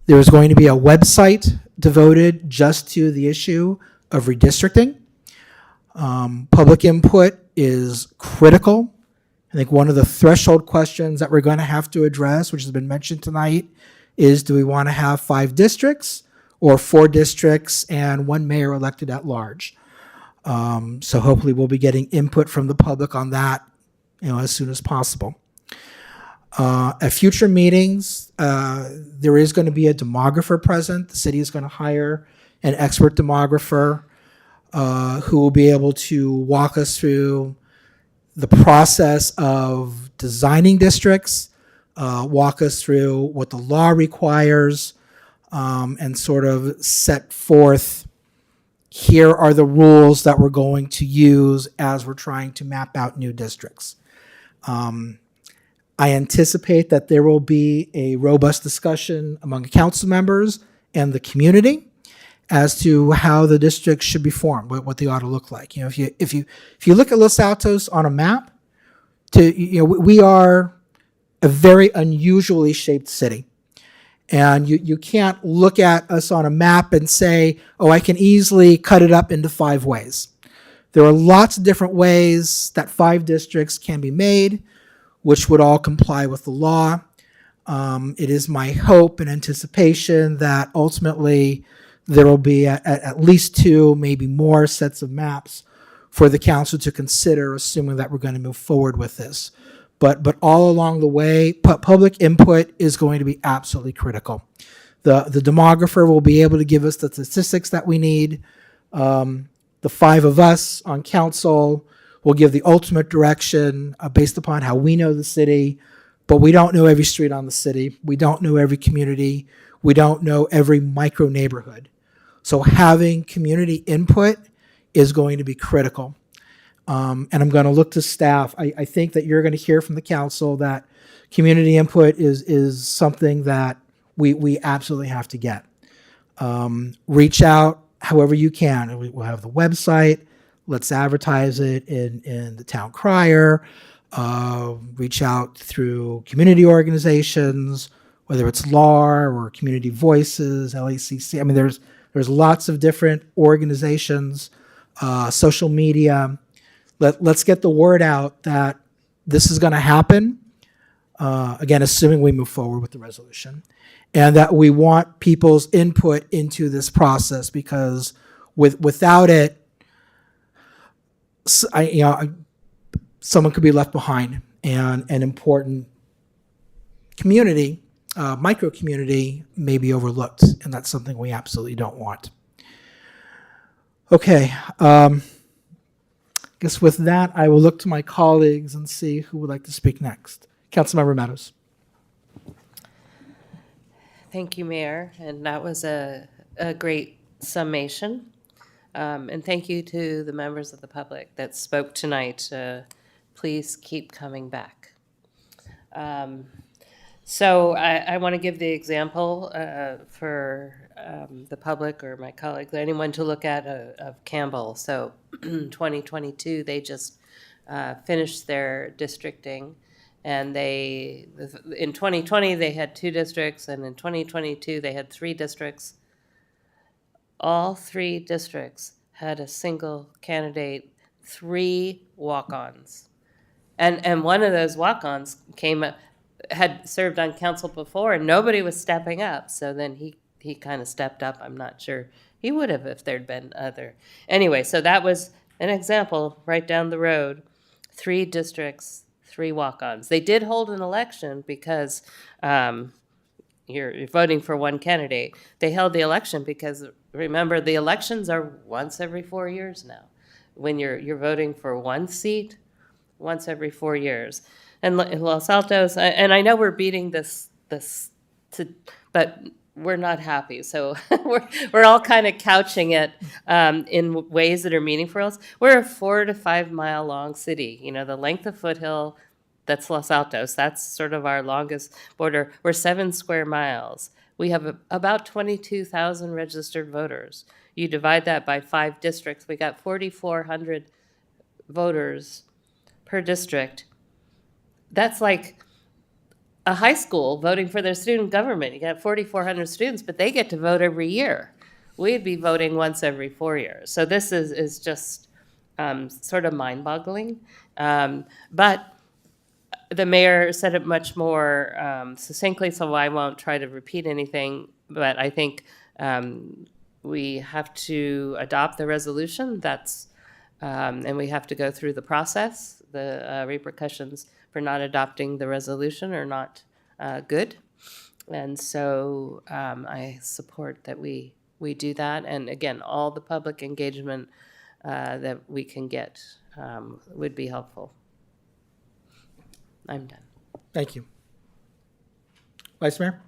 There is going to be a website devoted just to the issue of redistricting. Public input is critical. I think one of the threshold questions that we're going to have to address, which has been mentioned tonight, is do we want to have 5 districts or 4 districts and 1 mayor elected at large? So hopefully we'll be getting input from the public on that, as soon as possible. At future meetings, there is going to be a demographer present. The city is going to hire an expert demographer who will be able to walk us through the process of designing districts, walk us through what the law requires, and sort of set forth, here are the rules that we're going to use as we're trying to map out new districts. I anticipate that there will be a robust discussion among council members and the community as to how the district should be formed, what they ought to look like. If you look at Los Altos on a map, we are a very unusually shaped city. And you can't look at us on a map and say, oh, I can easily cut it up into 5 ways. There are lots of different ways that 5 districts can be made, which would all comply with the law. It is my hope and anticipation that ultimately there will be at least 2, maybe more sets of maps for the council to consider, assuming that we're going to move forward with this. But all along the way, public input is going to be absolutely critical. The demographer will be able to give us the statistics that we need. The 5 of us on council will give the ultimate direction based upon how we know the city, but we don't know every street on the city. We don't know every community. We don't know every micro neighborhood. So having community input is going to be critical. And I'm going to look to staff. I think that you're going to hear from the council that community input is something that we absolutely have to get. Reach out however you can. We'll have the website. Let's advertise it in the town crier. Reach out through community organizations, whether it's LAR or Community Voices, LACC. I mean, there's lots of different organizations, social media. Let's get the word out that this is going to happen, again, assuming we move forward with the resolution, and that we want people's input into this process, because without it, someone could be left behind, and an important community, micro community, may be overlooked, and that's something we absolutely don't want. Okay, I guess with that, I will look to my colleagues and see who would like to speak next. Councilmember Meadows. Thank you, Mayor, and that was a great summation. And thank you to the members of the public that spoke tonight. Please keep coming back. So I want to give the example for the public or my colleagues, anyone to look at of Campbell. So 2022, they just finished their districting. And in 2020, they had 2 districts, and in 2022, they had 3 districts. All 3 districts had a single candidate, 3 walk-ons. And one of those walk-ons had served on council before, and nobody was stepping up. So then he kind of stepped up. I'm not sure he would have if there'd been other. Anyway, so that was an example right down the road. 3 districts, 3 walk-ons. They did hold an election because you're voting for one candidate. They held the election because, remember, the elections are once every 4 years now. When you're voting for one seat, once every 4 years. And Los Altos, and I know we're beating this but we're not happy. So we're all kind of couching it in ways that are meaningful for us. We're a 4 to 5 mile long city. You know, the length of foothill, that's Los Altos. That's sort of our longest border. We're 7 square miles. We have about 22,000 registered voters. You divide that by 5 districts, we got 4,400 voters per district. That's like a high school voting for their student government. You got 4,400 students, but they get to vote every year. We'd be voting once every 4 years. So this is just sort of mind-boggling. But the mayor said it much more succinctly, so I won't try to repeat anything. But I think we have to adopt the resolution. And we have to go through the process. The repercussions for not adopting the resolution are not good. And so I support that we do that. And again, all the public engagement that we can get would be helpful. I'm done. Thank you. Vice Mayor?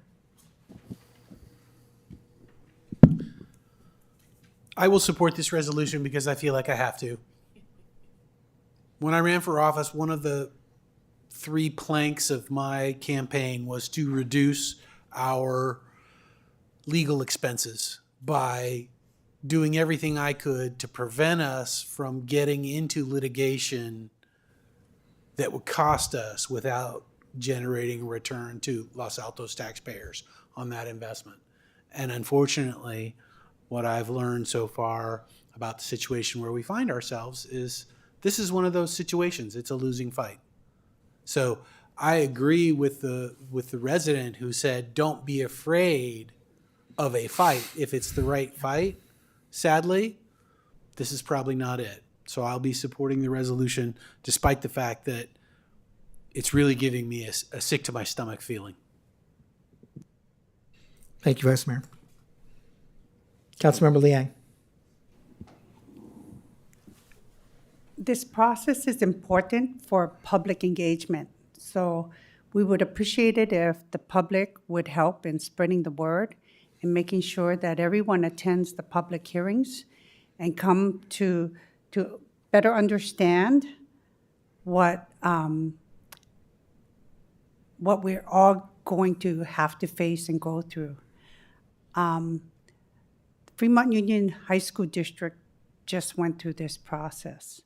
I will support this resolution because I feel like I have to. When I ran for office, one of the 3 planks of my campaign was to reduce our legal expenses by doing everything I could to prevent us from getting into litigation that would cost us without generating a return to Los Altos taxpayers on that investment. And unfortunately, what I've learned so far about the situation where we find ourselves is this is one of those situations. It's a losing fight. So I agree with the resident who said, don't be afraid of a fight if it's the right fight. Sadly, this is probably not it. So I'll be supporting the resolution despite the fact that it's really giving me a sick to my stomach feeling. Thank you, Vice Mayor. Councilmember Liang. This process is important for public engagement. So we would appreciate it if the public would help in spreading the word and making sure that everyone attends the public hearings and come to better understand what we're all going to have to face and go through. Fremont Union High School District just went through this process.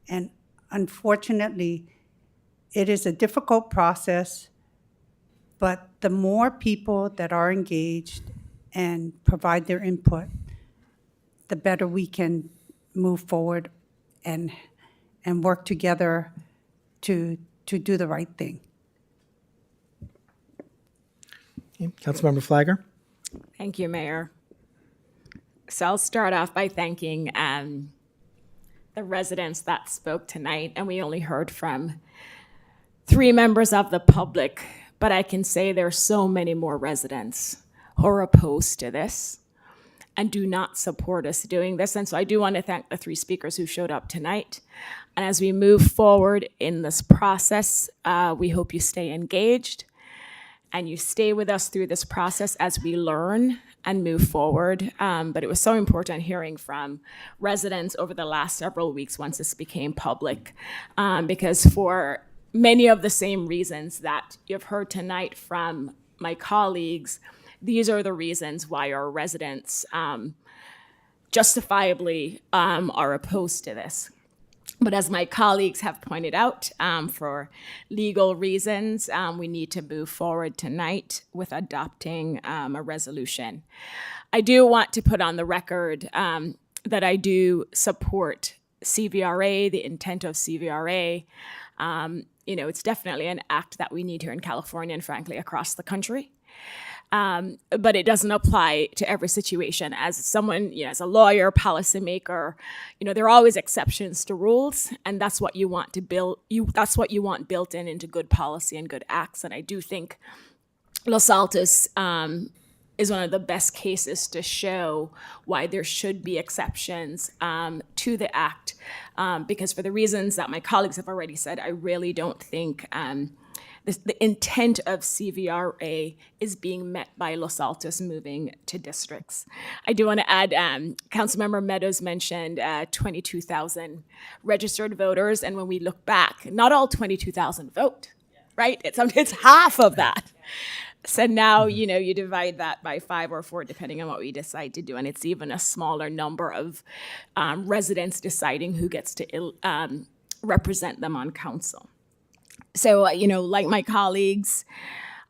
And unfortunately, it is a difficult process, but the more people that are engaged and provide their input, the better we can move forward and work together to do the right thing. Okay. Councilmember Flagger. Thank you, Mayor. So I'll start off by thanking the residents that spoke tonight, and we only heard from 3 members of the public, but I can say there are so many more residents who are opposed to this and do not support us doing this. And so I do want to thank the 3 speakers who showed up tonight. And as we move forward in this process, we hope you stay engaged and you stay with us through this process as we learn and move forward. But it was so important hearing from residents over the last several weeks once this became public, because for many of the same reasons that you've heard tonight from my colleagues, these are the reasons why our residents justifiably are opposed to this. But as my colleagues have pointed out, for legal reasons, we need to move forward tonight with adopting a resolution. I do want to put on the record that I do support CVRA, the intent of CVRA. It's definitely an act that we need here in California and frankly across the country. But it doesn't apply to every situation. As someone, as a lawyer, policymaker, there are always exceptions to rules, and that's what you want to build. That's what you want built into good policy and good acts. And I do think Los Altos is one of the best cases to show why there should be exceptions to the act, because for the reasons that my colleagues have already said, I really don't think the intent of CVRA is being met by Los Altos moving to districts. I do want to add, Councilmember Meadows mentioned 22,000 registered voters, and when we look back, not all 22,000 vote, right? It's half of that. So now, you divide that by 5 or 4, depending on what we decide to do, and it's even a smaller number of residents deciding who gets to represent them on council. So, like my colleagues,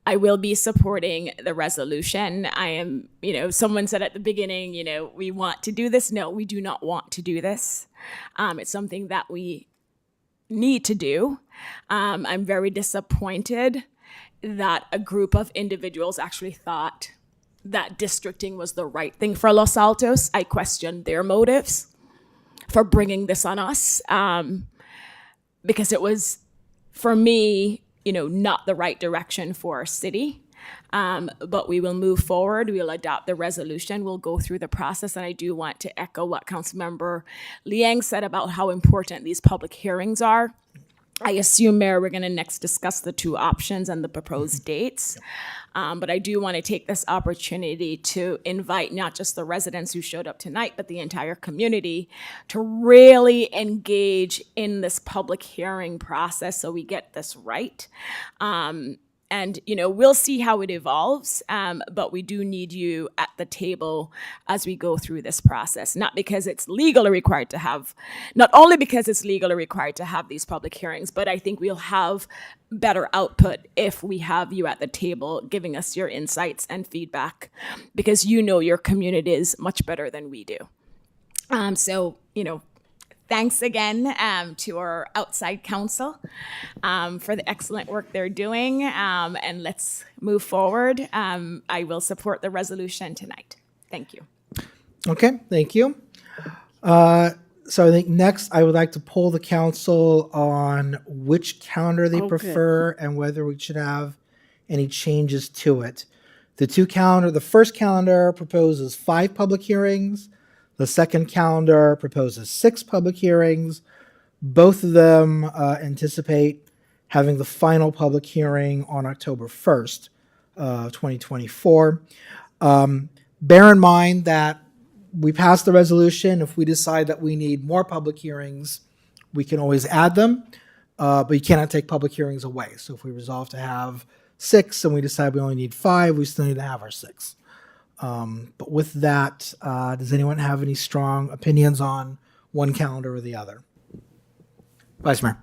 I will be supporting the resolution. I am, someone said at the beginning, we want to do this. No, we do not want to do this. It's something that we need to do. I'm very disappointed that a group of individuals actually thought that districting was the right thing for Los Altos. I question their motives for bringing this on us, because it was, for me, not the right direction for our city. But we will move forward. We'll adopt the resolution. We'll go through the process. And I do want to echo what Councilmember Liang said about how important these public hearings are. I assume, Mayor, we're going to next discuss the 2 options and the proposed dates. But I do want to take this opportunity to invite not just the residents who showed up tonight, but the entire community to really engage in this public hearing process so we get this right. And, we'll see how it evolves, but we do need you at the table as we go through this process, not only because it's legally required to have these public hearings, but I think we'll have better output if we have you at the table giving us your insights and feedback, because your communities much better than we do. Thanks again to our outside counsel for the excellent work they're doing, and let's move forward. I will support the resolution tonight. Thank you. Okay, thank you. So I think next I would like to poll the council on which calendar they prefer and whether we should have any changes to it. The first calendar proposes 5 public hearings. The second calendar proposes 6 public hearings. Both of them anticipate having the final public hearing on October 1st, 2024. Bear in mind that we passed the resolution. If we decide that we need more public hearings, we can always add them, but you cannot take public hearings away. So if we resolve to have 6 and we decide we only need 5, we still need to have our 6. But with that, does anyone have any strong opinions on one calendar or the other? Vice Mayor.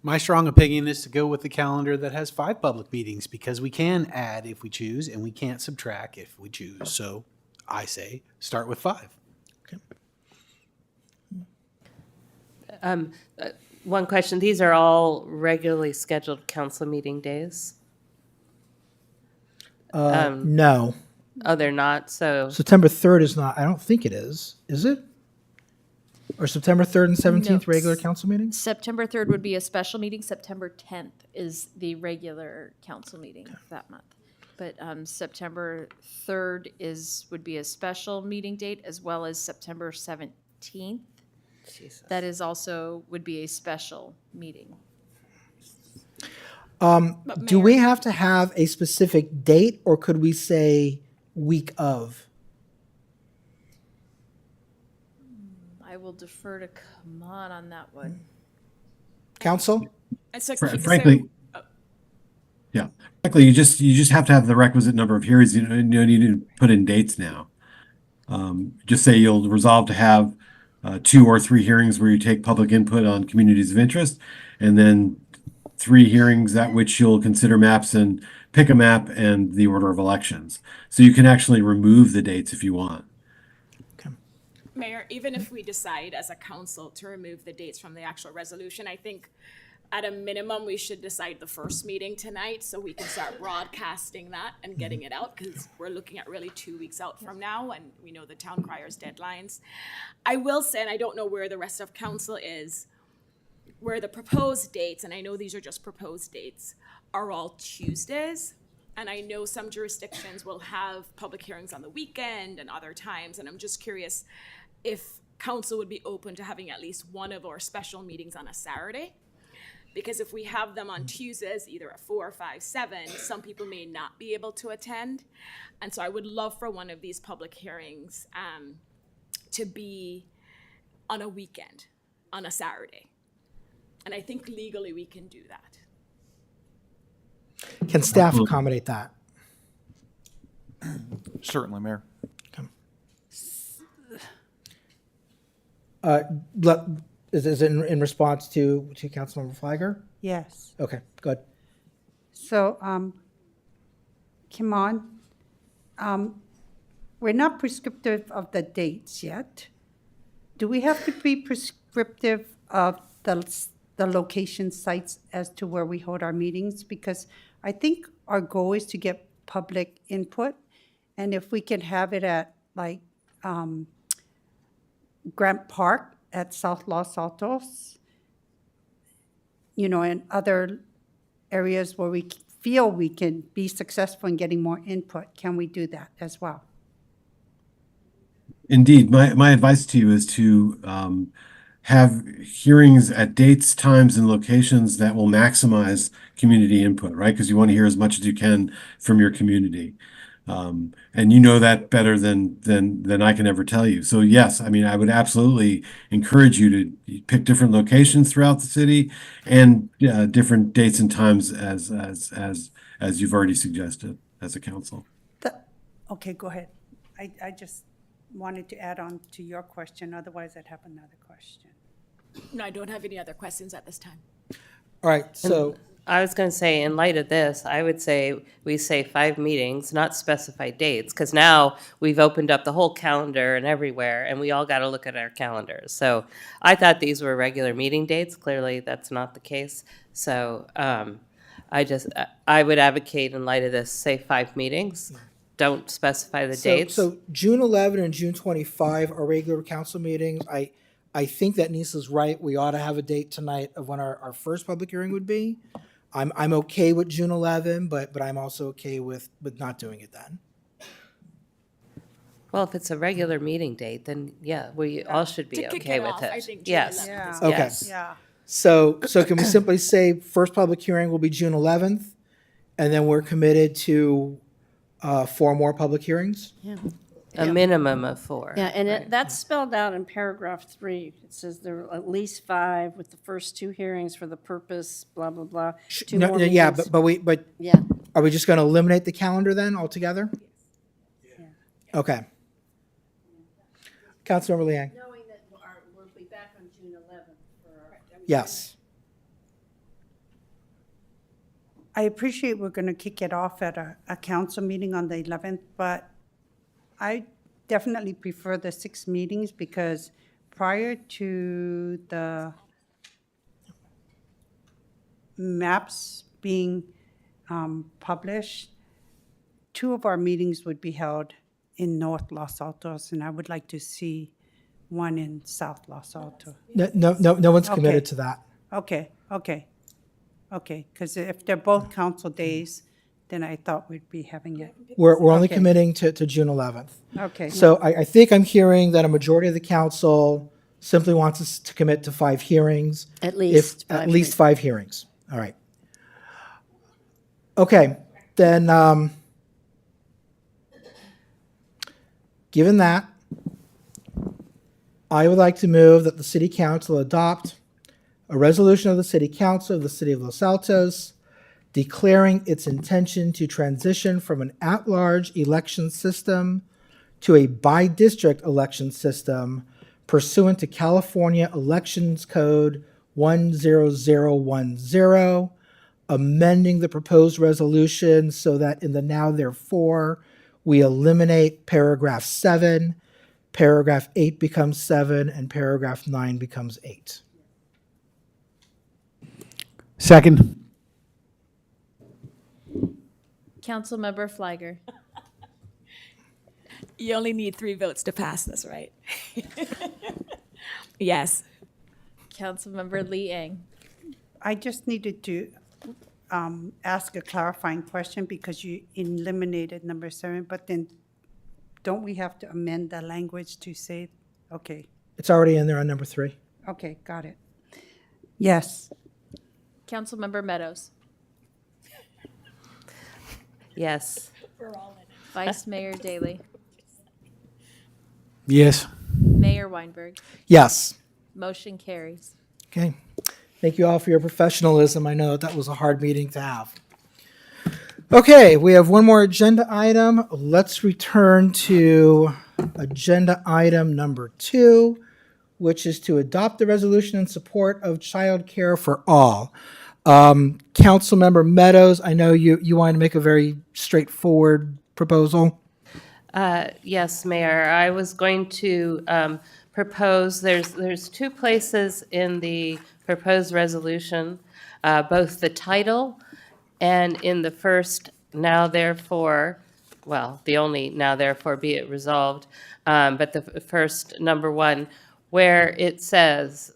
My strong opinion is to go with the calendar that has 5 public meetings, because we can add if we choose and we can't subtract if we choose. So I say start with 5. Okay. One question. These are all regularly scheduled council meeting days? No. Oh, they're not? So September 3rd is not. I don't think it is. Is it? Or September 3rd and 17th, No, regular council meetings? September 3rd would be a special meeting. September 10th is the regular council meeting that month. But September 3rd would be a special meeting date, as well as September 17th. That is also, would be a special meeting. Do we have to have a specific date, or could we say week of? I will defer to Kaman on that one. Council? Frankly, yeah. Frankly, you just have to have the requisite number of hearings. You don't need to put in dates now. Just say you'll resolve to have 2 or 3 hearings where you take public input on communities of interest, and then 3 hearings at which you'll consider maps and pick a map and the order of elections. So you can actually remove the dates if you want. Mayor, even if we decide as a council to remove the dates from the actual resolution, I think at a minimum, we should decide the first meeting tonight so we can start broadcasting that and getting it out, because we're looking at really 2 weeks out from now, and we know the town crier's deadlines. I will say, and I don't know where the rest of council is, where the proposed dates, and I know these are just proposed dates, are all Tuesdays. And I know some jurisdictions will have public hearings on the weekend and other times, and I'm just curious if council would be open to having at least one of our special meetings on a Saturday. Because if we have them on Tuesdays, either at 4, 5, 7, some people may not be able to attend. And so I would love for one of these public hearings to be on a weekend, on a Saturday. And I think legally we can do that. Can staff accommodate that? Certainly, Mayor. Is it in response to Councilmember Flagger? Yes. Okay, good. So, Kimon, we're not prescriptive of the dates yet. Do we have to be prescriptive of the location sites as to where we hold our meetings? Because I think our goal is to get public input, and if we can have it at like Grant Park at South Los Altos, and other areas where we feel we can be successful in getting more input, can we do that as well? Indeed, my advice to you is to have hearings at dates, times, and locations that will maximize community input, right? Because you want to hear as much as you can from your community. And you know that better than I can ever tell you. So yes, I mean, I would absolutely encourage you to pick different locations throughout the city and different dates and times as you've already suggested as a council. Okay, go ahead. I just wanted to add on to your question, otherwise I'd have another question. No, I don't have any other questions at this time. All right, so I was going to say, in light of this, I would say we say 5 meetings, not specify dates, because now we've opened up the whole calendar and everywhere, and we all got to look at our calendars. So I thought these were regular meeting dates. Clearly, that's not the case. So I would advocate, in light of this, say 5 meetings. Don't specify the dates. So June 11 and June 25 are regular council meetings. I think that Nisa's right. We ought to have a date tonight of when our first public hearing would be. I'm okay with June 11, but I'm also okay with not doing it then. Well, if it's a regular meeting date, then yeah, we all should be To kick okay it with off, it. I think June Yes. 11th is Okay. Yes. Yeah. So can we simply say first public hearing will be June 11th, and then we're committed to 4 more public hearings? Yeah. A minimum of 4. Yeah, and that's spelled out in paragraph 3. It says there are at least 5 with the first 2 hearings for the purpose, blah, blah, blah. 2 No, more yeah, meetings. but Yeah. are we just going to eliminate the calendar then altogether? Yeah. Okay. Councilmember Liang. Knowing that we'll be back on June 11th for our. Yes. I appreciate we're going to kick it off at a council meeting on the 11th, but I definitely prefer the 6 meetings, because prior to the maps being published, 2 of our meetings would be held in North Los Altos, and I would like to see one in South Los Altos. No one's committed Okay. to that. Okay, because if they're both council days, then I thought we'd be having it. We're only Okay. committing to June 11th. Okay. So I think I'm hearing that a majority of the council simply wants us to commit to 5 hearings. At least At five least 5 hearings. All right. Okay, then, given that, I would like to move that the city council adopt a resolution of the city council of the city of Los Altos declaring its intention to transition from an at-large election system to a by-district election system pursuant to California Elections Code 10010, amending the proposed resolution so that in the now therefore, we eliminate paragraph 7, paragraph 8 becomes 7, and paragraph 9 becomes 8. Second. Councilmember Fliger. You only need 3 votes to pass this, right? Yes. Councilmember Lee Eng. I just needed to ask a clarifying question because you eliminated number 7, but then don't we have to amend the language to say, okay, It's already in there on number 3. okay, got it. Yes. Councilmember Meadows. Yes. Vice Mayor Daley. Yes. Mayor Weinberg. Yes. Motion carries. Okay. Thank you all for your professionalism. I know that was a hard meeting to have. Okay, we have one more agenda item. Let's return to agenda item number 2, which is to adopt the resolution in support of child care for all. Councilmember Meadows, I know you wanted to make a very straightforward proposal. Yes, Mayor. I was going to propose, there's 2 places in the proposed resolution, both the title and in the first now therefore, well, the only now therefore be it resolved, but the first number 1, where it says,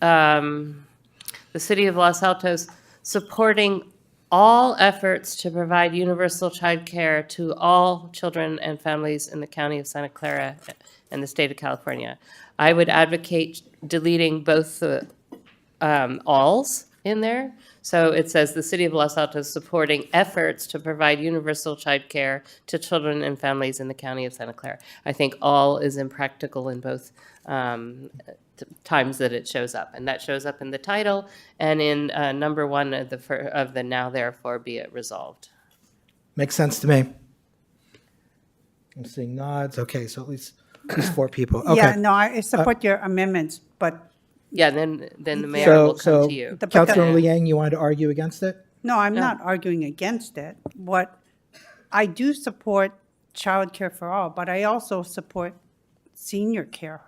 the City of Los Altos supporting all efforts to provide universal child care to all children and families in the county of Santa Clara and the state of California. I would advocate deleting both the alls in there. So it says the City of Los Altos supporting efforts to provide universal child care to children and families in the county of Santa Clara. I think all is impractical in both times that it shows up, and that shows up in the title and in number 1 of the now therefore be it resolved. Makes sense to me. I'm seeing nods. Okay, so at least 4 people. Okay. Yeah, no, I support your amendments, but. Yeah, then the mayor will come to you. Councilor Liang, you wanted to argue against it? No, I'm not arguing against it. What, I do support child care for all, but I also support senior care.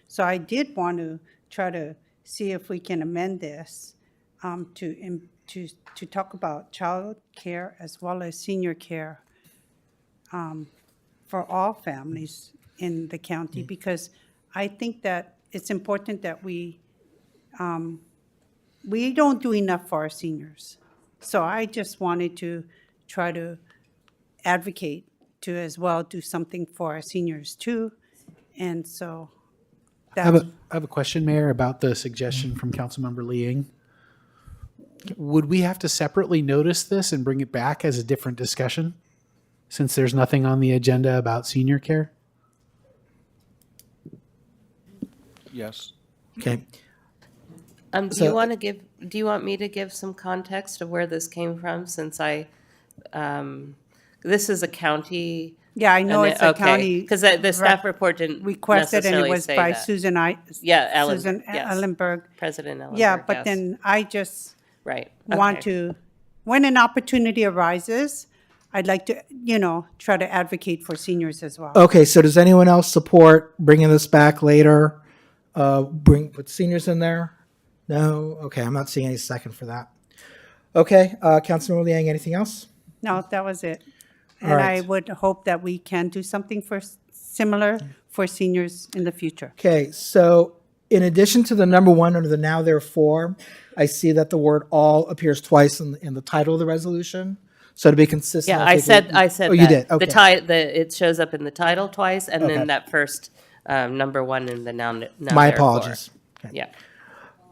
So I did want to try to see if we can amend this to talk about child care as well as senior care for all families in the county, because I think that it's important that we don't do enough for our seniors. So I just wanted to try to advocate to as well do something for our seniors too. And so I have a question, Mayor, about the suggestion from Councilmember Liang. Would we have to separately notice this and bring it back as a different discussion, since there's nothing on the agenda about senior care? Yes. Okay. Do you want me to give some context of where this came from, since this is a county? Yeah, I know it's a county. Because the staff report didn't requested, and it necessarily was say by that. Susan Susan Ellenberg. President Ellenberg. Yeah, but yes. then I just Right. want Okay. to, when an opportunity arises, I'd like to, try to advocate for seniors as well. Okay, so does anyone else support bringing this back later? Put seniors in there? No? Okay, I'm not seeing any second for that. Okay, Councilmember Liang, anything else? No, that was it. All And right. I would hope that we can do something for similar for seniors in the future. Okay, so in addition to the number one under the now therefore, I see that the word all appears twice in the title of the resolution. So to be consistent. Yeah, I think we- I said Oh, that. you did, okay. It shows up in the title twice, and Okay. then that first, number one in the now My therefore. apologies. Yeah.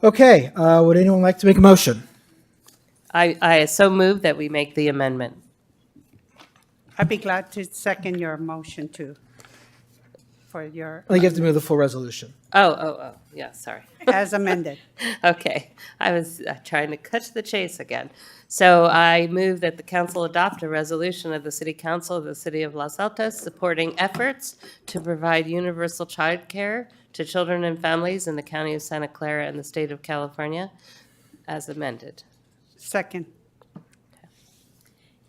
Okay, would anyone like to make a motion? I so move that we make the amendment. I'd be glad to second your motion too, for your. I think you have to move the full resolution. Oh, yeah, sorry. As amended. Okay, I was trying to cut to the chase again. So I move that the council adopt a resolution of the City Council of the City of Los Altos supporting efforts to provide universal childcare to children and families in the county of Santa Clara and the state of California, as amended. Second.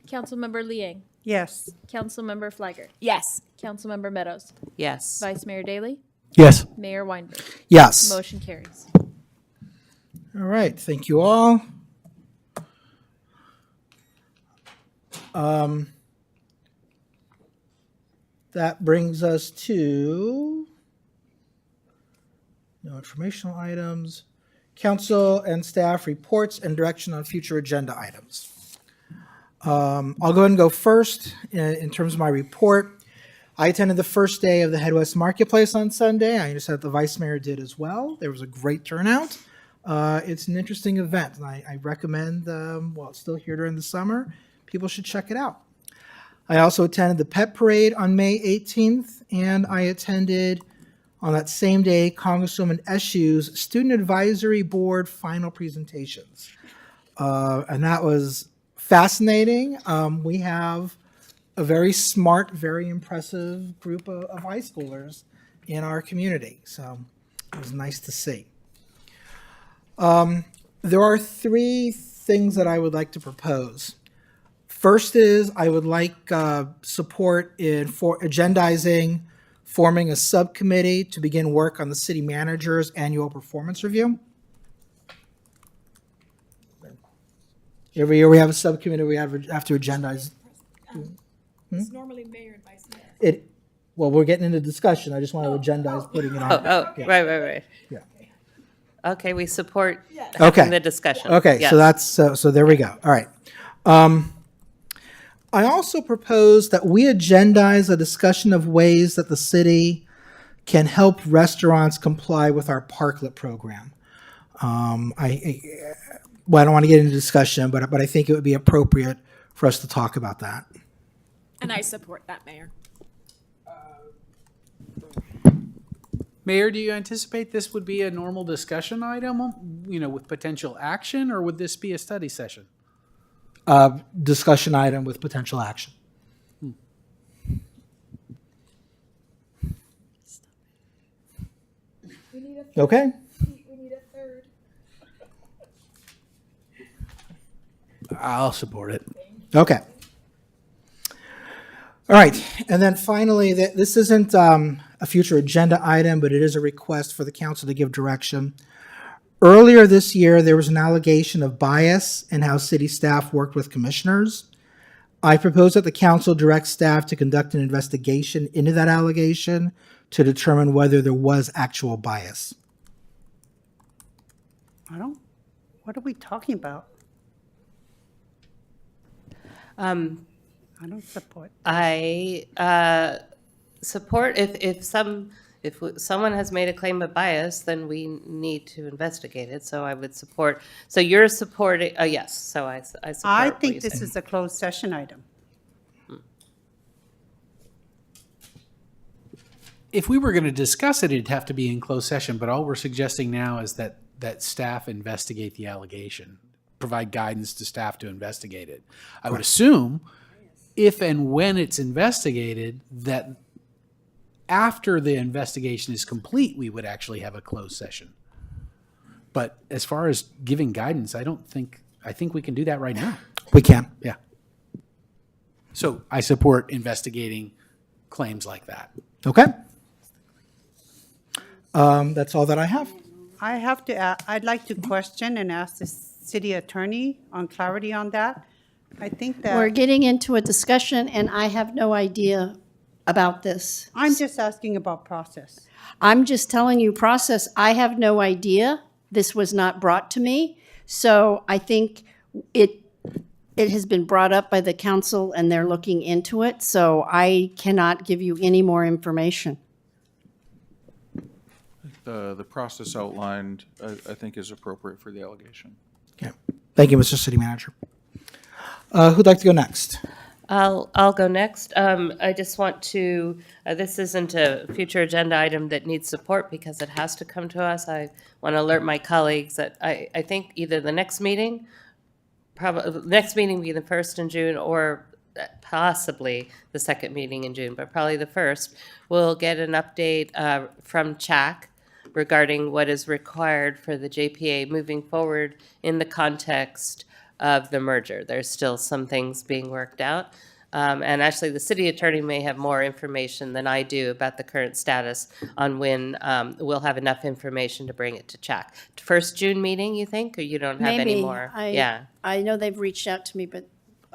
Councilmember Liang. Yes. Councilmember Flagger. Yes. Councilmember Meadows. Yes. Vice Mayor Daley. Yes. Mayor Weinberg. Yes. Motion carries. All right, thank you all. That brings us to no informational items, council and staff reports and direction on future agenda items. I'll go ahead and go first in terms of my report. I attended the first day of the Head West Marketplace on Sunday. I understand that the vice mayor did as well. There was a great turnout. It's an interesting event, and I recommend, while it's still here during the summer, people should check it out. I also attended the Pet Parade on May 18th, and I attended on that same day Congresswoman Eshu's Student Advisory Board final presentations. And that was fascinating. We have a very smart, very impressive group of high schoolers in our community, so it was nice to see. There are three things that I would like to propose. First is I would like support for agendizing forming a subcommittee to begin work on the city manager's annual performance review. Every year we have a subcommittee we have to agendize. It's normally mayor and vice mayor. Well, we're getting into discussion. I just want to agendize putting it on. Yeah. Right. Yeah. Okay, we support Okay. having the discussion. Okay, Yes. so that's, so there we go. All right. I also propose that we agendize a discussion of ways that the city can help restaurants comply with our parklet program. Well, I don't want to get into discussion, but I think it would be appropriate for us to talk about that. And I support that, Mayor. Mayor, do you anticipate this would be a normal discussion item, with potential action, or would this be a study session? Discussion item with potential action. Okay. We need a third. I'll support it. Okay. All right, and then finally, this isn't a future agenda item, but it is a request for the council to give direction. Earlier this year, there was an allegation of bias in how city staff worked with commissioners. I propose that the council direct staff to conduct an investigation into that allegation to determine whether there was actual bias. What are we talking about? I don't support. I support if someone has made a claim of bias, then we need to investigate it. So I would support. So you're supporting? Yes. So I support. I what think you this say. is a closed session item. If we were going to discuss it, it'd have to be in closed session, but all we're suggesting now is that staff investigate the allegation, provide guidance to staff to investigate it. I would assume if and when it's investigated, that after the investigation is complete, we would actually have a closed session. But as far as giving guidance, I think we can do that right now. We can. Yeah. So I support investigating claims like that. Okay. That's all that I have. I have to, I'd like to question and ask the city attorney on clarity on that. I think that. We're getting into a discussion, and I have no idea about this. I'm just asking about process. I'm just telling you process. I have no idea. This was not brought to me. So I think it has been brought up by the council and they're looking into it. So I cannot give you any more information. The process outlined, I think, is appropriate for the allegation. Okay. Thank you, Mr. City Manager. Who'd like to go next? I'll go next. I just want to, this isn't a future agenda item that needs support because it has to come to us. I want to alert my colleagues that I think either the next meeting, probably next meeting will be the 1st in June, or possibly the second meeting in June, but probably the 1st, we'll get an update from CHAC regarding what is required for the JPA moving forward in the context of the merger. There's still some things being worked out. And actually, the city attorney may have more information than I do about the current status on when we'll have enough information to bring it to CHAC. First June meeting, you think, or you don't have any more? Yeah. I know they've reached out to me, but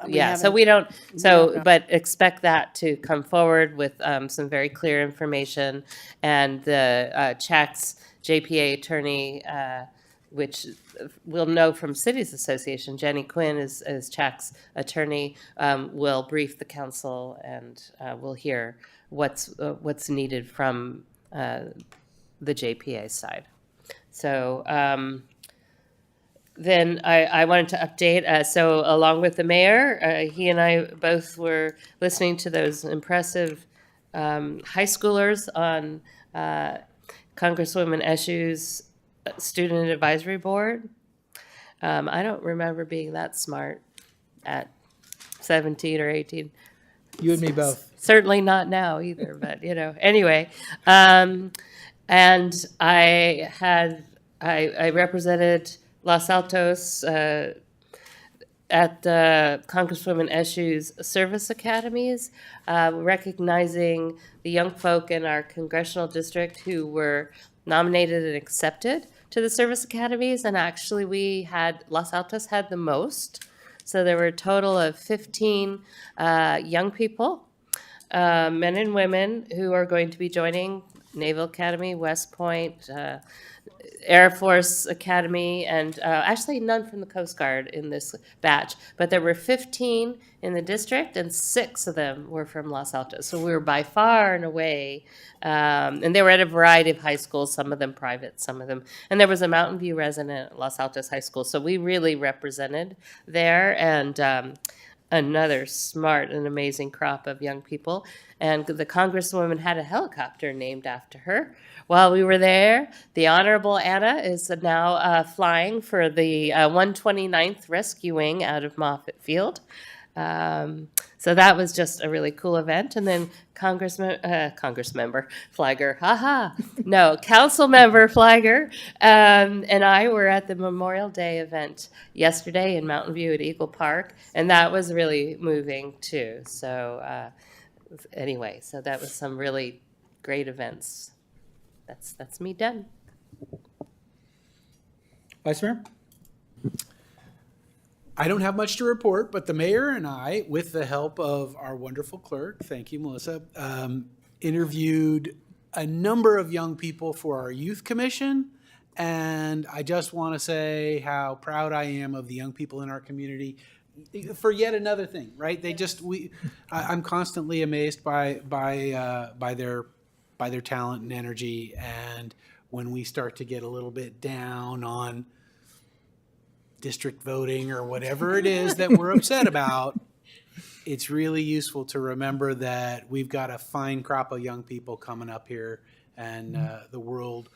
Yeah, so we don't, so, but expect that to come forward with some very clear information. And the CHAC's JPA attorney, which we'll know from Cities Association, Jenny Quinn is CHAC's attorney, will brief the council and we'll hear what's needed from the JPA side. So then I wanted to update. So along with the mayor, he and I both were listening to those impressive high schoolers on Congresswoman Eshu's Student Advisory Board. I don't remember being that smart at 17 or 18. You and me both. Certainly not now either, but you know, anyway. And I represented Los Altos at Congresswoman Eshu's service academies, recognizing the young folk in our congressional district who were nominated and accepted to the service academies. And actually Los Altos had the most. So there were a total of 15 young people, men and women, who are going to be joining Naval Academy, West Point, Air Force Academy, and actually none from the Coast Guard in this batch. But there were 15 in the district, and 6 of them were from Los Altos. So we were by far and away, and they were at a variety of high schools, some of them private, some of them. And there was a Mountain View resident at Los Altos High School. So we really represented there, and another smart and amazing crop of young people. And the Congresswoman had a helicopter named after her. While we were there, the Honorable Anna is now flying for the 129th Rescue Wing out of Moffett Field. So that was just a really cool event. And then Congressmember Flagger, Councilmember Flagger and I were at the Memorial Day event yesterday in Mountain View at Eagle Park, and that was really moving too. So anyway, so that was some really great events. That's me done. Vice Mayor? I don't have much to report, but the mayor and I, with the help of our wonderful clerk, thank you, Melissa, interviewed a number of young people for our youth commission. And I just want to say how proud I am of the young people in our community for yet another thing, right? I'm constantly amazed by their talent and energy. And when we start to get a little bit down on district voting or whatever it is that we're upset about, it's really useful to remember that we've got a fine crop of young people coming up here, and the world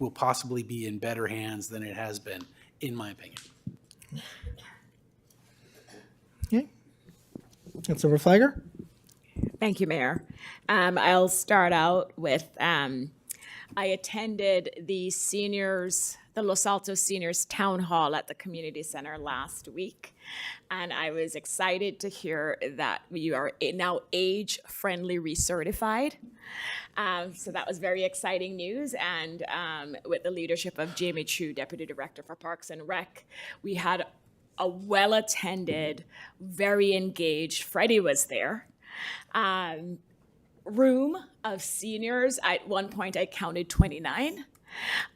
will possibly be in better hands than it has been, in my opinion. Okay. Councilmember Flagger? Thank you, Mayor. I'll start out with, I attended the Los Altos Seniors Town Hall at the Community Center last week, and I was excited to hear that you are now age-friendly recertified. So that was very exciting news, and with the leadership of Jamie Chu, Deputy Director for Parks and Rec, we had a well-attended, very engaged, Freddie was there, room of seniors. At one point, I counted 29.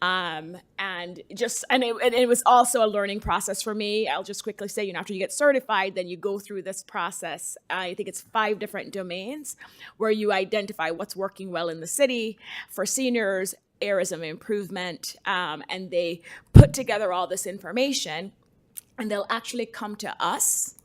And it was also a learning process for me. I'll just quickly say, after you get certified, then you go through this process. I think it's 5 different domains where you identify what's working well in the city for seniors, areas of improvement, and they put together all this information, and they'll actually come to us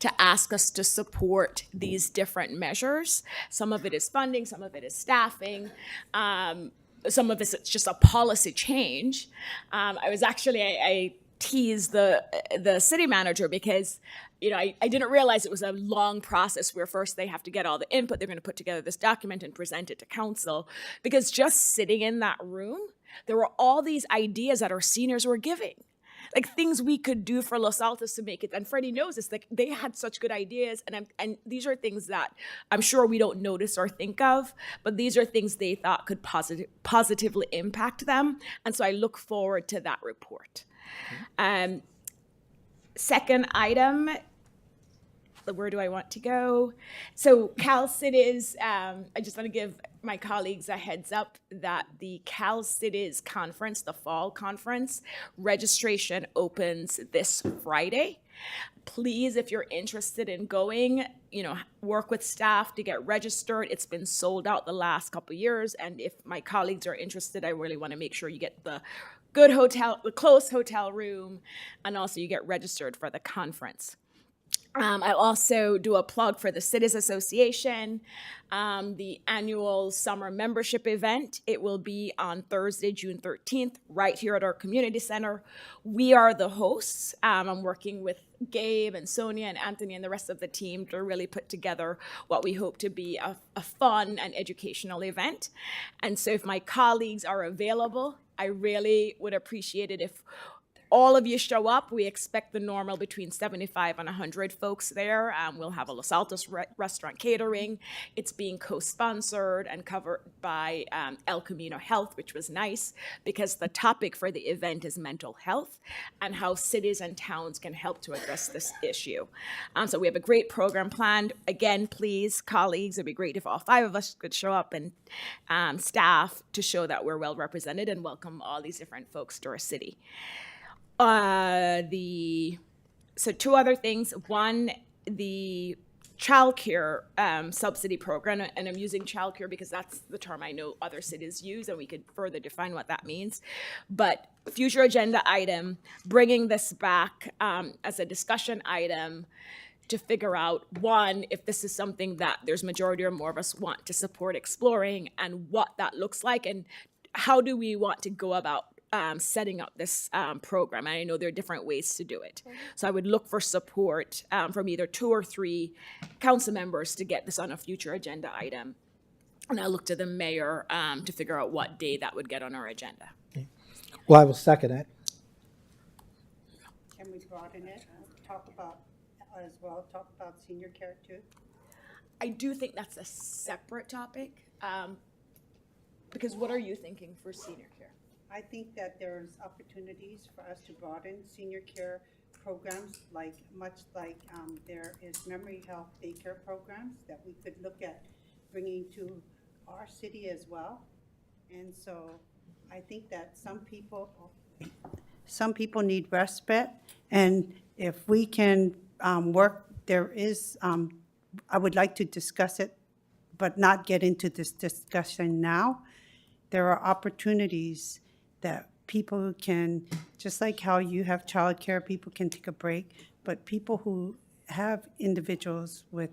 to ask us to support these different measures. Some of it is funding, some of it is staffing, some of it's just a policy change. I teased the city manager because I didn't realize it was a long process where first they have to get all the input. They're going to put together this document and present it to council, because just sitting in that room, there were all these ideas that our seniors were giving. Like things we could do for Los Altos to make it. And Freddie knows this, like they had such good ideas. And these are things that I'm sure we don't notice or think of, but these are things they thought could positively impact them. And so I look forward to that report. Second item, where do I want to go? So Cal Cities, I just want to give my colleagues a heads up that the Cal Cities conference, the fall conference, registration opens this Friday. Please, if you're interested in going, work with staff to get registered. It's been sold out the last couple of years. And if my colleagues are interested, I really want to make sure you get the good hotel, the close hotel room, and also you get registered for the conference. I'll also do a plug for the Cities Association, the annual summer membership event. It will be on Thursday, June 13th, right here at our community center. We are the hosts. I'm working with Gabe and Sonia and Anthony and the rest of the team to really put together what we hope to be a fun and educational event. And so if my colleagues are available, I really would appreciate it if all of you show up. We expect the normal between 75 and 100 folks there. We'll have a Los Altos restaurant catering. It's being co-sponsored and covered by El Camino Health, which was nice because the topic for the event is mental health and how cities and towns can help to address this issue. So we have a great program planned. Again, please, colleagues, it'd be great if all 5 of us could show up and staff to show that we're well represented and welcome all these different folks to our city. So 2 other things. One, the childcare subsidy program, and I'm using childcare because that's the term I know other cities use, and we could further define what that means. But future agenda item, bringing this back as a discussion item to figure out, one, if this is something that there's majority or more of us want to support exploring, and what that looks like, and how do we want to go about setting up this program. And I know there are different ways to do it. So I would look for support from either 2 or 3 council members to get this on a future agenda item. And I'll look to the mayor to figure out what day that would get on our agenda. Well, I will second it. Can we broaden it, talk about senior care too? I do think that's a separate topic because what are you thinking for senior care? I think that there's opportunities for us to broaden senior care programs, much like there is memory health daycare programs that we could look at bringing to our city as well. And so I think that some people need respite, and if we can work, I would like to discuss it, but not get into this discussion now. There are opportunities that people can, just like how you have childcare, people can take a break, but people who have individuals with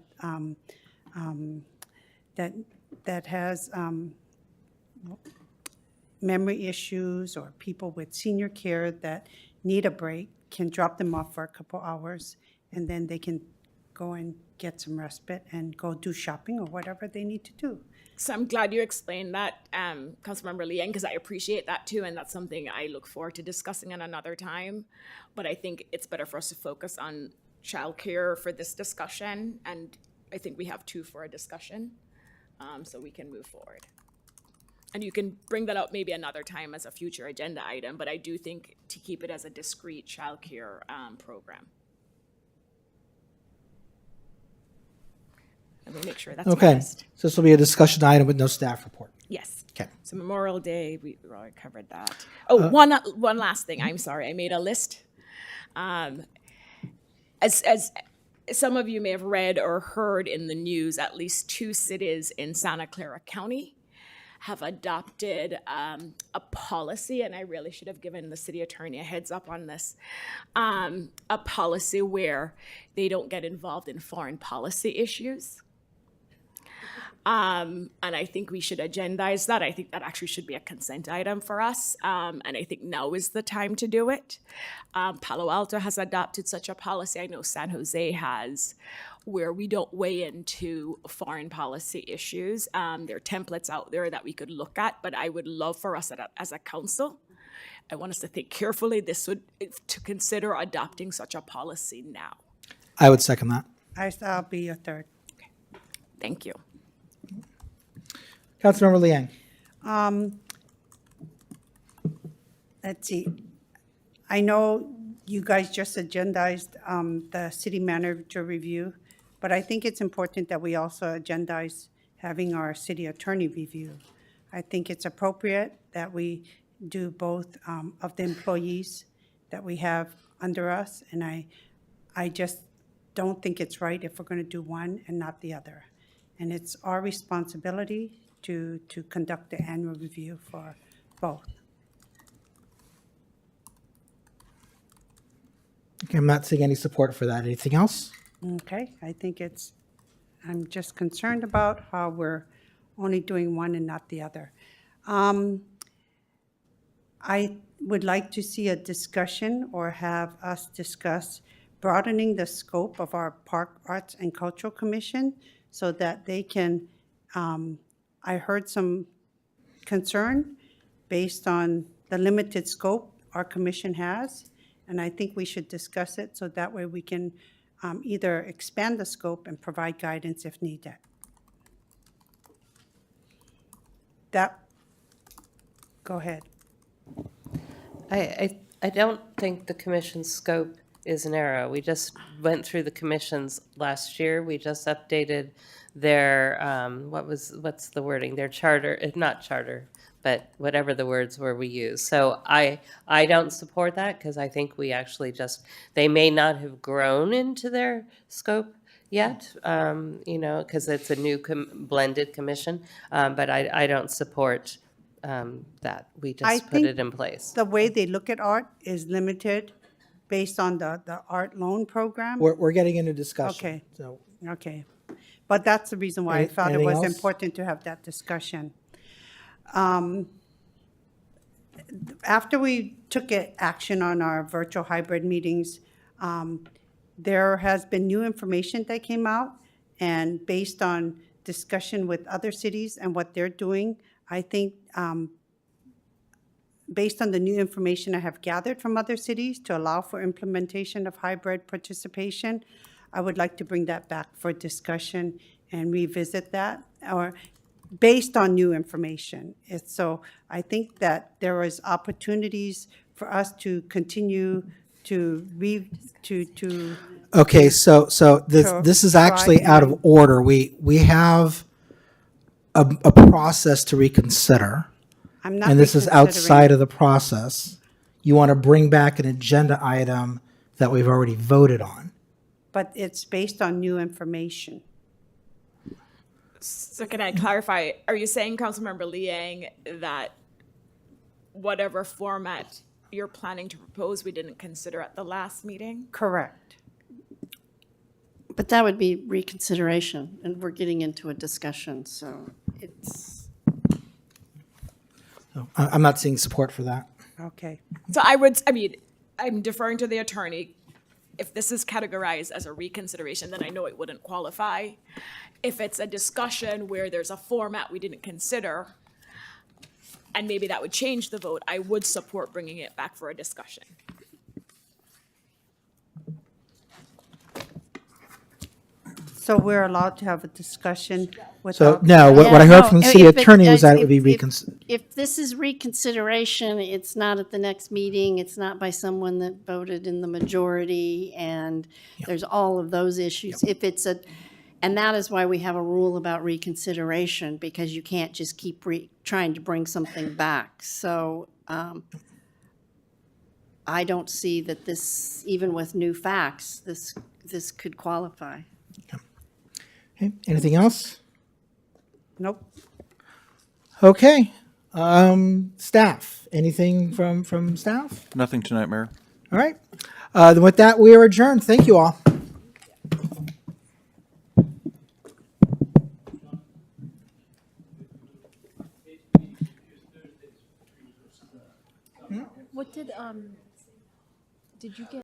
that has memory issues, or people with senior care that need a break, can drop them off for a couple hours, and then they can go and get some respite and go do shopping or whatever they need to do. So I'm glad you explained that, Councilmember Liang, because I appreciate that too, and that's something I look forward to discussing at another time. But I think it's better for us to focus on childcare for this discussion, and I think we have 2 for a discussion, so we can move forward. And you can bring that up maybe another time as a future agenda item, but I do think to keep it as a discrete childcare program. Let me make sure that's my Okay, list. so this will be a discussion item with no staff report. Yes. Okay. So Memorial Day, we already covered that. Oh, one last thing. I'm sorry. I made a list. As some of you may have read or heard in the news, at least 2 cities in Santa Clara County have adopted a policy, and I really should have given the city attorney a heads up on this, a policy where they don't get involved in foreign policy issues. And I think we should agendize that. I think that actually should be a consent item for us. And I think now is the time to do it. Palo Alto has adopted such a policy. I know San Jose has, where we don't weigh into foreign policy issues. There are templates out there that we could look at, but I would love for us as a council, I want us to think carefully to consider adopting such a policy now. I would second that. I'll be your third. Thank you. Councilmember Liang. Let's see. I know you guys just agendized the city manager review, but I think it's important that we also agendize having our city attorney review. I think it's appropriate that we do both of the employees that we have under us, and I just don't think it's right if we're going to do one and not the other. And it's our responsibility to conduct the annual review for both. Okay, I'm not seeing any support for that. Anything else? Okay, I think I'm just concerned about how we're only doing one and not the other. I would like to see a discussion or have us discuss broadening the scope of our Park Arts and Cultural Commission so that they can, I heard some concern based on the limited scope our commission has, and I think we should discuss it so that way we can either expand the scope and provide guidance if needed. Go ahead. I don't think the commission's scope is narrow. We just went through the commissions last year. We just updated their, what's the wording? Their charter, not charter, but whatever the words were we used. So I don't support that because I think we actually they may not have grown into their scope yet, because it's a new blended commission, but I don't support that. We just put it in place. The way they look at art is limited based on the art loan program. We're getting into discussion. Okay. So Okay. But that's the reason why I thought it was Anything else? important to have that discussion. After we took action on our virtual hybrid meetings, there has been new information that came out, and based on discussion with other cities and what they're doing, I think based on the new information I have gathered from other cities to allow for implementation of hybrid participation, I would like to bring that back for discussion and revisit that, or based on new information. So I think that there is opportunities for us to continue to Okay, so this is actually out of order. We have a process to reconsider. I'm not And this is reconsidering. outside of the process. You want to bring back an agenda item that we've already voted on. But it's based on new information. So can I clarify, are you saying, Councilmember Liang, that whatever format you're planning to propose, we didn't consider at the last meeting? Correct. But that would be reconsideration, and we're getting into a discussion, so it's. So I'm not seeing support for that. Okay. So I'm deferring to the attorney. If this is categorized as a reconsideration, then I know it wouldn't qualify. If it's a discussion where there's a format we didn't consider, and maybe that would change the vote, I would support bringing it back for a discussion. So we're allowed to have a discussion So, without. no, what I heard from the city If attorney was that it would be reconsidered. If this is reconsideration, it's not at the next meeting, it's not by someone that voted in the majority, and there's all of those issues. If it's And that is why we have a rule about reconsideration, because you can't just keep trying to bring something back. So I don't see that this, even with new facts, this could qualify. Okay, anything else? Nope. Okay, staff, anything from staff? Nothing tonight, Mayor. All right, then with that, we are adjourned. Thank you all. What did you get?